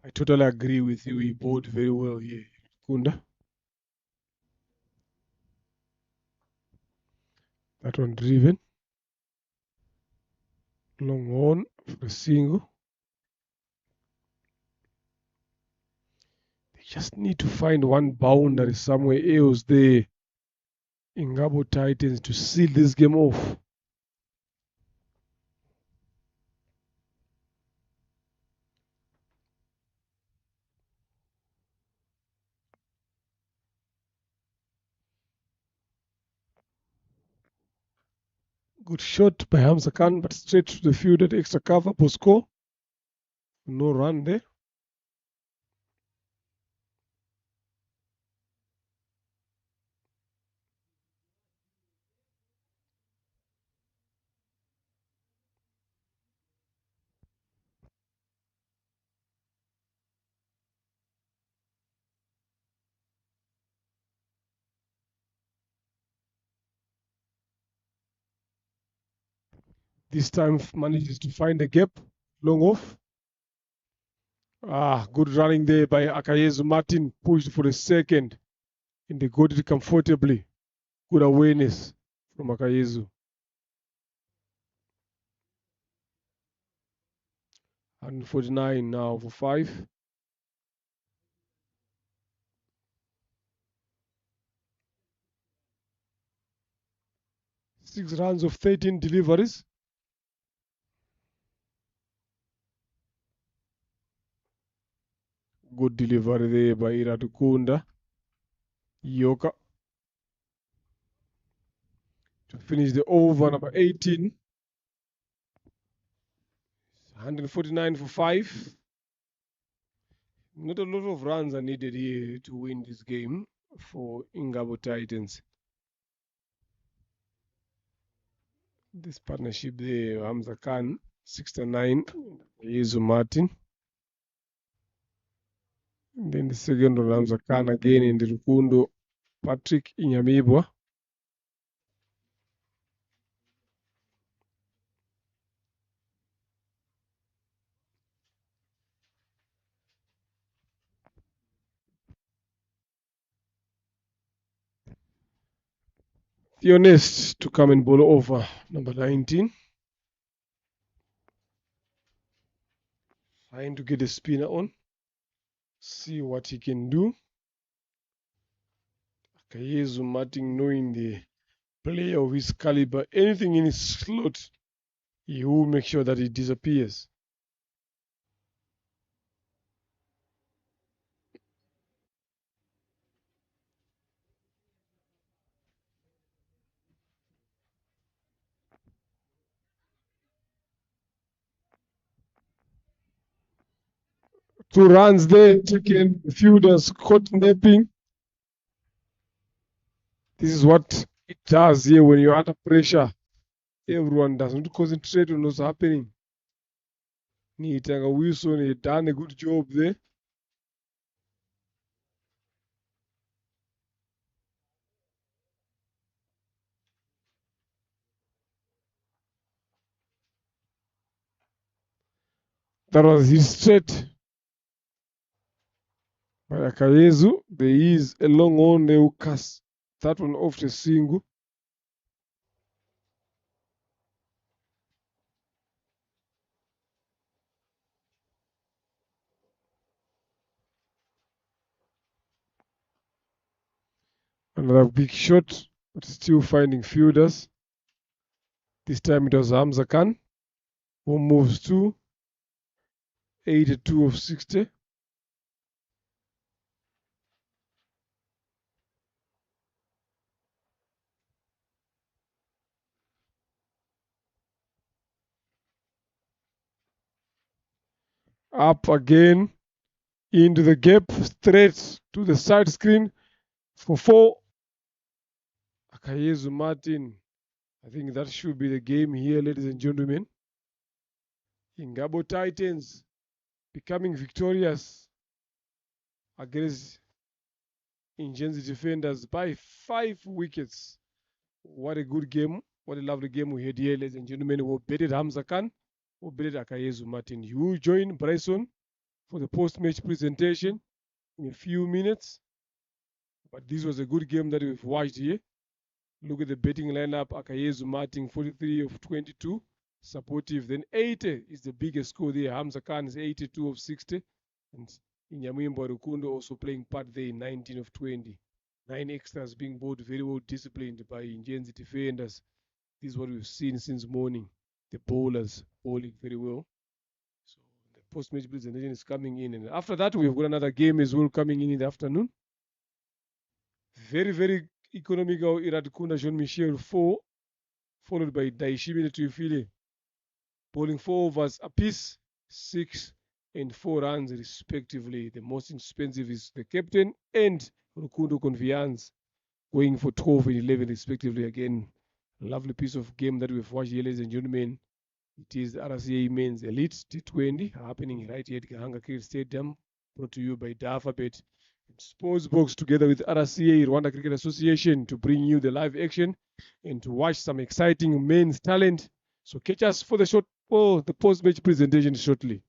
I totally agree with you. He bowled very well here, Kunda. That one driven. Long on for a single. They just need to find one boundary somewhere else there in Ngabo Titans to seal this game off. Good shot by Hamza Khan, but straight to the field at extra cover for score. No run there. This time manages to find a gap, long off. Good running there by Akayezu Martin, pushed for a second, and they got it comfortably. Good awareness from Akayezu. 149 now for 5. Six runs of 13 deliveries. Good delivery there by Iratukunda. Yoka to finish the over, number 18. 149 for 5. Not a lot of runs are needed here to win this game for Ngabo Titans. This partnership there, Hamza Khan, 69, Yezu Martin. And then the second one, Hamza Khan again in the Rukundo, Patrick Inyamibwa. Theonest to come and bowl over, number 19. Trying to get a spinner on. See what he can do. Akayezu Martin, knowing the player of his caliber, anything in his slot, he will make sure that it disappears. Two runs there taken, the fielders caught napping. This is what it does here when you're under pressure. Everyone does not concentrate on what's happening. Nitanga Wilson had done a good job there. That was his straight by Akayezu. There is a long on there who cast that one off the single. Another big shot, but still finding fielders. This time it was Hamza Khan who moves to 82 of 60. Up again, into the gap, straight to the side screen for 4. Akayezu Martin. I think that should be the game here, ladies and gentlemen. Ingabo Titans becoming victorious against Ingenzi defenders by 5 wickets. What a good game. What a lovely game we had here, ladies and gentlemen. We betted Hamza Khan. We betted Akayezu Martin. You will join Bryson for the post-match presentation in a few minutes. But this was a good game that we've watched here. Look at the betting lineup. Akayezu Martin, 43 of 22. Supportive. Then 80 is the biggest score there. Hamza Khan is 82 of 60. And Inyamwimbo Rukundo also playing part there, 19 of 20. 9 extras being both very well disciplined by Ingenzi defenders. This is what we've seen since morning. The bowlers bowling very well. So the post-match presentation is coming in. And after that, we've got another game as well coming in the afternoon. Very, very economical. Iradukunda Jean-Michel 4, followed by Daishimi Tuifile, bowling 4 overs apiece, 6 and 4 runs respectively. The most expensive is the captain and Rukundo Confiance, going for 12 and 11 respectively. Again, a lovely piece of game that we've watched here, ladies and gentlemen. It is the RCA Men's Elite T20 happening right here at Gahanga Cricket Stadium, brought to you by Alphabet Sportsbox together with RCA, Rwanda Cricket Association, to bring you the live action and to watch some exciting men's talent. So catch us for the post-match presentation shortly.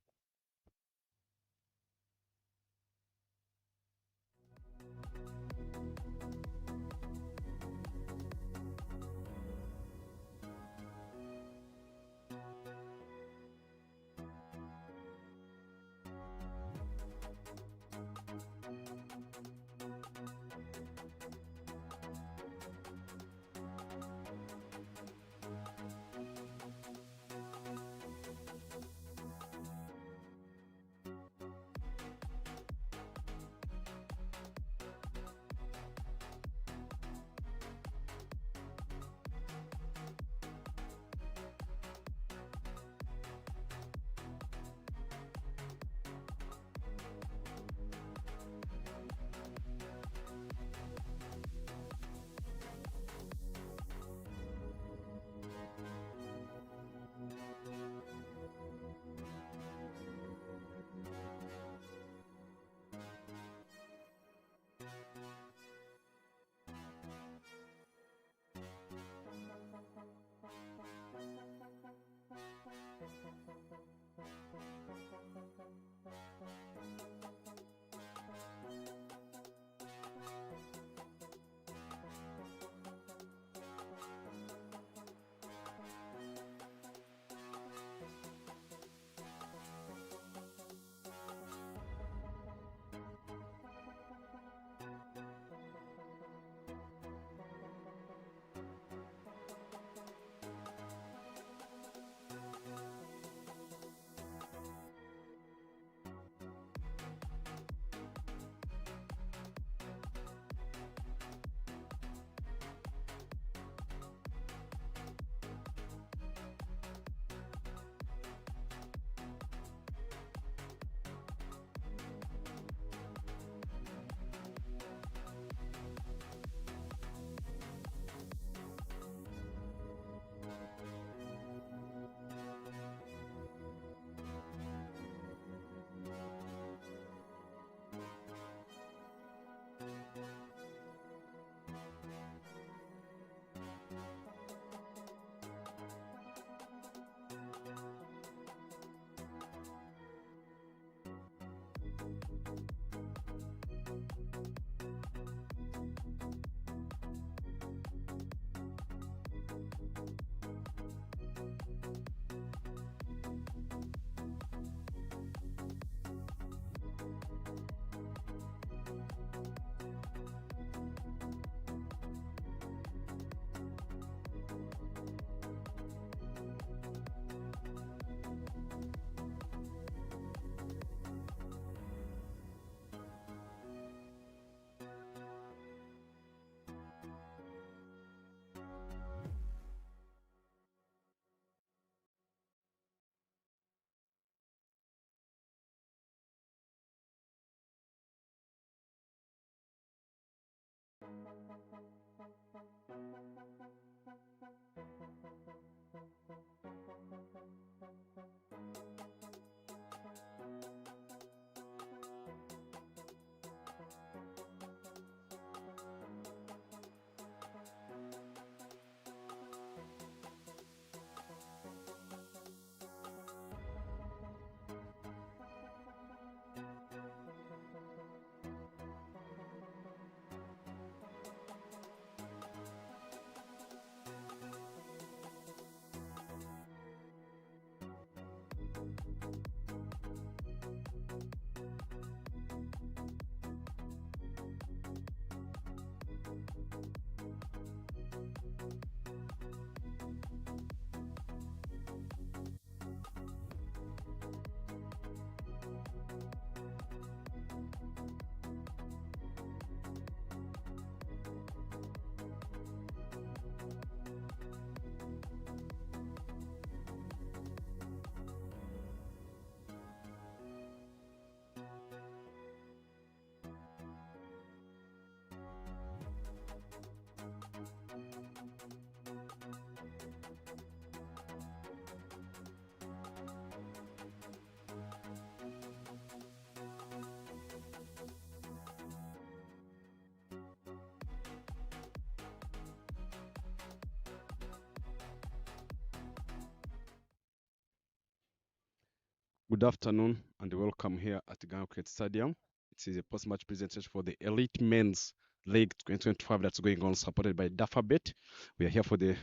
Good afternoon and welcome here at Gahanga Stadium. It is a post-match presentation for the Elite Men's League 2025 that's going on, supported by Dafabet. We are here for the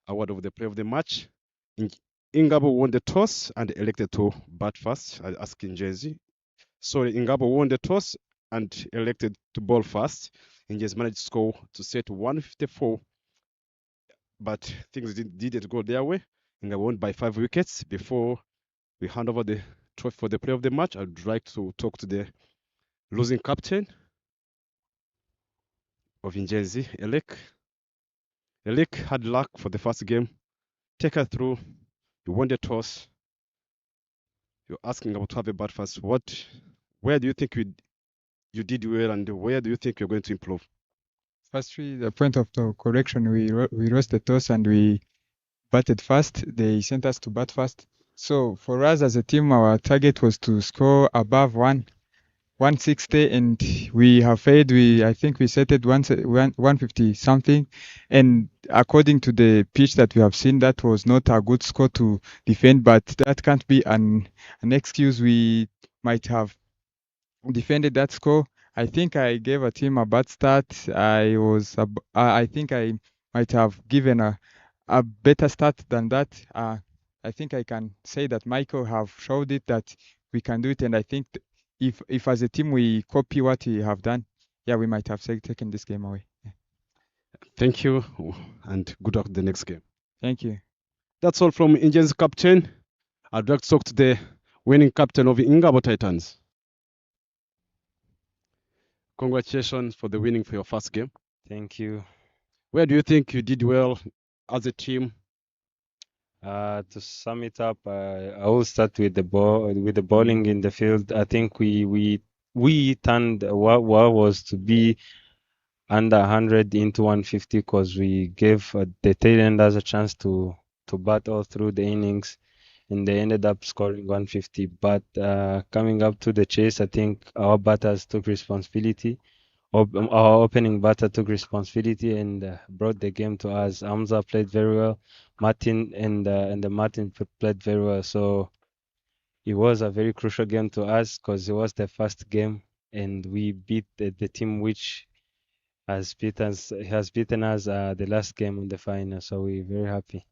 award of the player of the match. Ingabo won the toss and elected to bat first, asking Ingenzi. Sorry, Ingabo won the toss and elected to bowl first. Ingenzi managed to score to set 154, but things didn't go their way. Ingabo won by 5 wickets. Before we hand over the trophy for the player of the match, I'd like to talk to the losing captain of Ingenzi, Elek. Elek had luck for the first game. Take her through. You won the toss. You're asking about to have a bat first. Where do you think you did well, and where do you think you're going to improve? Firstly, the point of the correction, we lost the toss and we batted first. They sent us to bat first. So for us as a team, our target was to score above 160, and we have failed. I think we set it 150 something, and according to the pitch that we have seen, that was not a good score to defend. But that can't be an excuse. We might have defended that score. I think I gave a team a bad start. I think I might have given a better start than that. I think I can say that Michael have showed it that we can do it, and I think if as a team we copy what we have done, yeah, we might have taken this game away. Yeah. Thank you, and good luck the next game. Thank you. That's all from Ingenzi captain. I'd like to talk to the winning captain of the Ingabo Titans. Congratulations for the winning for your first game. Thank you. Where do you think you did well as a team? To sum it up, I will start with the bowling in the field. I think we turned what was to be under 100 into 150 because we gave the tailenders a chance to bat all through the innings, and they ended up scoring 150. But coming up to the chase, I think our batters took responsibility. Our opening batter took responsibility and brought the game to us. Hamza played very well. Martin and the Martin played very well. So it was a very crucial game to us because it was the first game, and we beat the team which has beaten us the last game in the final. So we're very happy.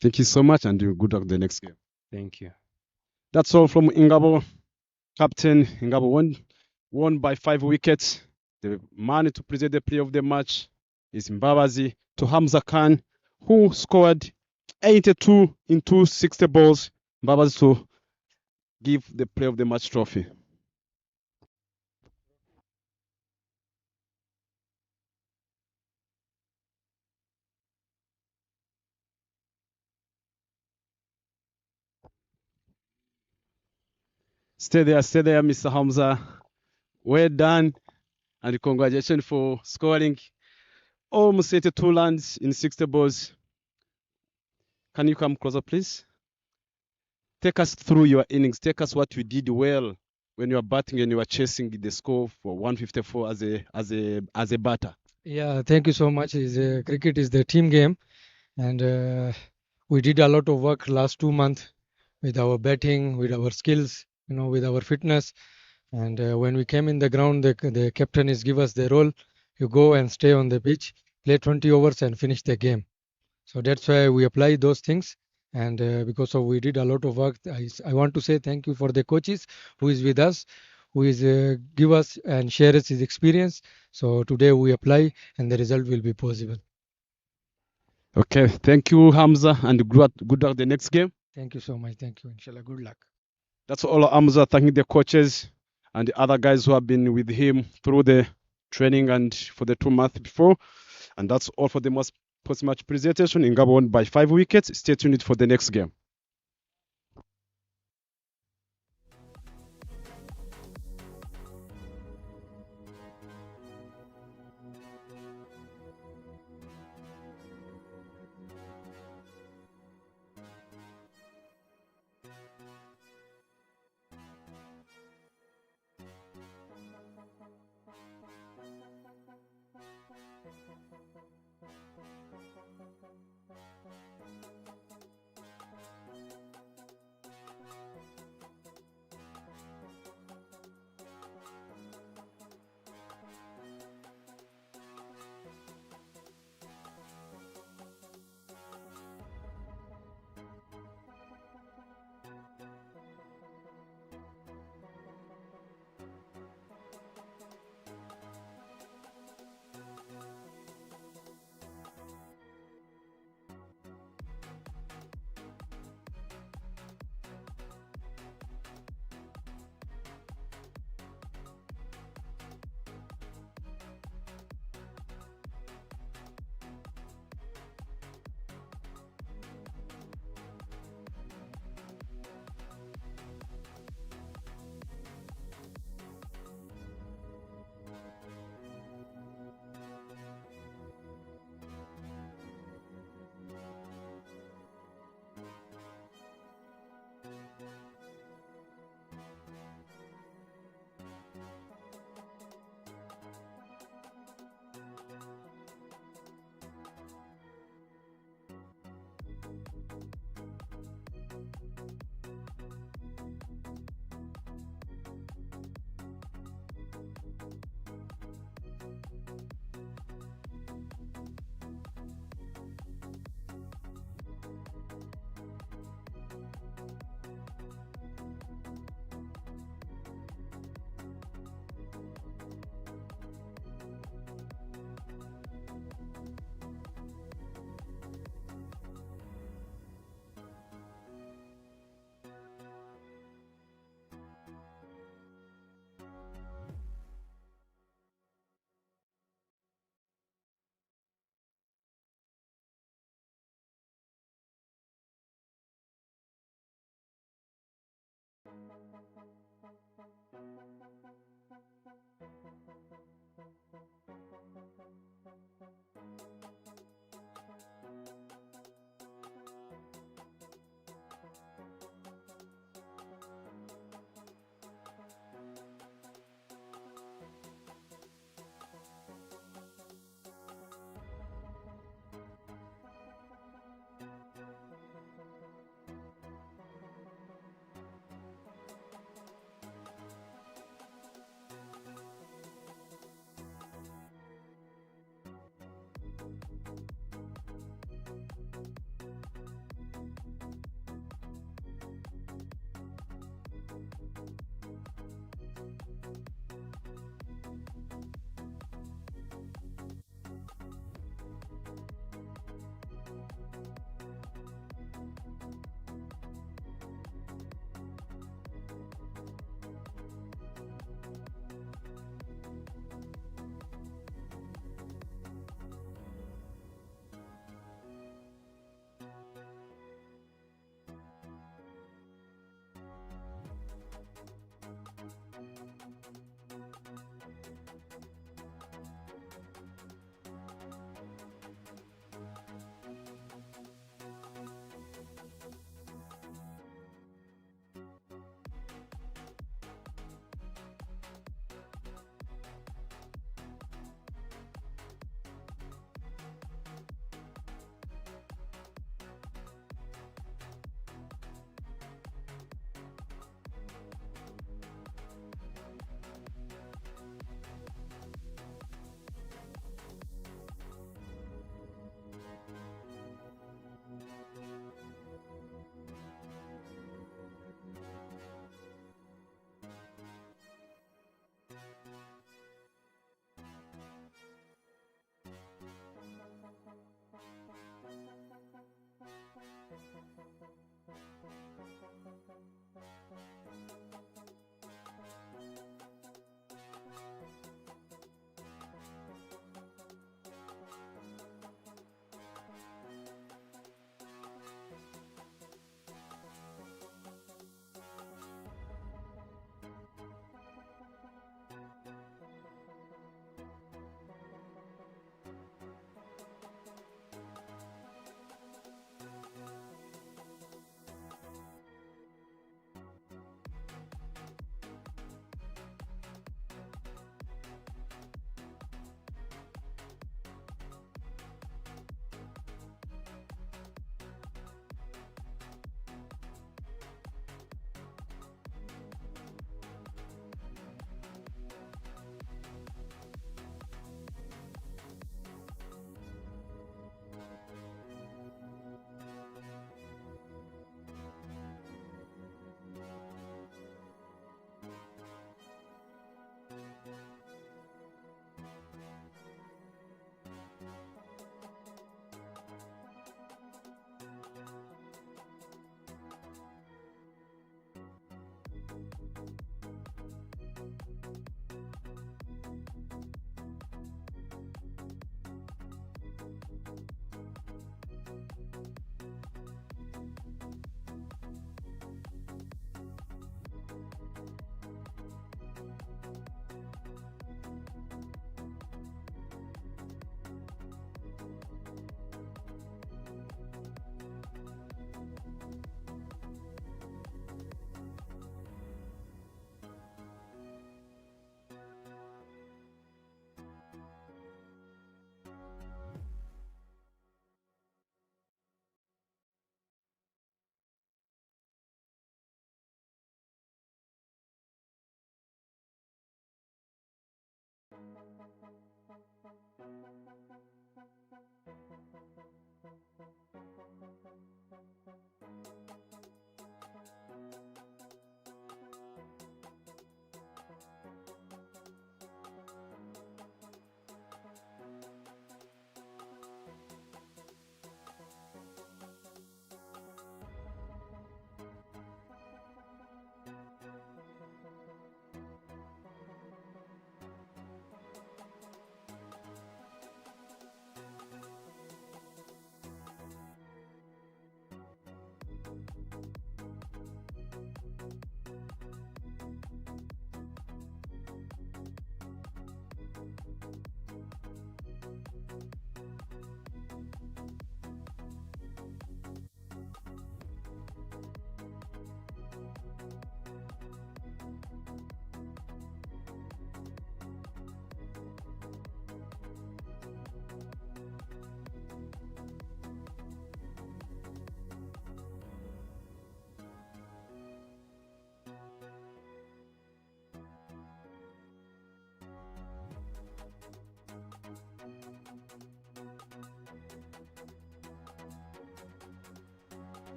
Thank you so much, and good luck the next game. Thank you. That's all from Ingabo. Captain Ingabo won by 5 wickets. The man to present the player of the match is Mbabazi to Hamza Khan, who scored 82 in 260 balls. Mbabazi to give the player of the match trophy. Stay there, Mr. Hamza. Well done. And congratulations for scoring almost 82 runs in 60 balls. Can you come closer, please? Take us through your innings. Take us what you did well when you were batting and you were chasing the score for 154 as a batter. Yeah, thank you so much. Cricket is the team game, and we did a lot of work last 2 months with our batting, with our skills, with our fitness. And when we came in the ground, the captain is give us the role. You go and stay on the pitch, play 20 overs and finish the game. So that's why we apply those things. And because of we did a lot of work, I want to say thank you for the coaches who is with us, who is give us and share us his experience. So today we apply and the result will be possible. Okay, thank you, Hamza, and good luck the next game. Thank you so much. Thank you. Inshallah, good luck. That's all, Hamza. Thanking the coaches and the other guys who have been with him through the training and for the 2 months before. And that's all for the post-match presentation. Ingabo won by 5 wickets. Stay tuned for the next game.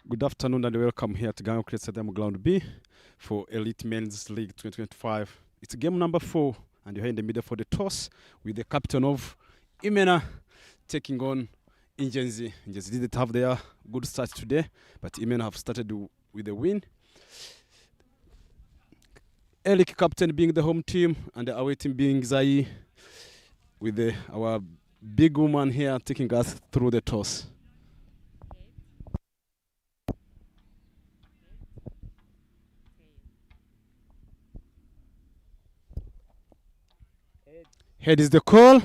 Good afternoon and welcome here to Gahanga Cricket Stadium Ground B for Elite Men's League 2025. It's game number 4 and you're here in the middle for the toss with the captain of Imena taking on Ingenzi. Ingenzi didn't have their good start today, but Imena have started with a win. Elik captain being the home team and the away team being Zai with our big woman here taking us through the toss. Head is the call.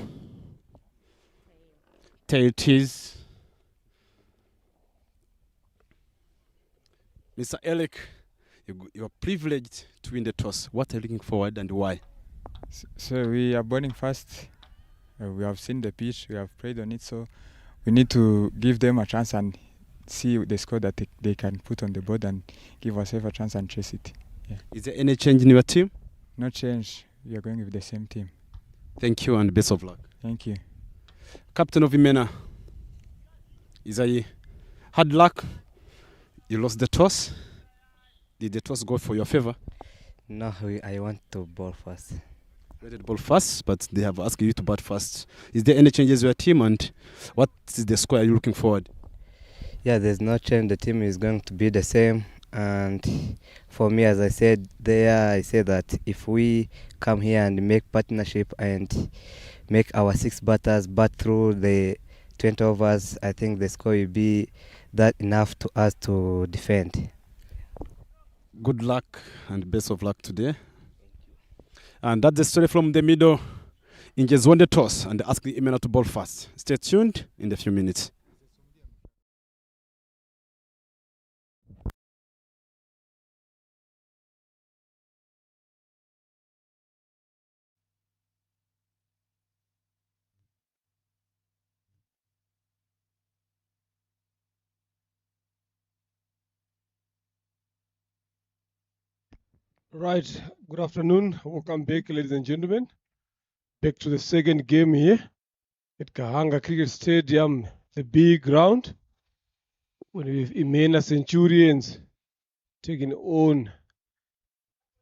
Tail it is. Mr. Elik, you are privileged to win the toss. What are you looking forward and why? So we are bowling fast. We have seen the pitch. We have played on it. So we need to give them a chance and see the score that they can put on the board and give ourselves a chance and chase it. Yeah. Is there any change in your team? No change. We are going with the same team. Thank you and best of luck. Thank you. Captain of Imena, Isai, hard luck. You lost the toss. Did the toss go for your favor? No, I want to bowl first. You did ball first, but they have asked you to bat first. Is there any changes in your team and what is the score are you looking forward? Yeah, there's no change. The team is going to be the same. And for me, as I said there, I say that if we come here and make partnership and make our 6 batters bat through the 20 overs, I think the score will be that enough to us to defend. Good luck and best of luck today. And that's the story from the middle. Ingenzi won the toss and asked the Imena to bowl first. Stay tuned in a few minutes. Right, good afternoon. Welcome back, ladies and gentlemen. Back to the second game here at Gahanga Cricket Stadium, the big ground. When we have Imena Centurions taking on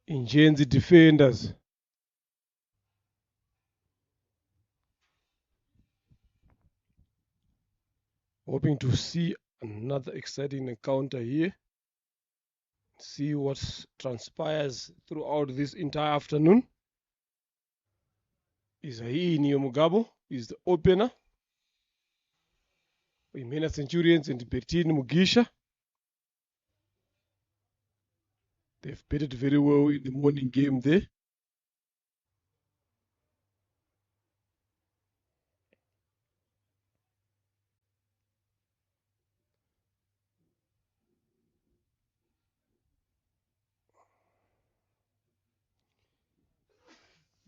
Ingenzi defenders. Hoping to see another exciting encounter here. See what transpires throughout this entire afternoon. Isaini Mugabo is the opener. Imena Centurions and Bertin Mugisha. They've batted very well in the morning game there.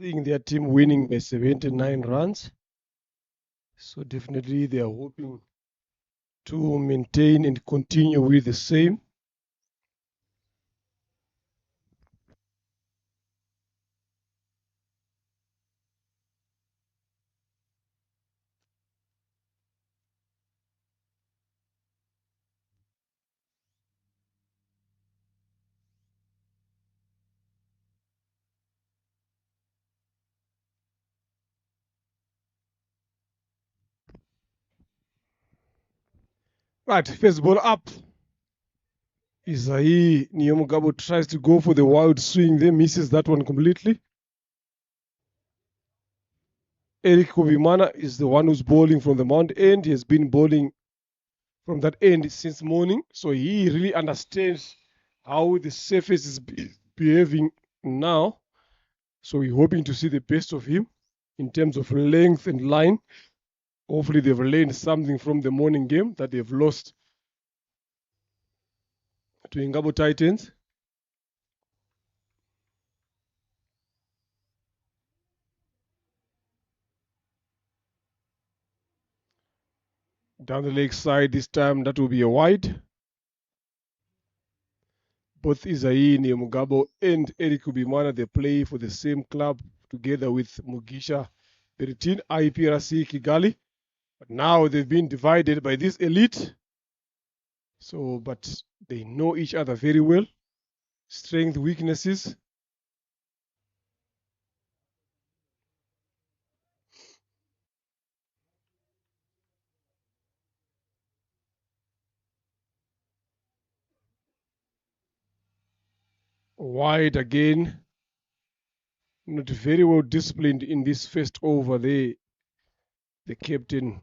Seeing their team winning by 79 runs. So definitely they are hoping to maintain and continue with the same. Right, first ball up. Isai Nyamugabo tries to go for the wild swing there, misses that one completely. Eric Kubimana is the one who's bowling from the mount end. He has been bowling from that end since morning, so he really understands how the surface is behaving now. So we're hoping to see the best of him in terms of length and line. Hopefully they've learned something from the morning game that they've lost to Ingabo Titans. Down the leg side this time, that will be a wide. Both Isai Nyamugabo and Eric Kubimana, they play for the same club together with Mugisha Beritin, IPRC Kigali. But now they've been divided by this elite. So, but they know each other very well. Strength, weaknesses. Wide again. Not very well disciplined in this first over there. The captain,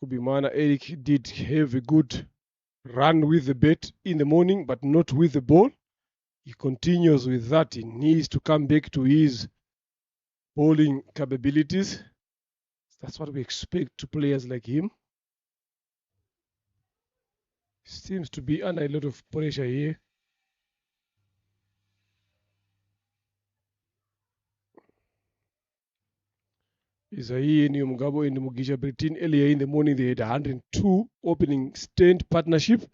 Kubimana Eric, did have a good run with the bat in the morning, but not with the ball. He continues with that. He needs to come back to his bowling capabilities. That's what we expect to players like him. Seems to be under a lot of pressure here. Isai Nyamugabo and Mugisha Britain earlier in the morning, they had 102 opening stand partnership.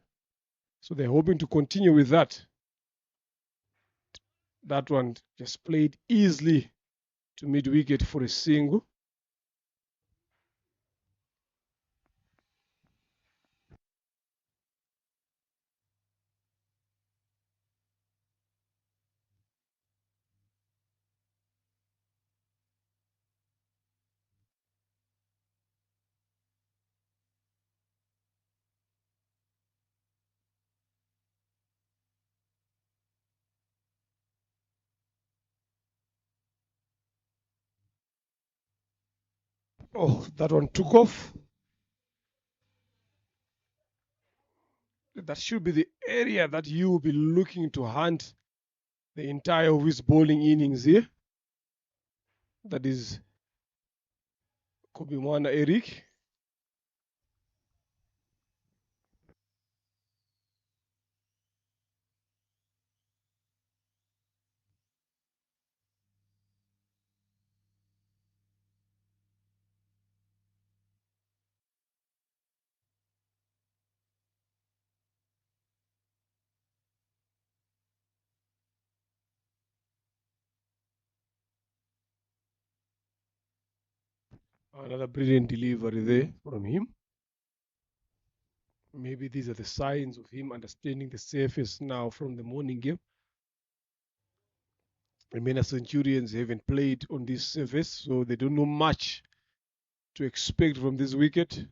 So they're hoping to continue with that. That one just played easily to mid wicket for a single. Oh, that one took off. That should be the area that you will be looking to hunt the entire of his bowling innings here. That is Kubimana Eric. Another brilliant delivery there from him. Maybe these are the signs of him understanding the surface now from the morning game. Imena Centurions haven't played on this surface, so they don't know much to expect from this wicket.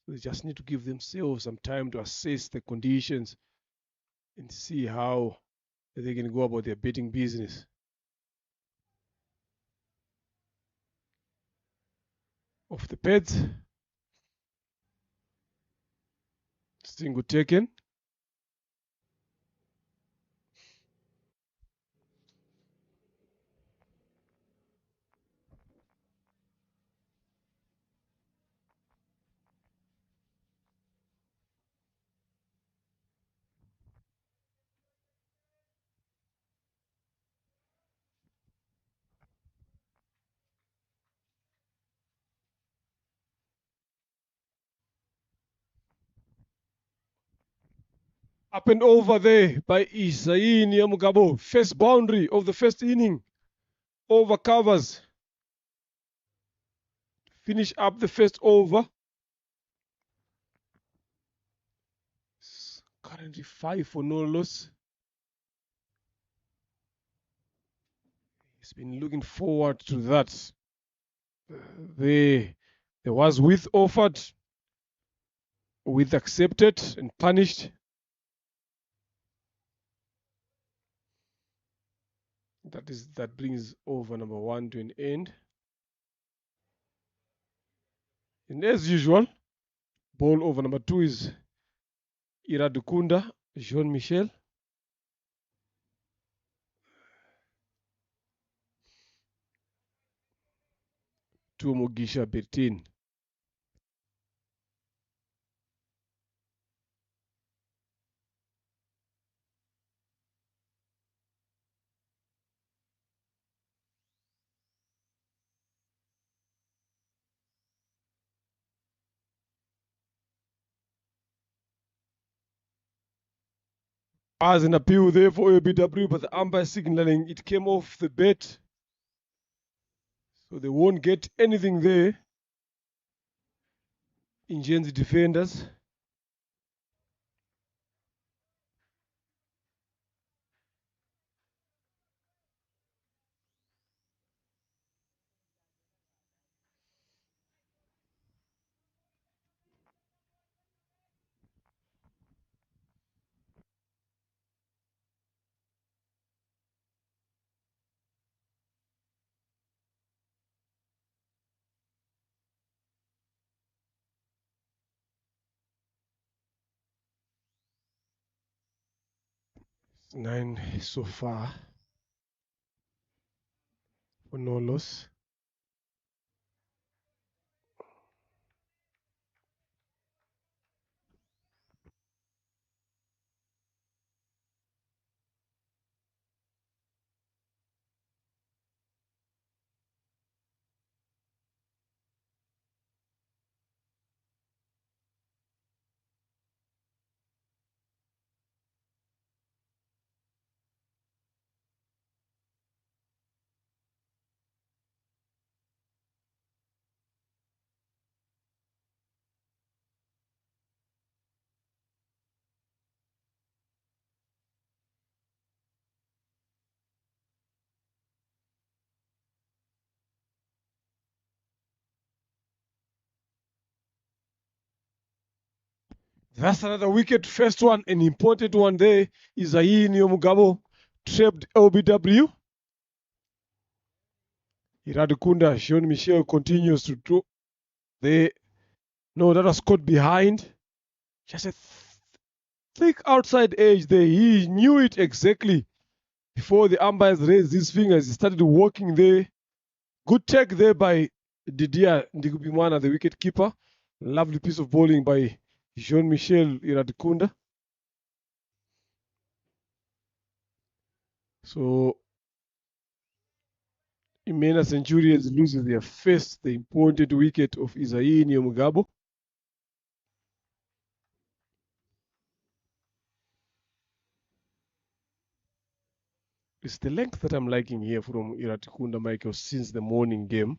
They just need to give themselves some time to assess the conditions and see how they can go about their betting business. Off the pads. Single taken. Up and over there by Isai Nyamugabo. First boundary of the first inning. Over covers. Finish up the first over. Currently 5 for no loss. He's been looking forward to that. There was width offered. with accepted and punished. That brings over number 1 to an end. And as usual, ball over number 2 is Iradukunda, Jean-Michel. To Mugisha Bertin. As an appeal there for ABW, but the umpire signaling it came off the bat. So they won't get anything there. Ingenzi defenders. It's 9 so far for no loss. That's another wicket. First one, an important one there. Isayi Mugabo trapped LBW. Iradukunda, Jean-Michel continues to throw. No, that was caught behind. Just a thick outside edge there. He knew it exactly. Before the umpires raised his fingers, he started walking there. Good take there by Didier Ndigubimana, the wicket keeper. Lovely piece of bowling by Jean-Michel Iradukunda. So, Imena Centurions loses their first, the important wicket of Isayi Mugabo. It's the length that I'm liking here from Iradukunda, Michael, since the morning game.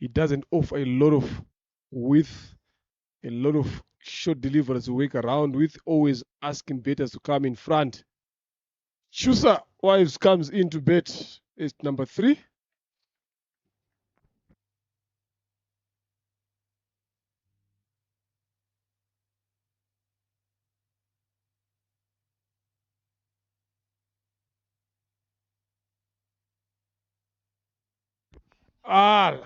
It doesn't offer a lot of width, a lot of short deliveries to work around with, always asking batters to come in front. Chusa Wives comes into bat is number 3. A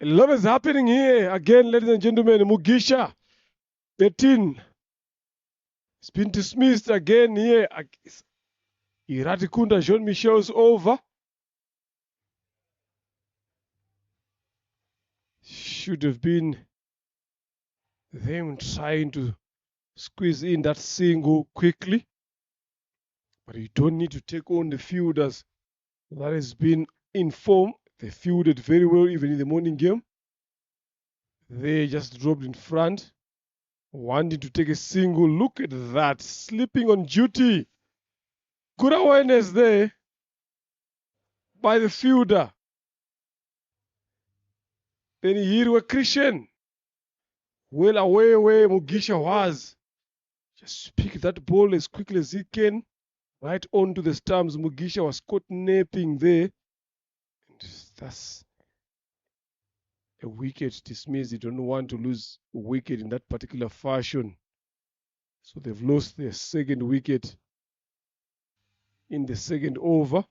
lot is happening here. Again, ladies and gentlemen, Mugisha, 13. It's been dismissed again here. Iradukunda, Jean-Michel's over. Should have been them trying to squeeze in that single quickly. But you don't need to take on the fielders. That has been in form. They fielded very well even in the morning game. They just dropped in front, wanting to take a single. Look at that, sleeping on duty. Good awareness there by the fielder. Then Yirwa Christian, well away where Mugisha was. Just pick that ball as quickly as he can. Right onto the stumps. Mugisha was caught napping there. And that's a wicket dismissed. You don't want to lose a wicket in that particular fashion. So they've lost their second wicket in the second over.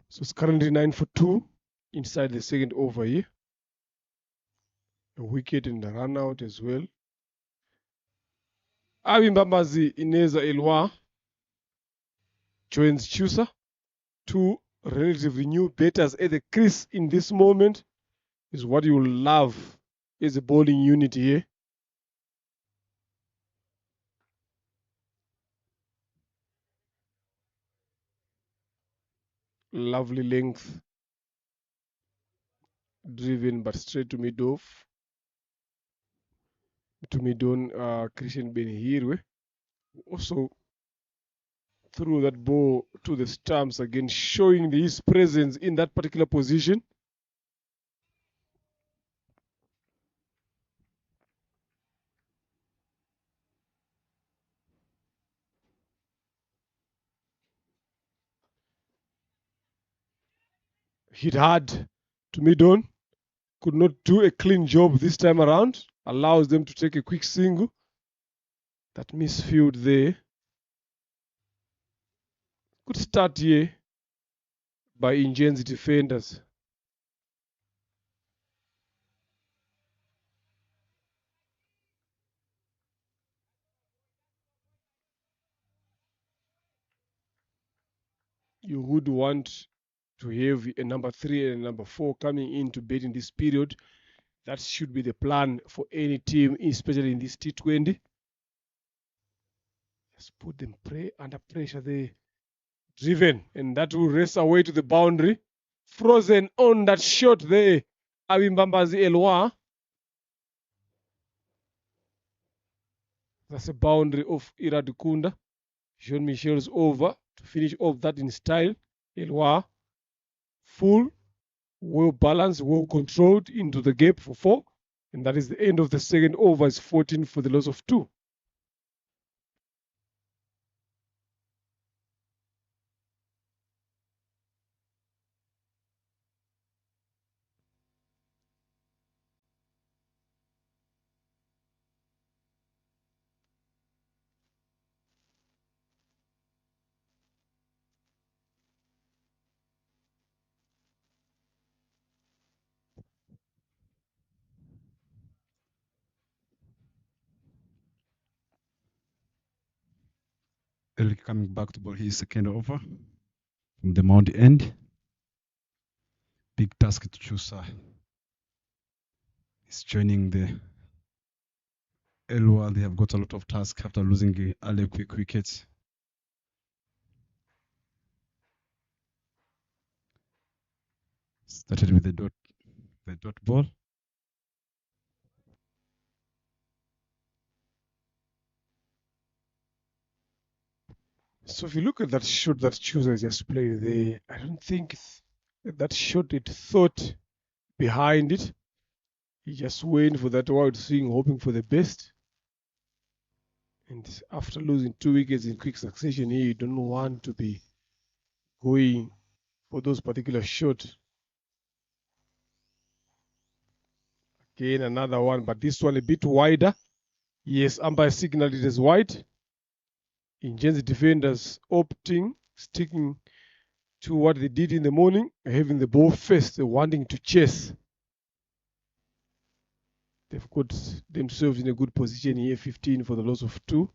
So it's currently 9 for 2 inside the second over here. A wicket and a run out as well. Abimbambazi Ineza Elwa joins Chusa. Two relatively new batters at the crease in this moment is what you will love as a bowling unit here. Lovely length. Driven but straight to mid-off. To mid-on Christian Benihirwe. Also threw that ball to the stumps again, showing his presence in that particular position. Hit hard to mid-on. Could not do a clean job this time around. Allows them to take a quick single. That misfield there. Good start here by Ingenzi defenders. You would want to have a number 3 and a number 4 coming in to bat in this period. That should be the plan for any team, especially in this T20. Just put them under pressure there. Driven, and that will race away to the boundary. Frozen on that shot there. Abimbambazi Elwa. That's a boundary of Iradukunda. Jean-Michel's over to finish off that in style. Elwa. Full, well balanced, well controlled into the gap for 4. And that is the end of the second over. It's 14 for the loss of 2. Early coming back to ball his second over from the Mount end. Big task to Chusa. He's joining the Elwa. They have got a lot of tasks after losing the early quick wickets. Started with the dot ball. So if you look at that shot that Chusa just played there, I don't think that shot it thought behind it. He just went for that wild swing, hoping for the best. And after losing 2 wickets in quick succession, he don't want to be going for those particular shots. Again, another one, but this one a bit wider. Yes, umpire signaled it as wide. Ingenzi defenders sticking to what they did in the morning, having the ball first, wanting to chase. They've got themselves in a good position here, 15 for the loss of 2.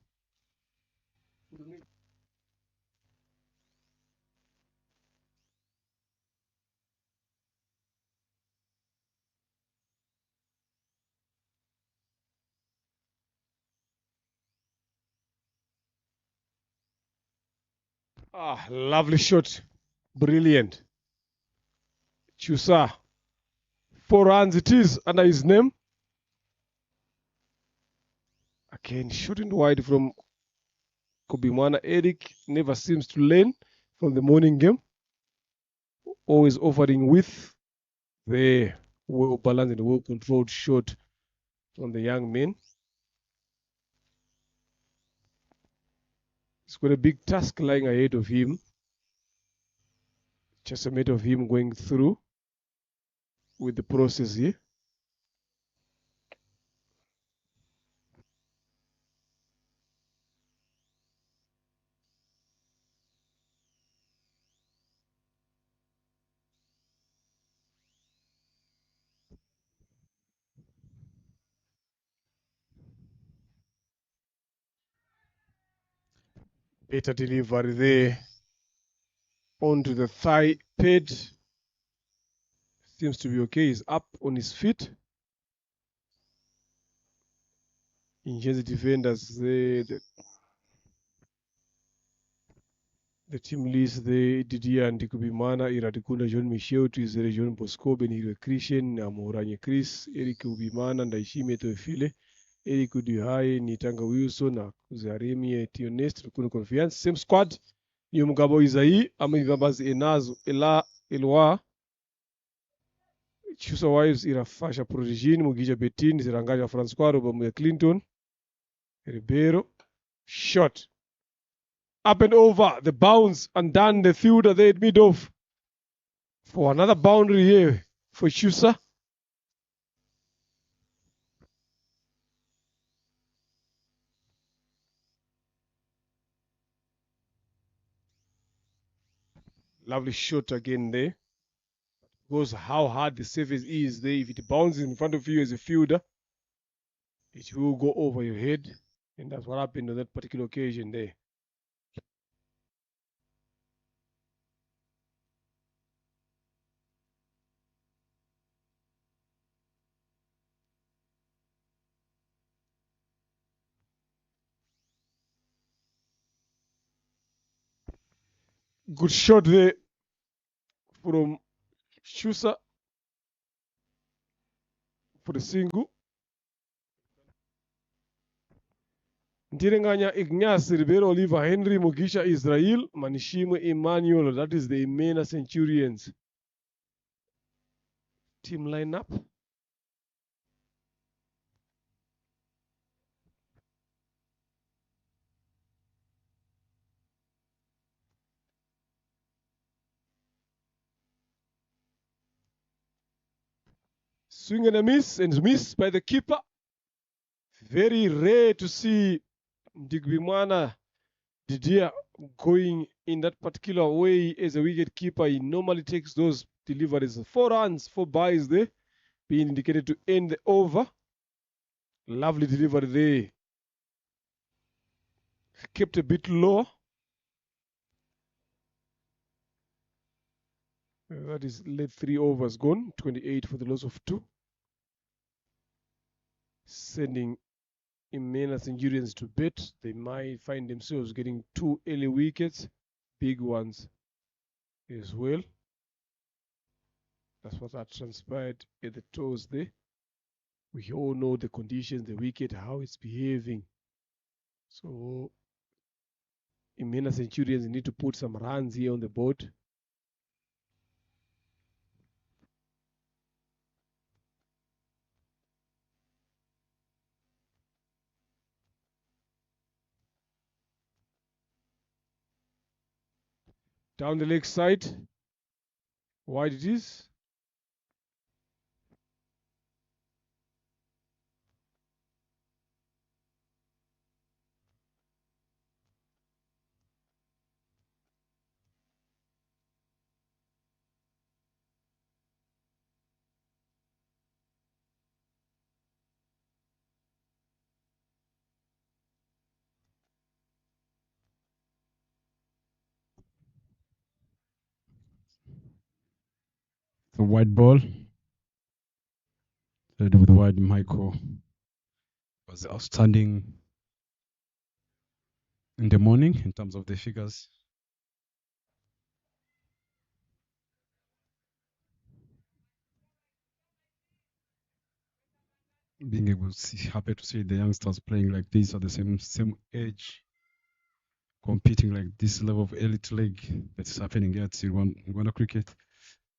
Lovely shot. Brilliant. Chusa. 4 runs it is under his name. Again, shooting wide from Kobimwana. Eric never seems to learn from the morning game. Always offering width. The well-balanced and well-controlled shot from the young men. He's got a big task lying ahead of him. Just a matter of him going through with the process here. Better delivery there onto the thigh pad. Seems to be okay. He's up on his feet. Ingenzi defenders, the team leads the Didier and Kubimana, Iradikunda John Michel, Twizere John Bosco, Benito Christian, Amoranye Chris, Eric Ubimana, Ndaishime Toefile, Eric Uduhai, Nitanga Wilson, Kuzaremi, Tionest, Rukunu Confiance, same squad. Nyumugabo Izai, Amigabaz Enazo, Ela, Elwa, Chusa Wives, Irafasha Prodigine, Mugija Betin, Zirangaja Francois, Bamuya Clinton, Ribeiro, shot. Up and over, the bounce, and down the fielder there at mid-off. For another boundary here for Chusa. Lovely shot again there. Goes how hard the surface is there. If it bounces in front of you as a fielder, it will go over your head. And that's what happened on that particular occasion there. Good shot there from Chusa for the single. Ntirenganya Ignace Ribeiro Oliver Henry Mugisha Israel Manishimo Emmanuel. That is the Imena Centurions team lineup. Swing and a miss by the keeper. Very rare to see Digbimana Didier going in that particular way as a wicket keeper. He normally takes those deliveries. 4 runs, 4 byes there, being indicated to end the over. Lovely delivery there. Kept a bit low. That is late 3 overs gone. 28 for the loss of 2. Sending Imena Centurions to bed. They might find themselves getting 2 early wickets. Big ones as well. That's what that transpired at the toes there. We all know the conditions, the wicket, how it's behaving. So Imena Centurions need to put some runs here on the board. Down the leg side, wide it is. The white ball. With wide Michael was outstanding in the morning in terms of the figures. Being able to see, happy to see the youngsters playing like this at the same age, competing like this level of elite league that's happening here at Rwanda cricket.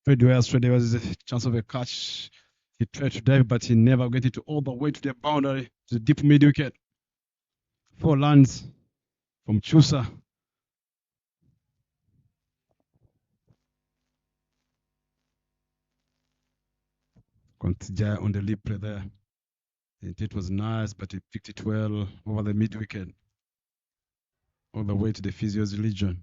Yesterday was a chance of a catch. He tried to dive, but he never got it all the way to the boundary, to the deep mid wicket. 4 runs from Chusa. Kontija on the lead play there. And it was nice, but he picked it well over the mid wicket, all the way to the Physios Legion.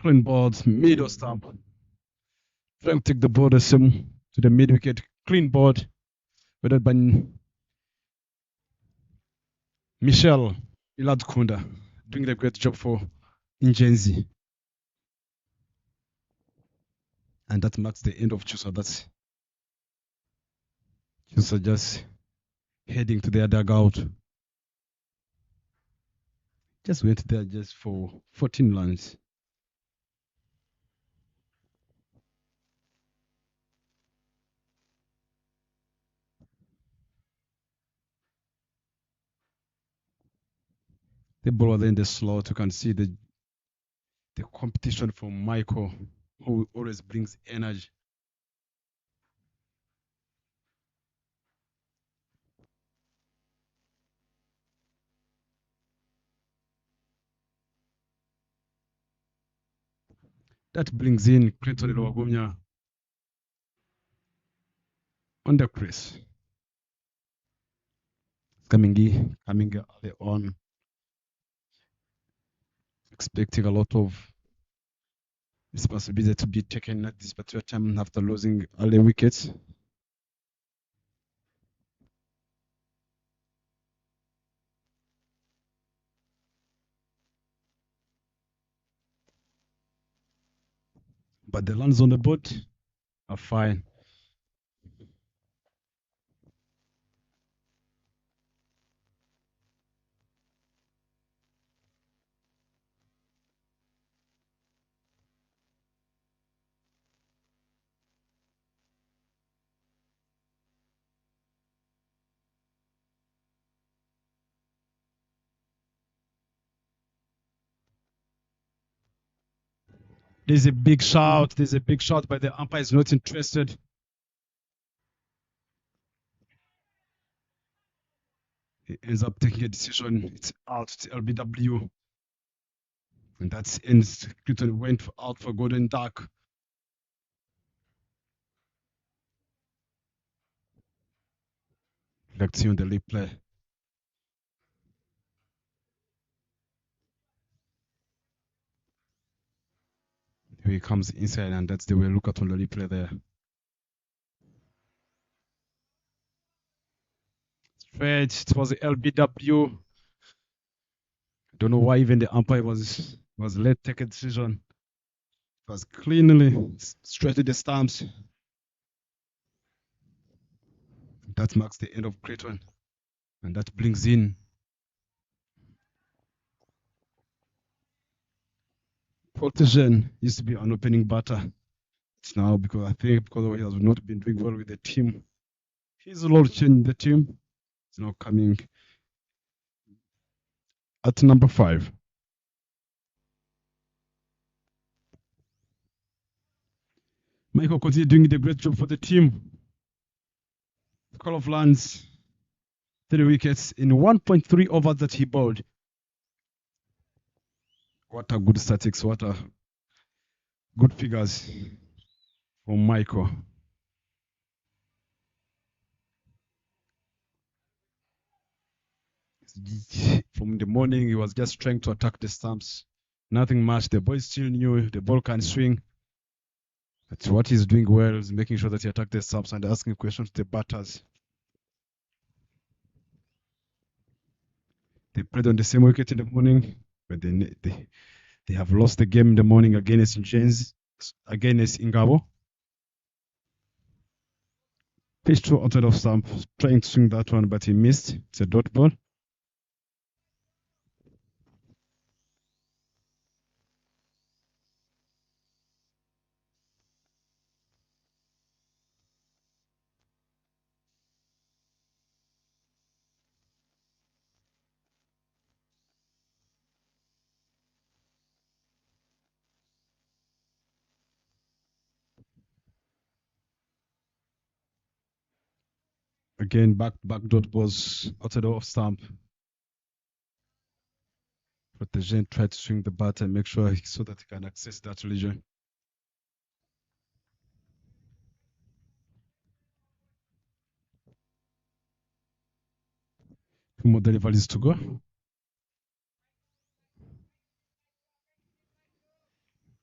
Clean balls, middle stump. Trying to take the ball to the mid wicket. Clean board, batted by Michel Iladkunda, doing a great job for Ingenzi. And that marks the end of Chusa. That's Chusa just heading to their dugout. Just went there just for 14 runs. The ball was in the slot. You can see the competition from Michael, who always brings energy. That brings in Clinton Lwagumya on the crease. Coming early on, expecting a lot of responsibility to be taken at this particular time after losing early wickets. But the runs on the board are fine. There's a big shout. There's a big shout, but the umpire is not interested. He ends up taking a decision. It's out. It's LBW. And that ends. Clinton went out for Golden Duck. Let's see on the lead play. Here he comes inside, and that's the way look at on the lead play there. Straight. It was the LBW. Don't know why even the umpire was let take a decision. It was cleanly straight to the stumps. That marks the end of Creighton. And that brings in Protection. Used to be an opening batter. It's now because he has not been doing well with the team. He's a lot changed the team. It's now coming at number 5. Michael continues doing the great job for the team. Call of lands, 3 wickets in 1.3 overs that he bowled. What a good statistics, what a good figures from Michael. From the morning, he was just trying to attack the stumps. Nothing much. The boy still knew the ball can swing. That's what he's doing well, is making sure that he attacks the stumps and asking questions to the batters. They played on the same wicket in the morning, but they have lost the game in the morning against Ingenzi, against Ingabo. Pitched to outside of stump, trying to swing that one, but he missed. It's a dot ball. Again, back dot balls outside the off stump. Protege tried to swing the bat and make sure so that he can access that region. 2 more deliveries to go.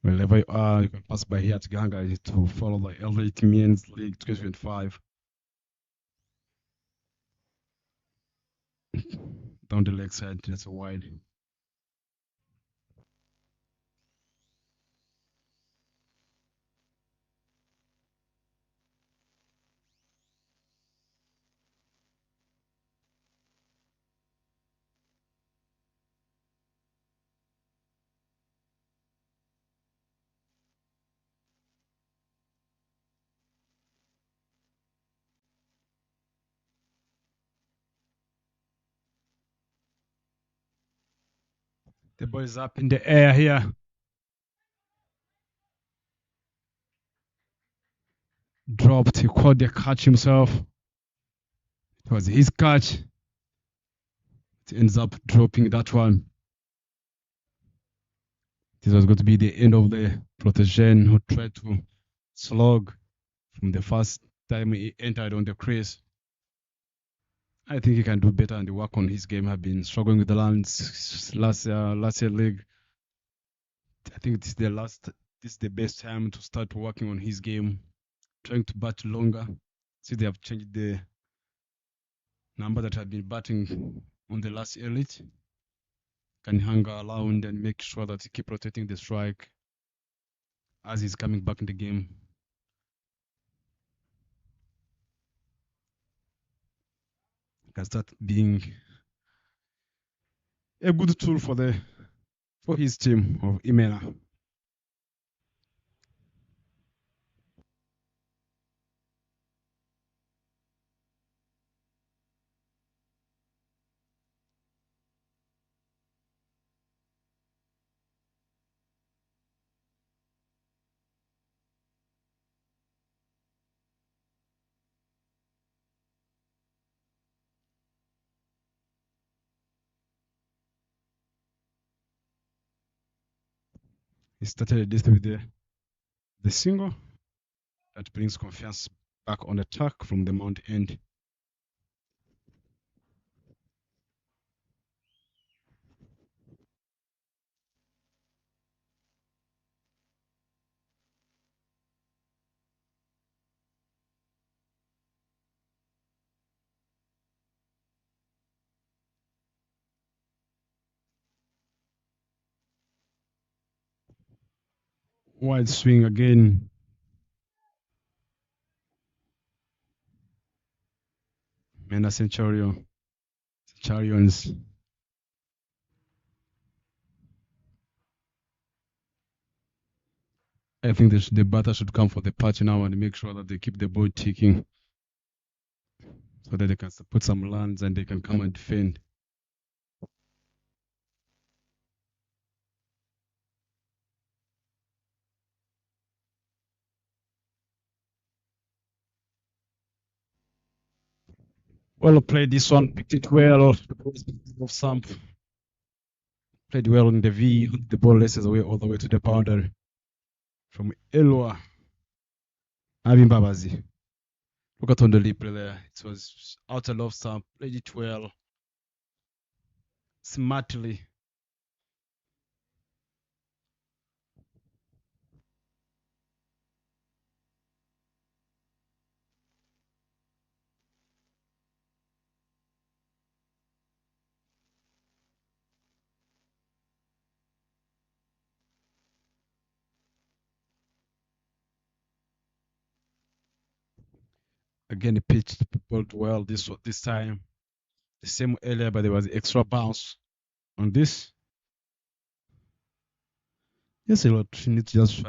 Wherever you are, you can pass by here to Gahanga to follow the Elite Men's League 2025. Down the leg side, that's a wide. The ball is up in the air here. Dropped, he caught the catch himself. It was his catch. It ends up dropping that one. This was going to be the end of the protege who tried to slog from the first time he entered on the crease. I think he can do better and the work on his game. Have been struggling with the lands last year league. I think this is the best time to start working on his game, trying to bat longer. See, they have changed the number that have been batting on the last elite. Can hang around and make sure that he keep rotating the strike as he's coming back in the game. Can start being a good tool for his team of Imena. He started this with the single that brings confiance back on attack from the mount end. Wide swing again. Imena Centurions. I think the batter should come for the patch now and make sure that they keep the ball ticking so that they can put some lands and they can come and defend. Well played this one, picked it well. Of some played well on the V. The ball races away all the way to the boundary. From Elwa Abimbabazi. Look at on the replay there. It was out of stump, played it well. Smartly. Again, he pitched the ball well this time. The same earlier, but there was extra bounce on this. Yes, a lot. He needs to just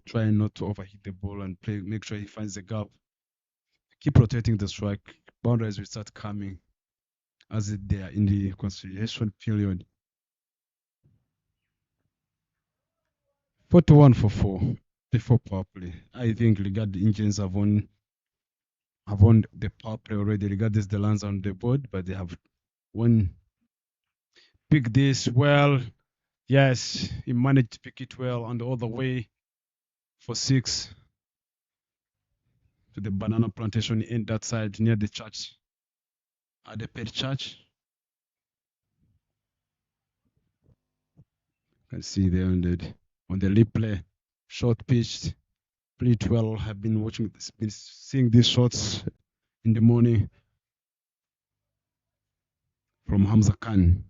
try not to overhit the ball and make sure he finds the gap. Keep rotating the strike. Boundaries will start coming as they are in the consideration period. 41 for 4 before power play. I think regard the Ingenzi have won have won the power play already, regardless the lands on the board, but they have won. Pick this well. Yes, he managed to pick it well on the other way for 6 to the banana plantation in that side near the church, at the pet church. You can see there on the replay, short pitched, played well. I've been watching this, been seeing these shots in the morning from Hamza Khan.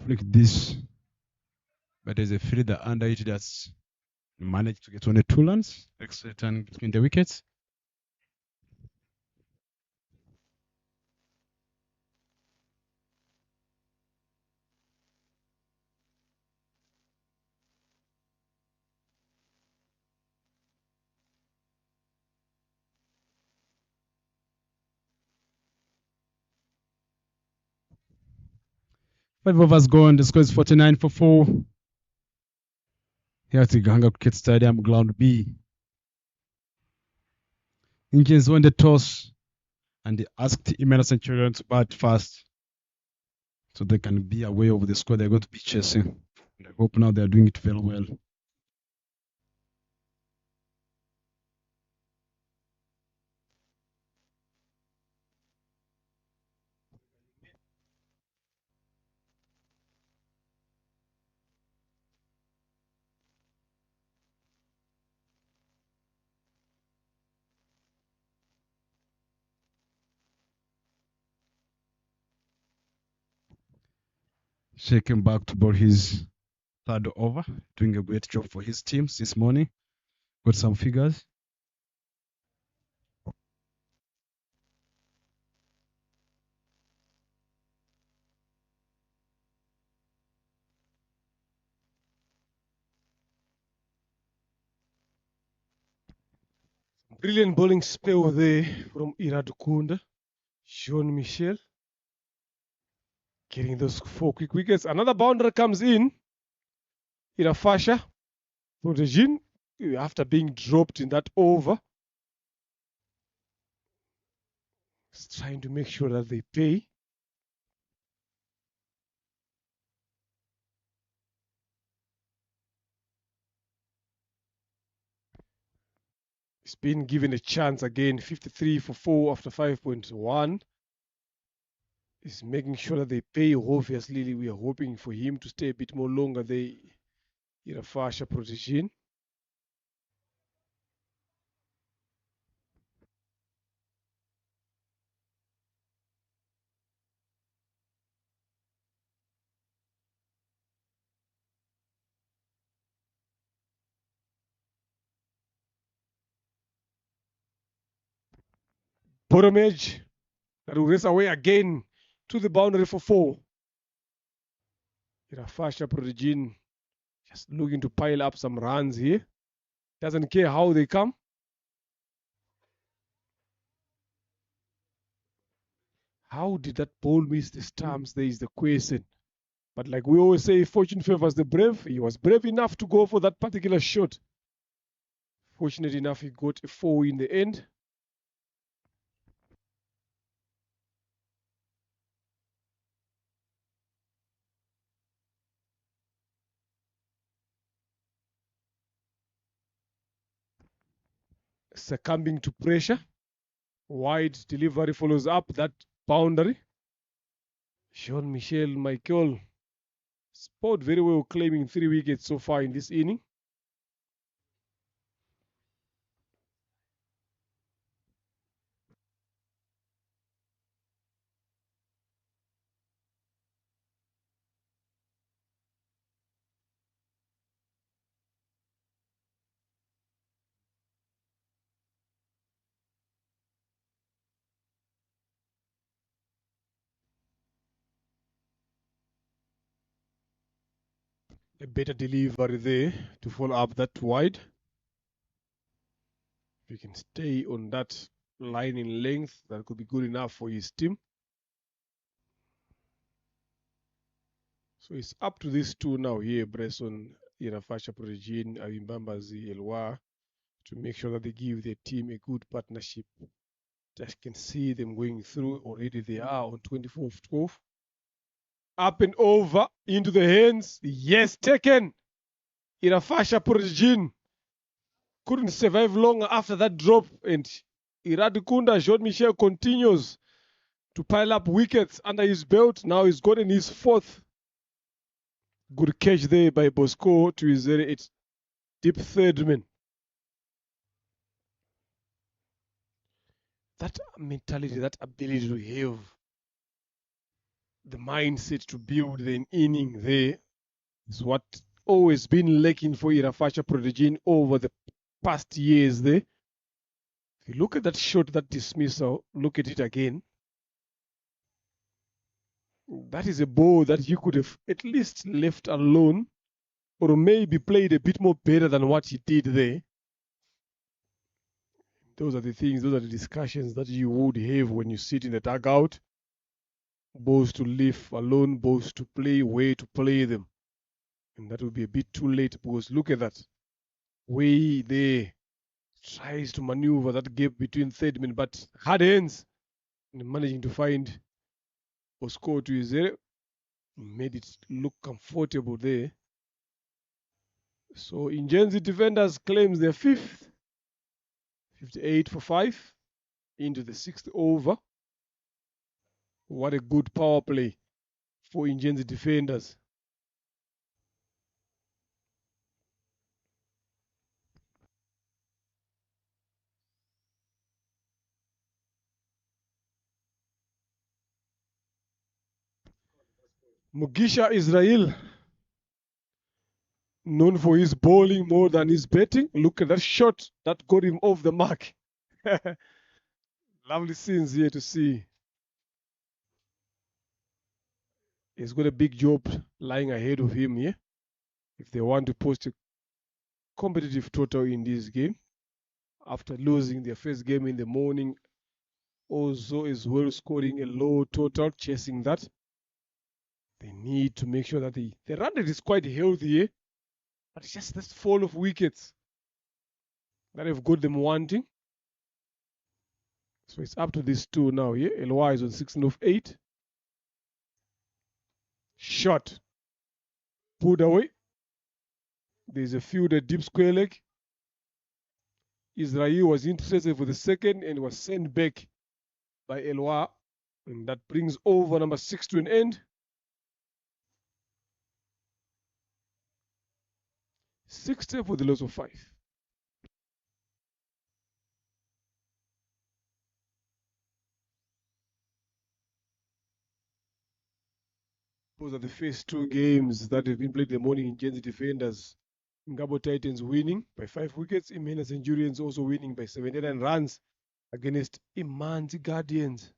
Flick this, but there's a fielder under it that's managed to get only 2 runs, extra turn between the wickets. Five overs gone. The score is 49 for 4. Here at the Gahanga Cricket Stadium, Ground B. Ingenzi won the toss and they asked Imena Centurions to bat first so they can be aware of the score they're going to be chasing. And I hope now they're doing it very well. Shaking back to bowl his 3rd over, doing a great job for his teams this morning. Got some figures. Brilliant bowling spell there from Iradukunda. Jean Michel getting those 4 quick wickets. Another bounder comes in. Irafasha Protégine after being dropped in that over. He's trying to make sure that they pay. He's been given a chance again, 53 for 4 after 5.1. He's making sure that they pay. Obviously, we are hoping for him to stay a bit more longer. They Irafasha Protégine. Bottom edge that will race away again to the boundary for 4. Irafasha Protégine just looking to pile up some runs here. Doesn't care how they come. How did that ball miss the stumps? There is the question. But like we always say, fortune favors the brave. He was brave enough to go for that particular shot. Fortunate enough, he got a 4 in the end. Succumbing to pressure. Wide delivery follows up that boundary. Jean-Michel Michael scored very well, claiming 3 wickets so far in this inning. A better delivery there to follow up that wide. If he can stay on that line in length, that could be good enough for his team. So it's up to these two now here, Bresson, Irafasha Progin, Avimbambazi, Elwa, to make sure that they give their team a good partnership. Just can see them going through. Already they are on 24th 12. Up and over into the hands. Yes, taken. Irafasha Progin couldn't survive long after that drop, and Iradikunda Jean-Michel continues to pile up wickets under his belt. Now he's gotten his 4th. Good catch there by Bosco to his deep third man. That mentality, that ability to have the mindset to build an inning there is what always been lacking for Irafasha Prodigy over the past years there. If you look at that shot, that dismissal, look at it again. That is a ball that you could have at least left alone or maybe played a bit more better than what he did there. Those are the things, those are the discussions that you would have when you sit in the dugout. Balls to leave alone, balls to play, where to play them. And that will be a bit too late because look at that. Way there. Tries to maneuver that gap between third men, but hard hands. And managing to find or score to his area. Made it look comfortable there. So Ingenzi defenders claims their 5th. 58 for 5 into the 6th over. What a good power play for Ingenzi defenders. Mugisha Israel, known for his bowling more than his batting. Look at that shot that got him off the mark. Lovely scenes here to see. He's got a big job lying ahead of him here. If they want to post a competitive total in this game, after losing their first game in the morning, also as well scoring a low total, chasing that. They need to make sure that the run rate is quite healthy here, but it's just this fall of wickets that have got them wanting. So it's up to these two now here. LY is on 16 of 8. Shot. Pulled away. There's a fielded deep square leg. Israel was interested for the second and was sent back by LY. And that brings over number 6 to an end. 60 for the loss of 5. Those are the first 2 games that have been played in the morning. Ingenzi defenders, Ngabo Titans winning by 5 wickets. Imena Centurions also winning by 79 runs against Imanzi Guardians.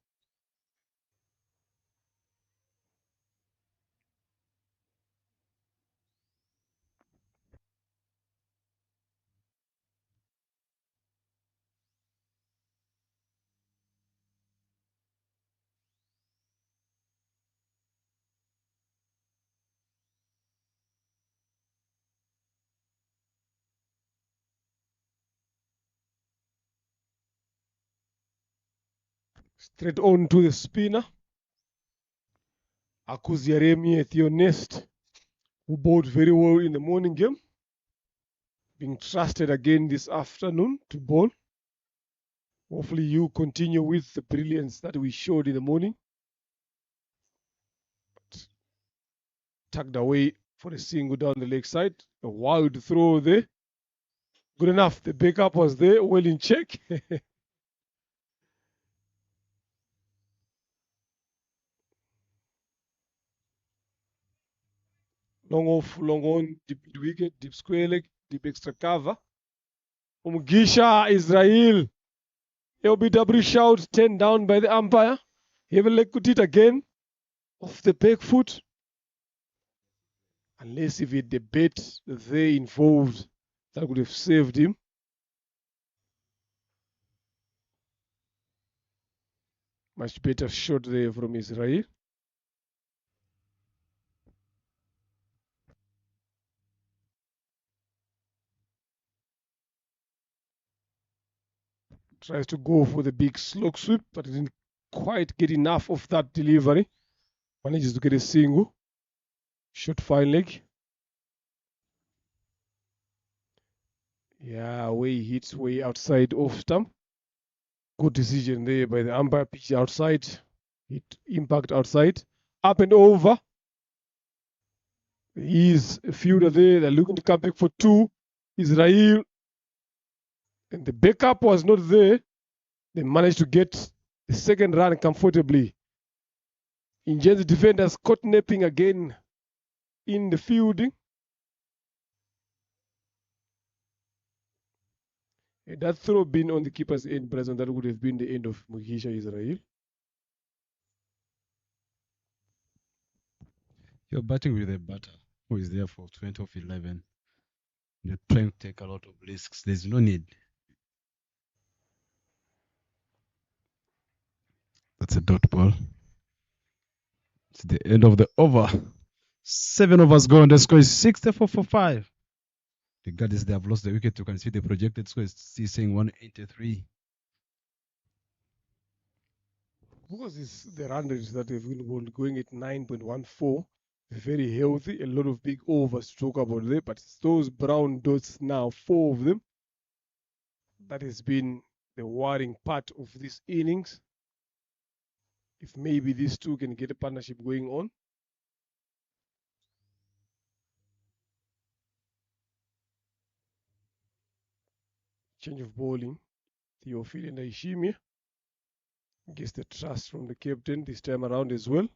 Straight on to the spinner. Akuziaremi Theonest, who bowled very well in the morning game, being trusted again this afternoon to bowl. Hopefully you continue with the brilliance that we showed in the morning. Tucked away for a single down the leg side. A wild throw there. Good enough. The backup was there, well in check. Long off, long on, deep wicket, deep square leg, deep extra cover. Mugisha Israel. LBW shout, 10 down by the umpire. Heaven leg could it again. Off the back foot. Unless if it the bet there involved, that would have saved him. Much better shot there from Israel. Tries to go for the big slog sweep, but didn't quite get enough of that delivery. Manages to get a single. Short fine leg. Yeah, way hits way outside off stump. Good decision there by the umpire. Pitch outside. Hit impact outside. Up and over. He's a fielder there. They're looking to come back for two. Israel. And the backup was not there. They managed to get the second run comfortably. Ingenzi defenders caught napping again in the fielding. And that throw been on the keeper's end, present, that would have been the end of Mugisha Israel. You're batting with a batter who is there for 20 of 11. They're trying to take a lot of risks. There's no need. That's a dot ball. It's the end of the over. 7 overs gone. The score is 64 for 5. The Guardians, they have lost the wicket. You can see the projected score is saying 183. Because it's the run rates that they've been going at 9.14. Very healthy. A lot of big overs to talk about there. But it's those brown dots now, 4 of them. That has been the worrying part of this innings. If maybe these two can get a partnership going on. Change of bowling. Theophile and Ishimia gets the trust from the captain this time around as well.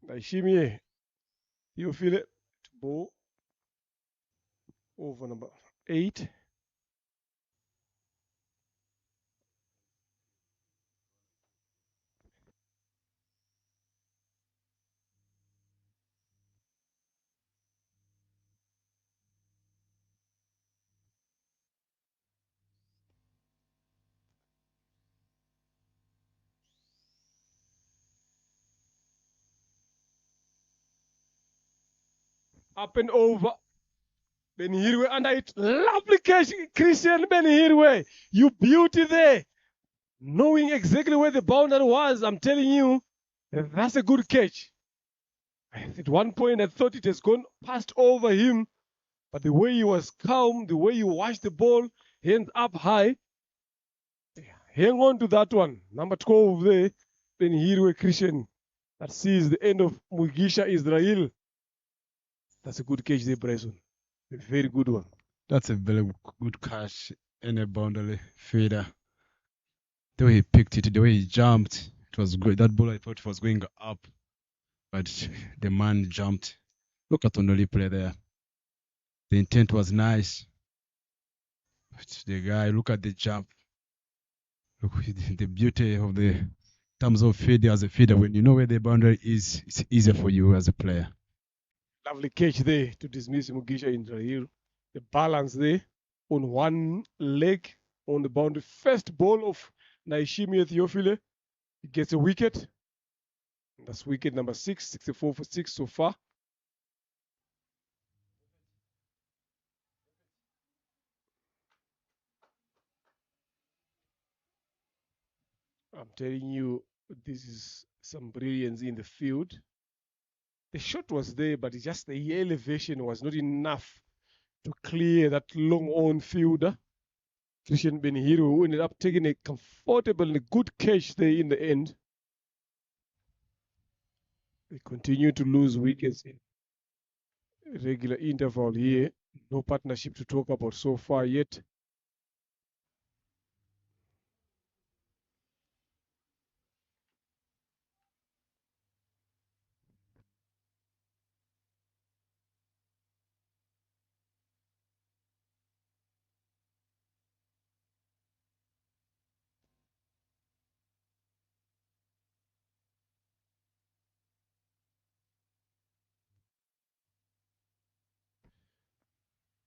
Ishimia, Theophile to bowl over number 8. Up and over. Ben Hirwe under it. Lovely catch, Christian Ben Hirwe. You beauty there. Knowing exactly where the boundary was, I'm telling you, that's a good catch. At one point, I thought it has gone past over him, but the way he was calm, the way he watched the ball, hands up high, hang on to that one. Number 12 there, Ben Hirwe Christian. That sees the end of Mugisha Israel. That's a good catch there, Bryson. A very good one. That's a very good catch in a boundary feeder. The way he picked it, the way he jumped, it was great. That ball, I thought it was going up, but the man jumped. Look at Onoli play there. The intent was nice. But the guy, look at the jump. Look at the beauty of the terms of feeder as a feeder. When you know where the boundary is, it's easier for you as a player. Lovely catch there to dismiss Mugisha Israel. The balance there on one leg on the boundary. First ball of Naishimi Theophile. He gets a wicket. That's wicket number 6, 64 for 6 so far. I'm telling you, this is some brilliance in the field. The shot was there, but it's just the elevation was not enough to clear that long on fielder. Christian Ben Hirwe, who ended up taking a comfortable and a good catch there in the end. They continue to lose wickets in regular interval here. No partnership to talk about so far yet.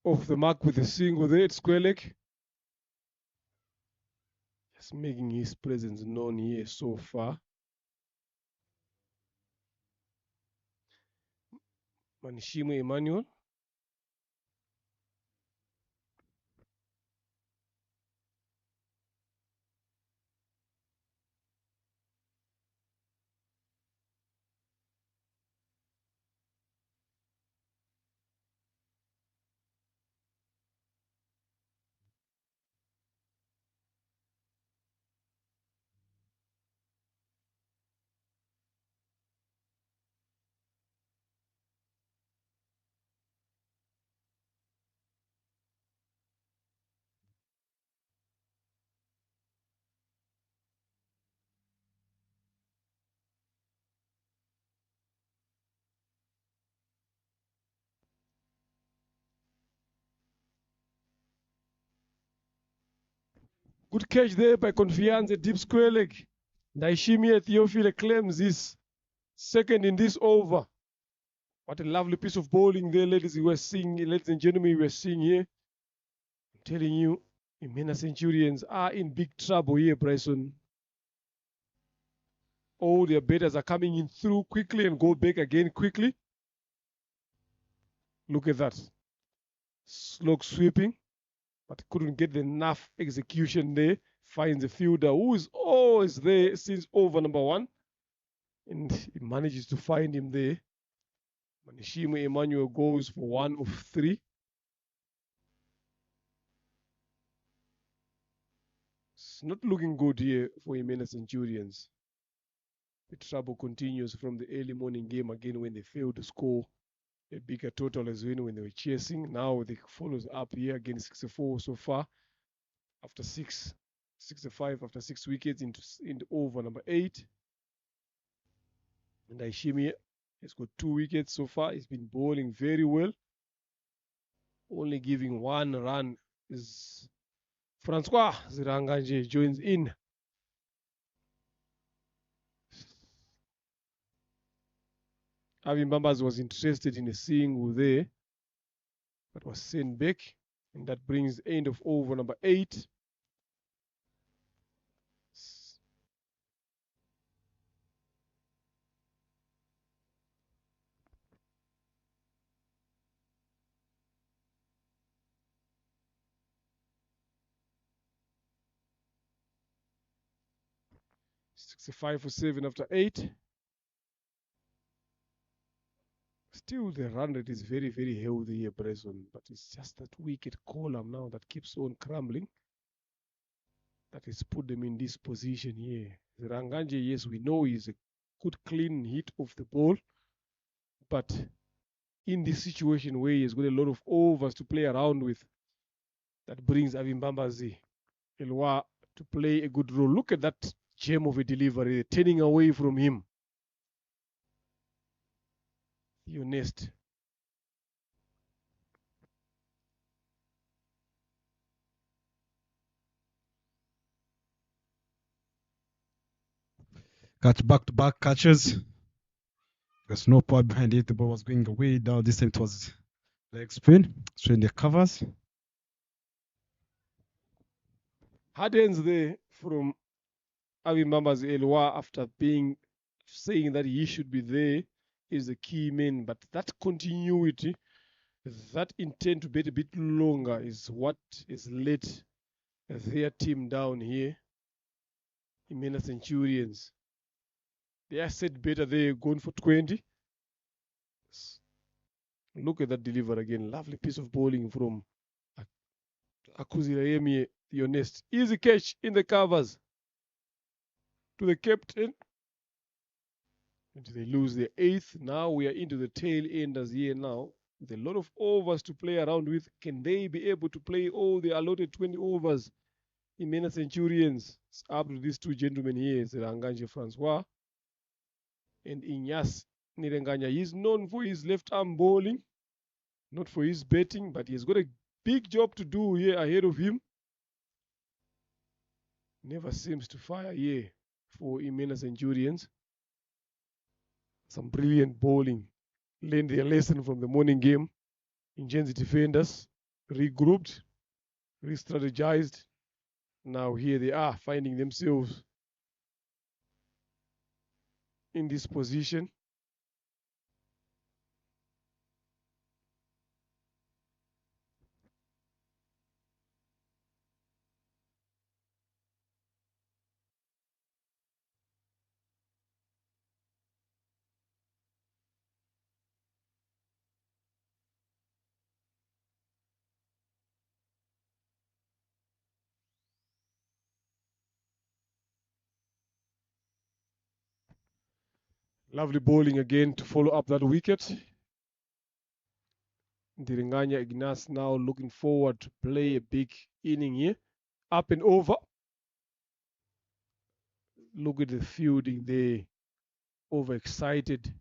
Off the mark with a single there at square leg. Just making his presence known here so far. Manishimo Emmanuel. Good catch there by Confianza, deep square leg. Naishimia Theophile claims his second in this over. What a lovely piece of bowling there, ladies and gentlemen, we are seeing here. I'm telling you, Imena Centurions are in big trouble here, Bryson. All their batters are coming in through quickly and go back again quickly. Look at that. Slog sweeping, but couldn't get enough execution there. Finds a fielder who is always there since over number 1. And he manages to find him there. Manishimo Emmanuel goes for 1 of 3. It's not looking good here for Imena Centurions. The trouble continues from the early morning game again when they failed to score a bigger total as when they were chasing. Now they follows up here again, 64 so far after 65 after 6 wickets into over number 8. And Aishimi has got 2 wickets so far. He's been bowling very well. Only giving 1 run is Francois Ziranganje joins in. Avi Mbambas was interested in a single there, but was sent back. And that brings end of over number 8. $65 for 7 after 8. Still, the run rate is very, very healthy here, Bryson. But it's just that wicket column now that keeps on crumbling. That has put them in this position here. The Ranganje, yes, we know he's a good clean hit of the ball. But in this situation where he's got a lot of overs to play around with, that brings Avimbambazi Elwa to play a good role. Look at that gem of a delivery, turning away from him. Your nest. Got back-to-back catches. There's no power behind it. The ball was going away. Now this time it was leg spin. Strain the covers. Hard ends there from Avimbambazi Elwa after saying that he should be there is the key man, but that continuity, that intent to bet a bit longer is what has let their team down here. Imena Centurions. They are set better there, going for 20. Look at that deliver again. Lovely piece of bowling from Akuzirayemi Yonest. Easy catch in the covers to the captain. And they lose their 8th. Now we are into the tail enders here now. With a lot of overs to play around with. Can they be able to play all the allotted 20 overs? Imena Centurions. It's up to these 2 gentlemen here. Ziranganje Francois and Inyas Nirenganya. He's known for his left arm bowling. Not for his batting, but he's got a big job to do here ahead of him. Never seems to fire here for Imena Centurions. Some brilliant bowling. Learned their lesson from the morning game. Ingenzi defenders regrouped, re-strategized, Now here they are finding themselves in this position. Lovely bowling again to follow up that wicket. Ndiringanya Ignas now looking forward to play a big inning here. Up and over. Look at the fielding there. Overexcited.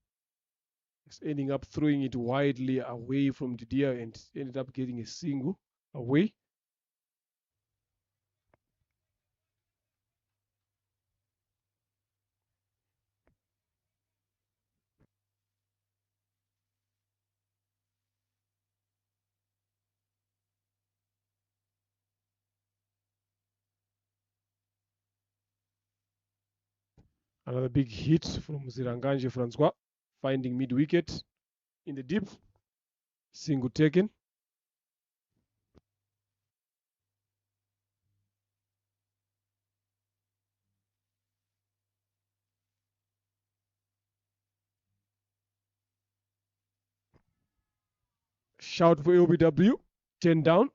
It's ending up throwing it widely away from Didier and ended up getting a single away. Another big hit from Ziranganje Francois, finding mid wicket in the deep. Single taken. Shout for LBW. 10 down.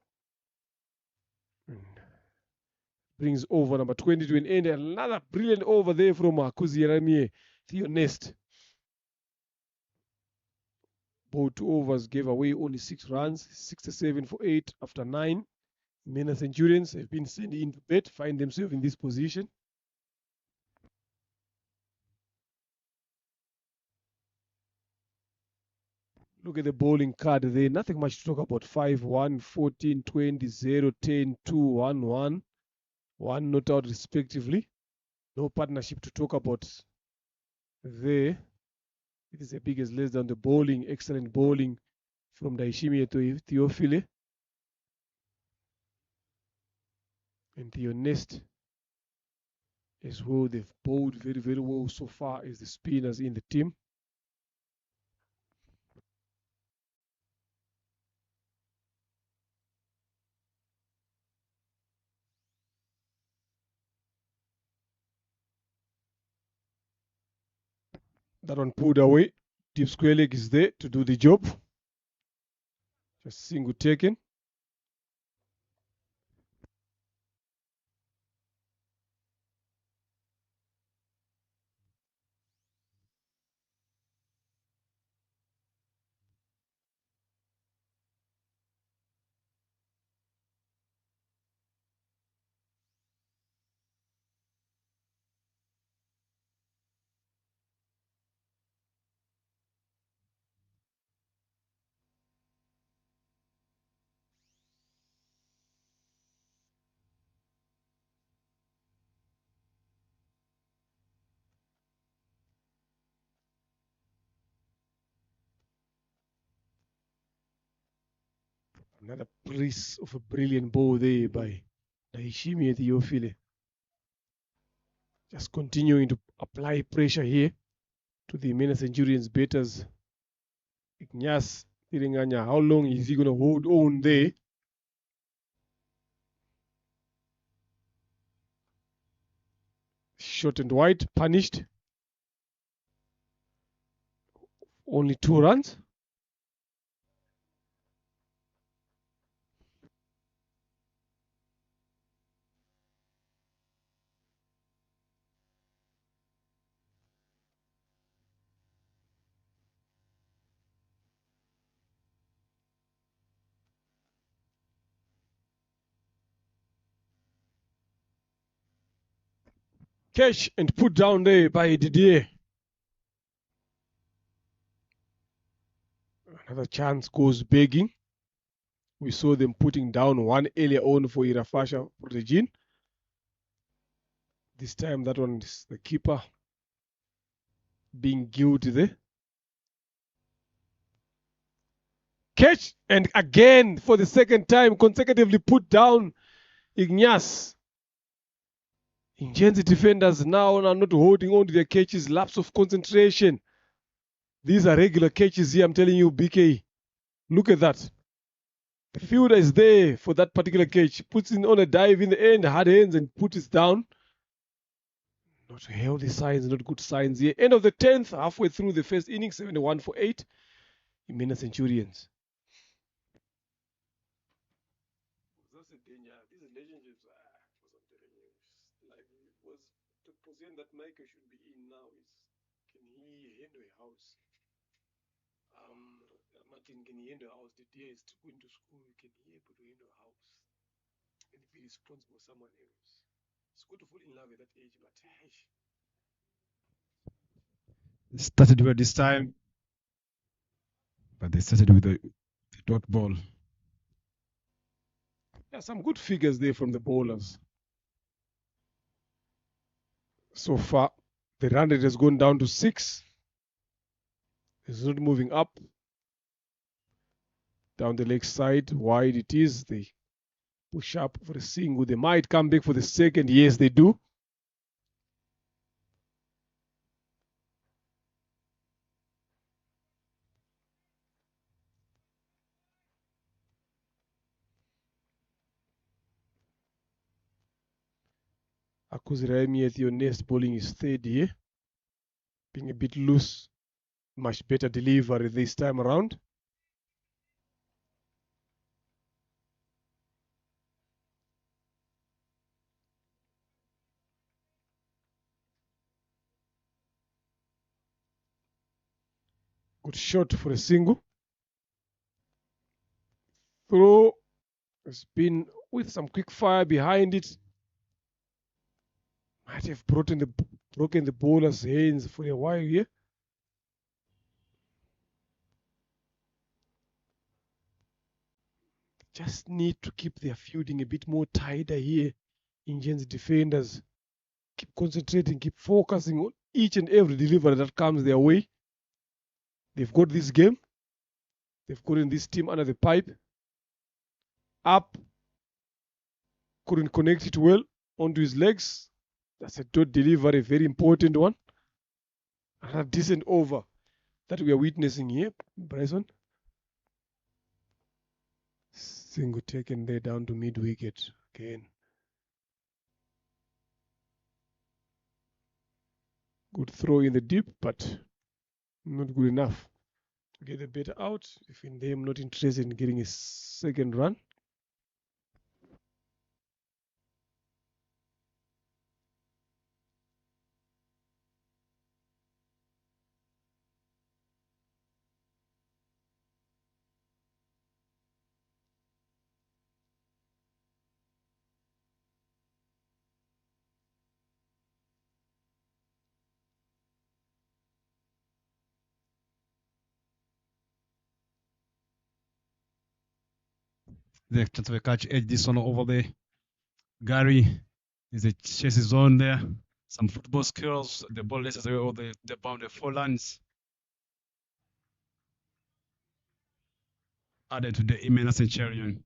Brings over number 20 to an end. Another brilliant over there from Kuziramie. Theo Nest. Both two overs gave away only 6 runs. 67 for 8 after 9. Imena Centurions have been sent into bed, find themselves in this position. Look at the bowling card there. Nothing much to talk about. 5-1, 14, 20, 0, 10, 2, 1, 1. 1 not out respectively. No partnership to talk about there. It is the biggest less than the bowling. Excellent bowling from Daishimi to Theophile. And Theo Nest as well. They've bowled very, very well so far as the spinners in the team. That one pulled away. Deep square leg is there to do the job. Just single taken. Another piece of a brilliant ball there by Daishimi Theophile. Just continuing to apply pressure here to the Imena Centurions batters. Ignas Tiringanya, how long is he going to hold on there? Short and wide, punished. Only 2 runs. Catch and put down there by Didier. Another chance goes begging. We saw them putting down one earlier on for Irafasha Protegin. This time that one is the keeper being guilty there. Catch and again for the second time consecutively put down Ignas. Ingenzi defenders now are not holding on to their catches, lapse of concentration. These are regular catches here, I'm telling you, BK. Look at that. The fielder is there for that particular catch. Puts in on a dive in the end, hard hands, and puts it down. Not healthy signs, not good signs here. End of the 10th, halfway through the first inning, 71-8. Imena Centurions. That's a danger. These relationships, like was the position that Michael should be in now is, can he handle a house? Martin, can he handle a house? The day is going to school, can he able to handle a house? And be responsible for someone else. It's good to fall in love at that age, but Started well this time, but they started with the dot ball. yeah, some good figures there from the bowlers. So far, the run rate has gone down to 6. It's not moving up. Down the leg side, wide it is. They push up for a single. They might come back for the second. Yes, they do. Akuziraimi at your nest bowling is third here. Being a bit loose. Much better delivery this time around. Good shot for a single. Throw has been with some quick fire behind it. Might have broken the bowler's hands for a while here. Just need to keep their fielding a bit more tighter here. Ingenzi defenders keep concentrating, keep focusing on each and every delivery that comes their way. They've got this game. They've gotten this team under the pipe. Up. Couldn't connect it well onto his legs. That's a dot delivery, very important one. And a decent over that we are witnessing here, Bryson. Single taken there down to mid wicket again. Good throw in the deep, but not good enough to get the batter out. If in them not interested in getting a second run. They trying to catch edge this one over there. Gary is a chase zone there. Some football skills. The ball laces away all the boundary 4 lines. Added to the Imena Centurion.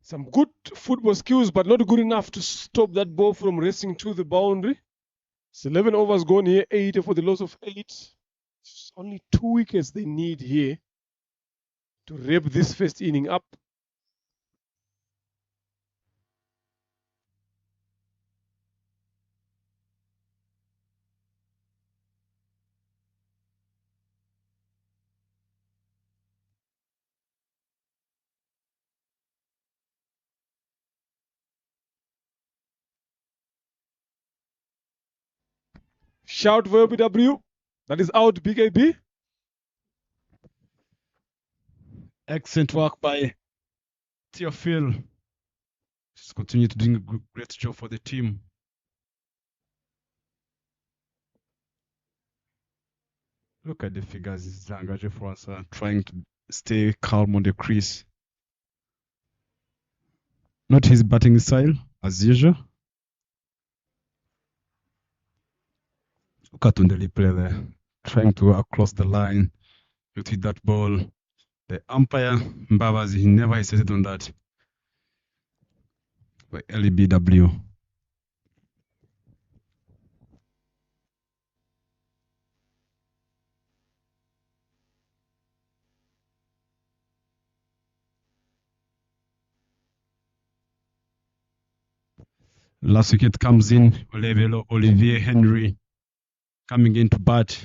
Some good football skills, but not good enough to stop that ball from racing to the boundary. It's 11 overs gone here, 8 for the loss of 8. It's only 2 wickets they need here to wrap this first inning up. Shout for LBW. That is out, BKB. Excellent work by Theophil. Just continue to do a great job for the team. Look at the figures. Zangaje for us trying to stay calm on the crease. Not his batting style, as usual. Look at Ondeli play there, trying to go across the line to hit that ball. The umpire, Mbabazi, he never hesitated on that. By LBW. Last wicket comes in, Olivier Henry coming in to bat.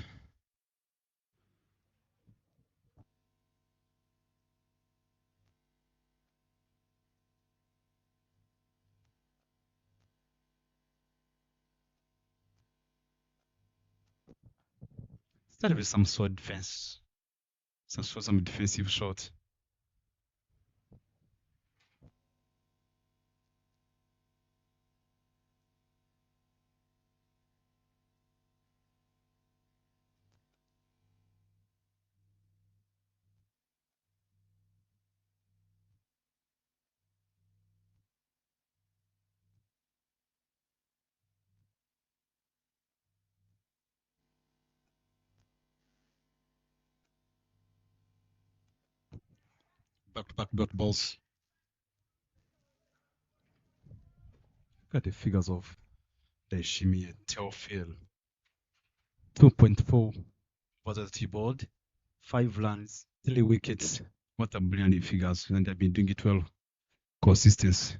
Started with some sort of defense. Some defensive shot. Back-to-back dot balls. Look at the figures of the Shimi and Teofil. 2.4 was a T-board, 5 runs, 3 wickets. What a brilliant figures, and they've been doing it well. Consistency.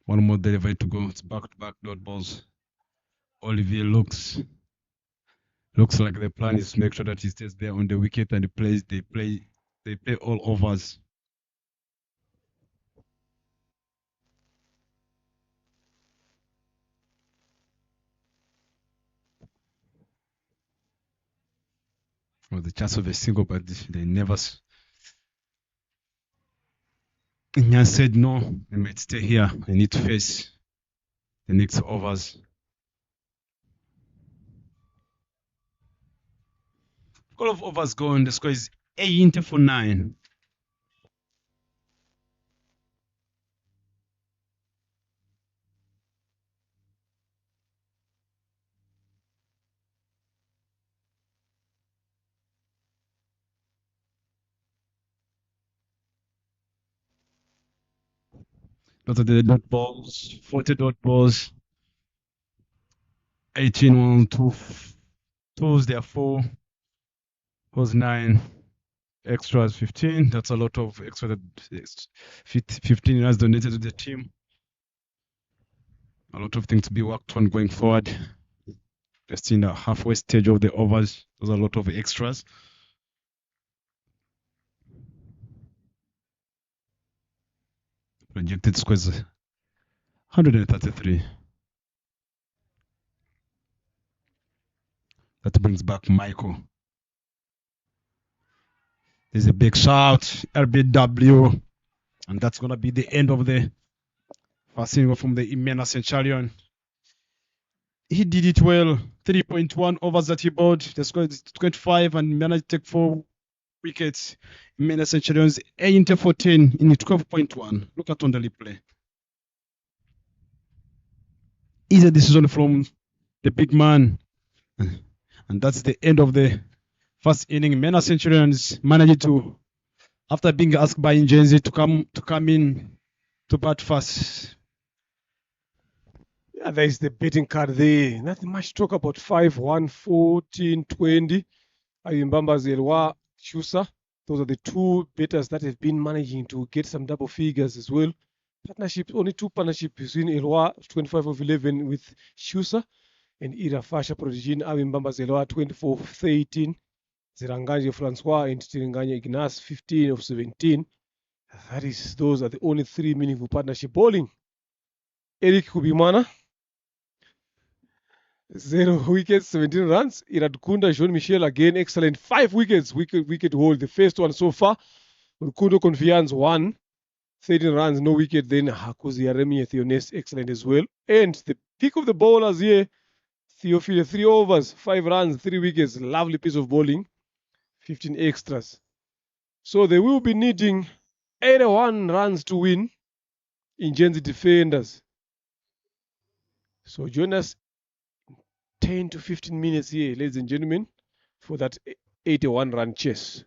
One more delivery to go. It's back-to-back dot balls. Olivier looks like the plan is to make sure that he stays there on the wicket and they play all overs. Well, the chance of a single, but they never. Ingenzi said no, they might stay here. I need to face the next overs. Couple of overs gone. The score is 8 for 9. Lots of the dot balls, 40 dot balls, 18 1, 2, twos, there are 4, was 9, extras 15. That's a lot of extra. 15 runs donated to the team. A lot of things to be worked on going forward. Just in the halfway stage of the overs, there's a lot of extras. Projected score is 133. That brings back Michael. There's a big shout, RBW. And that's going to be the end of the first inning from the Imena Centurion. He did it well. 3.1 overs that he bowled. The score is 25 and managed to take 4 wickets. Imena Centurions 8 for 10 in 12.1. Look at Ondeli play. Easy decision from the big man. And that's the end of the first inning. Imena Centurions managed to, after being asked by Ingenzi to come in to bat first. Yeah, there is the betting card there. Nothing much to talk about. 5, 1, 14, 20. Ayimbamba Zelwa, Shusa. Those are the 2 bettors that have been managing to get some double figures as well. Partnerships, only 2 partnerships between Elwa 25 of 11 with Shusa and Ira Fasha Protegin Awimbamba Zelwa 24 of 13. Ziranganje Francois and Tiringanya Ignace 15 of 17. Those are the only 3 meaningful partnership bowling. Eric Kubimana, 0 wickets, 17 runs. Iradukunda, Jean-Michel again, excellent. 5 wickets, wicket hold. The first one so far. Rukundo Confiance 1, 13 runs, no wicket. Then Hakuzi Aremi Theones, excellent as well. And the pick of the bowlers here, Theophile, 3 overs, 5 runs, 3 wickets. Lovely piece of bowling, 15 extras. So they will be needing 81 runs to win. Ingenzi defenders. So join us 10 to 15 minutes here, ladies and gentlemen, for that 81 run chase.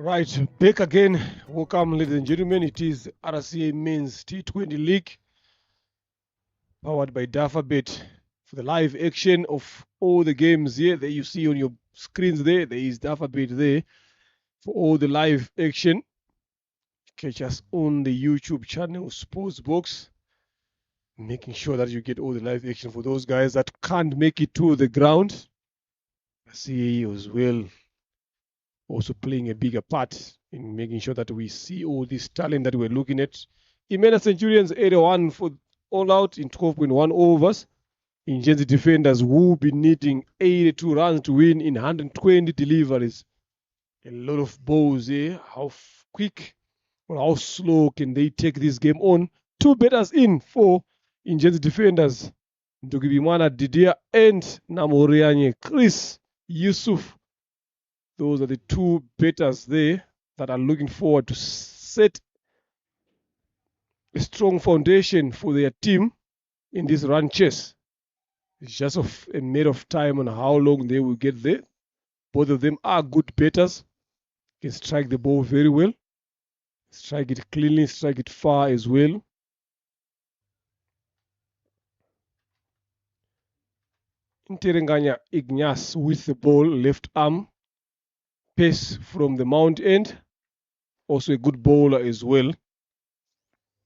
Right, back again. Welcome, ladies and gentlemen. It is RCA Men's T20 League, powered by DAFABet. For the live action of all the games here that you see on your screens there is DAFABet there for all the live action. Catch us on the YouTube channel Sportsbox, making sure that you get all the live action for those guys that can't make it to the ground. RCA as well also playing a bigger part in making sure that we see all this talent that we're looking at. Imena Centurions 81 for all out in 12.1 overs. Ingenzi defenders will be needing 82 runs to win in 120 deliveries. A lot of balls here. How quick or how slow can they take this game on? Two batters in for Ingenzi defenders. Ndugibimana Didier and Namorianye Chris Yusuf. Those are the two batters there that are looking forward to set a strong foundation for their team in this run chase. It's just a matter of time on how long they will get there. Both of them are good batters. Can strike the ball very well. Strike it cleanly, strike it far as well. Interenganya Ignace with the ball, left arm. Pace from the mount end. Also a good bowler as well.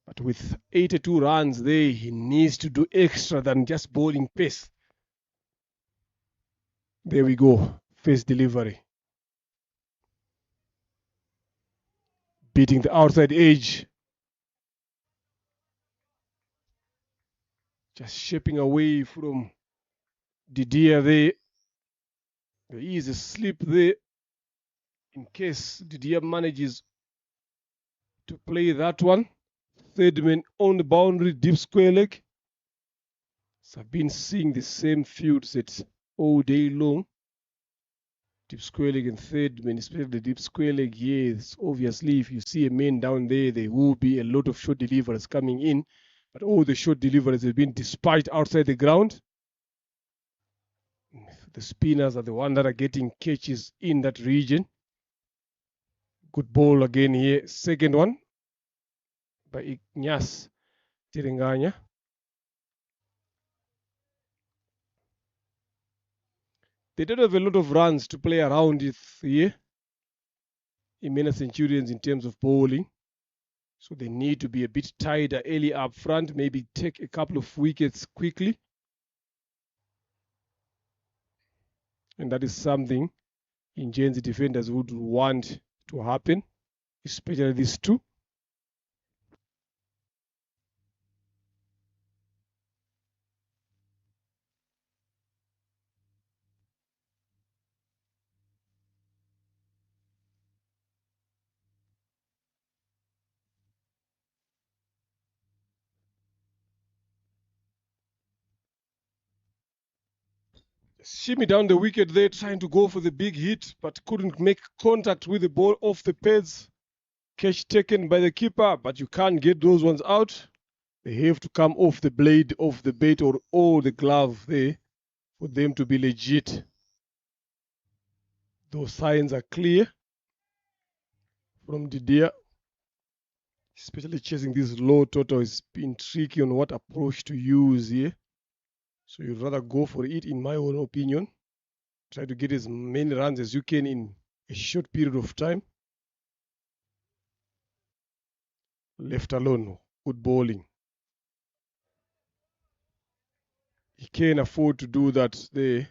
But with 82 runs there, he needs to do extra than just bowling pace. There we go. Face delivery. Beating the outside edge. Just shaping away from Didier there. There is a slip there. In case Didier manages to play that one. Third man on the boundary, deep square leg. So I've been seeing the same field sets all day long. Deep square leg and third man, especially the deep square leg. Yes, obviously, if you see a man down there, there will be a lot of short deliveries coming in. But all the short deliveries have been dispatched outside the ground. The spinners are the ones that are getting catches in that region. Good ball again here. Second one by Ignace Tirenganya. They don't have a lot of runs to play around it here. Imena Centurions in terms of bowling. So they need to be a bit tighter early up front. Maybe take a couple of wickets quickly. And that is something Ingenzi defenders would want to happen. Especially these two. Shimmy down the wicket there, trying to go for the big hit, but couldn't make contact with the ball off the pads. Catch taken by the keeper, but you can't get those ones out. They have to come off the blade of the bat or the glove there for them to be legit. Those signs are clear from Didier. Especially chasing this low total has been tricky on what approach to use here. So you'd rather go for it, in my own opinion. Try to get as many runs as you can in a short period of time. Left alone, good bowling. He can afford to do that there.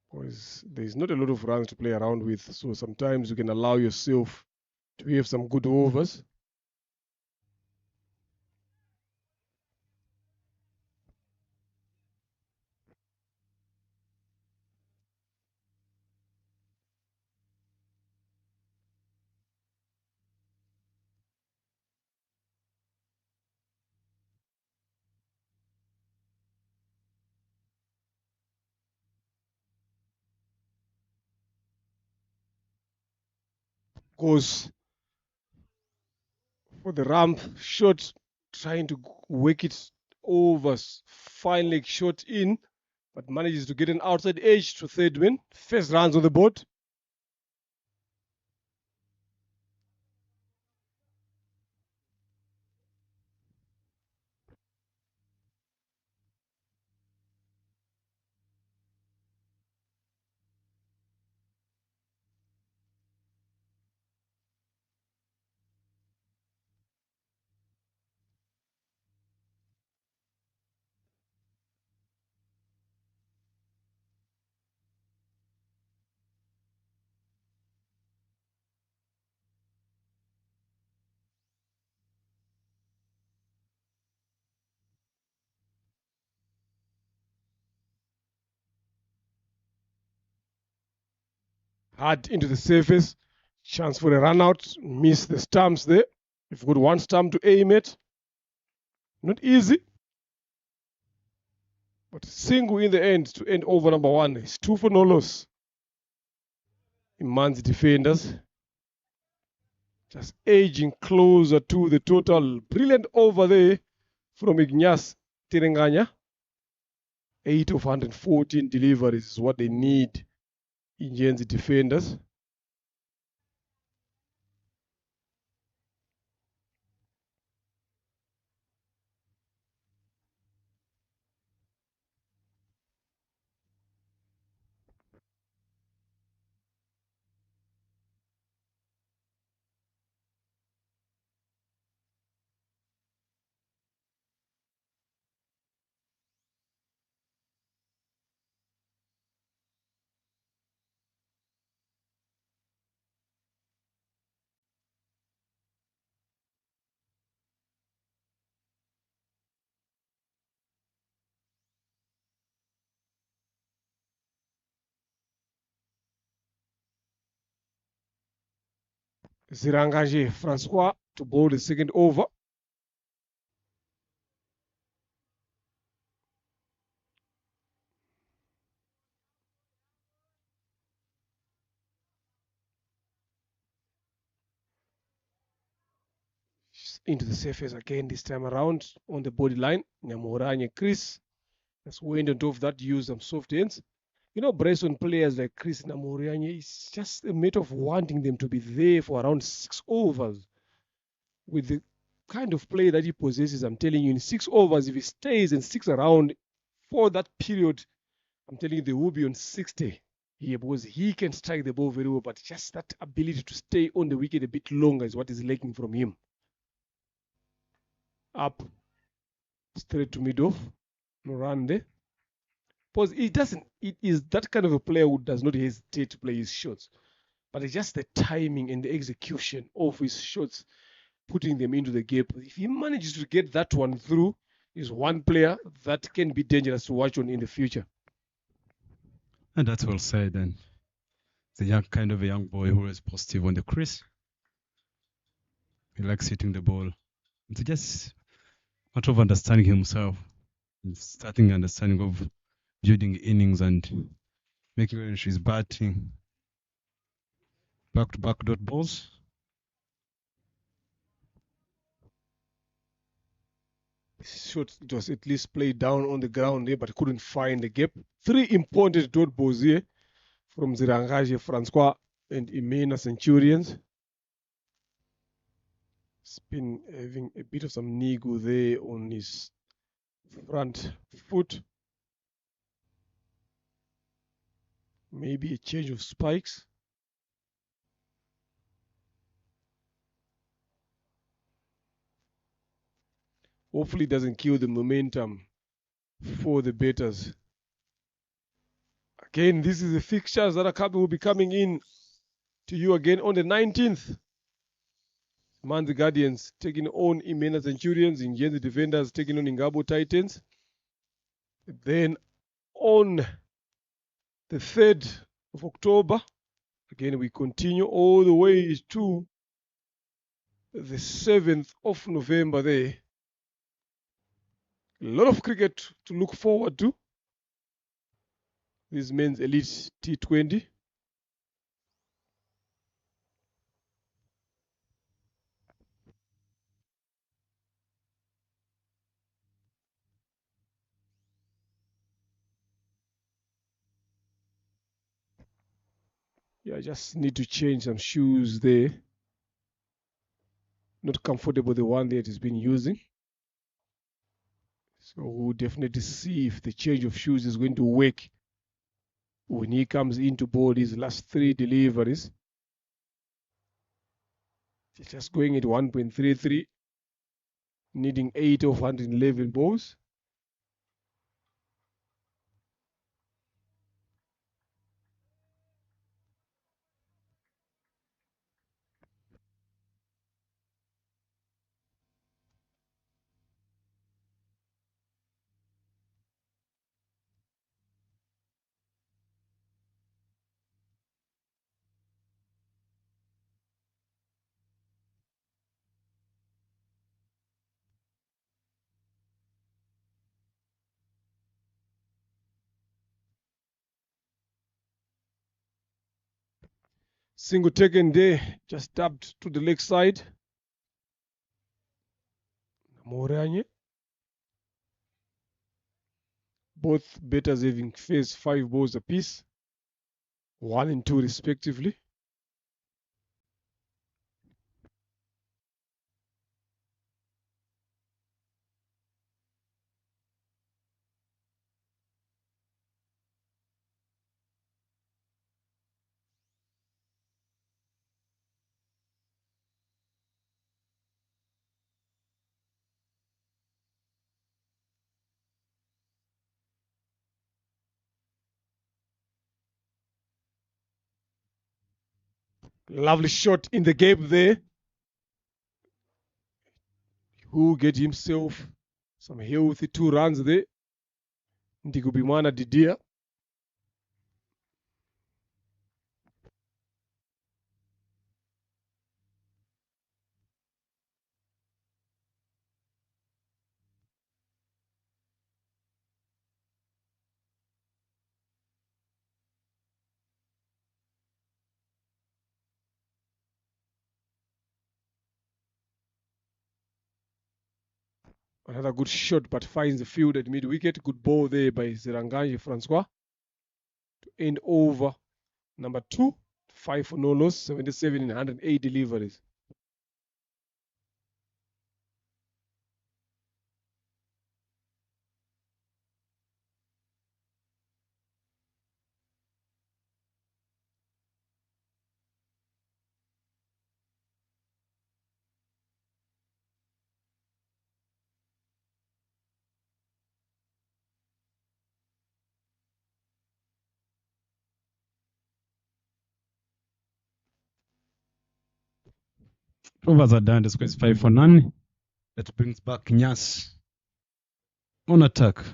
Because there's not a lot of runs to play around with. So sometimes you can allow yourself to have some good overs. Goes for the ramp shot, trying to work it over. Fine leg shot in, but manages to get an outside edge to third win. First runs on the board. Hard into the surface. Chance for a run out. Miss the stumps there. If you got one stump to aim at. Not easy. But single in the end to end over number one. It's 2 for no loss. Immense defenders. Just edging closer to the total. Brilliant over there from Ignace Tirenganya. 8 of 114 deliveries is what they need. Ingenzi defenders. Zirangaje Francois to bowl the second over. Into the surface again this time around on the body line. Nyamuranye Chris has went on top of that, use some soft hands. You know, Bryson players like Chris Namuranye, it's just a matter of wanting them to be there for around 6 overs. With the kind of play that he possesses, I'm telling you, in 6 overs, if he stays and sticks around for that period, I'm telling you, they will be on 60 here because he can strike the ball very well, but just that ability to stay on the wicket a bit longer is what is lacking from him. Up, straight to mid-off, no run there. Because it is that kind of a player who does not hesitate to play his shots. But it's just the timing and the execution of his shots, putting them into the gap. If he manages to get that one through, he's one player that can be dangerous to watch on in the future. And that's well said. And the kind of a young boy who is positive on the crease. He likes hitting the ball. It's just a matter of understanding himself, and starting understanding of building innings and making sure she's batting back-to-back dot balls. Shot, it was at least played down on the ground there, but couldn't find the gap. 3 important dot balls here from Zirangaje Francois and Imena Centurions. He's been having a bit of some nego there on his front foot. Maybe a change of spikes. Hopefully it doesn't kill the momentum for the batters. Again, this is the fixtures that will be coming in to you again on the 19th. Man the Guardians taking on Imena Centurions, Ingenzi Defenders taking on Ingabo Titans. Then on the 3rd of October, again we continue all the way to the 7th of November there. A lot of cricket to look forward to. This men's elite T20. Yeah, I just need to change some shoes there. Not comfortable the one that he's been using. So we'll definitely see if the change of shoes is going to work when he comes into bowl his last 3 deliveries. He's just going at 1.33, needing 8 of 111 balls. Single taken there, just tapped to the leg side. Moranye. Both batters having faced 5 balls apiece, 1 and 2 respectively. Lovely shot in the gap there. Who get himself some healthy 2 runs there. Ndigubimana Didia. Another good shot, but finds the field at mid wicket. Good ball there by Zeranganje Francois to end over number 2. 5 for no loss, 77 in 108 deliveries. Overs are done. The score is 5 for none. That brings back Nyas on attack.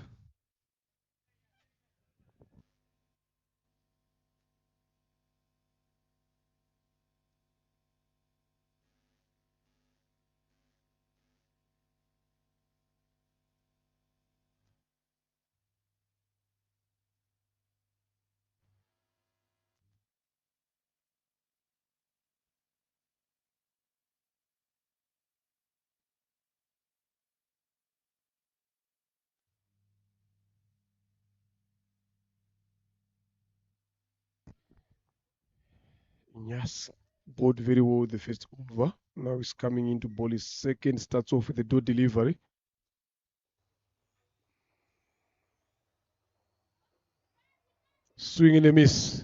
Yes, bowled very well the first over. Now he's coming into bowl his second. Starts off with a dot delivery. Swing and a miss.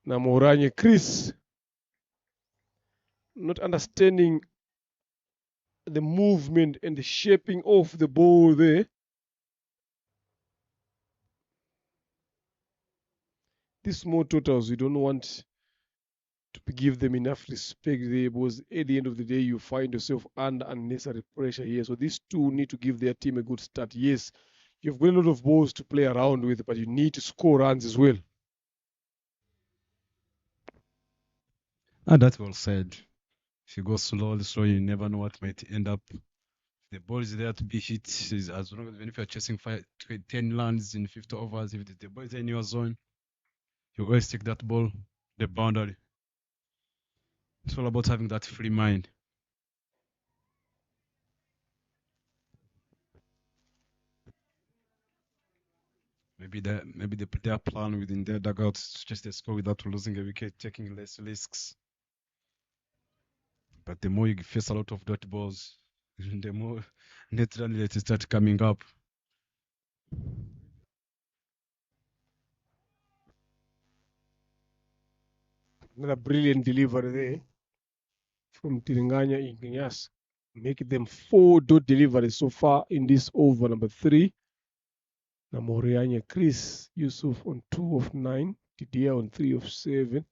Now Moranye Chris, not understanding the movement and the shaping of the ball there. These small totals, you don't want to give them enough respect there, because at the end of the day, you find yourself under unnecessary pressure here. So these two need to give their team a good start. Yes, you've got a lot of balls to play around with, but you need to score runs as well. That's well said. If you go slowly, you never know what might end up. The ball is there to be hit. As long as even if you're chasing 10 runs in 50 overs, if the ball is in your zone, you always take that ball, the boundary. It's all about having that free mind. Maybe their plan within their dugouts is just to score without losing a wicket, taking less risks. But the more you face a lot of dot balls, the more net run rates start coming up. Another brilliant delivery there from Tiranganya Ignias. Make them 4 dot deliveries so far in this over number 3. Namorianya Chris Yusuf on 2 of 9. Didier on 3 of 7.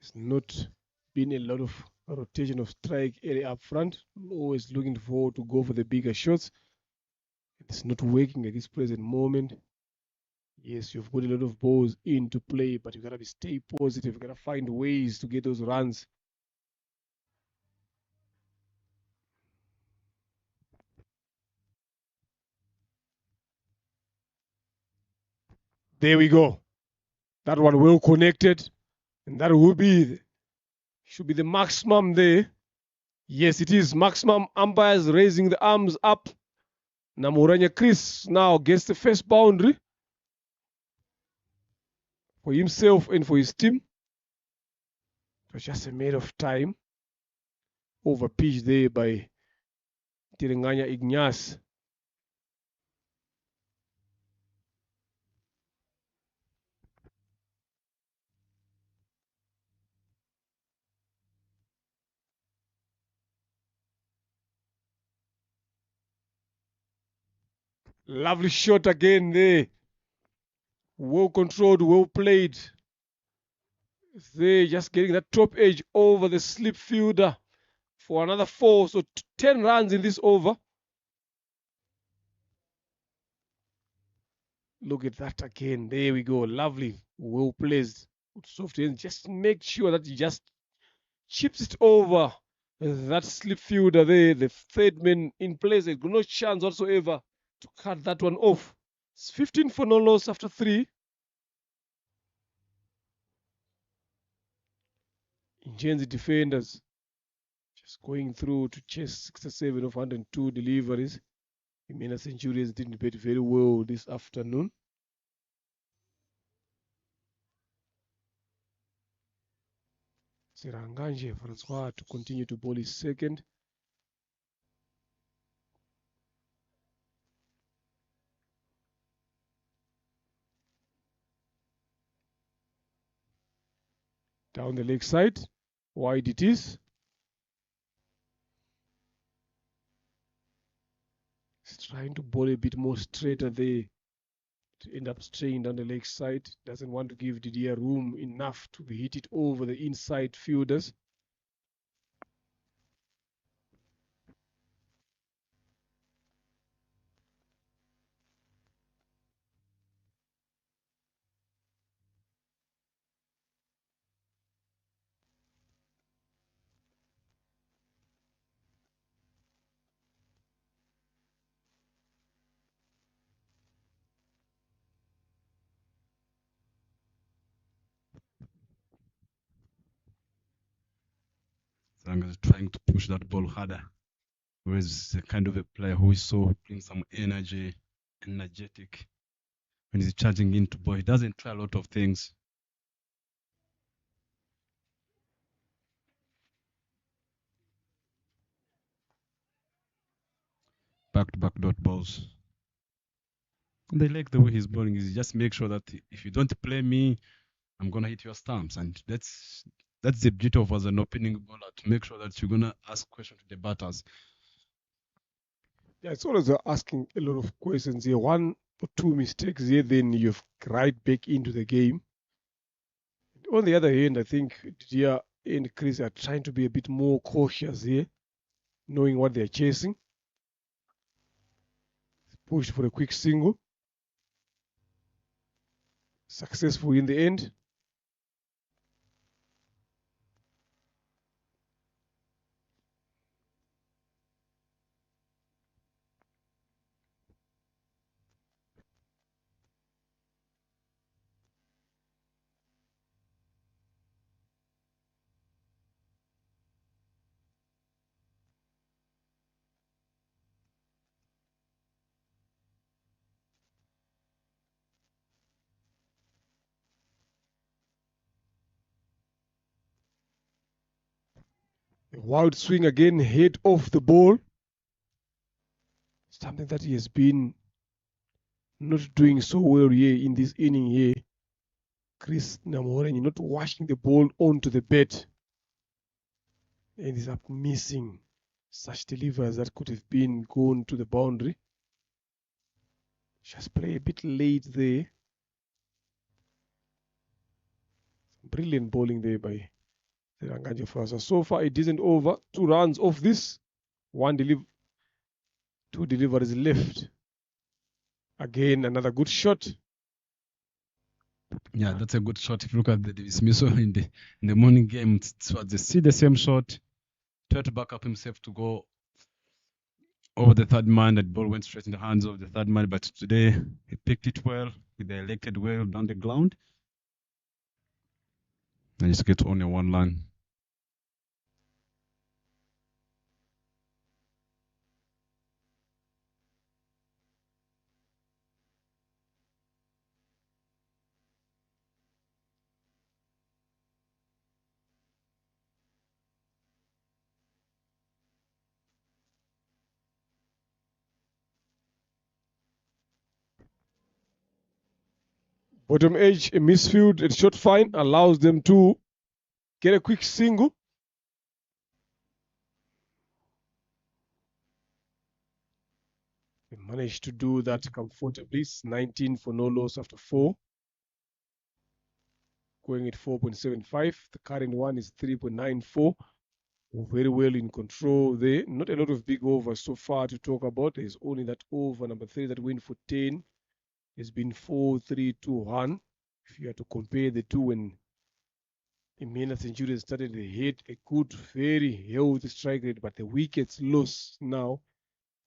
It's not been a lot of rotation of strike area up front. Always looking forward to go for the bigger shots. It's not working at this present moment. Yes, you've got a lot of balls into play, but you gotta stay positive. You gotta find ways to get those runs. There we go. That one well connected, and that should be the maximum there. Yes, it is maximum. Umpires raising the arms up. Namoranya Chris now gets the first boundary for himself and for his team. It was just a matter of time. Over pitch there by Tiranganya Ignace. Lovely shot again there. Well controlled, well played. They just getting that top edge over the slip fielder for another 4. So 10 runs in this over. Look at that again. There we go. Lovely. Well placed. Soft hands. Just make sure that you just chips it over that slip fielder there. The third man in place. There's no chance whatsoever to cut that one off. It's 15 for no loss after 3. Ingenzi defenders just going through to chase 67 of 102 deliveries. Imena Centurions didn't bat very well this afternoon. Siranganje Francois to continue to bowl his second. Down the leg side, wide it is. He's trying to bowl a bit more straighter there to end up straying down the leg side. Doesn't want to give Didier room enough to be hit it over the inside fielders. Zanga is trying to push that ball harder. Whereas the kind of a player who is so brings some energetic when he's charging into ball. He doesn't try a lot of things. Back-to-back dot balls. And they like the way he's bowling. He just make sure that if you don't play me, I'm gonna hit your stumps, and that's the beauty of as an opening bowler, to make sure that you're gonna ask questions to the batters. Yeah, it's always asking a lot of questions here. 1 or 2 mistakes here, then you've right back into the game. On the other hand, I think Didier and Chris are trying to be a bit more cautious here, knowing what they're chasing. Pushed for a quick single. Successful in the end. Wild swing again, head off the ball. Something that he has been not doing so well here in this inning here. Chris Namorenyi not washing the ball onto the bat. And he's up missing such delivers that could have been gone to the boundary. Just play a bit late there. Brilliant bowling there by the Ranganji Fasa. So far it isn't over. 2 runs off this. 2 deliveries left. Again, another good shot. Yeah, that's a good shot. If you look at the dismissal in the morning game, it was still the same shot. Tried to back up himself to go over the third man. That ball went straight in the hands of the third man. But today, he picked it well with the elected well down the ground. And just get on a 1 line. Bottom edge, a misfield at short fine allows them to get a quick single. They managed to do that comfortably. It's 19 for no loss after 4. Going at 4.75. The current one is 3.94. Very well in control there. Not a lot of big overs so far to talk about. There's only that over number 3 that went for 10. It's been 4-3-2-1. If you had to compare the two when Imena Centurions started, they hit a good, very healthy strike rate, but the wickets loss now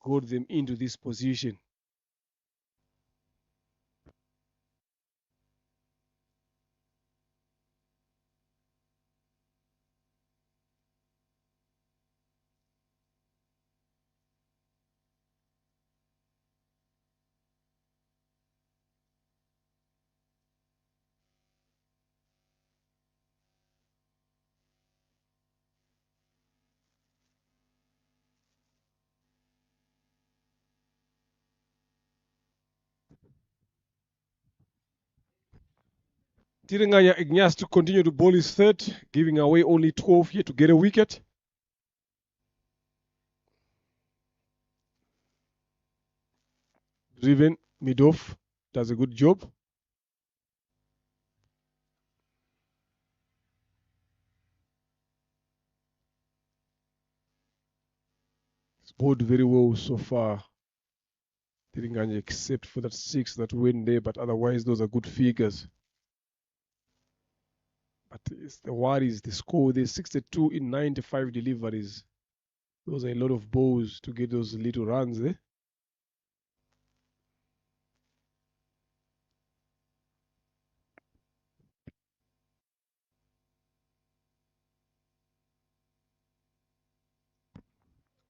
got them into this position. Tirenganya Ignace to continue to bowl his third, giving away only 12 here to get a wicket. Driven mid-off does a good job. It's bowled very well so far. Tirenganya, except for that 6 that went there, but otherwise those are good figures. But the worry is the score. There's 62 in 95 deliveries. Those are a lot of balls to get those little runs there.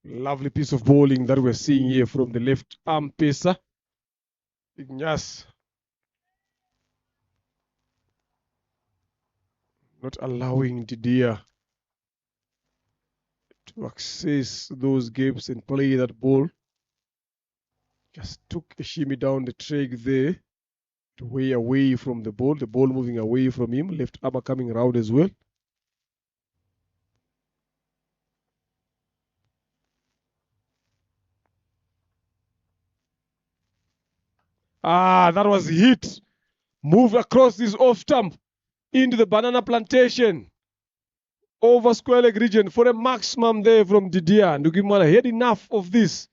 Lovely piece of bowling that we're seeing here from the left arm pacer, Ignace. Not allowing Didier to access those gaps and play that ball. Just took a shimmy down the track there, way away from the ball moving away from him, left arm coming around as well. That was hit. Move across this off stump into the banana plantation. Over square leg region for a maximum there from Didier. Ndugimana had enough of this.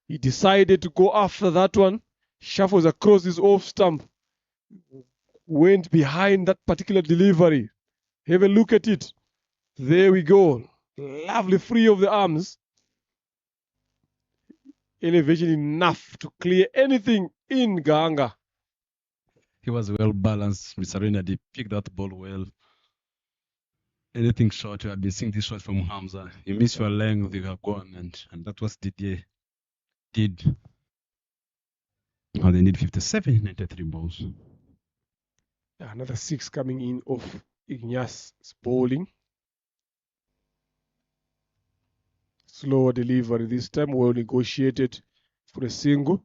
He decided to go after that one. Shuffles across his off stump. Went behind that particular delivery. Have a look at it. There we go. Lovely free of the arms. Elevation enough to clear anything in Gahanga. He was well balanced. Mr. Reina did pick that ball well. Anything short, you have been seeing this shot from Hamza. You miss your length, you have gone, and that was Didier did. Now they need 57 in 93 balls. Another 6 coming in of Ignace's bowling. Slower delivery this time, well negotiated for a single.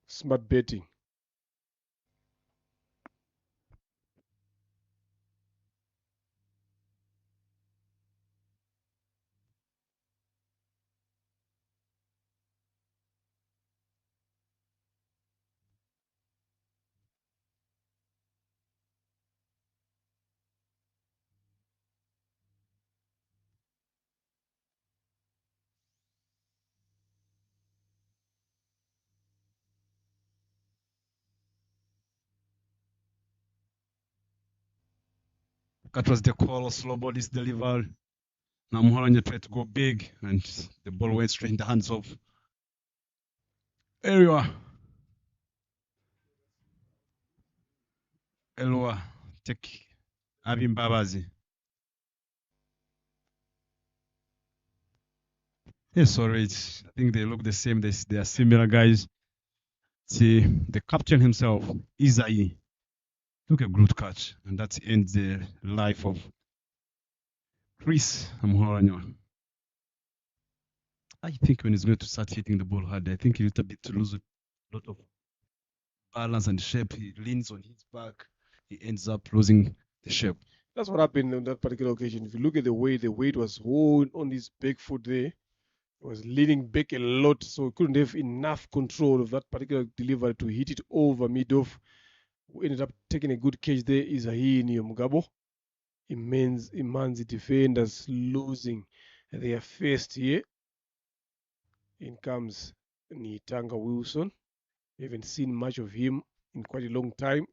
Smart betting. That was the call. Slow ball is delivered. Now Mholanya tried to go big, and the ball went straight in the hands of Elua. Elua take Abim Babazi. Yes, sorry. I think they look the same. They are similar guys. See, the captain himself, Isai, took a good catch, and that ends the life of Chris Mholanya. I think when he's going to start hitting the ball hard, I think a little bit to lose a lot of balance and shape. He leans on his back. He ends up losing the shape. That's what happened on that particular occasion. If you look at the weight was on his back foot there. He was leaning back a lot, so he couldn't have enough control of that particular delivery to hit it over mid-off. Who ended up taking a good catch there is Ahini Mugabo. Immense defenders losing their first here. In comes Nitanga Wilson. We haven't seen much of him in quite a long time.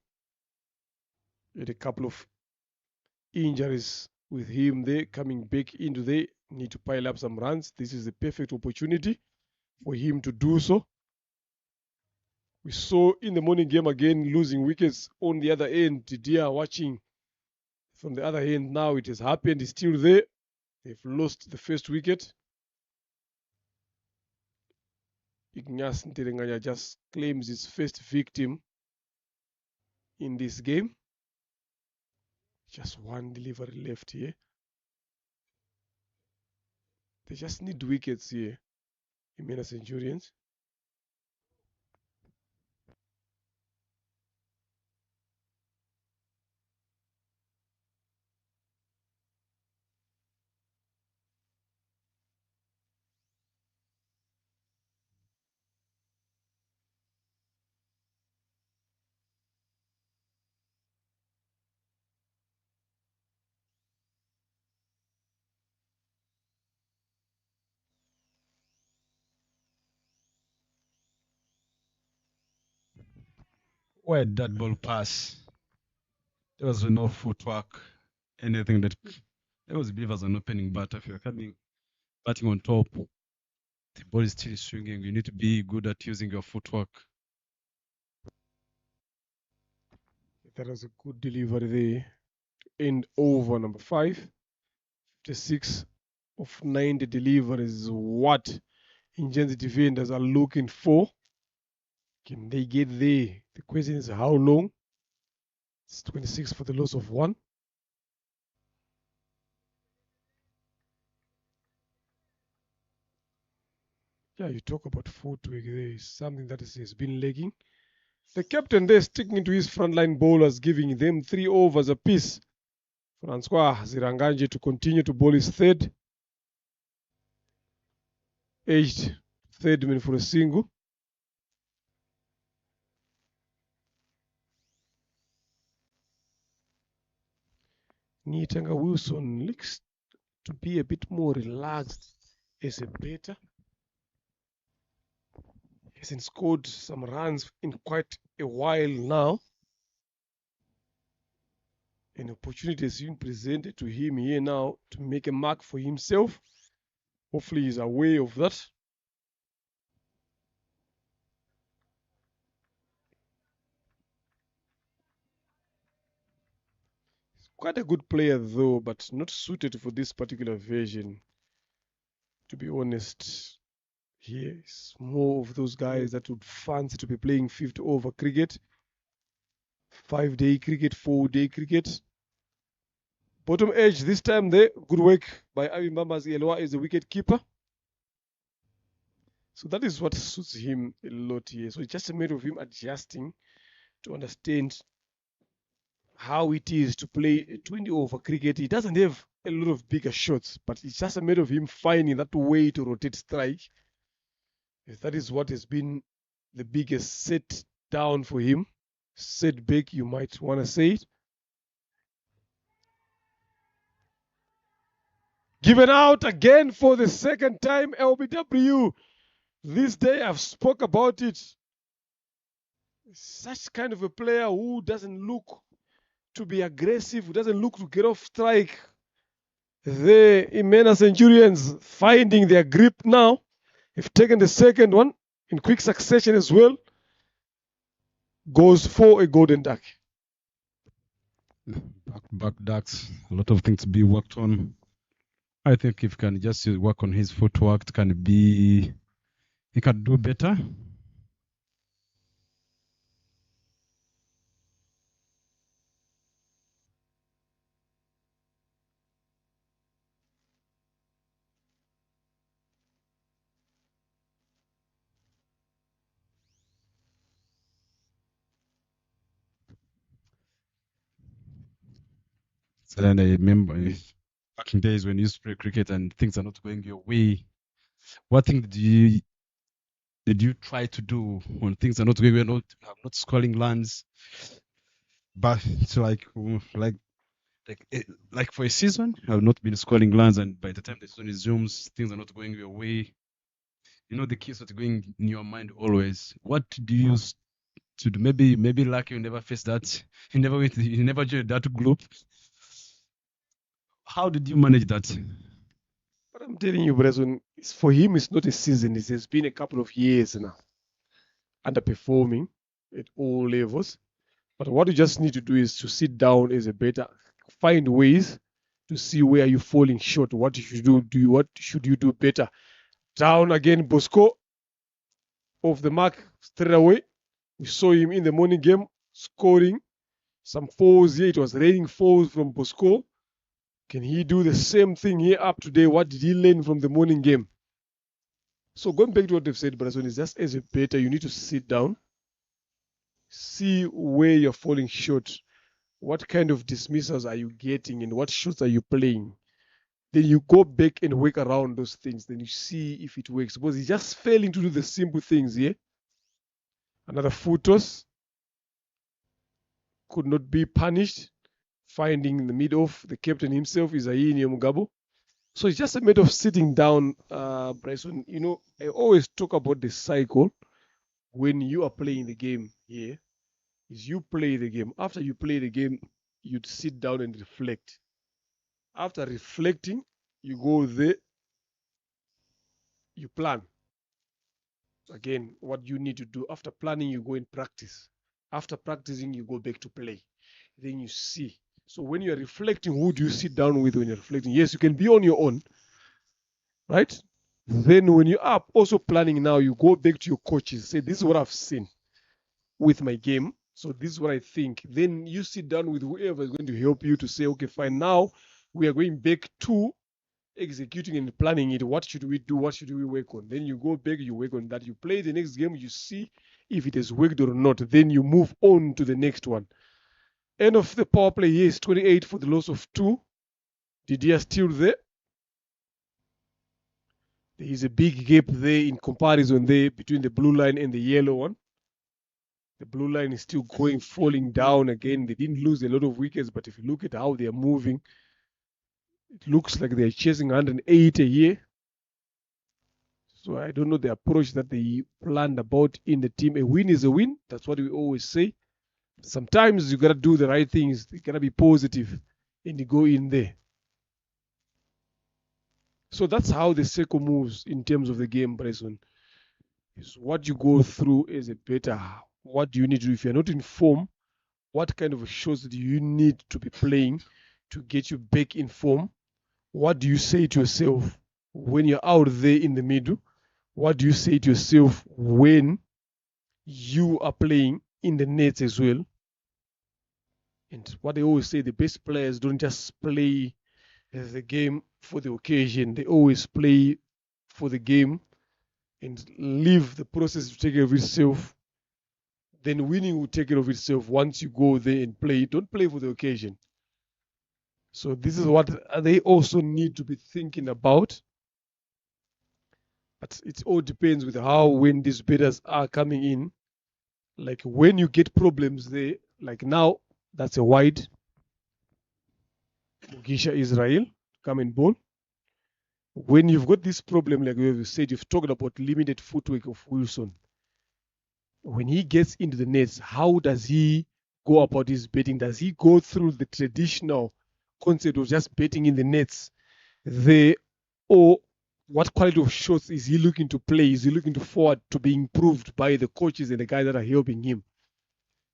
Had a couple of injuries with him there, coming back into there, need to pile up some runs. This is the perfect opportunity for him to do so. We saw in the morning game again losing wickets on the other end. Didier watching from the other end now. It has happened. He's still there. They've lost the first wicket. Ignace Nterenganya just claims his first victim in this game. Just one delivery left here. They just need wickets here. Imena Centurions. Where did that ball pass? There was no footwork, anything that. There was believed as an opening batter. If you're coming batting on top, the ball is still swinging. You need to be good at using your footwork. That was a good delivery there. End over number 5. 56 of 90 deliveries. What Ingenzi defenders are looking for. Can they get there? The question is how long? It's 26 for the loss of 1. Yeah, you talk about footwork. There is something that has been lagging. The captain there sticking to his frontline bowlers, giving them 3 overs apiece. Francois Ziranganje to continue to bowl his third. Aged third man for a single. Nitanga Wilson looks to be a bit more relaxed as a batter. He hasn't scored some runs in quite a while now. An opportunity has been presented to him here now to make a mark for himself. Hopefully he's aware of that. He's quite a good player though, but not suited for this particular version. To be honest, he's more of those guys that would fancy to be playing 50 over cricket, 5-day cricket, 4-day cricket. Bottom edge this time there. Good work by Abimbamas Yelwa as the wicket keeper. So that is what suits him a lot here. So it's just a matter of him adjusting to understand how it is to play a 20 over cricket. He doesn't have a lot of bigger shots, but it's just a matter of him finding that way to rotate strike. If that is what has been the biggest set down for him. Setback, you might want to say it. Given out again for the second time, LBW. This day I've spoke about it. Such kind of a player who doesn't look to be aggressive, who doesn't look to get off strike. The Imena Centurions finding their grip now. Have taken the second one in quick succession as well. Goes for a golden duck. Back ducks, a lot of things to be worked on. I think if he can just work on his footwork, he can do better. So then I remember back in days when you used to play cricket and things are not going your way. What thing did you try to do when things are not going? We're not scoring runs, but it's like for a season, I've not been scoring runs, and by the time the season resumes, things are not going your way. You know the keys that are going in your mind always. What do you use to do? Maybe lucky you never faced that. You never joined that group. How did you manage that? But I'm telling you, Brazil, for him, it's not a season. It has been a couple of years now. Underperforming at all levels. But what you just need to do is to sit down as a better, find ways to see where you're falling short. What you should do, what should you do better? Down again, Bosco. Off the mark straight away. We saw him in the morning game scoring some fours here. It was raining fours from Bosco. Can he do the same thing here up today? What did he learn from the morning game? So going back to what they've said, Brazil, is just as a better, you need to sit down, see where you're falling short, what kind of dismissals are you getting, and what shots are you playing. Then you go back and work around those things. Then you see if it works. Because he's just failing to do the simple things here. Another foot toss. Could not be punished. Finding in the mid-off, the captain himself is Aini Mugabo. So it's just a matter of sitting down, Bryson. You know, I always talk about the cycle when you are playing the game here. Is you play the game. After you play the game, you'd sit down and reflect. After reflecting, you go there, you plan. Again, what you need to do. After planning, you go and practice. After practicing, you go back to play. Then you see. So when you're reflecting, who do you sit down with when you're reflecting? Yes, you can be on your own, right? Then when you are also planning now, you go back to your coaches. Say, this is what I've seen with my game. So this is what I think. Then you sit down with whoever is going to help you to say, okay, fine, now we are going back to executing and planning it. What should we do? What should we work on? Then you go back, you work on that. You play the next game, you see if it has worked or not. Then you move on to the next one. End of the power play here is 28 for the loss of 2. Didier still there. There is a big gap there in comparison there between the blue line and the yellow one. The blue line is still falling down again. They didn't lose a lot of wickets, but if you look at how they are moving, it looks like they're chasing 108 a year. So I don't know the approach that they planned about in the team. A win is a win. That's what we always say. Sometimes you gotta do the right things. You gotta be positive and you go in there. So that's how the circle moves in terms of the game, Bryson. Is what you go through as a better. What do you need to do? If you're not in form, what kind of shots do you need to be playing to get you back in form? What do you say to yourself when you're out there in the middle? What do you say to yourself when you are playing in the nets as well? And what they always say, the best players don't just play the game for the occasion. They always play for the game and leave the process to take care of itself. Then winning will take care of itself once you go there and play. Don't play for the occasion. So this is what they also need to be thinking about. But it all depends with how when these bidders are coming in. Like when you get problems there, like now, that's a wide. Mugisha Israel, come and ball. When you've got this problem, like we said, you've talked about limited footwork of Wilson. When he gets into the nets, how does he go about his betting? Does he go through the traditional concept of just betting in the nets there, or what quality of shots is he looking to play? Is he looking to forward to be improved by the coaches and the guys that are helping him?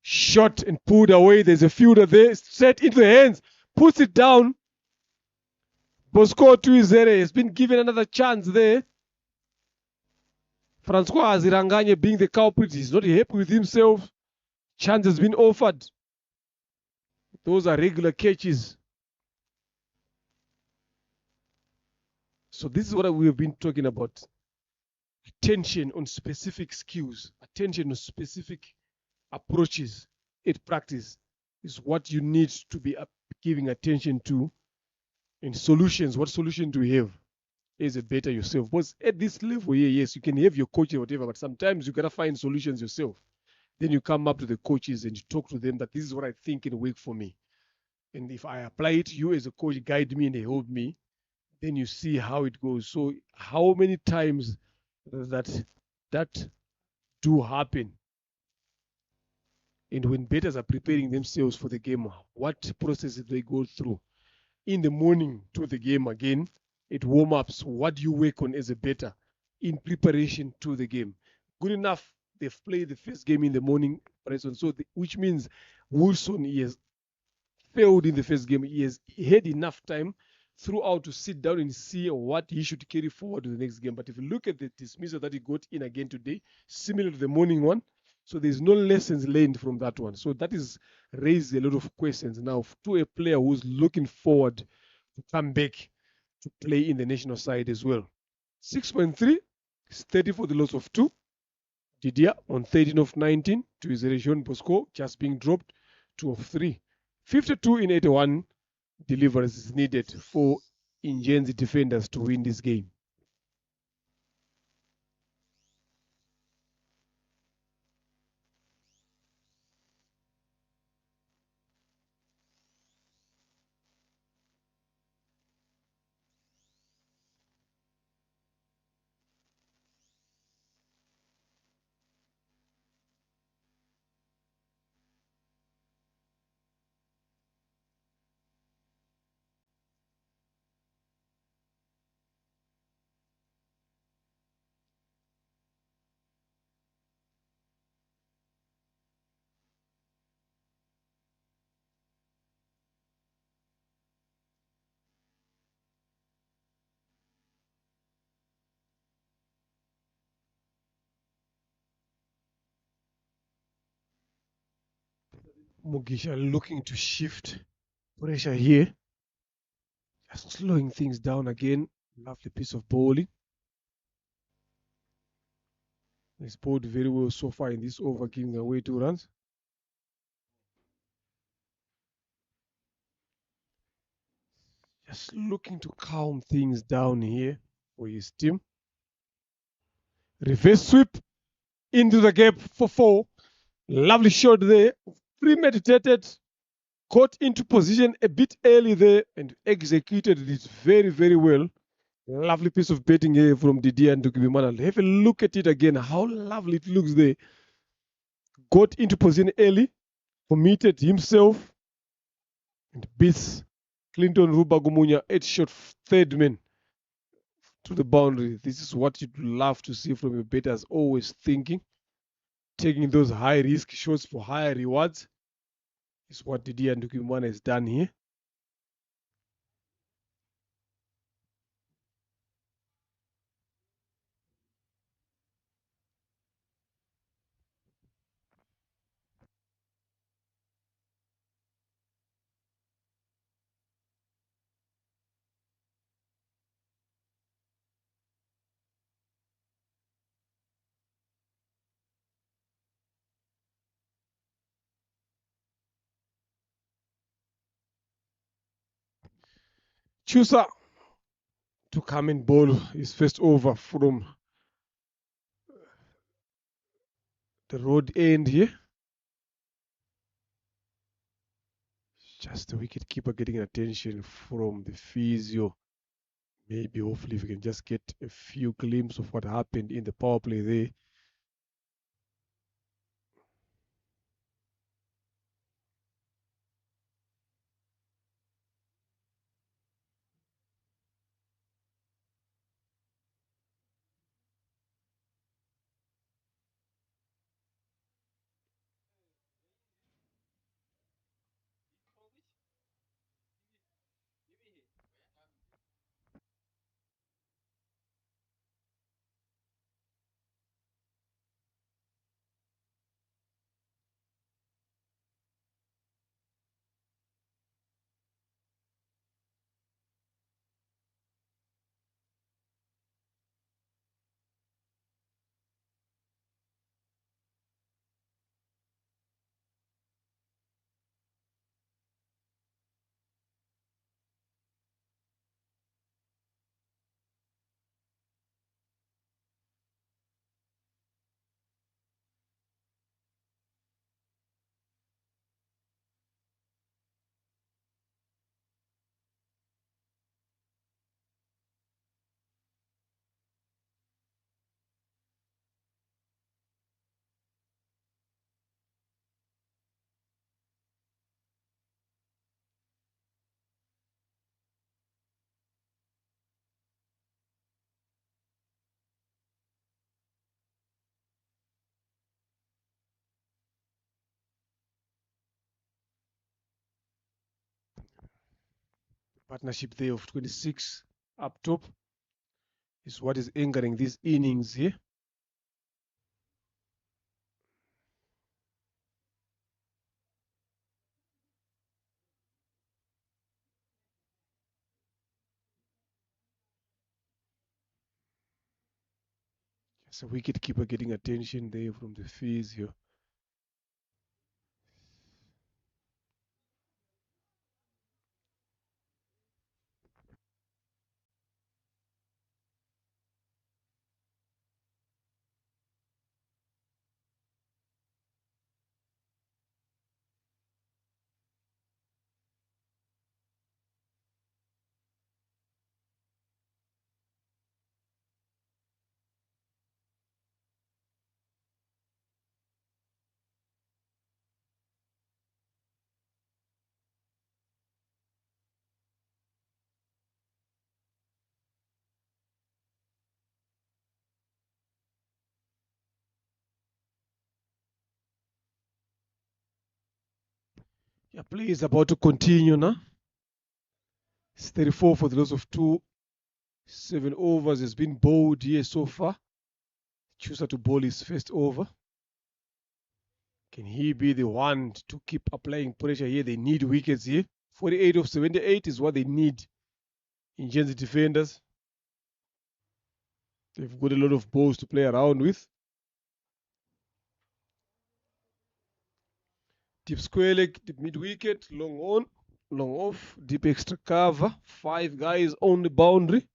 Shot and pulled away. There's a fielder there, straight into the hands, puts it down. Bosco Tuizere has been given another chance there. Francois Aziranganye being the culprit, he's not happy with himself. Chance has been offered. Those are regular catches. So this is what we've been talking about. Attention on specific skills, attention on specific approaches at practice is what you need to be giving attention to. In solutions, what solution do you have as a better yourself? Because at this level here, yes, you can have your coach or whatever, but sometimes you gotta find solutions yourself. Then you come up to the coaches and you talk to them that this is what I think can work for me. And if I apply it, you as a coach guide me and help me, then you see how it goes. So how many times that do happen? And when bettors are preparing themselves for the game, what processes they go through? In the morning to the game again, at warm-ups, what do you work on as a bettor in preparation to the game? Good enough, they've played the first game in the morning, so which means Wilson, he has failed in the first game. He has had enough time throughout to sit down and see what he should carry forward to the next game. But if you look at the dismissal that he got in again today, similar to the morning one, so there's no lessons learned from that one. So that is raised a lot of questions now to a player who's looking forward to come back to play in the national side as well. 6.3 is 30 for the loss of 2. Didier on 13 of 19 to his Jean Bosco just being dropped 2 of 3. 52 in 81 deliveries is needed for Ingenzi defenders to win this game. Mugisha looking to shift pressure here. Just slowing things down again. Lovely piece of bowling. He's bowled very well so far in this over, giving away 2 runs. Just looking to calm things down here for his team. Reverse sweep into the gap for 4. Lovely shot there. Premeditated. Got into position a bit early there and executed it very, very well. Lovely piece of betting here from Didier and Imena. Have a look at it again. How lovely it looks there. Got into position early. Committed himself. And beats Clinton Rubagumunya 8-shot third man to the boundary. This is what you'd love to see from your bettors, always thinking. Taking those high risk shots for higher rewards is what Didier Ndukimana has done here. Chusa to come and bowl his first over from the road end here. Just the wicket keeper getting attention from the physio. Maybe hopefully we can just get a few glimpses of what happened in the power play there. Partnership there of 26 up top is what is anchoring these innings here. Just a wicket keeper getting attention there from the physio. Yeah, play is about to continue now. It's 34 for the loss of 2. 7 overs has been bowled here so far. Chooser to bowl his first over. Can he be the one to keep applying pressure here? They need wickets here. 48 of 78 is what they need. Ingenzi defenders. They've got a lot of balls to play around with. Deep square leg, deep mid wicket, long on, long off, deep extra cover. 5 guys on the boundary.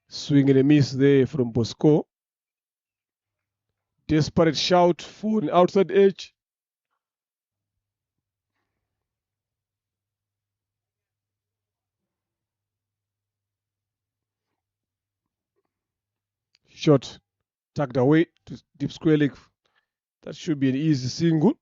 Swing and a miss there from Bosco. Desperate shout for an outside edge. Shot tucked away to deep square leg. That should be an easy single.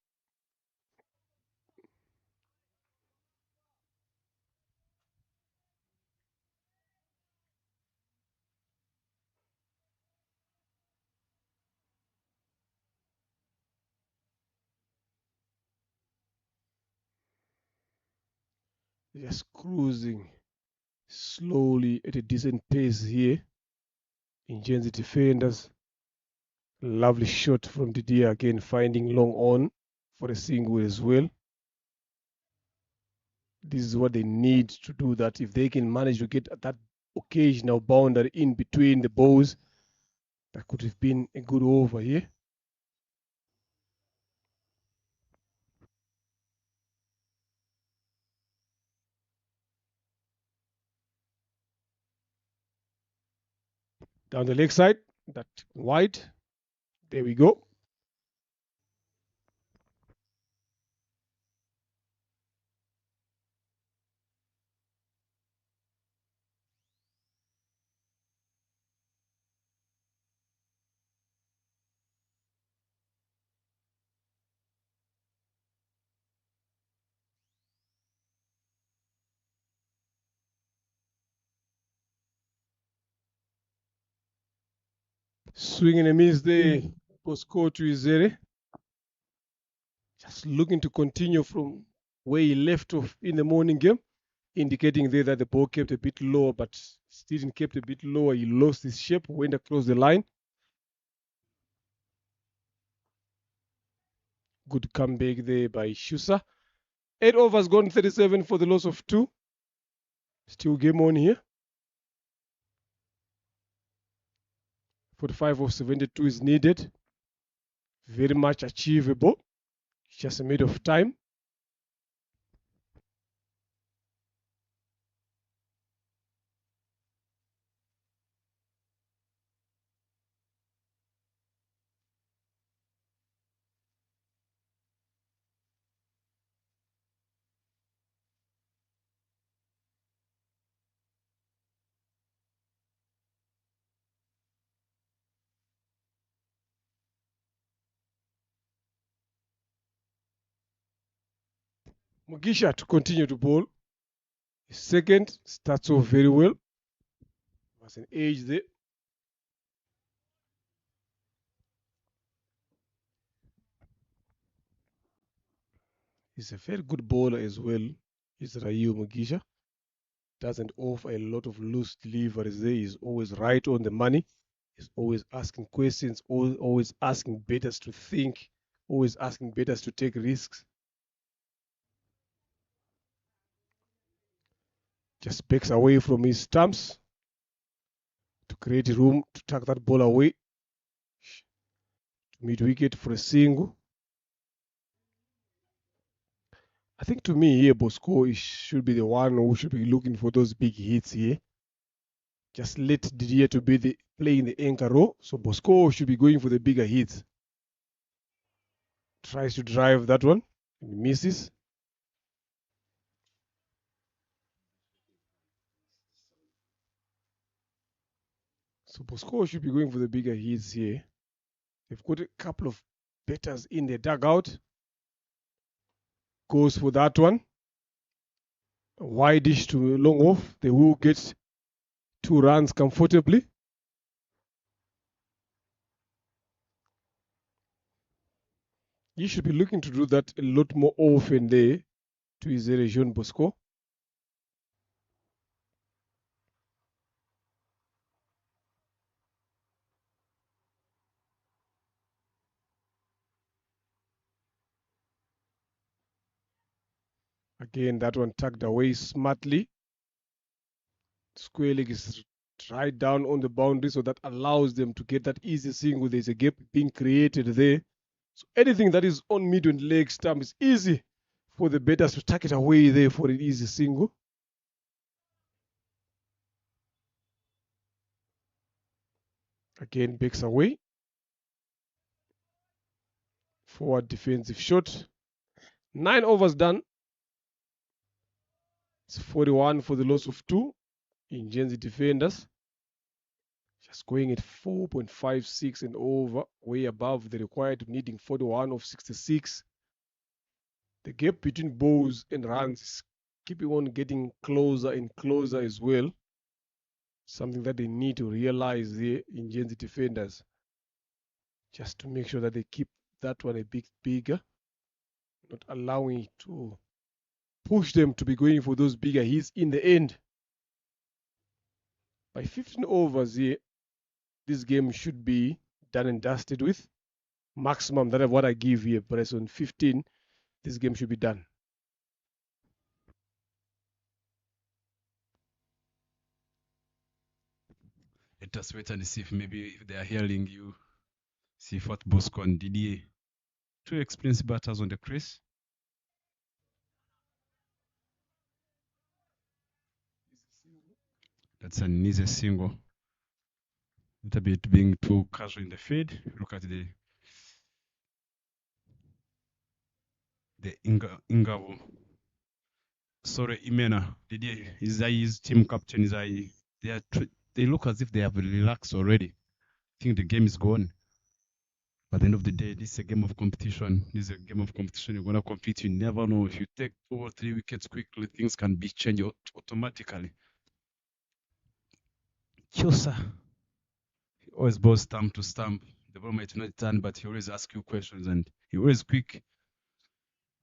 Just cruising slowly at a decent pace here. Ingenzi defenders. Lovely shot from Didier again, finding long on for a single as well. This is what they need to do, that if they can manage to get that occasional boundary in between the balls, that could have been a good over here. Down the leg side, that wide. There we go. Swing and a miss there. Bosco to Izere. Just looking to continue from where he left off in the morning game, indicating there that the ball kept a bit lower, but still kept a bit lower. He lost his shape, went across the line. Good comeback there by Shusa. 8 overs gone, 37 for the loss of 2. Still game on here. 45 of 72 is needed. Very much achievable. It's just a matter of time. Mugisha to continue to bowl. His second starts off very well. Was an age there. He's a very good bowler as well. Is Rayu Mugisha. Doesn't offer a lot of loose deliveries there. He's always right on the money. He's always asking questions, always asking batters to think, always asking batters to take risks. Just backs away from his stumps to create room to tuck that ball away. Mid wicket for a single. I think to me here, Bosco should be the one who should be looking for those big hits here. Just let Didier to be playing the anchor role. So Bosco should be going for the bigger hits. Tries to drive that one and misses. So Bosco should be going for the bigger hits here. They've got a couple of batters in the dugout. Goes for that one. Wide-ish to long off. The Who gets 2 runs comfortably. He should be looking to do that a lot more often there to his Jean Bosco. Again, that one tucked away smartly. Square leg is right down on the boundary, so that allows them to get that easy single. There's a gap being created there. So anything that is on mid and leg stump is easy for the batters to tuck it away there for an easy single. Again, backs away. Forward defensive shot. 9 overs done. It's 41 for the loss of 2. Ingenzi defenders. Just going at 4.56 and over, way above the required, needing 41 of 66. The gap between balls and runs is keeping on getting closer and closer as well. Something that they need to realize there, Ingenzi defenders, just to make sure that they keep that one a bit bigger, not allowing it to push them to be going for those bigger hits in the end. By 15 overs here, this game should be done and dusted with. Maximum that of what I give here, but it's on 15, this game should be done. Let us wait and see if maybe if they are hearing you, see if what Bosco and Didier, 2 experienced batters on the crease. That's an easy single. little bit being too casual in the feed. Look at the Ingabo. Sorry, Imena. His team captain is they look as if they have relaxed already. I think the game is gone. But at the end of the day, this is a game of competition. This is a game of competition. You're gonna compete. You never know. If you take 2 or 3 wickets quickly, things can be changed automatically. Kyosa. He always balls stump to stump. The ball might not turn, but he always asks you questions and he always quick.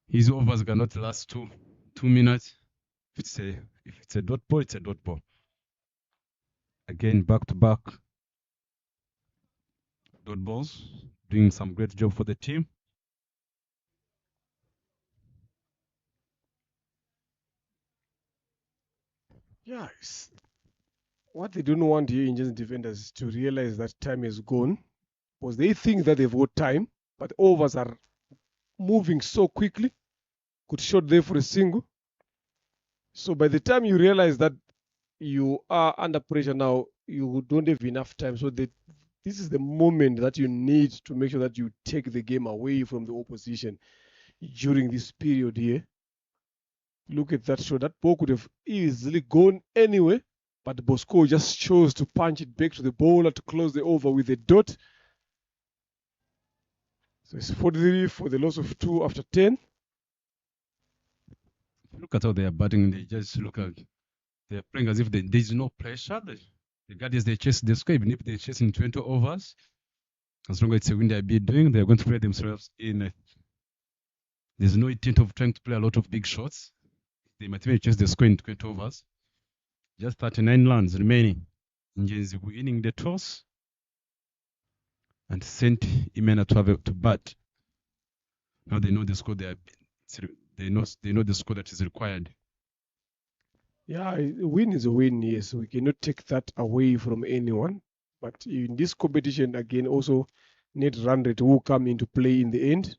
His overs cannot last 2 minutes. If it's a dot ball, it's a dot ball. Again, back to back dot balls, doing some great job for the team. Yeah, what they don't want here, Ingenzi defenders, is to realize that time is gone, because they think that they've got time, but overs are moving so quickly. Could shot there for a single. So by the time you realize that you are under pressure now, you don't have enough time. So this is the moment that you need to make sure that you take the game away from the opposition during this period here. Look at that shot. That ball could have easily gone anywhere, but Bosco just chose to punch it back to the bowler to close the over with a dot. So it's 43 for the loss of 2 after 10. Look at how they are batting. They just look at they're playing as if there's no pressure. The Guardians, they chase the score, even if they're chasing 20 overs. As long as it's a win they'll be doing, they're going to play themselves in. There's no intent of trying to play a lot of big shots. They might even chase the score in 20 overs. Just 39 runs remaining. Ingenzi winning the toss and sent Imena to bat. Now they know the score they know the score that is required. Yeah, a win is a win, yes. We cannot take that away from anyone. But in this competition, again, also net run rate will come into play in the end.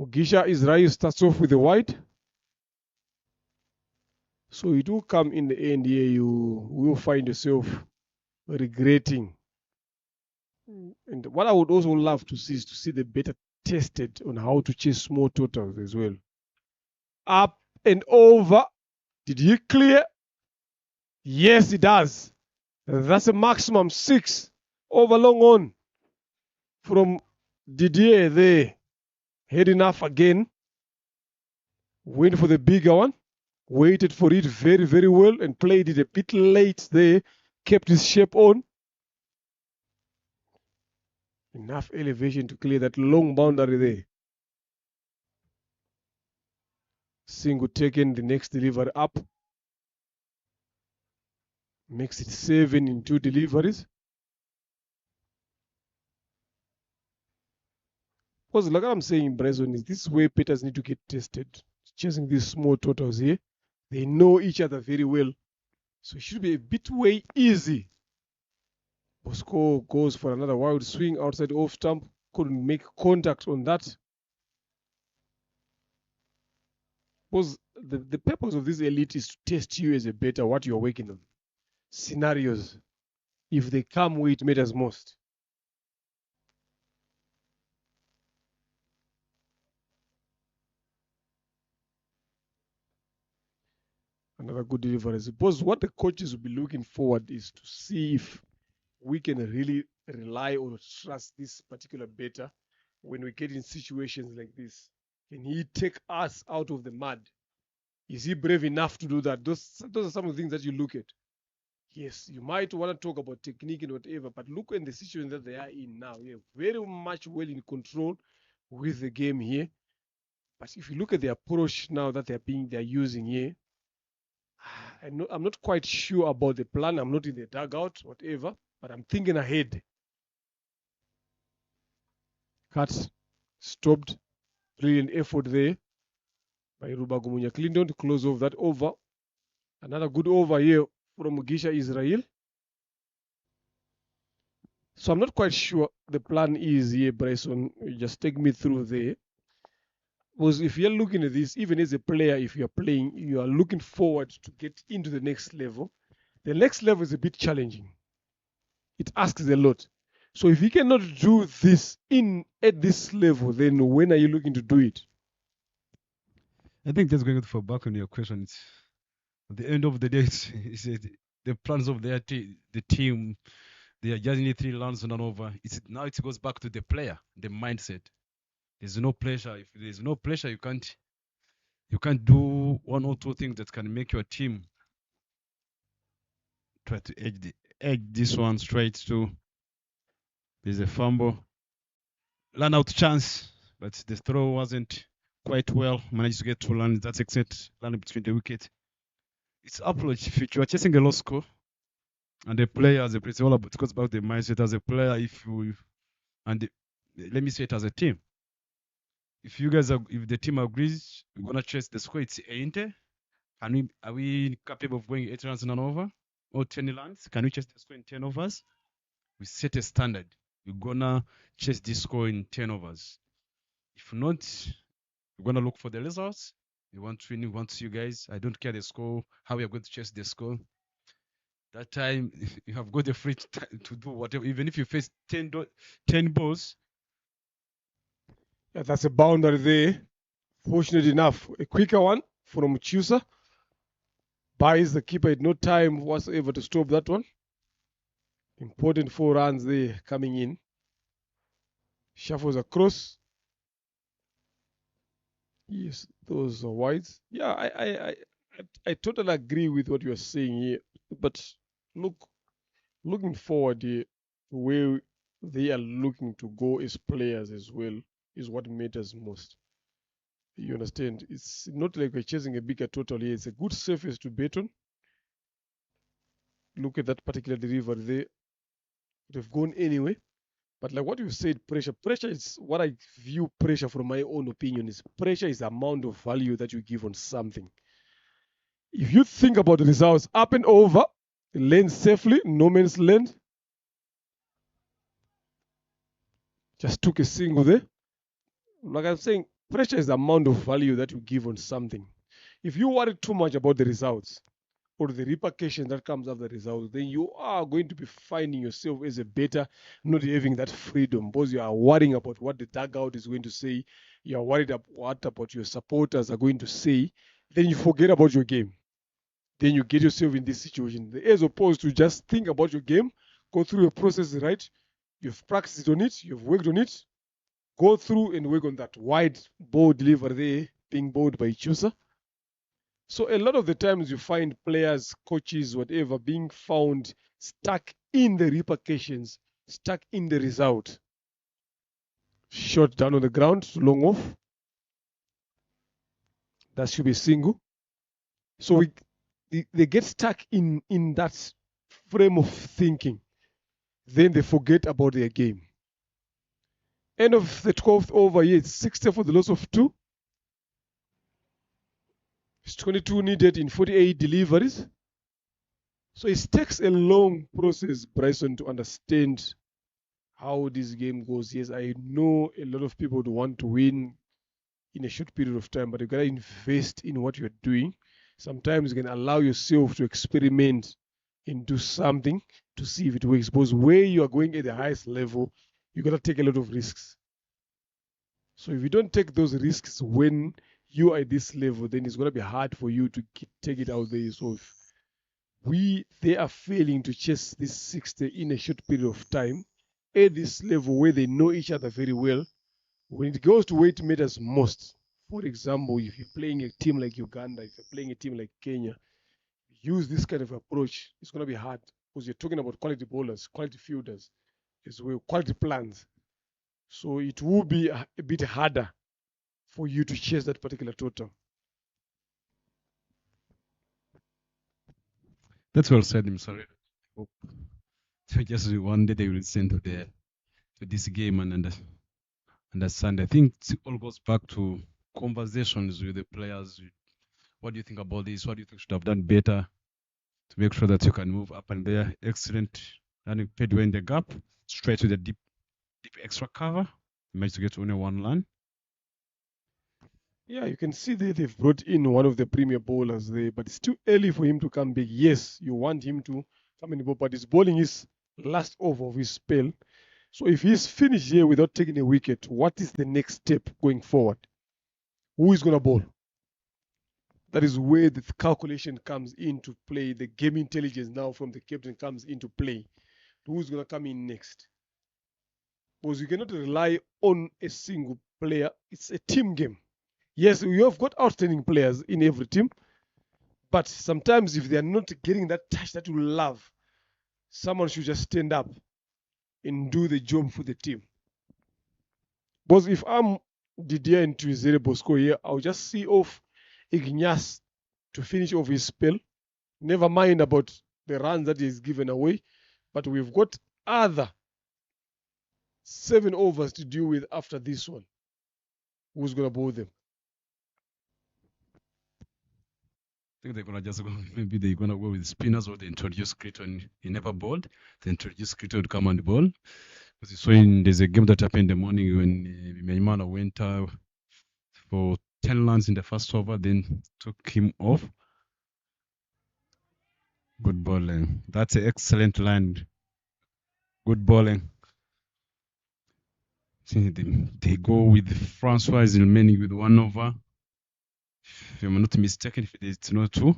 Mugisha Israel starts off with the wide. So it will come in the end here. You will find yourself regretting. And what I would also love to see is to see the better tested on how to chase small totals as well. Up and over. Did he clear? Yes, he does. That's a maximum 6 over long on from Didier there. Heading off again. Went for the bigger one. Waited for it very, very well and played it a bit late there. Kept his shape on. Enough elevation to clear that long boundary there. Single taken, the next delivery up. Makes it 7 in 2 deliveries. Because like I'm saying, Bryson, is this way Peters need to get tested. Chasing these small totals here. They know each other very well. So it should be a bit way easy. Bosco goes for another wild swing outside off stump. Couldn't make contact on that. Because the purpose of this elite is to test you as a better, what you're working on. Scenarios. If they come where it matters most. Another good delivery. I suppose what the coaches will be looking forward is to see if we can really rely or trust this particular batter when we get in situations like this. Can he take us out of the mud? Is he brave enough to do that? Those are some of the things that you look at. Yes, you might want to talk about technique and whatever, but look at the situation that they are in now. They're very much well in control with the game here. But if you look at the approach now that they're using here, I'm not quite sure about the plan. I'm not in the dugout, whatever, but I'm thinking ahead. Cut, stopped. Brilliant effort there by Rubagumunya Clinton to close off that over. Another good over here from Mugisha Israel. So I'm not quite sure the plan is here, Bryson. You just take me through there. Because if you're looking at this, even as a player, if you're playing, you are looking forward to get into the next level. The next level is a bit challenging. It asks a lot. So if you cannot do this at this level, then when are you looking to do it? I think that's going to fall back on your question. It's, at the end of the day, it's the plans of the team. They just need 3 runs and over. Now it goes back to the player, the mindset. There's no pressure. If there's no pressure, you can't do 1 or 2 things that can make your team try to edge this one straight to. There's a fumble, run out chance, but the throw wasn't quite well. Managed to get 2 runs. That's except running between the wicket. It's approach. If you are chasing a low score, and the player as a player, it's all about, it goes about the mindset as a player. Let me say it as a team. If the team agrees, we're gonna chase the score. It's 80. Are we capable of going 8 runs and over or 10 runs? Can we chase the score in 10 overs? We set a standard. We're gonna chase this score in 10 overs. If not, we're gonna look for the results. We want to win. We want you guys. I don't care the score. How we are going to chase the score. That time, you have got the free to do whatever. Even if you face 10 balls. Yeah, that's a boundary there. Fortunate enough, a quicker one from Chusa. Buys the keeper at no time whatsoever to stop that one. Important 4 runs there coming in. Shuffles across. Yes, those are wides. Yeah, I totally agree with what you're saying here. But looking forward here, where they are looking to go as players as well is what matters most. You understand? It's not like we're chasing a bigger total here. It's a good surface to bet on. Look at that particular delivery there. They've gone anyway. But like what you said, pressure. Pressure is what I view pressure from my own opinion is pressure is the amount of value that you give on something. If you think about the results, up and over, land safely, no man's land. Just took a single there. Like I'm saying, pressure is the amount of value that you give on something. If you worry too much about the results or the repercussion that comes after the results, then you are going to be finding yourself as a better, not having that freedom because you are worrying about what the dugout is going to say. You are worried about what about your supporters are going to say. Then you forget about your game. Then you get yourself in this situation. As opposed to just think about your game, go through your process, right? You've practiced on it, you've worked on it, go through and work on that wide ball delivery there being bowled by Chusa. So a lot of the times you find players, coaches, whatever, being found stuck in the repercussions, stuck in the result. Shot down on the ground, long off. That should be single. So they get stuck in that frame of thinking. Then they forget about their game. End of the 12th over here, it's 60 for the loss of 2. It's 22 needed in 48 deliveries. So it takes a long process, Bryson, to understand how this game goes. Yes, I know a lot of people would want to win in a short period of time, but you gotta invest in what you're doing. Sometimes you can allow yourself to experiment and do something to see if it works. Because where you are going at the highest level, you gotta take a lot of risks. So if you don't take those risks when you are at this level, then it's gonna be hard for you to take it out there. So if they are failing to chase this 60 in a short period of time at this level where they know each other very well, when it goes to where it matters most. For example, if you're playing a team like Uganda, if you're playing a team like Kenya, use this kind of approach. It's going to be hard because you're talking about quality bowlers, quality fielders, as well, quality plans. So it will be a bit harder for you to chase that particular total. That's well said, I'm sorry. Hope just one day they will listen to this game and understand. I think it all goes back to conversations with the players. What do you think about this? What do you think should have done better to make sure that you can move up and there? Excellent. And you paid in the gap, straight to the deep extra cover. Managed to get only 1 run. Yeah, you can see that they've brought in one of the premier bowlers there, but it's too early for him to come big. Yes, you want him to come in the ball, but his bowling is last over of his spell. So if he's finished here without taking a wicket, what is the next step going forward? Who is going to bowl? That is where the calculation comes into play. The game intelligence now from the captain comes into play. Who's going to come in next? Because you cannot rely on a single player. It's a team game. Yes, we have got outstanding players in every team, but sometimes if they are not getting that touch that you love, someone should just stand up and do the job for the team. Because if I'm Didier and Tuizere Bosco here, I'll just see off Ignace to finish off his spell. Never mind about the runs that he's given away, but we've got other 7 overs to deal with after this one. Who's going to bowl them? I think they're gonna just go. Maybe they're gonna go with spinners, or they introduce Creighton. He never bowled. They introduce Creighton to come and bowl. Because you saw there's a game that happened in the morning when Imena went for 10 runs in the first over, then took him off. Good bowling. That's an excellent line. Good bowling. See, they go with Francois remaining with 1 over. If I'm not mistaken, if it's not 2.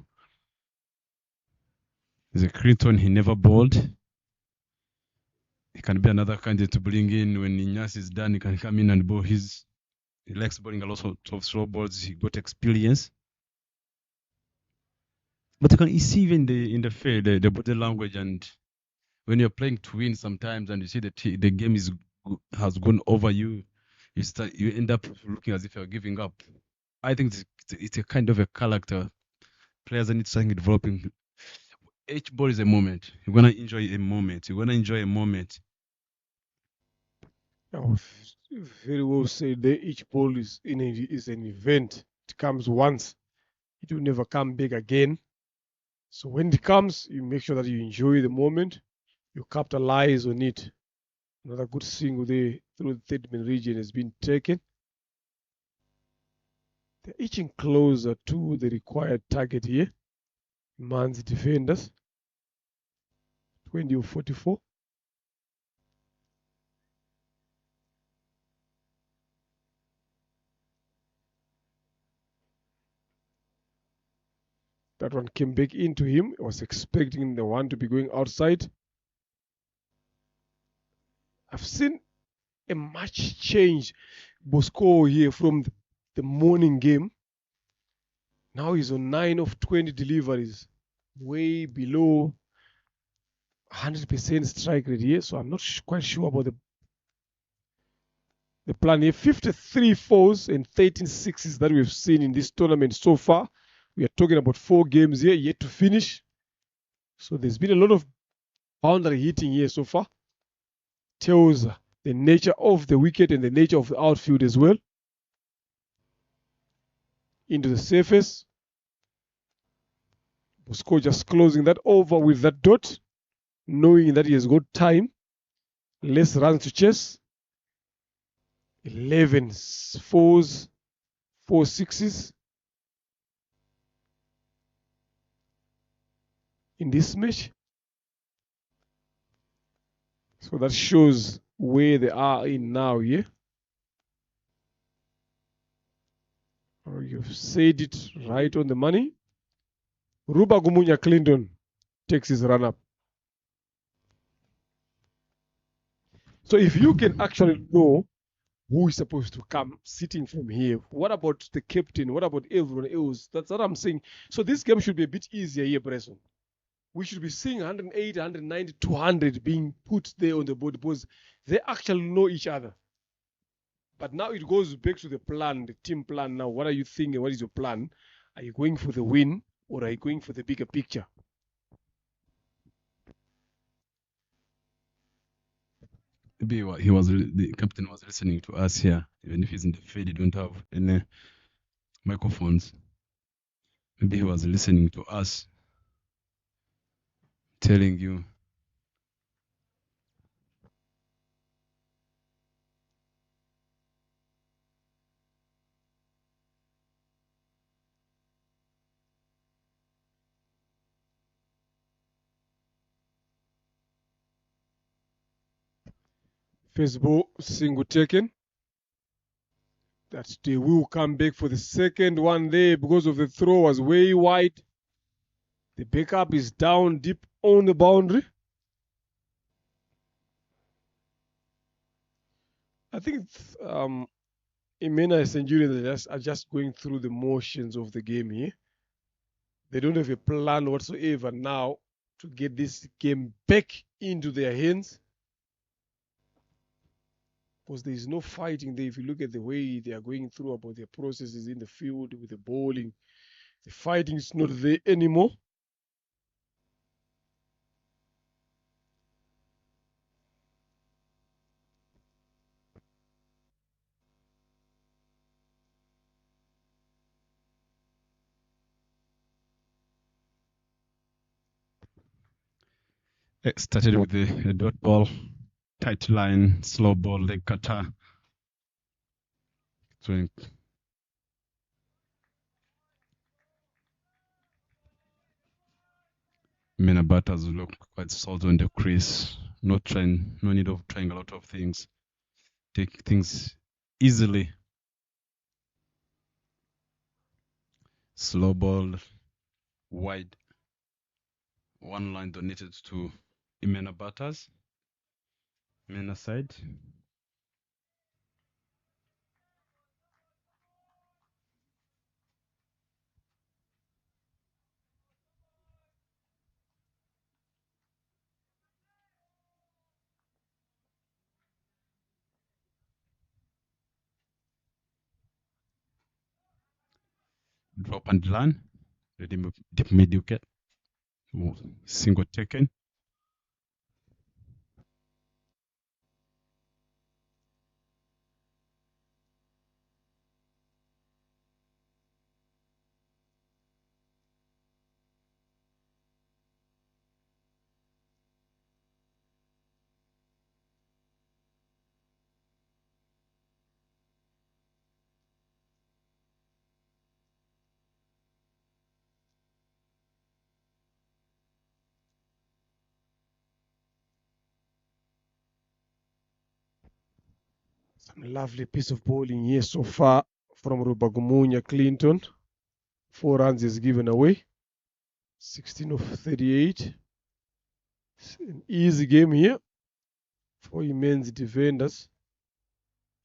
There's a Creighton, he never bowled. He can be another candidate to bring in when Ignace is done. He can come in and bowl he likes bowling a lot of slow balls. He got experience. But you see even in the field, the body language, and when you're playing to win sometimes and you see the game has gone over you, you end up looking as if you're giving up. I think it's a kind of a character. Players need to start developing. Each ball is a moment. You're gonna enjoy a moment. Oh, very well said there. Each ball is an event. It comes once. It will never come back again. So when it comes, you make sure that you enjoy the moment. You capitalize on it. Another good single there through the third-man region has been taken. They're inching closer to the required target here. Man's defenders. 20 or 44. That one came back into him. I was expecting the one to be going outside. I've seen a much change Bosco here from the morning game. Now he's on 9 of 20 deliveries, way below 100% strike rate here. So I'm not quite sure about the plan here. 53 fours and 13 sixes that we've seen in this tournament so far. We are talking about 4 games here yet to finish. So there's been a lot of boundary hitting here so far. Tells the nature of the wicket and the nature of the outfield as well. Into the surface. Bosco just closing that over with that dot, knowing that he has got time. Less runs to chase. 11 fours, 4 sixes. In this match. So that shows where they are in now, yeah? Oh, you've said it right on the money. Ruba Gumunya Clinton takes his run up. So if you can actually know who is supposed to come sitting from here, what about the captain? What about everyone else? That's what I'm saying. So this game should be a bit easier here, Bresson. We should be seeing 180, 190, 200 being put there on the board because they actually know each other. But now it goes back to the plan, the team plan now. What are you thinking? What is your plan? Are you going for the win or are you going for the bigger picture? Maybe the captain was listening to us here. Even if he's in the field, he don't have any microphones. Maybe he was listening to us, telling you. First ball, single taken. That they will come back for the second one there because of the throw was way wide. The backup is down deep on the boundary. I think Imena and Centurions are just going through the motions of the game here. They don't have a plan whatsoever now to get this game back into their hands. Because there is no fighting there. If you look at the way they are going through about their processes in the field with the bowling, the fighting is not there anymore. It started with the dot ball, tight line, slow ball, leg cutter. So Imena batters look quite solid on the crease. No need of trying a lot of things. Take things easily. Slow ball, wide. One line donated to Imena batters. Imena side. Drop and land. Ready deep mid wicket. Single taken. Some lovely piece of bowling here so far from Rubagumunya Clinton. 4 runs is given away. 16 of 38. It's an easy game here for Ingenzi defenders.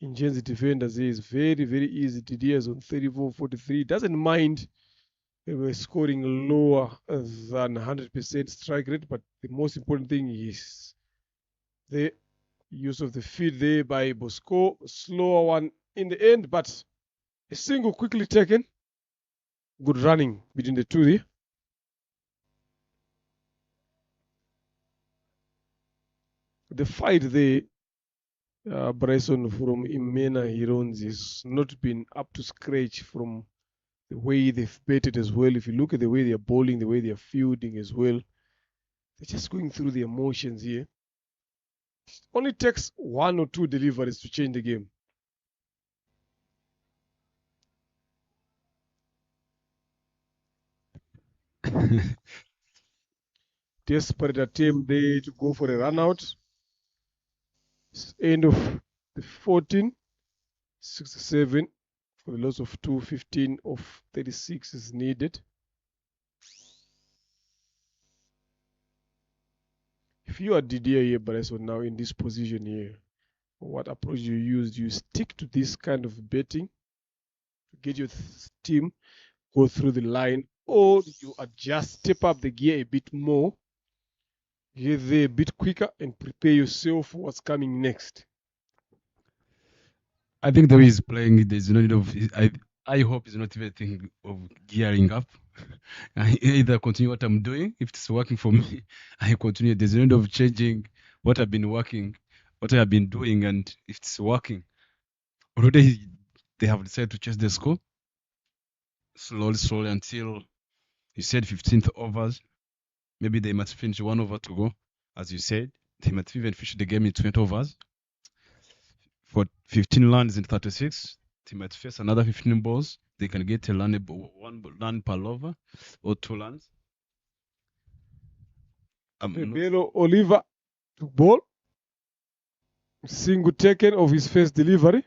Ingenzi defenders is very, very easy. TDS on 34-43. Doesn't mind we're scoring lower than 100% strike rate, but the most important thing is the use of the feed there by Bosco. Slower one in the end, but a single quickly taken. Good running between the two there. The fight there, Bryson from Imena Hirons has not been up to scratch from the way they've batted as well. If you look at the way they're bowling, the way they're fielding as well, they're just going through the emotions here. It only takes 1 or 2 deliveries to change the game. Desperate attempt there to go for a run out. End of the 14, 67 for the loss of 2, 15 of 36 is needed. If you are Didier here, Bryson, now in this position here, what approach you use? Do you stick to this kind of betting to get your team go through the line, or you adjust, step up the gear a bit more, get there a bit quicker, and prepare yourself for what's coming next? I think the way he's playing, there's no need of. I hope he's not even thinking of gearing up. I either continue what I'm doing. If it's working for me, I continue. There's no need of changing what I've been working, what I have been doing, and if it's working. Already they have decided to chase the score slowly until you said 15th overs. Maybe they must finish 1 over to go, as you said. They might even finish the game in 20 overs. For 15 runs in 36, they might face another 15 balls. They can get a run, 1 run per over or 2 runs. Rebelo Oliver to ball. Single taken of his first delivery.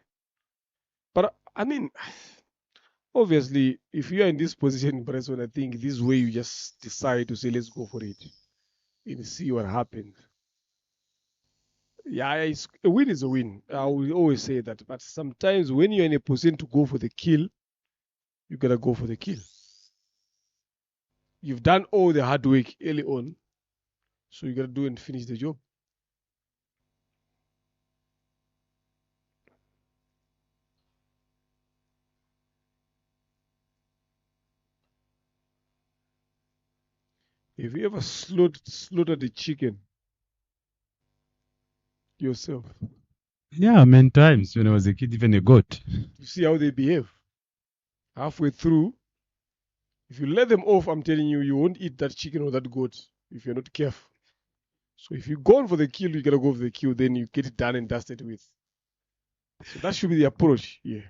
But I mean, obviously, if you are in this position, Bresson, I think this way you just decide to say, let's go for it and see what happens. Yeah, a win is a win. I will always say that. But sometimes when you're in a position to go for the kill, you gotta go for the kill. You've done all the hard work early on, so you gotta do and finish the job. Have you ever slaughtered the chicken yourself? Yeah, many times when I was a kid, even a goat. You see how they behave. Halfway through, if you let them off, I'm telling you, you won't eat that chicken or that goat if you're not careful. So if you're going for the kill, you gotta go for the kill, then you get it done and dusted with. So that should be the approach. Yeah.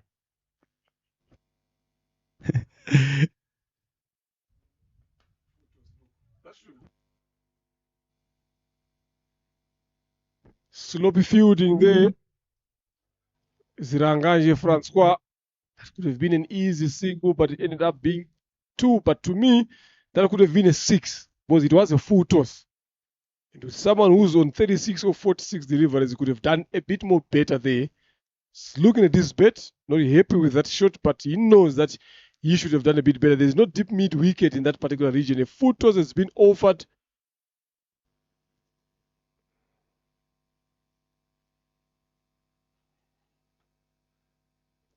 Sloppy fielding there. Ziranganje Francois. That could have been an easy single, but it ended up being 2. But to me, that could have been a 6 because it was a full toss. And with someone who's on 36 or 46 deliveries, he could have done a bit more better there. He's looking at this bet, not happy with that shot, but he knows that he should have done a bit better. There's no deep mid wicket in that particular region. A full toss has been offered.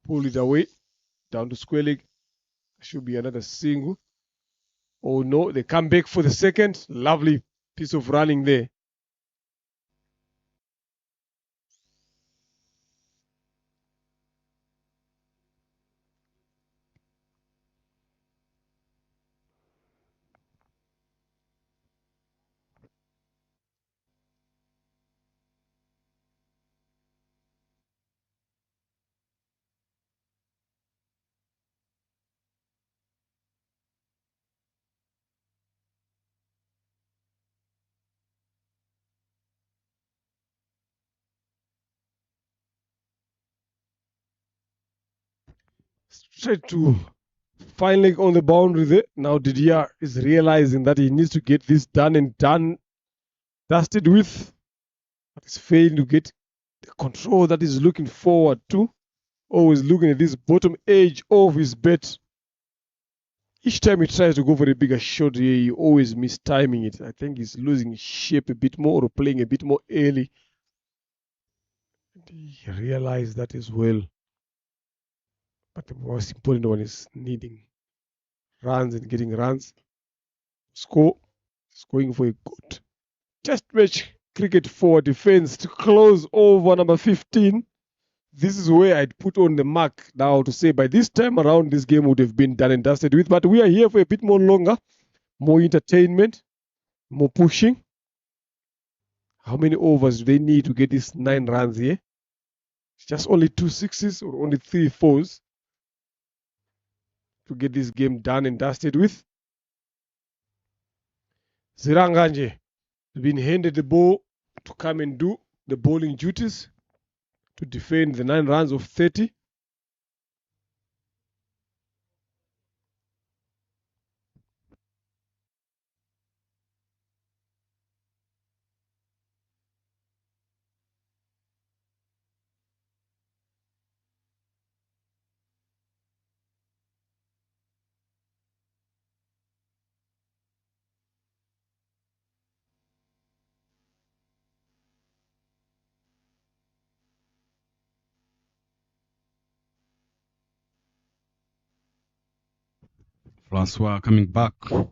Pull it away, down to square leg. Should be another single. Oh no, they come back for the second. Lovely piece of running there. Straight to fine leg on the boundary there. Now Didier is realizing that he needs to get this done and dusted with. But he's failing to get the control that he's looking forward to. Always looking at this bottom edge of his bet. Each time he tries to go for a bigger shot here, he always mistiming it. I think he's losing shape a bit more or playing a bit more early. And he realized that as well. But the most important one is needing runs and getting runs. Score. He's going for a good test match cricket for defense to close over number 15. This is where I'd put on the mark now to say by this time around this game would have been done and dusted with. But we are here for a bit more longer, more entertainment, more pushing. How many overs do they need to get these 9 runs here? It's just only 2 sixes or only 3 fours to get this game done and dusted with. Ziranganje has been handed the ball to come and do the bowling duties to defend the 9 runs of 30. Francois coming back to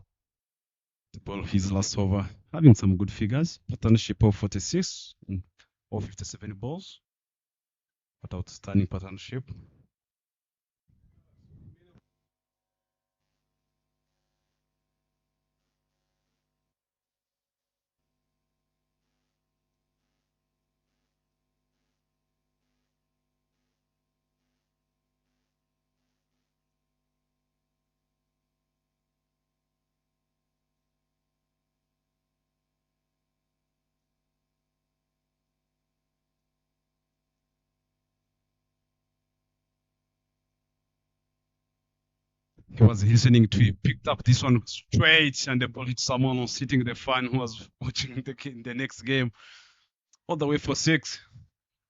ball his last over, having some good figures. Partnership of 46 or 57 balls. But outstanding partnership. he was listening to it, picked up this one straight, and the ball hit someone who was sitting in the fan who was watching the next game. All the way for 6.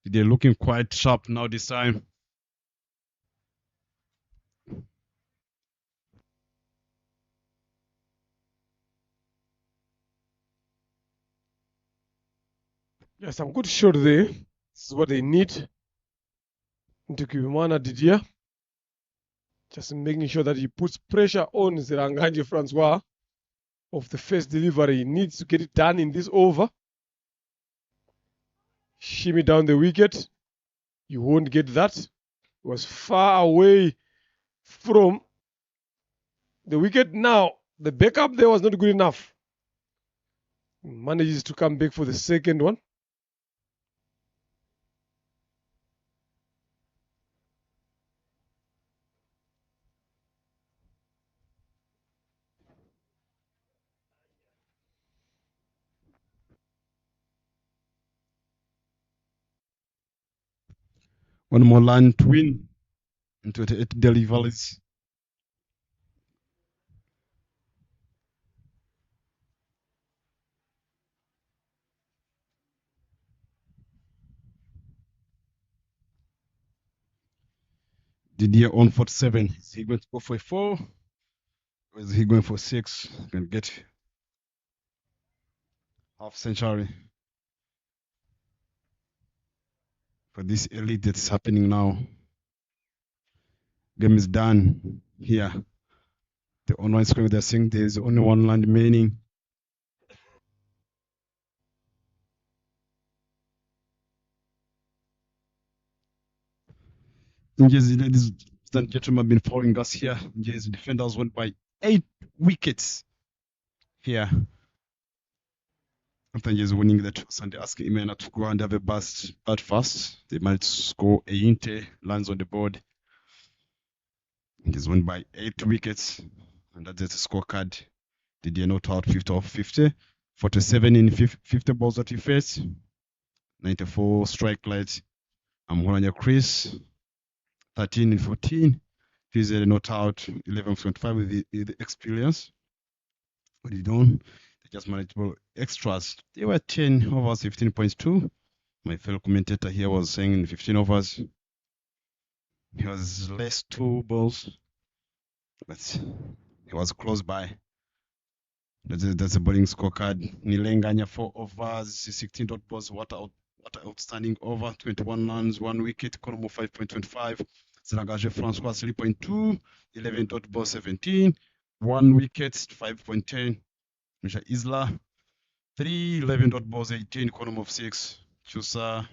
They're looking quite sharp now this time. Yeah, some good shot there. This is what they need to keep Imena Didier. Just making sure that he puts pressure on Zeranganje Francois of the first delivery. He needs to get it done in this over. Shimmy down the wicket. You won't get that. It was far away from the wicket. Now, the backup there was not good enough. He manages to come back for the second one. One more line to win in 28 Delhi Valleys. Didier on 47. Is he going to go for a 4? Or is he going for 6? Can get half century for this elite that's happening now. Game is done here. The online screen, they're saying there's only one line remaining. Ingenzi, ladies and gentlemen, have been following us here. Ingenzi defenders won by 8 wickets here. After Ingenzi winning the toss and asking Imena to go and have a burst at first, they managed to score a inte, lands on the board. Ingenzi won by 8 wickets, and that's the scorecard. Didier not out 50 off 50, 47 in 50 balls that he faced, 94 strike rate. Amhoranya Chris, 13 in 14. He's not out 11 from 25 with the experience. What he done? They just manageable extras. They were 10 overs, 15.2. My fellow commentator here was saying in 15 overs, he was less 2 balls, but he was close by. That's a bowling scorecard. Nilenganya 4 overs, 16 dot balls, what outstanding over, 21 runs, 1 wicket, Koromo 5.25. Zeranganje Francois 3.2, 11 dot balls 17, 1 wicket 5.10. Misha Isla 3, 11 dot balls 18, Koromo of 6. Chusa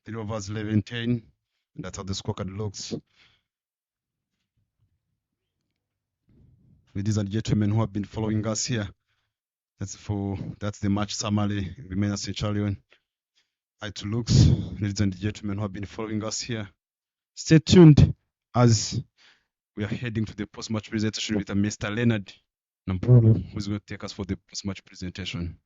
3 overs 11, 10. And that's how the scorecard looks. Ladies and gentlemen who have been following us here, that's the match summary. Imena Centurions. Hi to looks, ladies and gentlemen who have been following us here. Stay tuned as we are heading to the post-match presentation with Mr. Leonard Nampolo, who's going to take us for the post-match presentation.